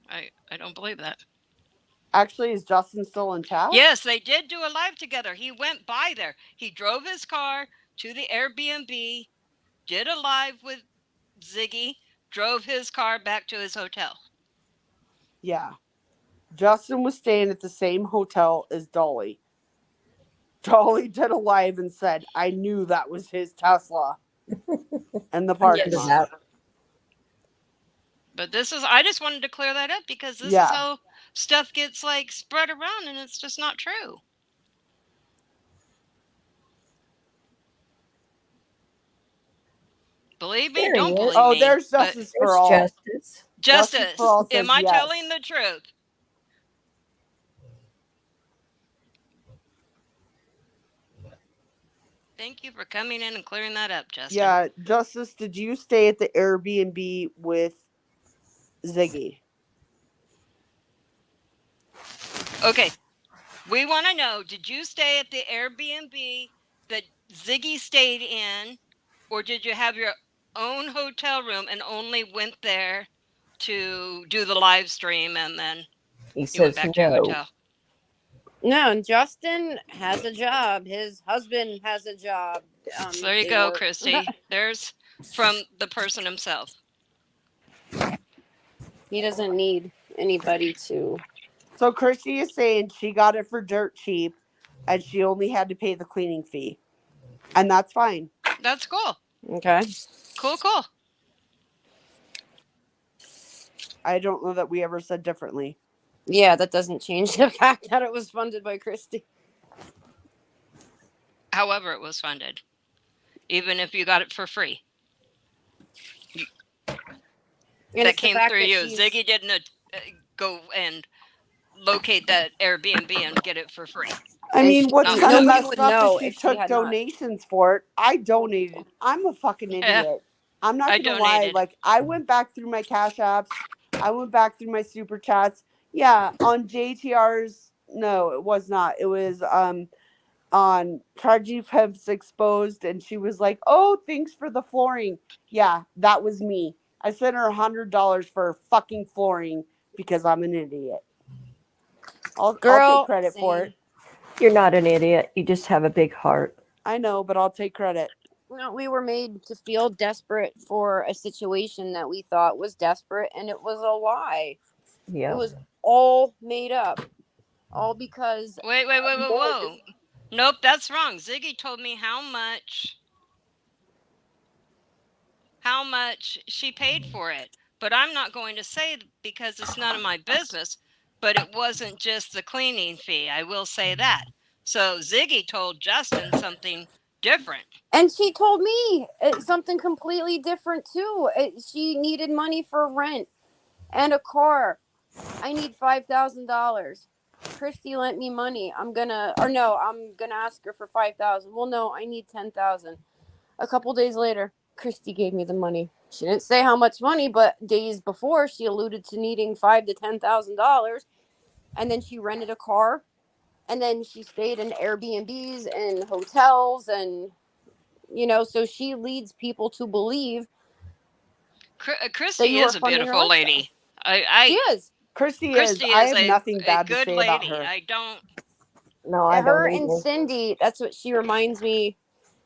I don't believe that. Actually, is Justin still in chat? Yes, they did do a live together. He went by there. He drove his car to the Airbnb, did a live with Ziggy, drove his car back to his hotel. Yeah. Justin was staying at the same hotel as Dolly. Dolly did a live and said, I knew that was his Tesla in the parking lot. But I just wanted to clear that up because this is how stuff gets like spread around and it's just not true. Believe me, don't believe me. Oh, there's justice for all. Justice for all am I yes. telling the truth? Thank you for coming in and clearing that up, Justin. Yeah, Justice, did you stay at the Airbnb with Ziggy? Okay. We want to know, did you stay at the Airbnb that Ziggy stayed in, or did you have your own hotel room and only went there to do the live stream and then you went back to your hotel? No, and Justin has a job. His husband has a job. So there you go, Christy. There's from the person himself. He doesn't need anybody to. So Christy is saying she got it for dirt cheap and she only had to pay the cleaning fee. And that's fine. That's cool. Okay. Cool. I don't know that we ever said differently. Yeah, that doesn't change the fact that it was funded by Christy. However it was funded. Even if you got it for free. And that came through you. Ziggy didn't go and locate that Airbnb and get it for free. I mean, what's kind of messed up is she took donations for it. I donated. I'm a fucking idiot. I'm not going to lie. Like, I went back through my Cash Apps. I went back through my Super Chats. Yeah, on JTR's, no, it was not. It was on Chargy Pimps Exposed, and she was like, oh, thanks for the flooring. Yeah, that was me. I sent her $100 for fucking flooring because I'm an idiot. I'll take credit for it. You're not an idiot. You just have a big heart. I know, but I'll take credit. No, we were made to feel desperate for a situation that we thought was desperate, and it was a lie. Yeah. It was all made up. All because... Wait, whoa. Nope, that's wrong. Ziggy told me how much she paid for it. But I'm not going to say because it's none of my business. But it wasn't just the cleaning fee. I will say that. So Ziggy told Justin something different. And she told me something completely different too. She needed money for rent and a car. I need $5,000. Christy lent me money. I'm gonna ask her for $5,000. Well, no, I need $10,000. A couple days later, Christy gave me the money. She didn't say how much money, but days before she alluded to needing $5,000 to $10,000. And then she rented a car, and then she stayed in Airbnbs and hotels, and so she leads people to believe. Christy is a beautiful lady. She is. Christy is. I have nothing bad to say about her. I don't. No, I don't. Her and Cindy. That's what she reminds me.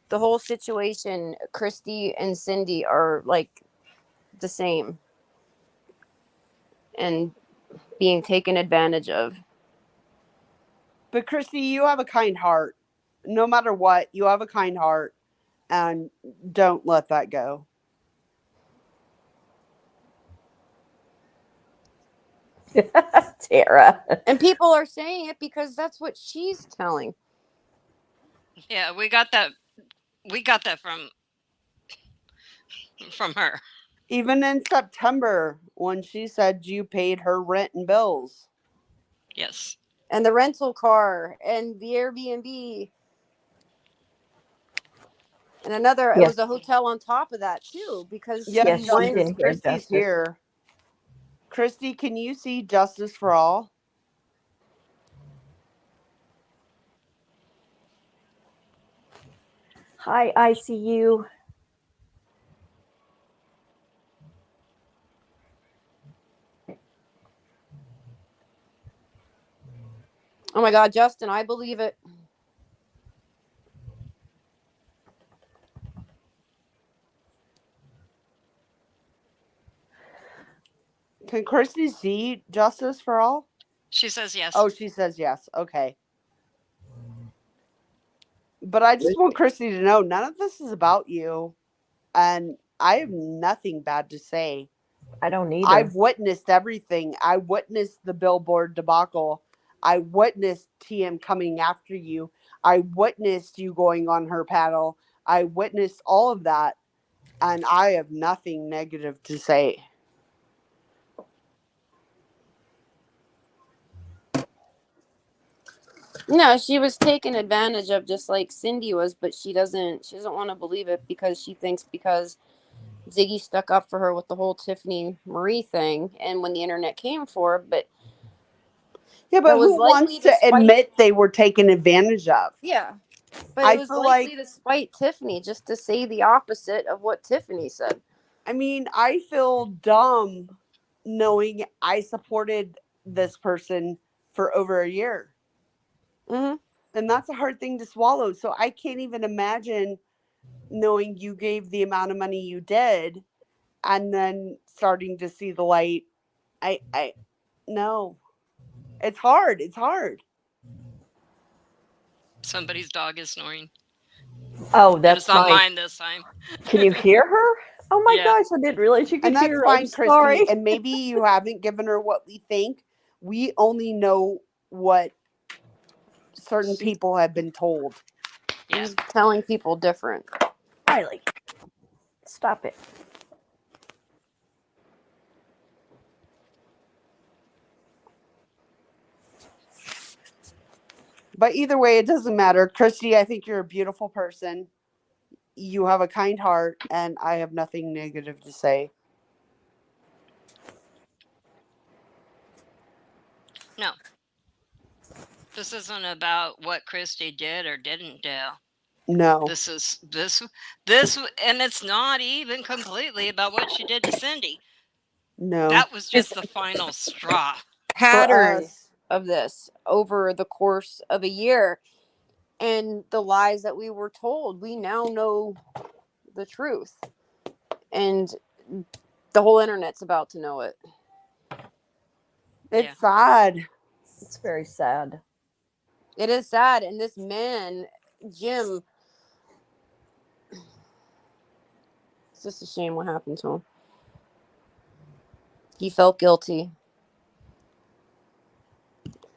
The whole situation, Christy and Cindy are like the same, and being taken advantage of. But Christy, you have a kind heart. No matter what, you have a kind heart, and don't let that go. Tara. And people are saying it because that's what she's telling. Yeah, we got that from her. Even in September, when she said you paid her rent and bills. Yes. And the rental car and the Airbnb. And it was a hotel on top of that too, because Christy's here. Christy, can you see Justice for All? Hi, ICU. Oh my God, Justin, I believe it. Can Christy see Justice for All? She says yes. Oh, she says yes. Okay. But I just want Christy to know none of this is about you. And I have nothing bad to say I don't either. I've witnessed everything. I witnessed the billboard debacle. I witnessed TM coming after you. I witnessed you going on her paddle. I witnessed all of that. And I have nothing negative to say. No, she was taken advantage of just like Cindy was, but she doesn't want to believe it because she thinks because Ziggy stuck up for her with the whole Tiffany Marie thing and when the internet came for her, but yeah, but who wants to admit they were taken advantage of? Yeah. But it was likely to spite Tiffany just to say the opposite of what Tiffany said. I mean, I feel dumb knowing I supported this person for over a year. Mm-hmm. And that's a hard thing to swallow. So I can't even imagine knowing you gave the amount of money you did and then starting to see the light. No. It's hard. It's hard. Somebody's dog is snoring. Oh, And that's it's not mine this time. Can you hear her? Oh my gosh, I didn't realize you could And that's hear her. fine, I'm Christy. sorry. And maybe you haven't given her what we think. We only know what certain people have been told. He's telling people different. Riley, stop it. But either way, it doesn't matter. Christy, I think you're a beautiful person. You have a kind heart, and I have nothing negative to say. No. This isn't about what Christy did or didn't do. No. This, and it's not even completely about what she did to Cindy. No. That was just the final straw. Pattern of this over the course of a year. And the lies that we were told, we now know the truth. And the whole internet's about to know it. It's sad. It's very sad. It is sad. And this man, Jim, it's just a shame what happened to him. He felt guilty.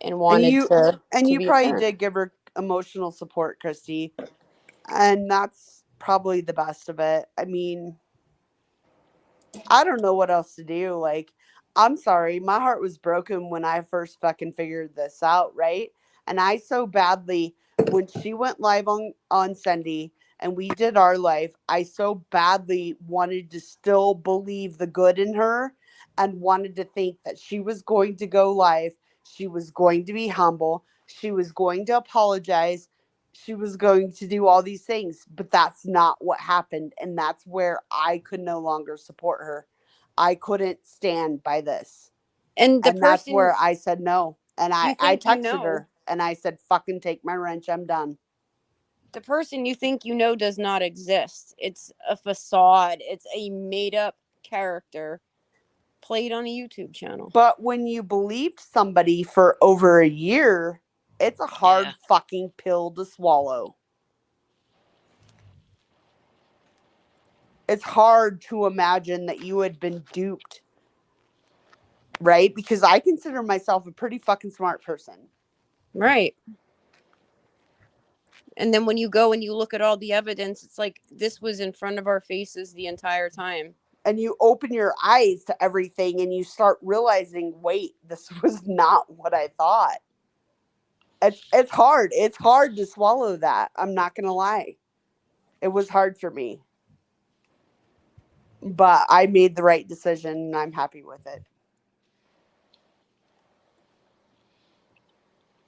And wanted to. And you probably did give her emotional support, Christy. And that's probably the best of it. I mean, I don't know what else to do. Like, I'm sorry. My heart was broken when I first fucking figured this out, right? And I so badly, when she went live on Sunday and we did our life, I so badly wanted to still believe the good in her and wanted to think that she was going to go live. She was going to be humble. She was going to apologize. She was going to do all these things, but that's not what happened. And that's where I could no longer support her. I couldn't stand by this. And that's where I said no. And I texted her and I said, fucking take my wrench. I'm done. The person you think you know does not exist. It's a facade. It's a made up character played on a YouTube channel. But when you believed somebody for over a year, it's a hard fucking pill to swallow. It's hard to imagine that you had been duped. Right? Because I consider myself a pretty fucking smart person. Right. And then when you go and you look at all the evidence, it's like this was in front of our faces the entire time. And you open your eyes to everything and you start realizing, wait, this was not what I thought. It's hard. It's hard to swallow that. I'm not going to lie. It was hard for me. But I made the right decision and I'm happy with it.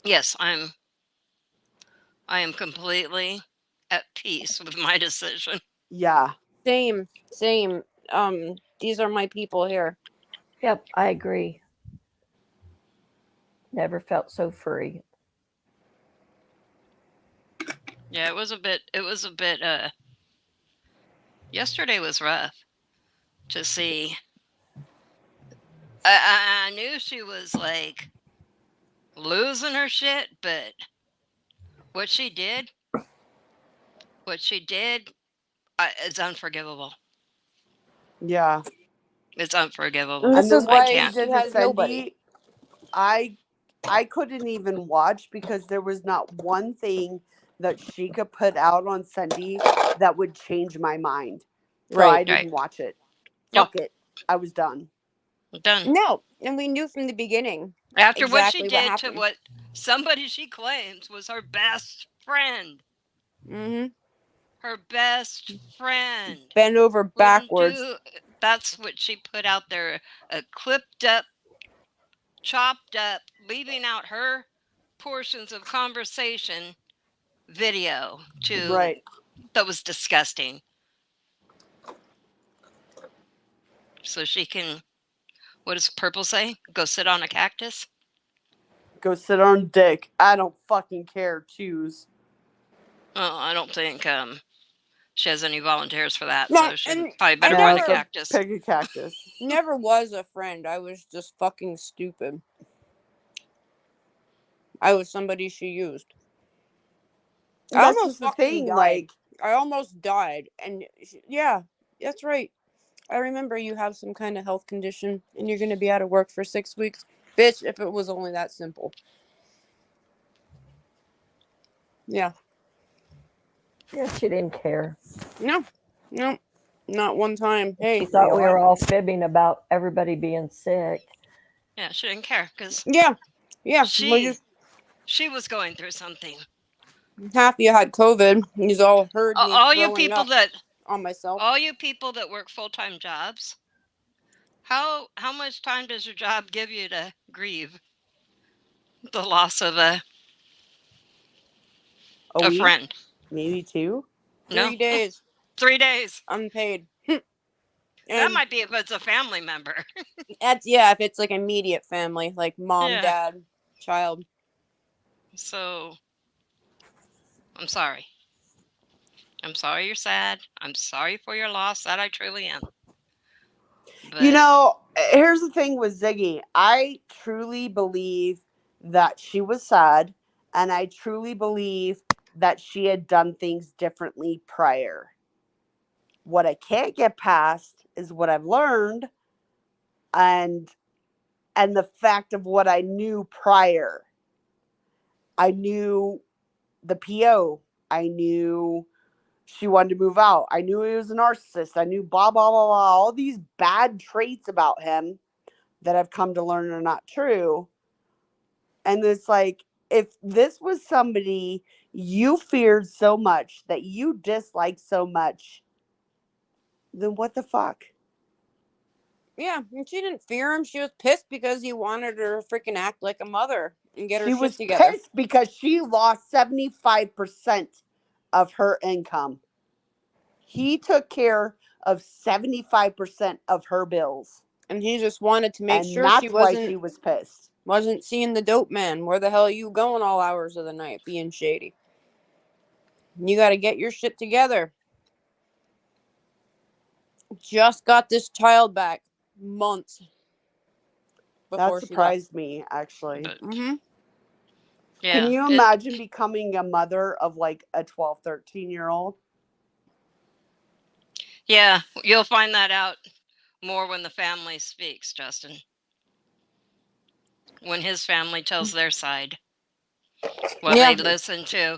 Yes, I am completely at peace with my decision. Yeah. Same. These are my people here. Yep, I agree. Never felt so free. Yeah, it was a bit yesterday was rough to see. I knew she was like losing her shit, but what she did is unforgivable. Yeah. It's unforgivable. And this And is then what I why she can't. did she to has nobody. Cindy, I couldn't even watch because there was not one thing that she could put out on Cindy that would change my mind. So I Right. didn't Right. watch it. Nope. Fuck it. I was done. Done. No, and we knew from the beginning After what she exactly what did to happened. what somebody she claims was her best friend. Mm-hmm. Her best friend. Bend over Wouldn't backwards. do. That's what she put out there. A clipped up, chopped up, leaving out her portions of conversation video to Right. that was disgusting. So she can, what does Purple say? Go sit on a cactus? Go sit on dick. I don't fucking care. Choose. Oh, I don't think she has any volunteers for that, No, so she and probably I better Yeah, find a never, so cactus. pick a cactus. never was a friend. I was just fucking stupid. I was somebody she used. I That's almost just the fucking thing. died. Like, I almost died. And yeah, that's right. I remember you have some kind of health condition and you're going to be out of work for 6 weeks. Bitch, if it was only that simple. Yeah. Yeah, she didn't care. No, not one time. Hey, She you thought know we were what? all fibbing about everybody being sick. Yeah, she didn't care because Yeah. she was going through something. Half you had COVID. You all heard me All you throwing people up that on myself. all you people that work full-time jobs, how much time does your job give you to grieve the loss of a a week, friend? maybe 2. No, 3 days 3 days. unpaid. That And might be if it's a family member. that's, yeah, if it's like immediate family, like mom, Yeah. dad, child. So I'm sorry. I'm sorry you're sad. I'm sorry for your loss. That I truly am. But You know, here's the thing with Ziggy. I truly believe that she was sad, and I truly believe that she had done things differently prior. What I can't get past is what I've learned and the fact of what I knew prior. I knew the PO. I knew she wanted to move out. I knew he was a narcissist. I knew blah, blah, blah, blah. All these bad traits about him that I've come to learn are not true. And it's like, if this was somebody you feared so much, that you disliked so much, then what the fuck? Yeah, and she didn't fear him. She was pissed because he wanted her to freaking act like a mother and get her She shit was together. pissed because she lost 75% of her income. He took care of 75% of her bills. And he just wanted to make And sure she that's why she was pissed. wasn't seeing the dope man. Where the hell are you going all hours of the night being shady? You got to get your shit together. Just got this child back months before That she left. surprised me, actually. but Mm-hmm. yeah. Can you imagine becoming a mother of like a 12, 13-year-old? Yeah, you'll find that out more when the family speaks, Justin. When his family tells their side. While Yeah. they listen to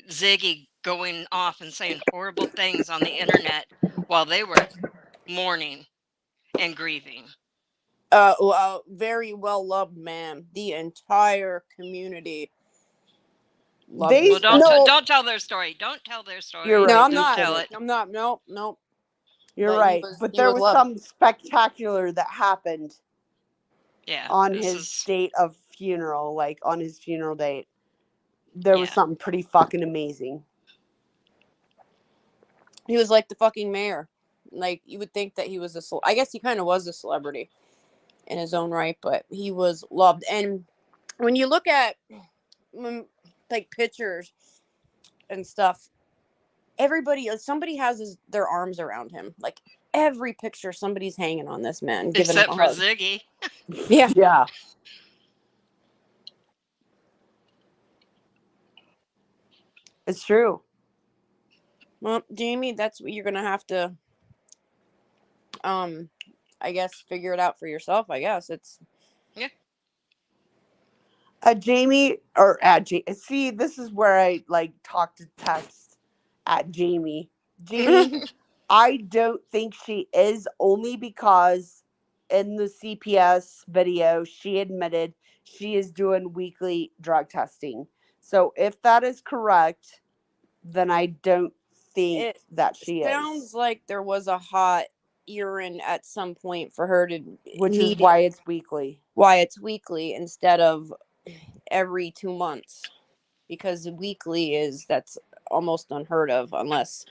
Ziggy going off and saying horrible things on the internet while they were mourning and grieving. Very well loved man. The entire community loved They this Well, guy. don't tell their story. Don't tell their story. You're No, right. I'm We not. Tell shouldn't. it. I'm not. Nope. You're But right. But he there was was loved. some spectacular that happened Yeah. on This his is date of funeral, like on his funeral date. There was yeah. something pretty fucking amazing. He was like the fucking mayor. Like, you would think that he was I guess he kind of was a celebrity in his own right, but he was loved. And when you look at like pictures and stuff, everybody, somebody has their arms around him. Like, every picture, somebody's hanging on this man, giving him Except a for hug. Ziggy. Yeah. Yeah. It's true. Well, Jamie, that's what you're gonna have to I guess figure it out for yourself. I guess it's Jamie or at see, this is where I like talk to text at Jamie. Jamie, I don't think she is, only because in the CPS video she admitted she is doing weekly drug testing. So if that is correct, then I don't think that she sounds is. like there was a hot urine at some point for her to Which is why it's weekly. Why it's weekly instead of every 2 months, because weekly that's almost unheard of unless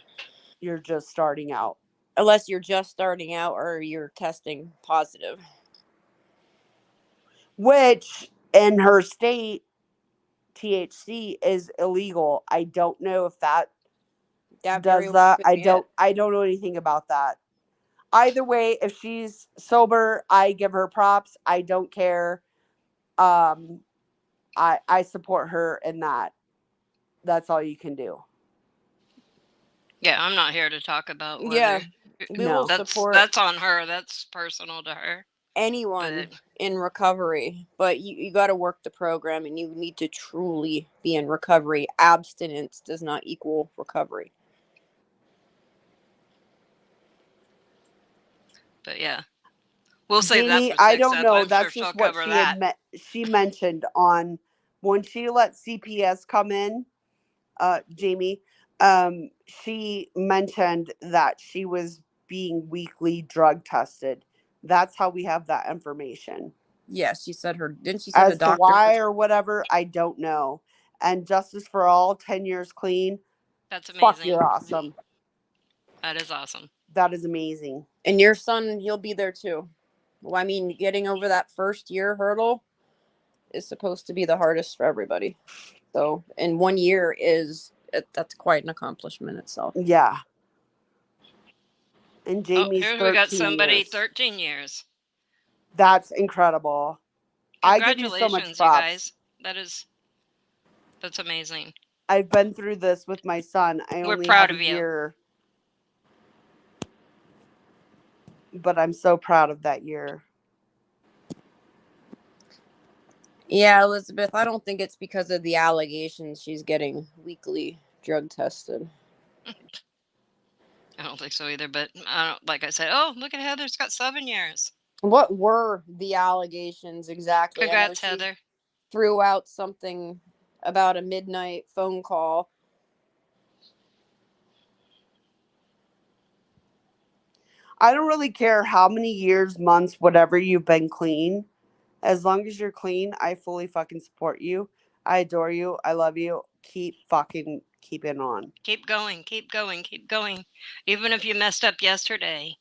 you're just starting out. Unless you're just starting out or you're testing positive. Which in her state, THC is illegal. I don't know if that does that. I don't know anything about that. Either way, if she's sober, I give her props. I don't care. I support her in that. That's all you can do. Yeah, I'm not here to talk about whether we will support. That's on her. That's personal to her. Anyone in recovery, but you got to work the program, and you need to truly be in recovery. Abstinence does not equal recovery. But yeah, we'll say Jamie, that for I don't know. I'm That's sure just what she mentioned on when she let CPS come in. Jamie, she mentioned that she was being weekly drug tested. That's how we have that information. Yes, she said didn't she say as the doctor? To why or whatever, I don't know. And Justice for All, 10 years clean. That's amazing. Fuck, you're awesome. That is awesome. That is amazing. And your son, he'll be there too. Well, I mean, getting over that first year hurdle is supposed to be the hardest for everybody. So, in 1 year that's quite an accomplishment itself. Yeah. And Jamie's here we got 13 somebody years. 13 years. That's incredible. I give you so much props. You guys. That's amazing. I've been through this with my son. We're only proud have of a you. year. But I'm so proud of that year. Yeah, Elizabeth, I don't think it's because of the allegations she's getting weekly drug tested. I don't think so either, but like I said, oh, look at Heather's got 7 years. What were the allegations exactly? Congrats, Heather. Threw out something about a midnight phone call. I don't really care how many years, months, whatever you've been clean. As long as you're clean, I fully fucking support you. I adore you. I love you. Keep keeping on. Keep going. Keep going. Keep going. Even if you messed up yesterday,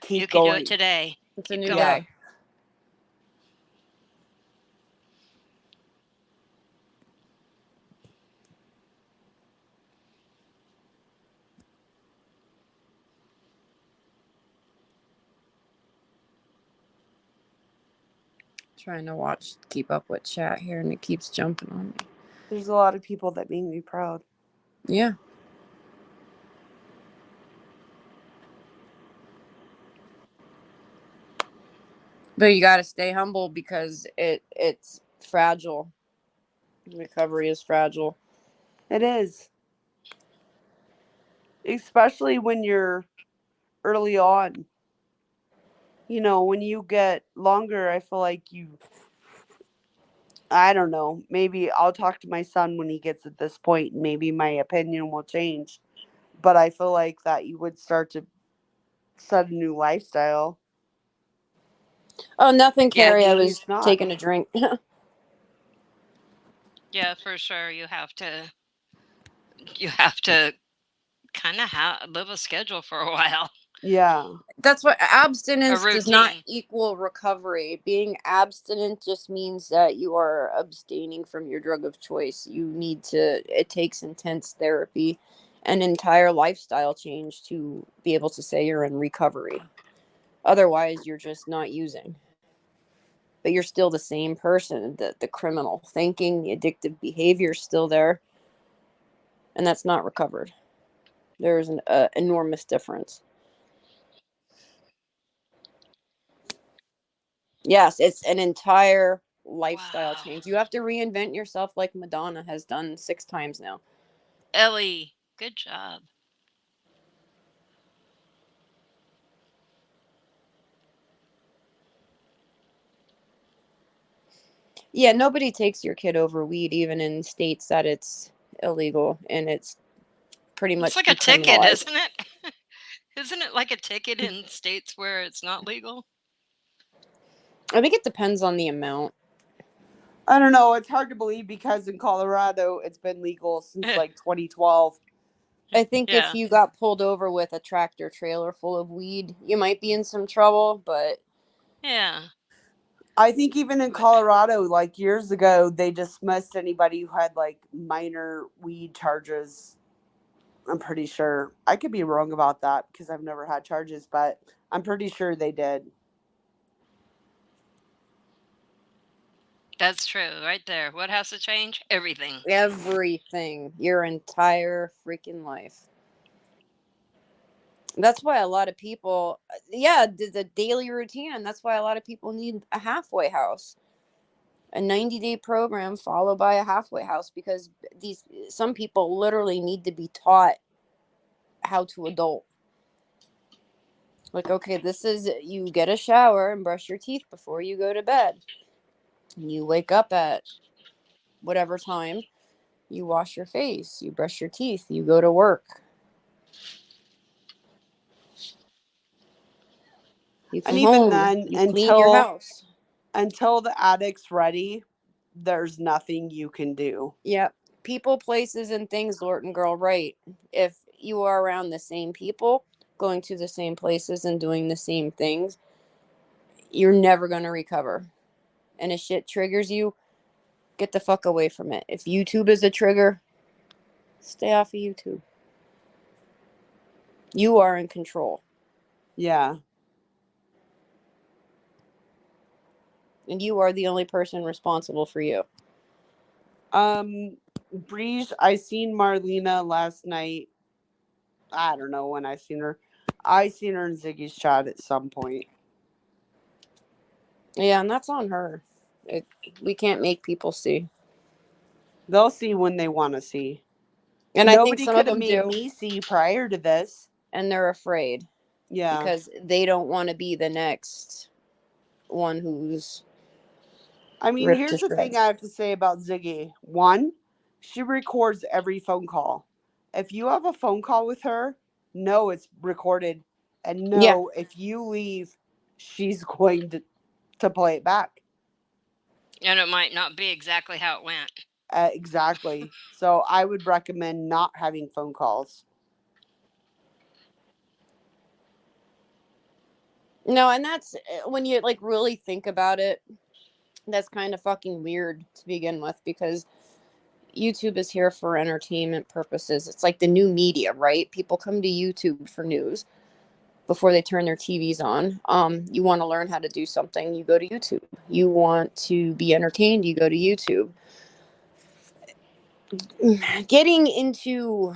you can do it today. It's a new day. Trying to keep up with chat here, and it keeps jumping on me. There's a lot of people that make me proud. Yeah. But you got to stay humble because it's fragile. Recovery is fragile. It is. Especially when you're early on. You know, when you get longer, I feel like I don't know. Maybe I'll talk to my son when he gets at this point. And maybe my opinion will change. But I feel like that you would start to set a new lifestyle. Oh, nothing, Carrie. I was taking a drink. Yeah, for sure. You have to kind of live a schedule for a while. Yeah. That's what abstinence does not equal recovery. Being abstinent just means that you are abstaining from your drug of choice. It takes intense therapy, an entire lifestyle change to be able to say you're in recovery. Otherwise, you're just not using. But you're still the same person. The criminal thinking, the addictive behavior is still there. And that's not recovered. There's an enormous difference. Yes, it's an entire lifestyle change. You have to reinvent yourself like Madonna has done 6 times now. Ellie, good job. Yeah, nobody takes your kid over weed, even in states that it's illegal and it's pretty much It's like a ticket, decriminalized. isn't it? Isn't it like a ticket in states where it's not legal? I think it depends on the amount. I don't know. It's hard to believe because in Colorado, it's been legal since like 2012. I think Yeah. if you got pulled over with a tractor trailer full of weed, you might be in some trouble, but Yeah. I think even in Colorado, like years ago, they dismissed anybody who had like minor weed charges. I'm pretty sure. I could be wrong about that because I've never had charges, but I'm pretty sure they did. That's true, right there. What has to change? Everything. everything, your entire freaking life. That's why a lot of people, the daily routine, and that's why a lot of people need a halfway house, a 90-day program followed by a halfway house, because some people literally need to be taught how to adult. Like, okay, this is, you get a shower and brush your teeth before you go to bed. You wake up at whatever time, you wash your face, you brush your teeth, you go to work. You come And even home, then, you clean your house. until the addict's ready, there's nothing you can do. Yep. People, places, and things, Lorton girl, right. If you are around the same people, going to the same places and doing the same things, you're never going to recover. And if shit triggers you, get the fuck away from it. If YouTube is a trigger, stay off of YouTube. You are in control. Yeah. And you are the only person responsible for you. Breeze, I seen Marlena last night. I don't know when I seen her. I seen her in Ziggy's chat at some point. Yeah, and that's on her. We can't make people see. They'll see when they want to see. And nobody I think some of them made do. me see prior to this. And they're afraid. Yeah. Because they don't want to be the next one who's... I mean, here's the thing I have to say about Ziggy. One, she records every phone call. If you have a phone call with her, know it's recorded. And know if you leave, she's going to play it back. And it might not be exactly how it went. Exactly. So I would recommend not having phone calls. No, and that's, when you like really think about it, that's kind of fucking weird to begin with, because YouTube is here for entertainment purposes. It's like the new media, right? People come to YouTube for news before they turn their TVs on. You want to learn how to do something, you go to YouTube. You want to be entertained, you go to YouTube. Getting into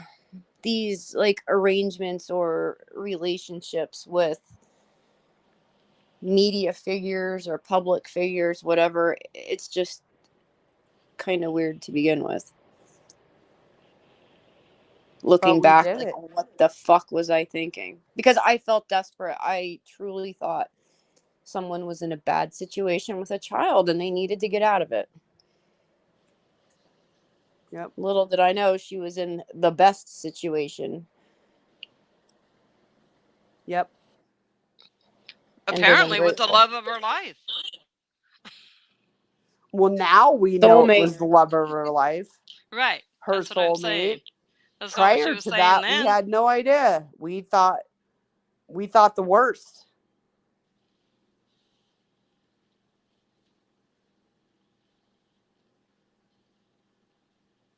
these like arrangements or relationships with media figures or public figures, whatever, it's just kind of weird to begin with. Looking back, like, what the fuck was I thinking? Because I felt desperate. I truly thought someone was in a bad situation with a child and they needed to get out of it. Yep. Little did I know she was in the best situation. Yep. Apparently with the love of her life. Well, now we know it was the love of her life. Right. Her That's what I'm saying. soulmate. That's not what she Prior was to saying that, then. we had no idea. We thought the worst.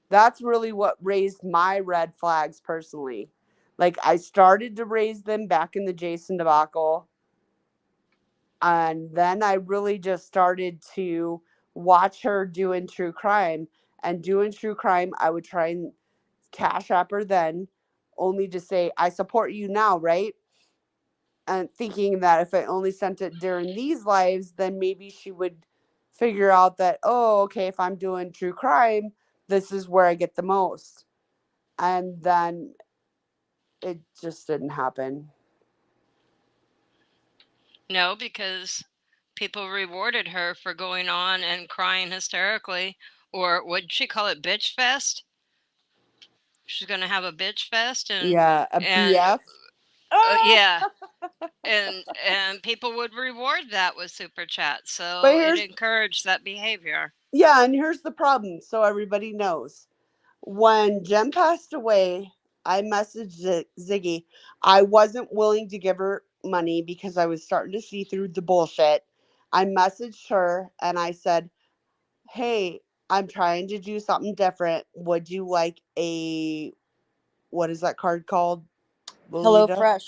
That's really what raised my red flags personally. Like, I started to raise them back in the Jason debacle. And then I really just started to watch her doing true crime. And doing true crime, I would try and cash app her then, only to say, I support you now, right? and thinking that if I only sent it during these lives, then maybe she would figure out that, oh, okay, if I'm doing true crime, this is where I get the most. And then it just didn't happen. No, because people rewarded her for going on and crying hysterically, or what'd she call it, bitch fest? She's gonna have a bitch fest, and Yeah, a BF. yeah, and people would reward that with super chat, But so it encouraged that behavior. Yeah, and here's the problem, so everybody knows. When Jem passed away, I messaged Ziggy. I wasn't willing to give her money because I was starting to see through the bullshit. I messaged her and I said, hey, I'm trying to do something different. Would you like what is that card called? Lolita? HelloFresh.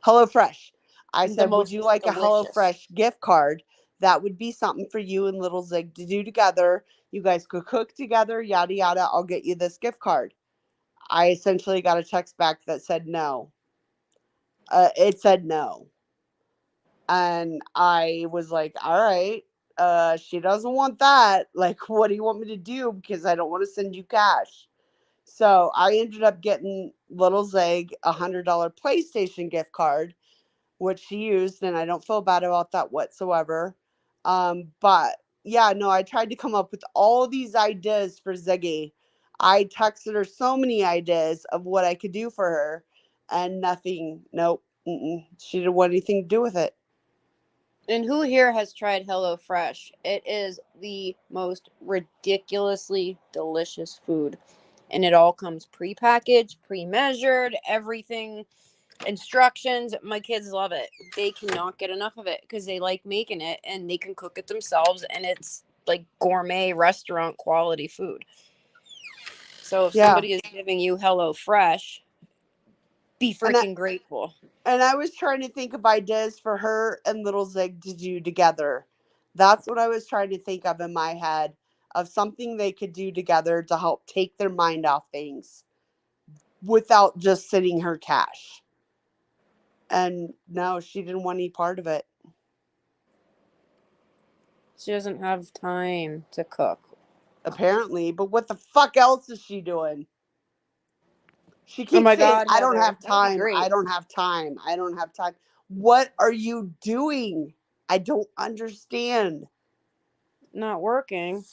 HelloFresh. I The said, would you like delicious. a HelloFresh gift card? That would be something for you and little Zig to do together. You guys could cook together, yada, yada. I'll get you this gift card. I essentially got a text back that said no. It said no. And I was like, all right, she doesn't want that. Like, what do you want me to do? Because I don't want to send you cash. So I ended up getting little Zig a $100 PlayStation gift card, which she used, and I don't feel bad about that whatsoever. But yeah, no, I tried to come up with all these ideas for Ziggy. I texted her so many ideas of what I could do for her, and nothing. Nope. She didn't want anything to do with it. And who here has tried HelloFresh? It is the most ridiculously delicious food. And it all comes pre-packaged, pre-measured, everything, instructions. My kids love it. They cannot get enough of it because they like making it and they can cook it themselves, and it's like gourmet restaurant quality food. So if somebody is giving you HelloFresh, be freaking grateful. And I was trying to think of ideas for her and little Zig to do together. That's what I was trying to think of in my head, of something they could do together to help take their mind off things without just sending her cash. And no, she didn't want any part of it. She doesn't have time to cook. Apparently, but what the fuck else is she doing? She keeps saying, I don't have time. I don't have time. I don't have time. What are you doing? I don't understand. Not working.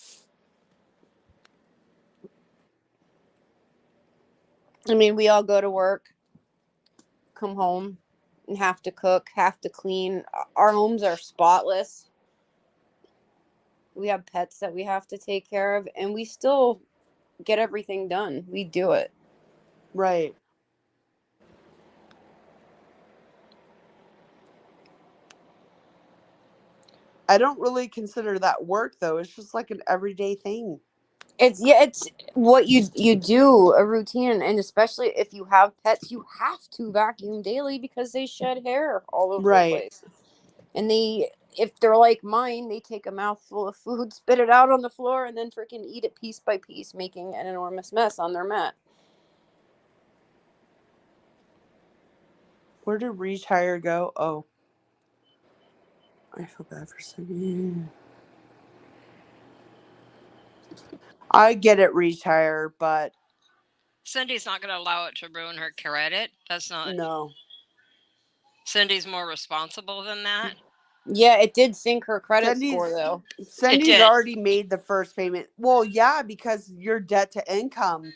I mean, we all go to work, come home, and have to cook, have to clean. Our homes are spotless. We have pets that we have to take care of, and we still get everything done. We do it. Right. I don't really consider that work, though. It's just like an everyday thing. It's what you do, a routine, and especially if you have pets, you have to vacuum daily because they shed hair all over the place. And if they're like mine, they take a mouthful of food, spit it out on the floor, and then freaking eat it piece by piece, making an enormous mess on their mat. Where did Reach Higher go? Oh. I feel bad for saying. I get it, Reach Higher, but Cindy's not going to allow it to ruin her credit. That's not. No. Cindy's more responsible than that. Yeah, it did sink her credit score, though. Cindy's already made the first payment. Well, yeah, because your debt to income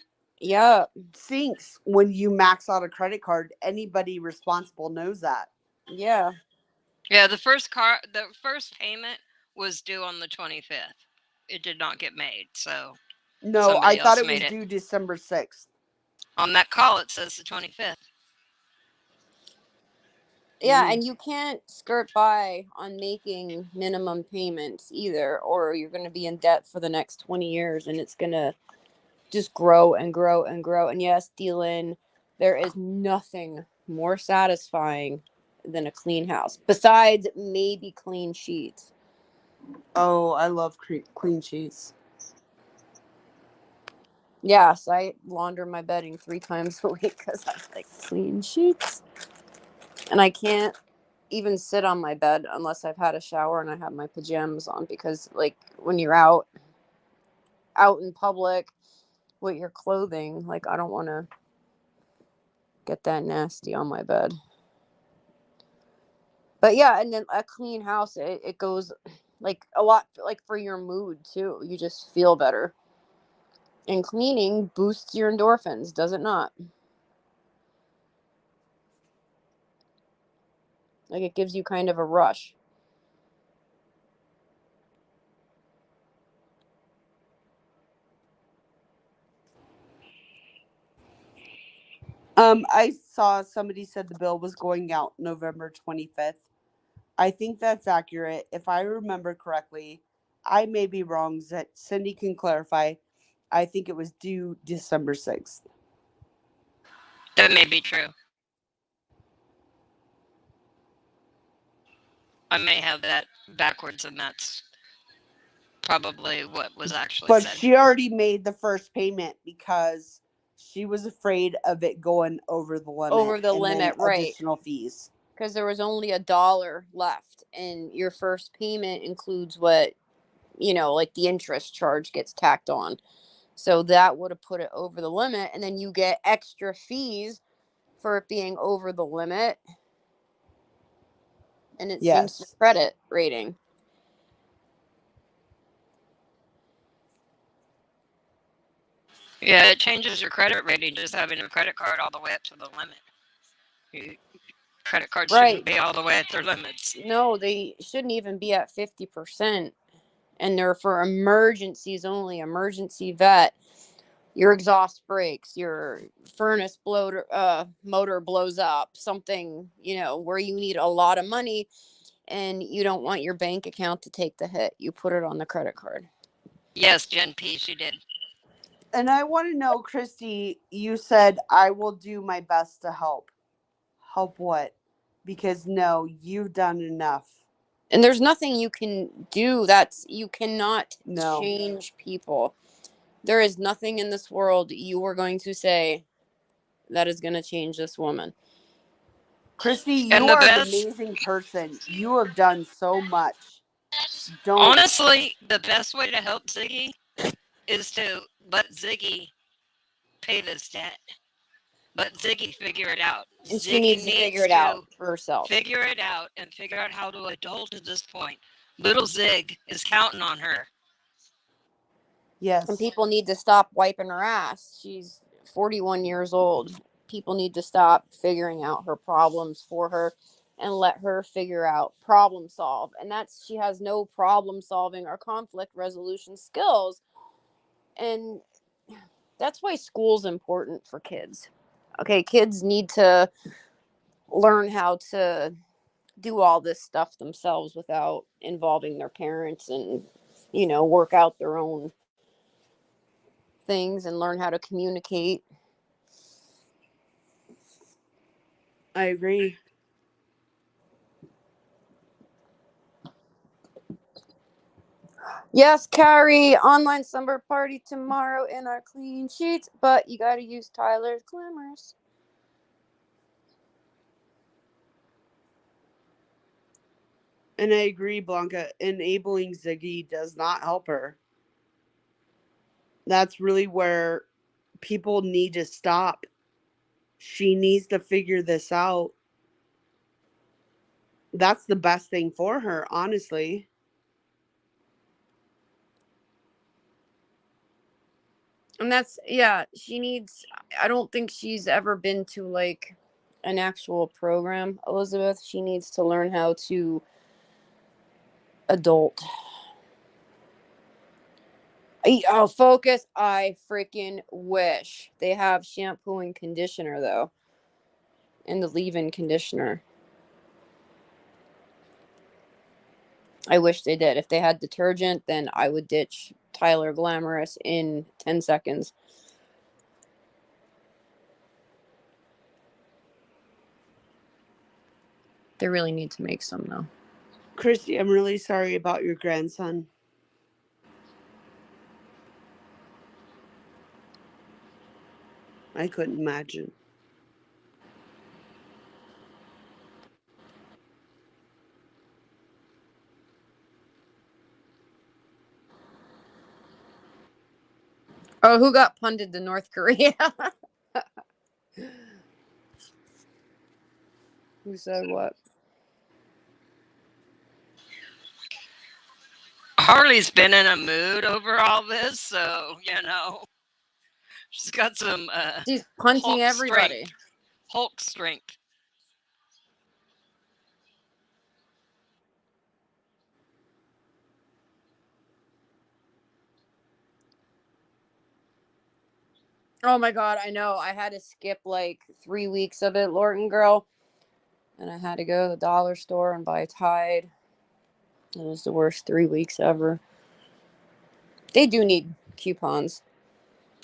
sinks when you max out a credit card. Anybody responsible knows that. Yeah. Yeah, the first payment was due on the 25th. It did not get made, so no, I thought it was due December 6th. On that call, it says the 25th. Yeah, and you can't skirt by on making minimum payments either, or you're going to be in debt for the next 20 years, and it's going to just grow and grow and grow. And yes, Dylan, there is nothing more satisfying than a clean house, besides maybe clean sheets. Oh, I love clean sheets. Yes, I launder my bedding 3 times a week because I like clean sheets. And I can't even sit on my bed unless I've had a shower and I have my pajamas on, because like when you're out in public with your clothing, like I don't want to get that nasty on my bed. But yeah, and then a clean house, it goes like a lot, like for your mood too. You just feel better. And cleaning boosts your endorphins, does it not? Like it gives you kind of a rush. I saw somebody said the bill was going out November 25th. I think that's accurate. If I remember correctly, I may be wrong. Cindy can clarify. I think it was due December 6th. That may be true. I may have that backwards, and that's probably what was actually but said. She already made the first payment because she was afraid of it going over the limit. Right? Additional fees. Because there was only $1 left, and your first payment includes what, like the interest charge gets tacked on. So that would have put it over the limit, and then you get extra fees for it being over the limit, and it sinks your credit rating. Yeah, it changes your credit rating just having a credit card all the way up to the limit. Credit cards shouldn't be all the way at their limits. No, they shouldn't even be at 50%. And they're for emergencies only. Emergency vet. Your exhaust breaks, your furnace motor blows up, something, where you need a lot of money and you don't want your bank account to take the hit. You put it on the credit card. Yes, Jen P, she did. And I want to know, Christy, you said, I will do my best to help. Help what? Because no, you've done enough. And there's nothing you can do. You cannot change people. There is nothing in this world you are going to say that is going to change this woman. Christy, you are an amazing person. You have done so much. Honestly, the best way to help Ziggy is to let Ziggy pay this debt. Let Ziggy figure it out. And Ziggy she needs to figure it out for herself. Figure it out and figure out how to adult at this point. Little Zig is counting on her. Yes. And people need to stop wiping her ass. She's 41 years old. People need to stop figuring out her problems for her and let her figure out, problem solve. And she has no problem solving or conflict resolution skills. And that's why school's important for kids. Okay, kids need to learn how to do all this stuff themselves without involving their parents, and work out their own things and learn how to communicate. I agree. Yes, Carrie, online slumber party tomorrow in our clean sheets, but you got to use Tyler's Glamorous. And I agree, Blanca. Enabling Ziggy does not help her. That's really where people need to stop. She needs to figure this out. That's the best thing for her, honestly. And she needs, I don't think she's ever been to like an actual program, Elizabeth. She needs to learn how to adult. Oh, focus. I freaking wish they have shampoo and conditioner, though. And the leave-in conditioner. I wish they did. If they had detergent, then I would ditch Tyler Glamorous in 10 seconds. They really need to make some, though. Christy, I'm really sorry about your grandson. I couldn't imagine. Oh, who got punted to North Korea? Who said what? Harley's been in a mood over all this, so she's got some she's punching Hulk everybody. Hulk strength. Oh my God, I know. I had to skip like 3 weeks of it, Lorton girl. And I had to go to the dollar store and buy Tide. It was the worst 3 weeks ever. They do need coupons.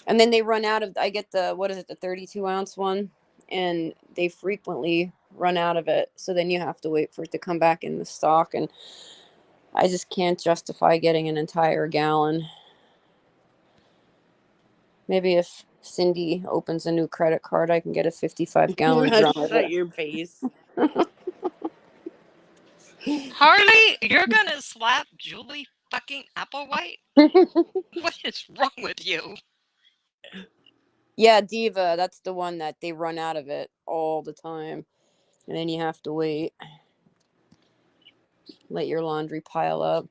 And then they run out of, I get the 32-ounce one. And they frequently run out of it. So then you have to wait for it to come back in the stock. And I just can't justify getting an entire gallon. Maybe if Cindy opens a new credit card, I can get a 55-gallon drum of Shut it. your face. Harley, you're gonna slap Julie fucking Applewhite? What is wrong with you? Yeah, Diva, that's the one that they run out of it all the time. And then you have to wait. Let your laundry pile up.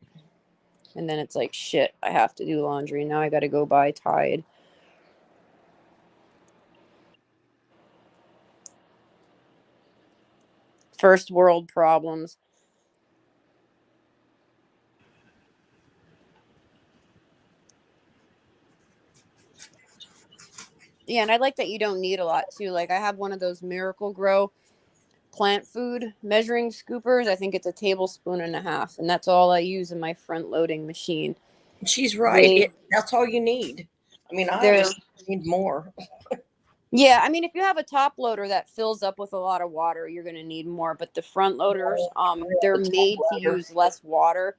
And then it's like, shit, I have to do laundry. Now I got to go buy Tide. First world problems. Yeah, and I like that you don't need a lot too. Like I have one of those Miracle Grow plant food measuring scoopers. I think it's a tablespoon and a half, and that's all I use in my front loading machine. She's right. That's all you need. I mean, I obviously need more. Yeah, I mean, if you have a top loader that fills up with a lot of water, you're going to need more. But the front loaders, they're made to use less water.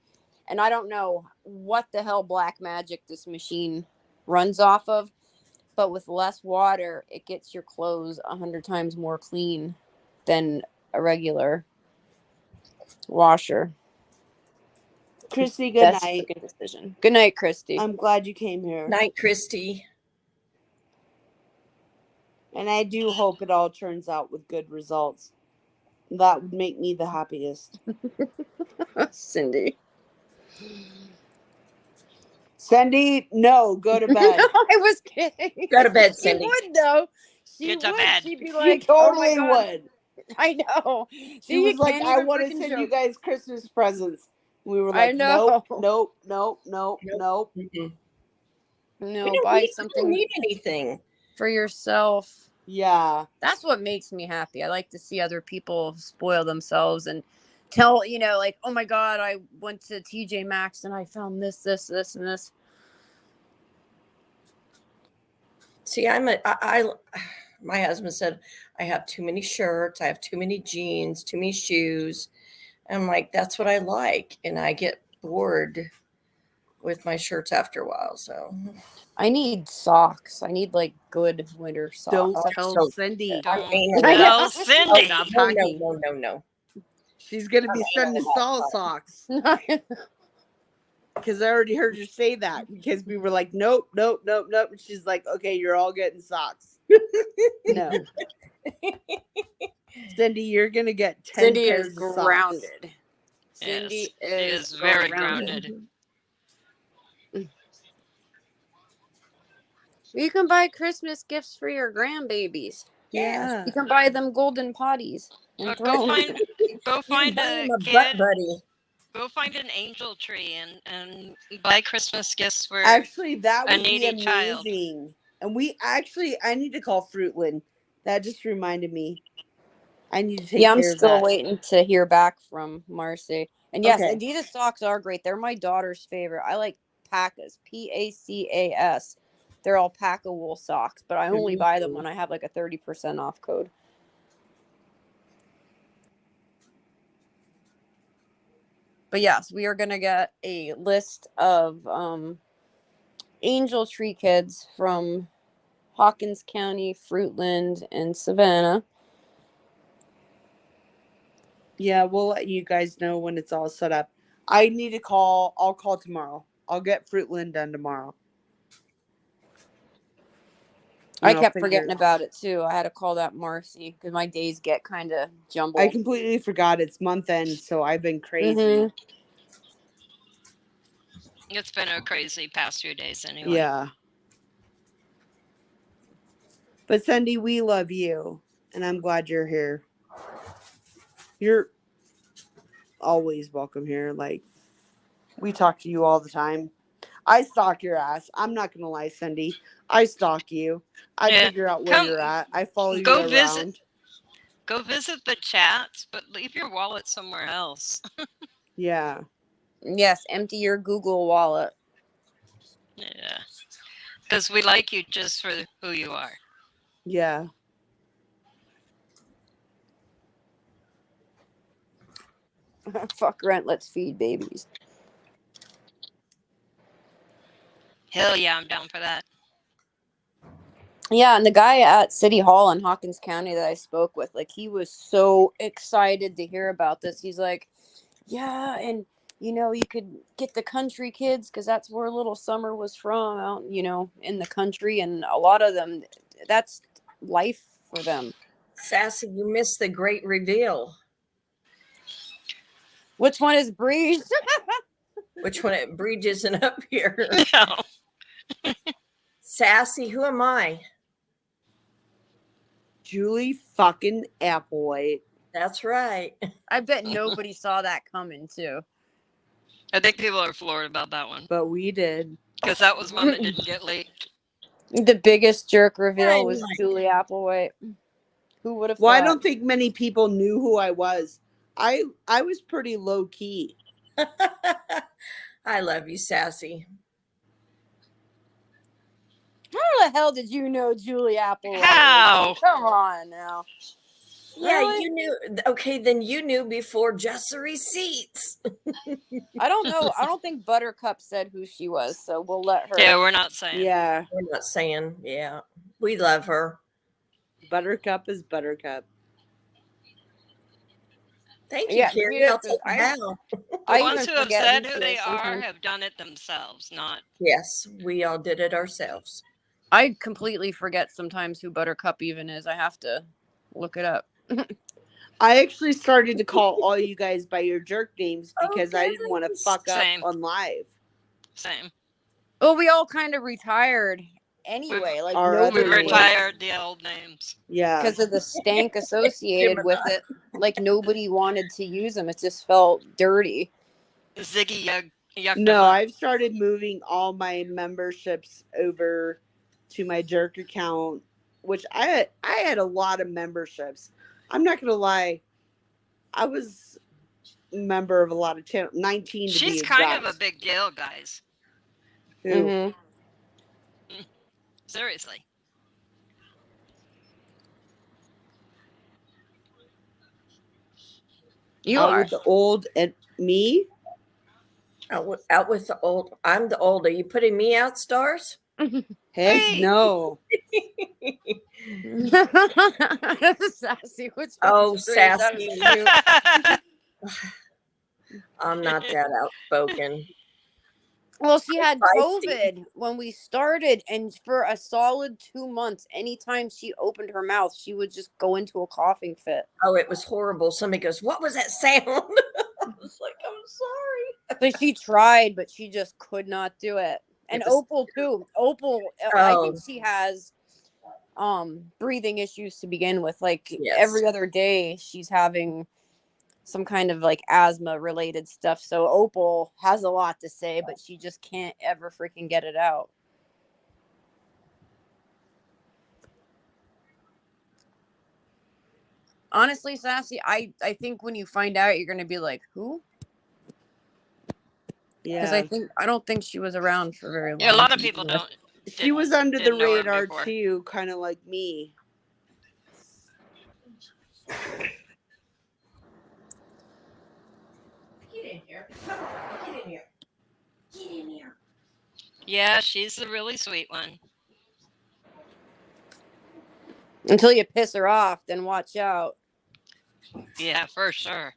And I don't know what the hell black magic this machine runs off of. But with less water, it gets your clothes 100 times more clean than a regular washer. Christy, good Best night. freaking decision. Good night, Christy. I'm glad you came here. Night, Christy. And I do hope it all turns out with good results. That would make me the happiest. Cindy. Cindy, no, go to bed. I was kidding. Go to bed, Cindy. She would, though. Get to bed. She'd be like, she totally oh my God. would. I know. She was like, I want to send you guys Christmas presents. We were like, nope. Mm-hmm. No, buy something. You don't need anything for yourself. Yeah. That's what makes me happy. I like to see other people spoil themselves and tell, like, oh my God, I went to TJ Maxx and I found this, and this. See, my husband said, I have too many shirts. I have too many jeans, too many shoes. I'm like, that's what I like. And I get bored with my shirts after a while. So I need socks. I need like good winter socks. Don't tell Cindy. No, Cindy. No. She's going to be sending Saul socks. Because I already heard her say that. Because we were like, nope. And she's like, okay, you're all getting socks. No. Cindy, you're going to get 10 Cindy pairs is of grounded. Socks. Cindy is very grounded. You can buy Christmas gifts for your grandbabies. Yeah. You can buy them golden potties. And Go find a kid. Buddy. Go find an angel tree and buy Christmas gifts for actually that would be amazing. Child. And I need to call Fruitland. That just reminded me. I need to take I'm care of still that. waiting to hear back from Marcy. And yes, Okay. Adidas socks are great. They're my daughter's favorite. I like Pacas, Pacas. They're alpaca wool socks, but I only buy them when I have like a 30% off code. But yes, we are going to get a list of angel tree kids from Hawkins County, Fruitland, and Savannah. Yeah, we'll let you guys know when it's all set up. I need to call. I'll call tomorrow. I'll get Fruitland done tomorrow. I kept forgetting about it too. I had to call that Marcy because my days get kind of jumbled. I completely forgot it's month end, so I've been crazy. Mm-hmm. It's been a crazy past few days anyway. Yeah. But Cindy, we love you, and I'm glad you're here. You're always welcome here. Like, we talk to you all the time. I stalk your ass. I'm not gonna lie, Cindy. I stalk you. I figure out where you're at. I follow you around. Go visit the chats, but leave your wallet somewhere else. Yeah. Yes, empty your Google wallet. Yeah. Because we like you just for who you are. Yeah. Fuck rent, let's feed babies. Hell yeah, I'm down for that. Yeah, and the guy at City Hall in Hawkins County that I spoke with, like, he was so excited to hear about this. He's like, yeah, and, you know, you could get the country kids because that's where little Summer was from, out, you know, in the country. And a lot of them, that's life for them. Sassy, you missed the great reveal. Which one is Breege? Which one? Breege isn't up here. No. Sassy, who am I? Julie fucking Applewhite. That's right. I bet nobody saw that coming, too. I think people are floored about that one. But we did. Because that was one that didn't get leaked. The biggest jerk reveal was Julie Applewhite. Who would have thought? Well, I don't think many people knew who I was. I was pretty low key. I love you, Sassy. How the hell did you know Julie Applewhite? How? Come on now. Yeah, Really? you knew. Okay, then you knew before just the receipts. I don't know. I don't think Buttercup said who she was, so we'll let her. Yeah, we're not saying. Yeah. We're not saying. Yeah, we love her. Buttercup is Buttercup. Thank you, Carrie. I'll take it now. The ones who have said who they are have done it themselves, not. Yes, we all did it ourselves. I completely forget sometimes who Buttercup even is. I have to look it up. I actually started to call all you guys by your jerk names because I didn't want to fuck up on live. Same. Well, we all kind of retired anyway. Like we retired the old names. Yeah. Because of the stank associated with it. Like nobody wanted to use them. It just felt dirty. Ziggy yuck. No, I've started moving all my memberships over to my jerk account, which I had a lot of memberships. I'm not gonna lie, I was a member of a lot of channels. 19 to be exact. She's kind of a big deal, guys. Who? Mm-hmm. Seriously. You out are with the old and me. Out with the old. I'm the old. Are you putting me out, Stars? Heck no. Sassy. Sassy. I'm not that outspoken. Well, she had COVID when we started, and for a solid 2 months, anytime she opened her mouth, she would just go into a coughing fit. Oh, it was horrible. Somebody goes, "What was that sound?" I was like, "I'm sorry." But she tried, but she just could not do it. And Opal too. Opal, I think she has breathing issues to begin with. Like every other day, she's having some kind of like asthma related stuff. So Opal has a lot to say, but she just can't ever freaking get it out. Honestly, Sassy, I think when you find out, you're going to be like, who? Because I don't think she was around for very long. Yeah, a lot of people don't. She was under the radar too, kind of like me. Get in here. Come on, get in here. Get in here. Yeah, she's the really sweet one. Until you piss her off, then watch out. Yeah, for sure.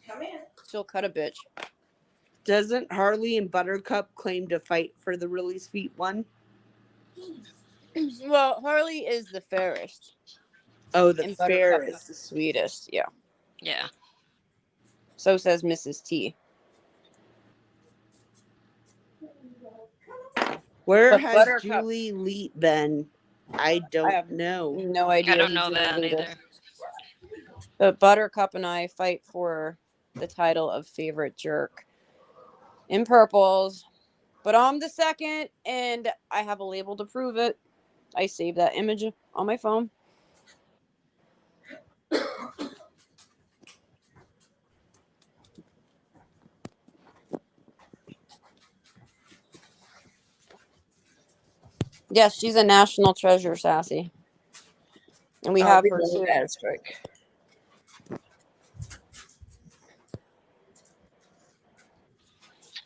Come in. She'll cut a bitch. Doesn't Harley and Buttercup claim to fight for the really sweet one? Well, Harley is the fairest. Oh, the and Buttercup fairest. is the sweetest. Yeah. Yeah. So says Mrs. T. Where But has Buttercup, Julie Leet been? I don't I have know. no idea. I don't who know Julie that Leet is. either. But Buttercup and I fight for the title of favorite jerk in purples. But I'm the second, and I have a label to prove it. I saved that image on my phone. Yes, she's a national treasure, Sassy. And we have her too.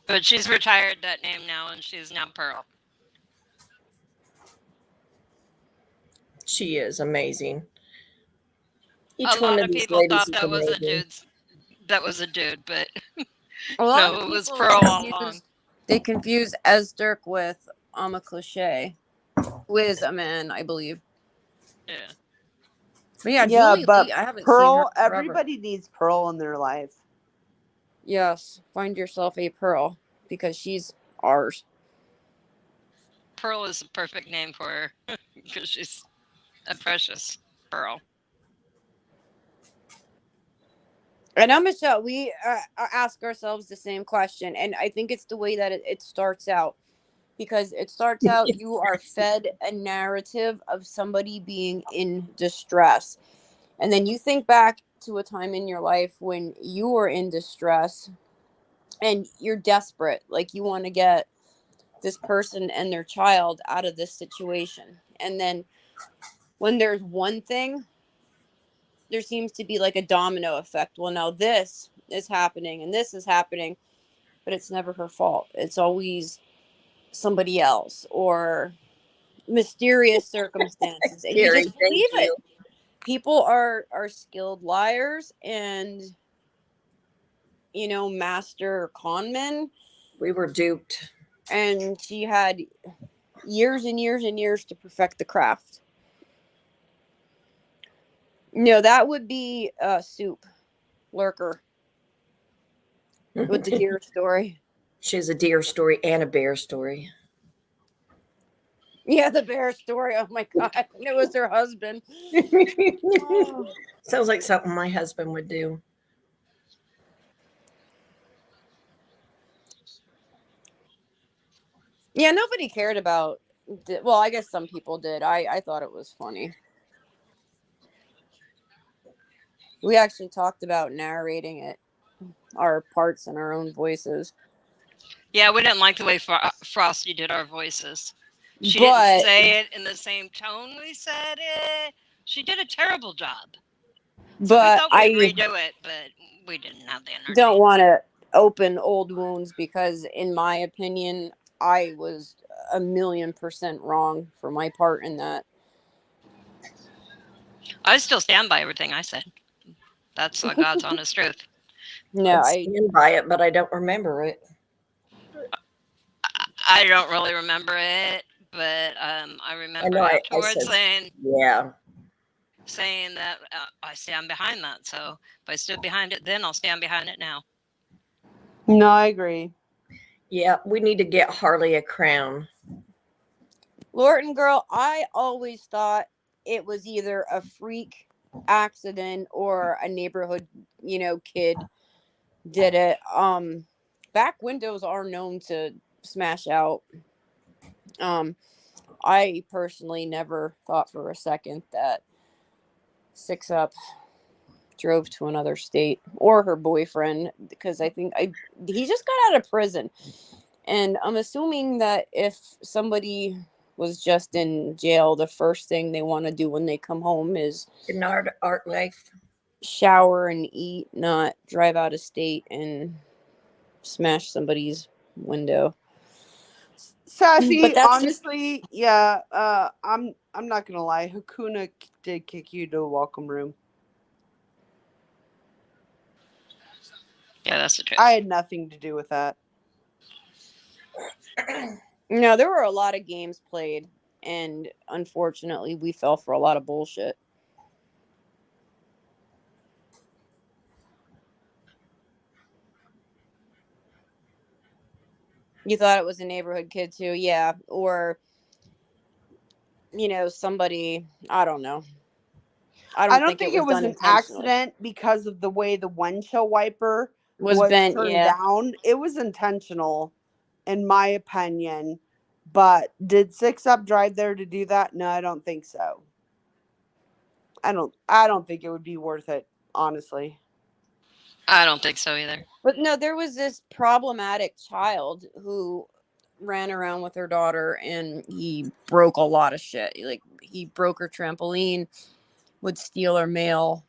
But she's retired that name now, and she's now Pearl. She is amazing. A lot of people thought that was a dude. That was a dude, but no, it was Pearl all along. They confuse Esdirk with a cliche, who is a man, I believe. Yeah. But yeah, Yeah, Julie but Lee, I haven't Pearl, seen her forever. everybody needs Pearl in their life. Yes, find yourself a Pearl, because she's ours. Pearl is the perfect name for her, because she's a precious pearl. I know, Michelle, we ask ourselves the same question, and I think it's the way that it starts out. Because it starts out, you are fed a narrative of somebody being in distress. And then you think back to a time in your life when you were in distress and you're desperate. Like, you want to get this person and their child out of this situation. And then when there's one thing, there seems to be like a domino effect. Well, now this is happening and this is happening, but it's never her fault. It's always somebody else or mysterious circumstances. And you just believe it. People are skilled liars and, you know, master con men. We were duped. And she had years and years and years to perfect the craft. No, that would be Soup Lurker with the deer story. She has a deer story and a bear story. Yeah, the bear story. Oh my God. It was her husband. Oh. Sounds like something my husband would do. Yeah, nobody cared about. Well, I guess some people did. I thought it was funny. We actually talked about narrating it, our parts in our own voices. Yeah, we didn't like the way Frosty did our voices. She didn't say it in the same tone we said it. She did a terrible job. So we thought we'd redo it, but we didn't have the energy. Don't want to open old wounds because, in my opinion, I was 1,000,000% wrong for my part in that. I still stand by everything I said. That's the God's honest truth. No, I stand by it, but I don't remember it. I don't really remember it, but I remember afterwards saying that I stand behind that. So if I stood behind it then, I'll stand behind it now. No, I agree. Yeah, we need to get Harley a crown. Lorton girl, I always thought it was either a freak accident or a neighborhood, you know, kid did it. Back windows are known to smash out. I personally never thought for a second that 6 Up drove to another state or her boyfriend, because I think he just got out of prison. And I'm assuming that if somebody was just in jail, the first thing they want to do when they come home is art life, shower and eat, not drive out of state and smash somebody's window. Sassy, honestly, yeah, I'm not gonna lie. Hakuna did kick you to the welcome room. Yeah, that's the truth. I had nothing to do with that. No, there were a lot of games played, and unfortunately, we fell for a lot of bullshit. You thought it was a neighborhood kid too, yeah, or somebody, I don't know. I don't think it was an accident because of the way the windshield wiper was bent, turned down. It was intentional, in my opinion. But did 6up drive there to do that? No, I don't think so. I don't think it would be worth it, honestly. I don't think so either. But no, there was this problematic child who ran around with her daughter, and he broke a lot of shit. Like, he broke her trampoline, would steal her mail.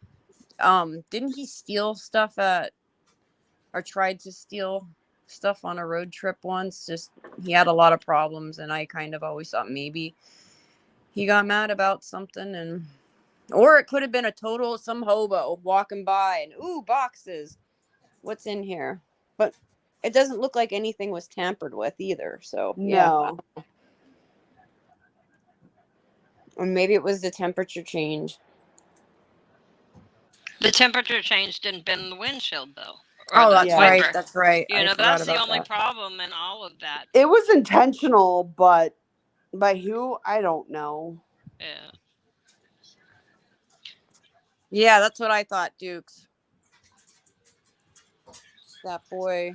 Didn't he steal stuff or tried to steal stuff on a road trip once? Just, he had a lot of problems, and I kind of always thought maybe he got mad about something, or it could have been some hobo walking by and, ooh, boxes. What's in here? But it doesn't look like anything was tampered with either. So no. Yeah. Or maybe it was the temperature change. The temperature change didn't bend the windshield, though. Oh, that's right. That's right. That's the only problem in all of that. It was intentional, but by who? I don't know. Yeah. Yeah, that's what I thought, Dukes. That boy.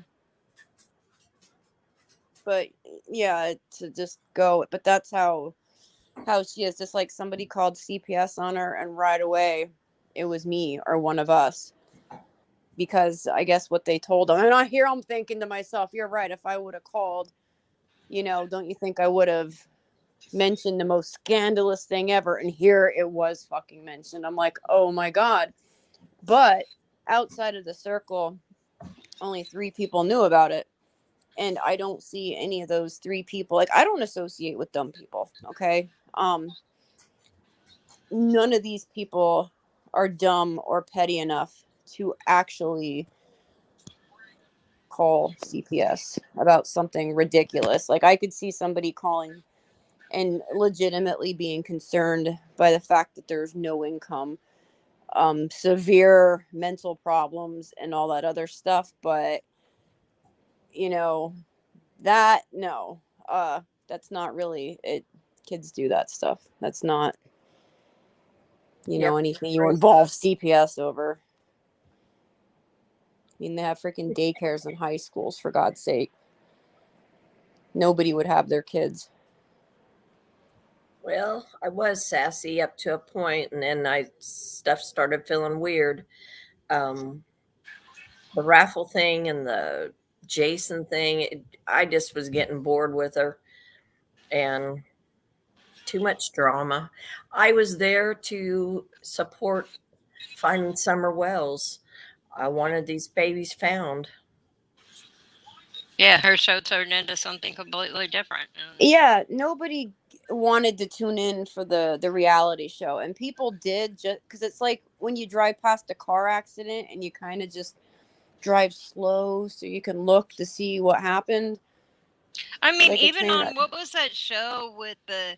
But yeah, to just go. But that's how she is. Just like somebody called CPS on her, and right away it was me or one of us. Because I guess what they told them. And I'm thinking to myself, you're right. If I would have called, don't you think I would have mentioned the most scandalous thing ever? And here it was fucking mentioned. I'm like, oh my God. But outside of the circle, only 3 people knew about it. And I don't see any of those 3 people. Like, I don't associate with dumb people. Okay. None of these people are dumb or petty enough to actually call CPS about something ridiculous. Like, I could see somebody calling and legitimately being concerned by the fact that there's no income, severe mental problems, and all that other stuff. But that's not really it. Kids do that stuff. That's not anything you involve CPS over. I mean, they have freaking daycares in high schools, for God's sake. Nobody would have their kids. Well, I was sassy up to a point, and then stuff started feeling weird. The raffle thing and the Jason thing, I just was getting bored with her, and too much drama. I was there to support finding Summer Wells. I wanted these babies found. Yeah, her show turned into something completely different. Yeah, nobody wanted to tune in for the reality show, and people did, just because it's like when you drive past a car accident and you kind of just drive slow so you can look to see what happened. I mean, like, even on what was that show with the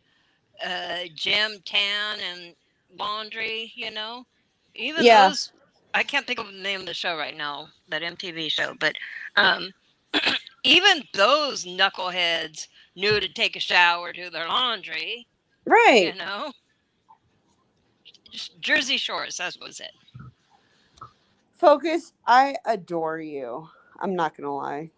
Jim Tan and Laundry, even those, I can't think of the name of the show right now, that MTV show, but even those knuckleheads knew to take a shower, do their laundry, right? Just Jersey Shores, that was it. Focus, I adore you. I'm not gonna lie.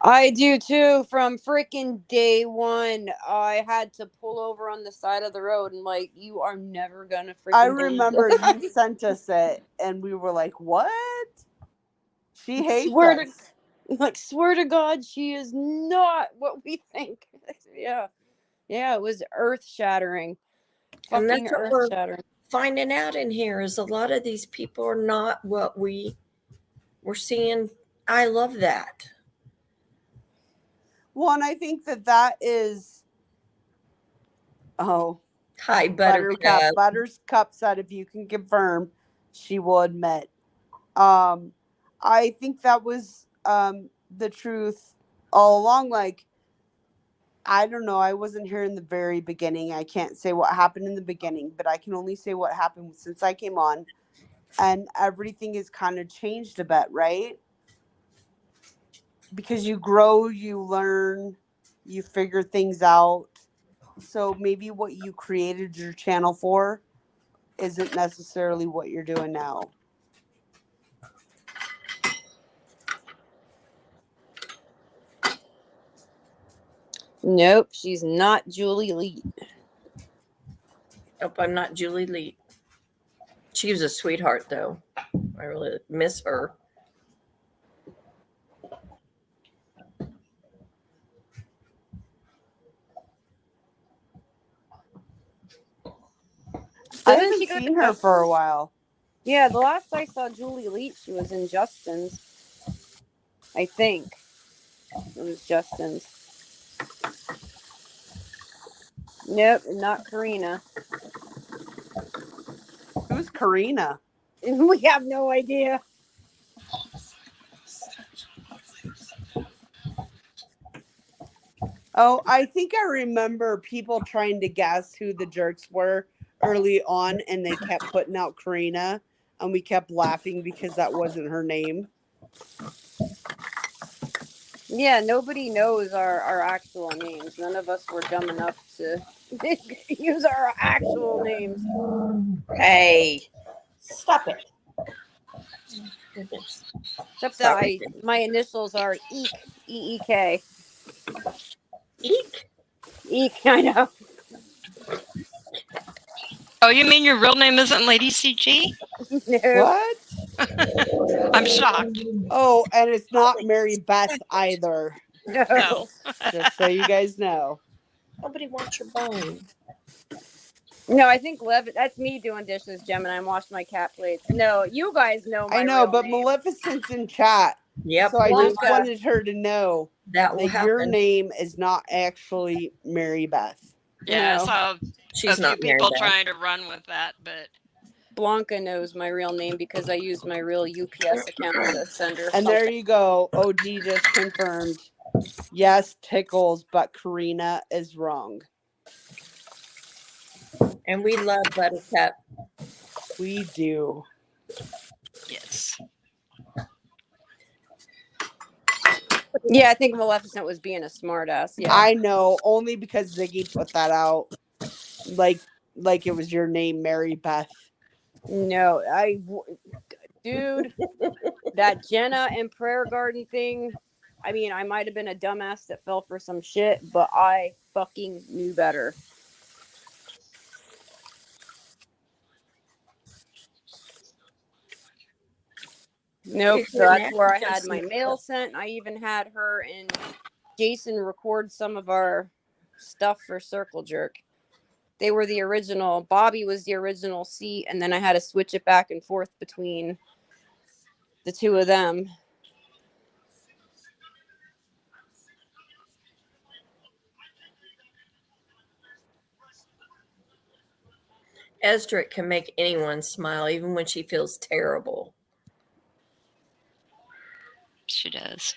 I do too. From freaking day one, I had to pull over on the side of the road and like, you are never gonna freaking. I remember you sent us it, and we were like, "What? She hates us." Swear to God, she is not what we think. Yeah, it was earth shattering. And that's what we're finding out in here is a lot of these people are not what we're seeing. I love that. Well, and I think that is. Oh, hi, Buttercup. Buttercup said, if you can confirm, she will admit. I think that was the truth all along. Like, I don't know. I wasn't here in the very beginning. I can't say what happened in the beginning, but I can only say what happened since I came on. And everything has kind of changed a bit, right? Because you grow, you learn, you figure things out. So maybe what you created your channel for isn't necessarily what you're doing now. Nope, she's not Julie Lee. Nope, I'm not Julie Lee. She was a sweetheart, though. I really miss her. I haven't seen her for a while. Yeah, the last I saw Julie Leach, she was in Justin's. I think it was Justin's. Nope, not Karina. Who's Karina? We have no idea. Oh, I think I remember people trying to guess who the jerks were early on, and they kept putting out Karina, and we kept laughing because that wasn't her name. Yeah, nobody knows our actual names. None of us were dumb enough to use our actual names. Hey, stop it. Goodness. Except that my initials are EEK. E-E-K. Eek? Eek, I know. Oh, you mean your real name isn't Lady CG? No. What? I'm shocked. Oh, and it's not Mary Beth either. No. Just so you guys know. Nobody wants your bone. No, I think that's me doing dishes, Gemini. I'm washing my cat plates. No, you guys know my I know, real but name. Maleficent's in chat. Yep. So I just wanted her to know that your name is not actually Mary Beth. Yeah, No. I saw She's a not few people Mary Beth. trying to run with that, but Blanca knows my real name because I use my real UPS account to send her. And there you go. OG just confirmed. Yes, Tickles, but Karina is wrong. And we love Buttercup. We do. yes. Yeah, I think Maleficent was being a smartass. Yeah, I know, only because Ziggy put that out, like it was your name, Mary Beth. No, dude, that Jenna and Prayer Garden thing. I mean, I might have been a dumbass that fell for some shit, but I fucking knew better. Nope. So that's where I had my mail sent. I even had her and Jason record some of our stuff for Circle Jerk. They were the original. Bobby was the original seat, and then I had to switch it back and forth between the two of them. Esther can make anyone smile, even when she feels terrible. She does.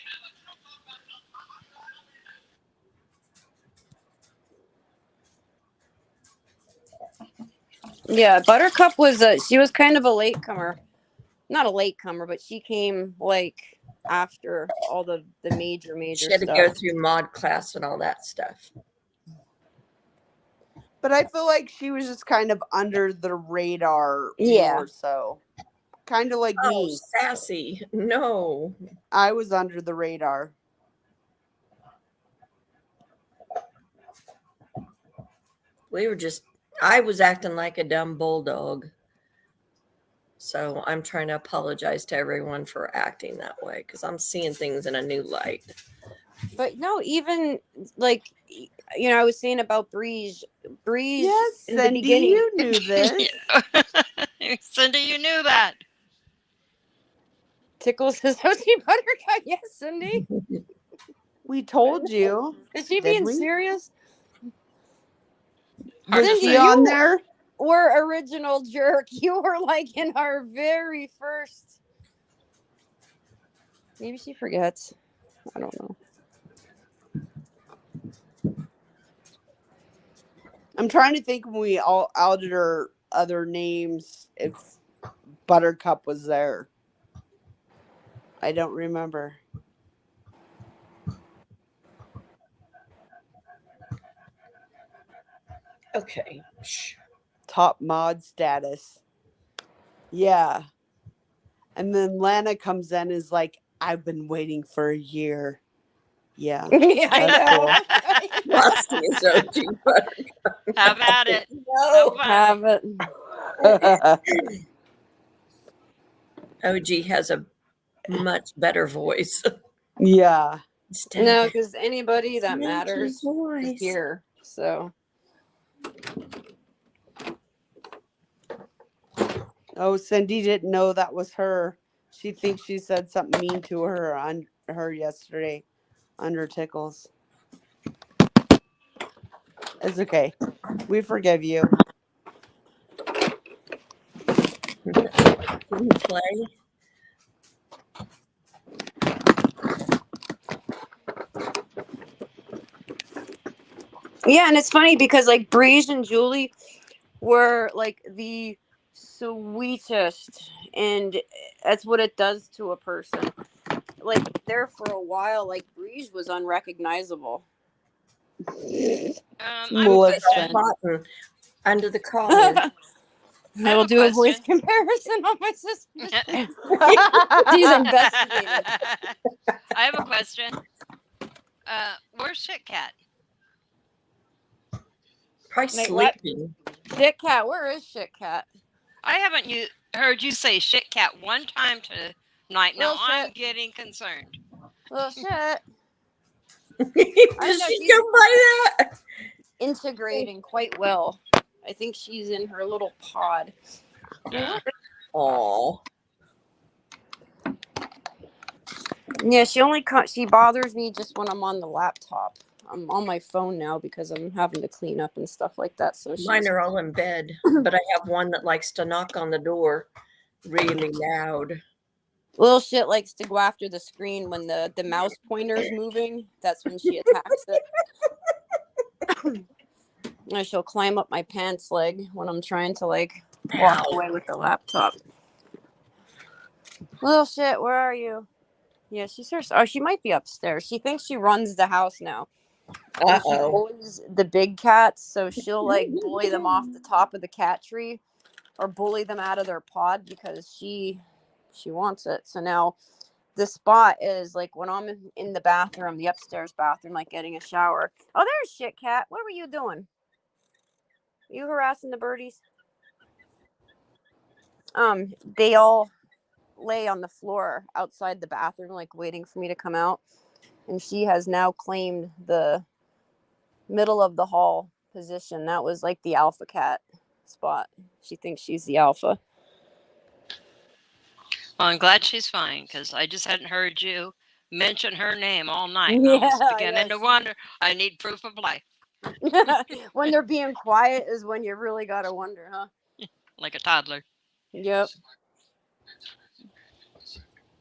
Yeah, Buttercup was she was kind of a latecomer. Not a latecomer, but she came like after all the major She had to stuff. go through mod class and all that stuff. But I feel like she was just kind of under the radar more so. Kind of like me. Sassy. No. I was under the radar. I was acting like a dumb bulldog. So I'm trying to apologize to everyone for acting that way because I'm seeing things in a new light. But no, even like, you know, I was saying about Breeze. Yes, in Cindy, the beginning. you knew this. Cindy, you knew that. Tickles says, "Hosty Buttercup." Yes, Cindy. We told you. Is she being serious? Was she on there? We're original jerk. You were like in our very first. Maybe she forgets. I don't know. I'm trying to think when we all outed our other names if Buttercup was there. I don't remember. Okay. Top mod status. Yeah. And then Lana comes in and is like, I've been waiting for a year. Yeah. Yeah, I That's know. cool. Rusty is OG Buttercup. Have at it. No. Have it. OG has a much better voice. Yeah. No, because anybody that matters is here. So. Oh, Cindy didn't know that was her. She thinks she said something mean to her on her yesterday under Tickles. It's okay. We forgive you. Play. Yeah, and it's funny because like Breeze and Julie were like the sweetest, and that's what it does to a person. Like there for a while, like Breeze was unrecognizable. I have a question. Under the collar. I will do a voice comparison on my sister. She's investigated. I have a question. Where's Shit Cat? Probably sleeping. Shit Cat, where is Shit Cat? I haven't heard you say Shit Cat one time tonight. Now I'm getting concerned. Well, shit. Did she go by that? Integrating quite well. I think she's in her little pod. Oh. Yeah, she bothers me just when I'm on the laptop. I'm on my phone now because I'm having to clean up and stuff like that. So mine are all in bed, but I have one that likes to knock on the door really loud. Little shit likes to go after the screen when the mouse pointer is moving. That's when she attacks it. And she'll climb up my pants leg when I'm trying to like walk away with the laptop. Little shit, where are you? Yeah, she's here. Oh, she might be upstairs. She thinks she runs the house now. And she bullies the big cats, so she'll like bully them off the top of the cat tree or bully them out of their pod because she wants it. So now the spot is like when I'm in the bathroom, the upstairs bathroom, like getting a shower. Oh, there's Shit Cat. What were you doing? You harassing the birdies? They all lay on the floor outside the bathroom, like waiting for me to come out. And she has now claimed the middle of the hall position. That was like the alpha cat spot. She thinks she's the alpha. Well, I'm glad she's fine because I just hadn't heard you mention her name all night. And I was beginning to wonder. I need proof of life. When they're being quiet is when you really gotta wonder, huh? Like a toddler. Yep.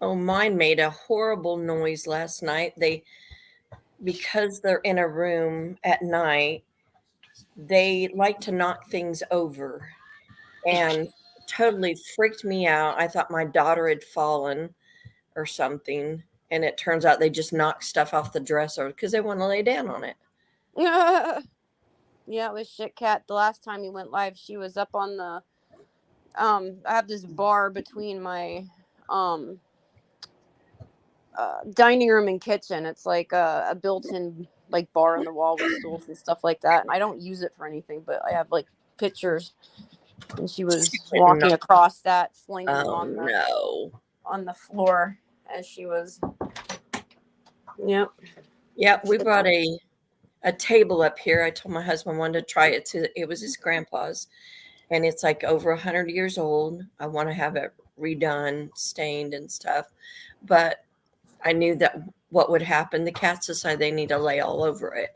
Oh, mine made a horrible noise last night. Because they're in a room at night, they like to knock things over and totally freaked me out. I thought my daughter had fallen or something, and it turns out they just knocked stuff off the dresser because they want to lay down on it. Yeah, it was Shit Cat. The last time he went live, she was up on the I have this bar between my dining room and kitchen. It's like a built-in like bar on the wall with stools and stuff like that. And I don't use it for anything, but I have like pictures. And she was walking across that, flinging them on the floor as she was. Yep. Yeah, we brought a table up here. I told my husband I wanted to try it. It was his grandpa's, and it's like over 100 years old. I want to have it redone, stained and stuff, but I knew that what would happen. The cats decided they need to lay all over it.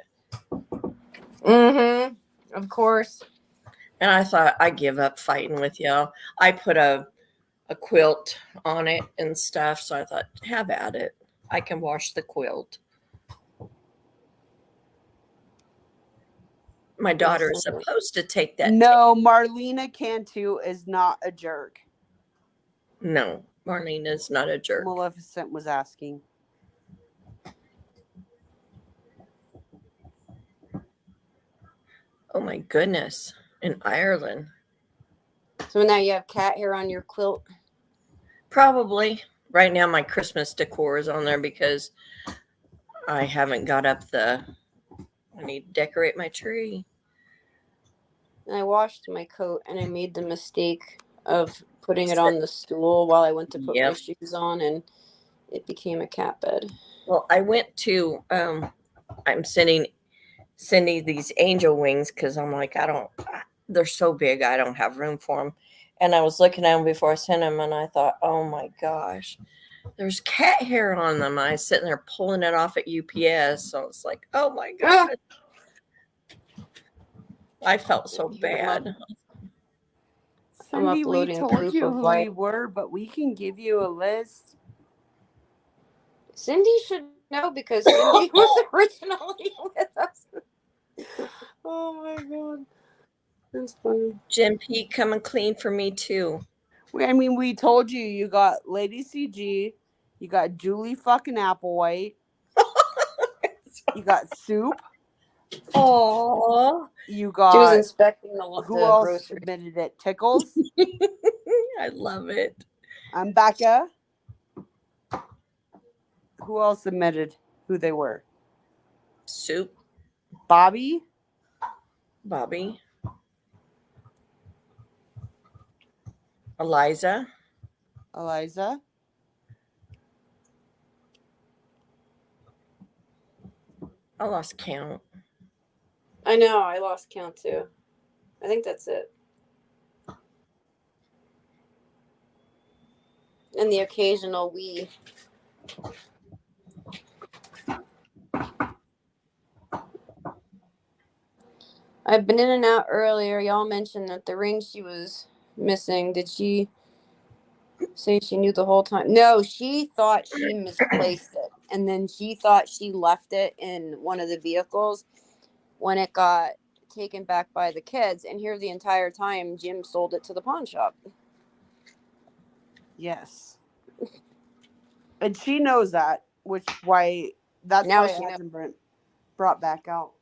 Mm-hmm. Of course. And I thought, I give up fighting with y'all. I put a quilt on it and stuff, so I thought, have at it. I can wash the quilt. My daughter is supposed to take that. No, Marlena Cantu is not a jerk. No, Marlena is not a jerk. Maleficent was asking. Oh my goodness. In Ireland. So now you have cat hair on your quilt? Probably. Right now my Christmas decor is on there because I haven't got up I need to decorate my tree. And I washed my coat and I made the mistake of putting it on the stool while I went to put my shoes on, and it became a cat bed. Well, I went to I'm sending Cindy these angel wings because I'm like, they're so big, I don't have room for them. And I was looking at them before I sent them, and I thought, oh my gosh, there's cat hair on them. I was sitting there pulling it off at UPS. So it's like, oh my God. I felt so bad. Cindy, we told you who we were, but we can give you a list. Cindy should know because Cindy was originally with us. Oh my God. That's funny. Jim P, come and clean for me too. We told you. You got Lady CG. You got Julie fucking Applewhite. You got Soup. Oh, you got. She was inspecting who else submitted it? Tickles. I love it. I'm Becca. Who else submitted who they were? Soup. Bobby. Eliza. I lost count. I know, I lost count too. I think that's it. And the occasional we. I've been in and out earlier. Y'all mentioned that the ring she was missing, did she say she knew the whole time? No, she thought she misplaced it. And then she thought she left it in one of the vehicles when it got taken back by the kids. And here the entire time, Jim sold it to the pawn shop. Yes. And she knows that, which why that's now why it hasn't been brought back out.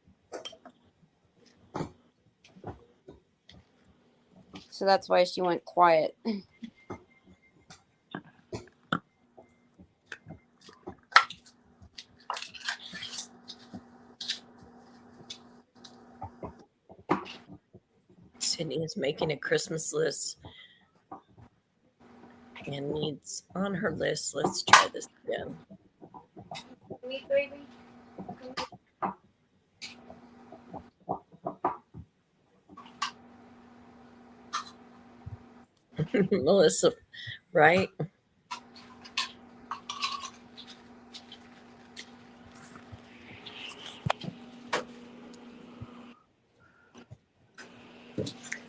So that's why she went quiet. Sydney is making a Christmas list and needs on her list. Let's try this again. Melissa, right?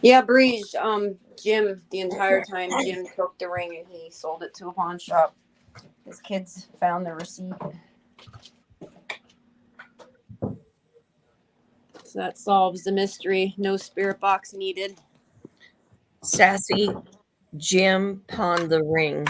Yeah, Breeze, Jim, the entire time Jim took the ring and he sold it to a pawn shop. His kids found the receipt. So that solves the mystery. No spirit box needed. Sassy, Jim pawned the ring.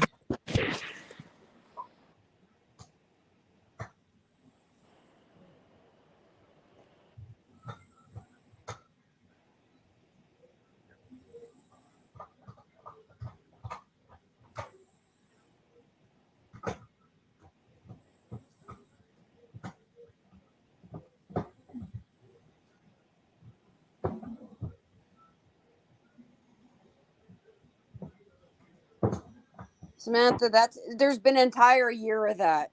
Samantha, there's been an entire year of that.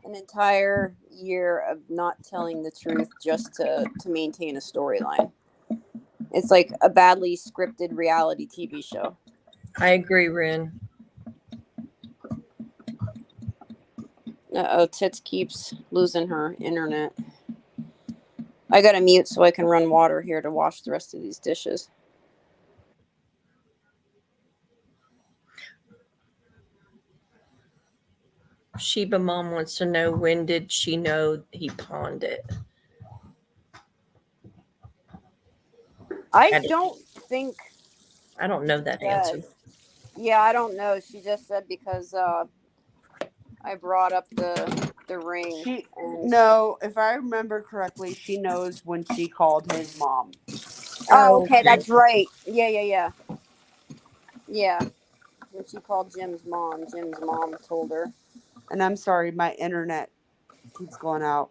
An entire year of not telling the truth just to maintain a storyline. It's like a badly scripted reality TV show. I agree, Rin. Uh-oh, Tits keeps losing her internet. I gotta mute so I can run water here to wash the rest of these dishes. Sheba Mom wants to know, when did she know he pawned it? I don't think. I don't know that answer. Yeah, I don't know. She just said because I brought up the ring. No, if I remember correctly, she knows when she called his mom. Oh, okay, that's right. Yeah. Yeah. When she called Jim's mom told her. And I'm sorry, my internet keeps going out.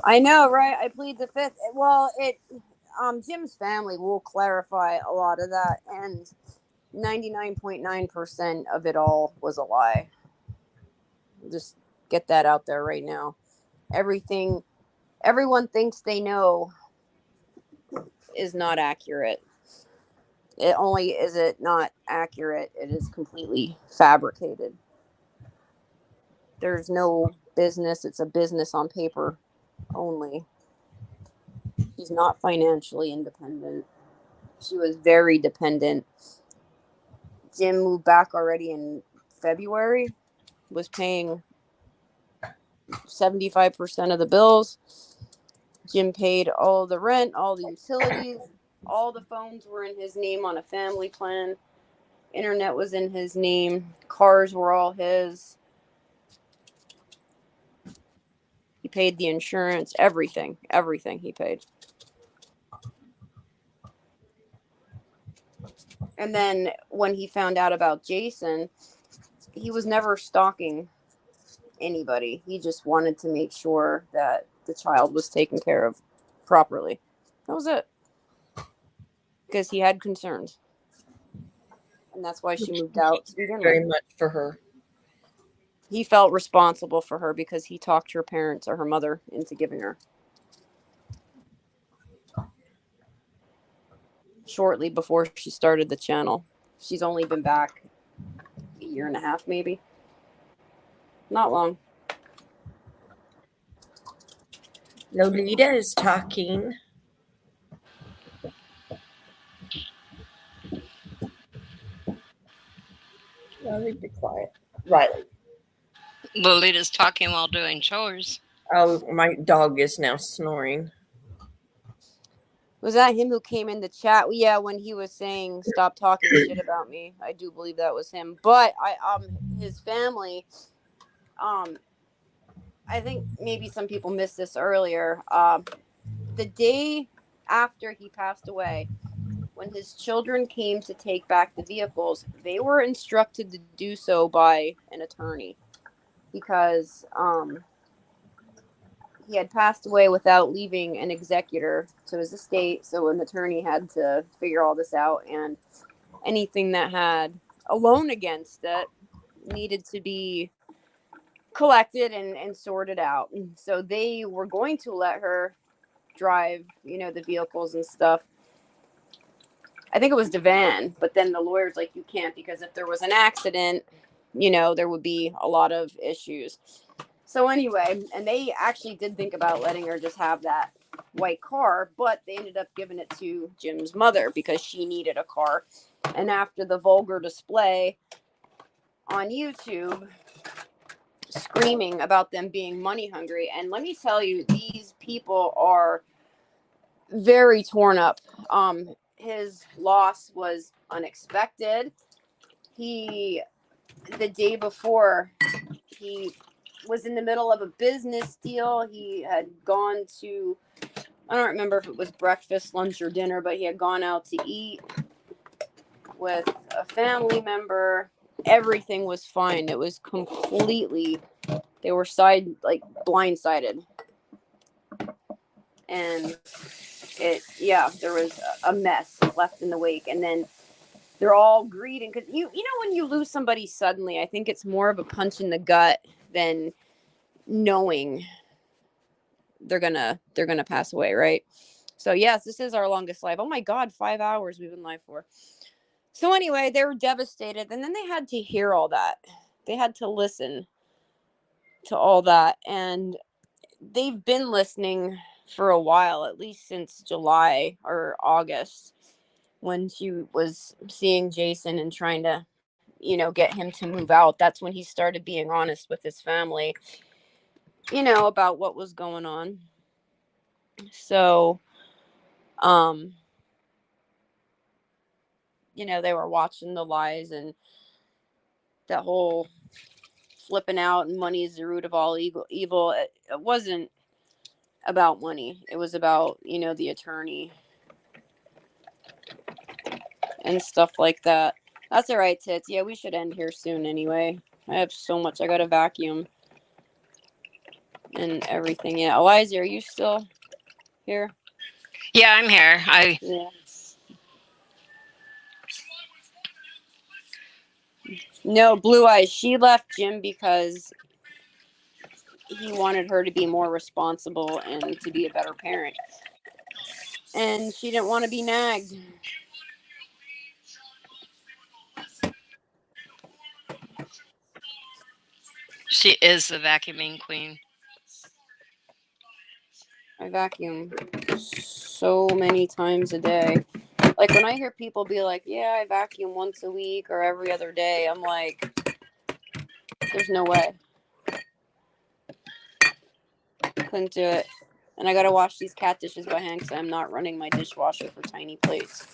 I know, right? I plead the fifth. Well, Jim's family will clarify a lot of that, and 99.9% of it all was a lie. Just get that out there right now. Everyone thinks they know is not accurate. It only is it not accurate, it is completely fabricated. There's no business. It's a business on paper only. She's not financially independent. She was very dependent. Jim moved back already in February, was paying 75% of the bills. Jim paid all the rent, all the utilities, all the phones were in his name on a family plan. Internet was in his name. Cars were all his. He paid the insurance, everything he paid. And then when he found out about Jason, he was never stalking anybody. He just wanted to make sure that the child was taken care of properly. That was it. Because he had concerns. And that's why she moved out to begin with. Very much for her. He felt responsible for her because he talked her parents or her mother into giving her. Shortly before she started the channel. She's only been back a year and a half, maybe. Not long. Lolita is talking. Riley, be quiet. Riley. Lolita's talking while doing chores. Oh, my dog is now snoring. Was that him who came in the chat? Yeah, when he was saying stop talking shit about me. I do believe that was him. But his family, I think maybe some people missed this earlier. The day after he passed away, when his children came to take back the vehicles, they were instructed to do so by an attorney because he had passed away without leaving an executor to his estate. So an attorney had to figure all this out, and anything that had a loan against it needed to be collected and sorted out. And so they were going to let her drive, the vehicles and stuff. I think it was the van, but then the lawyer's like, you can't, because if there was an accident, there would be a lot of issues. So anyway, and they actually did think about letting her just have that white car, but they ended up giving it to Jim's mother because she needed a car. And after the vulgar display on YouTube, screaming about them being money hungry, and let me tell you, these people are very torn up. His loss was unexpected. The day before, he was in the middle of a business deal. He had gone to, I don't remember if it was breakfast, lunch, or dinner, but he had gone out to eat with a family member. Everything was fine. It was completely, they were blindsided. And there was a mess left in the wake. And then they're all greeting, because you know when you lose somebody suddenly, I think it's more of a punch in the gut than knowing they're gonna pass away, right? So yes, this is our longest live. Oh my God, 5 hours we've been live for. So anyway, they were devastated, and then they had to hear all that. They had to listen to all that, and they've been listening for a while, at least since July or August, when she was seeing Jason and trying to, get him to move out. That's when he started being honest with his family, about what was going on. So, they were watching the lies and that whole flipping out and money is the root of all evil. It wasn't about money. It was about, the attorney and stuff like that. That's all right, Tits. Yeah, we should end here soon anyway. I have so much. I got to vacuum and everything. Yeah. Eliza, are you still here? Yeah, I'm here. Yeah. No, Blue Eyes. She left Jim because he wanted her to be more responsible and to be a better parent. And she didn't want to be nagged. She is the vacuuming queen. I vacuum so many times a day. Like when I hear people be like, yeah, I vacuum once a week or every other day, I'm like, there's no way. Couldn't do it. And I got to wash these cat dishes by hand because I'm not running my dishwasher for tiny plates.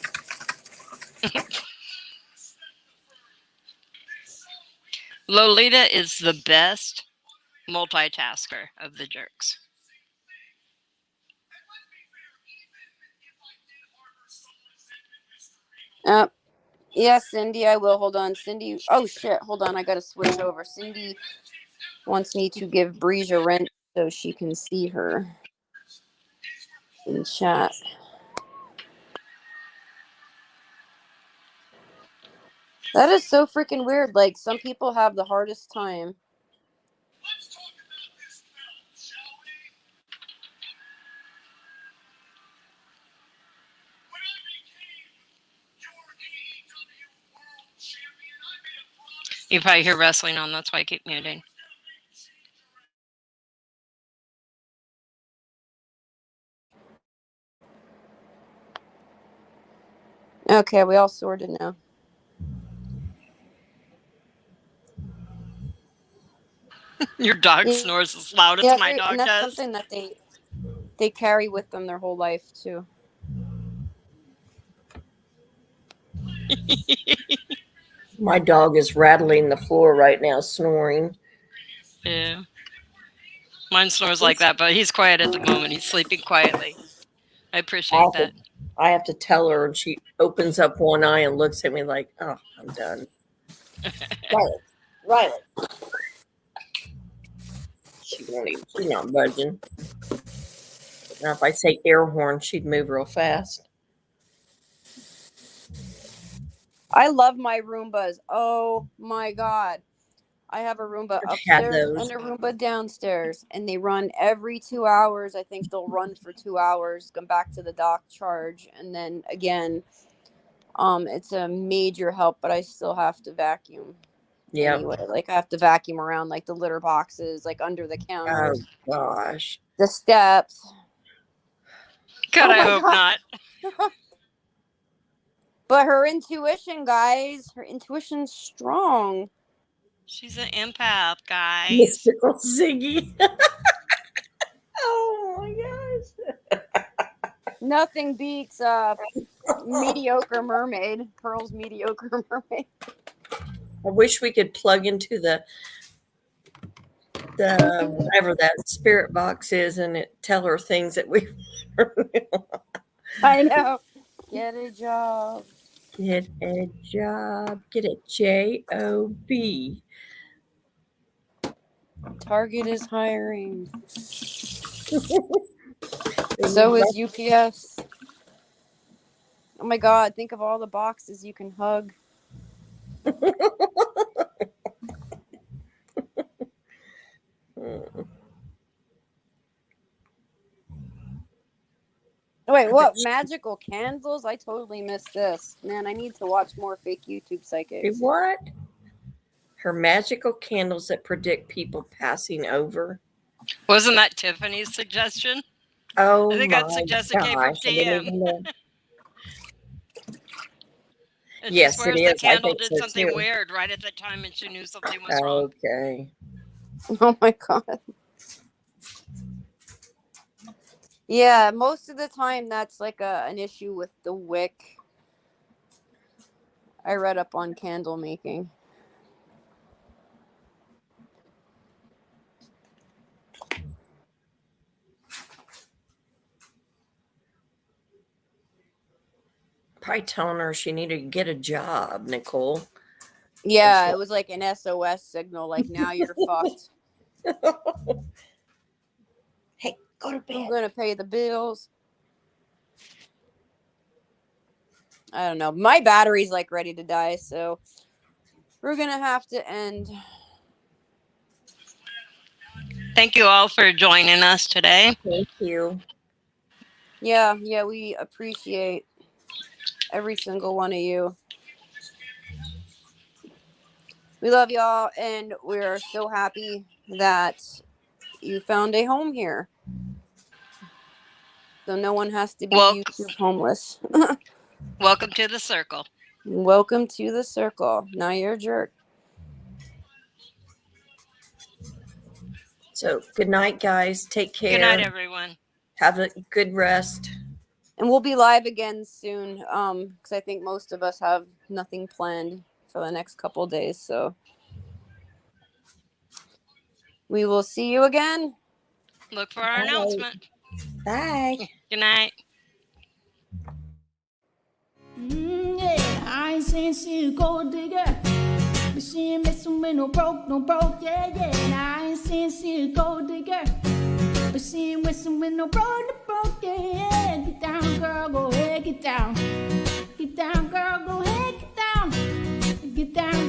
Lolita is the best multitasker of the jerks. Yeah, Cindy, I will. Hold on. Cindy. Oh, shit. Hold on. I got to switch over. Cindy wants me to give Breeze a rent so she can see her in chat. That is so freaking weird. Like, some people have the hardest time. You probably hear wrestling on, that's why I keep muting. Okay, we all sorted now. Your dog snores as loud as my dog and that's does. Something that they carry with them their whole life too. My dog is rattling the floor right now, snoring. Yeah. Mine snores like that, but he's quiet at the moment. He's sleeping quietly. I appreciate that. I have to tell her, and she opens up one eye and looks at me like, oh, I'm done. Riley. She's not budging. Now, if I say air horn, she'd move real fast. I love my Roombas. Oh my God. I have a Roomba upstairs and a Roomba downstairs, and they run every 2 hours. I think they'll run for 2 hours, come back to the dock, charge, and then again. It's a major help, but I still have to vacuum. Yeah. Anyway, like I have to vacuum around like the litter boxes, like under the counters. Oh gosh. The steps. God, I hope not. But her intuition, guys, her intuition's strong. She's an empath, guys. Mystical Ziggy. Oh my gosh. Nothing beats Mediocre Mermaid. Pearl's Mediocre Mermaid. I wish we could plug into the whatever that spirit box is and tell her things that we I know. Get a job. Get a job. Get a job. Target is hiring. So is UPS. Oh my God, think of all the boxes you can hug. Wait, what? Magical candles? I totally missed this. Man, I need to watch more fake YouTube psychics. What? Her magical candles that predict people passing over. Wasn't that Tiffany's suggestion? Oh I think my that suggestion gosh! came from I didn't even TM. know. And she Yes, it swears the is. I candle think did so something too. weird right at the time and she knew something was wrong. Okay. Oh my God. Yeah, most of the time that's like an issue with the wick. I read up on candle making. Probably telling her she needed to get a job, Nicole. Yeah, it was like an SOS signal, like now you're fucked. Hey, go to bed. I'm gonna pay the bills. I don't know. My battery's like ready to die, so we're gonna have to end. Thank you all for joining us today. Thank you. Yeah, we appreciate every single one of you. We love y'all, and we're so happy that you found a home here. So no one has to be YouTube homeless. Welcome to the circle. Welcome to the circle. Now you're a jerk. So good night, guys. Take care. Good night, everyone. Have a good rest. And we'll be live again soon, because I think most of us have nothing planned for the next couple days. So we will see you again. Look for our announcement. Bye. Good night. Yeah, I ain't saying she a gold digger, but she ain't messing with no broke, yeah. And I ain't saying she a gold digger, but she ain't messing with no broke, yeah. Get down, girl, go ahead, get down, girl.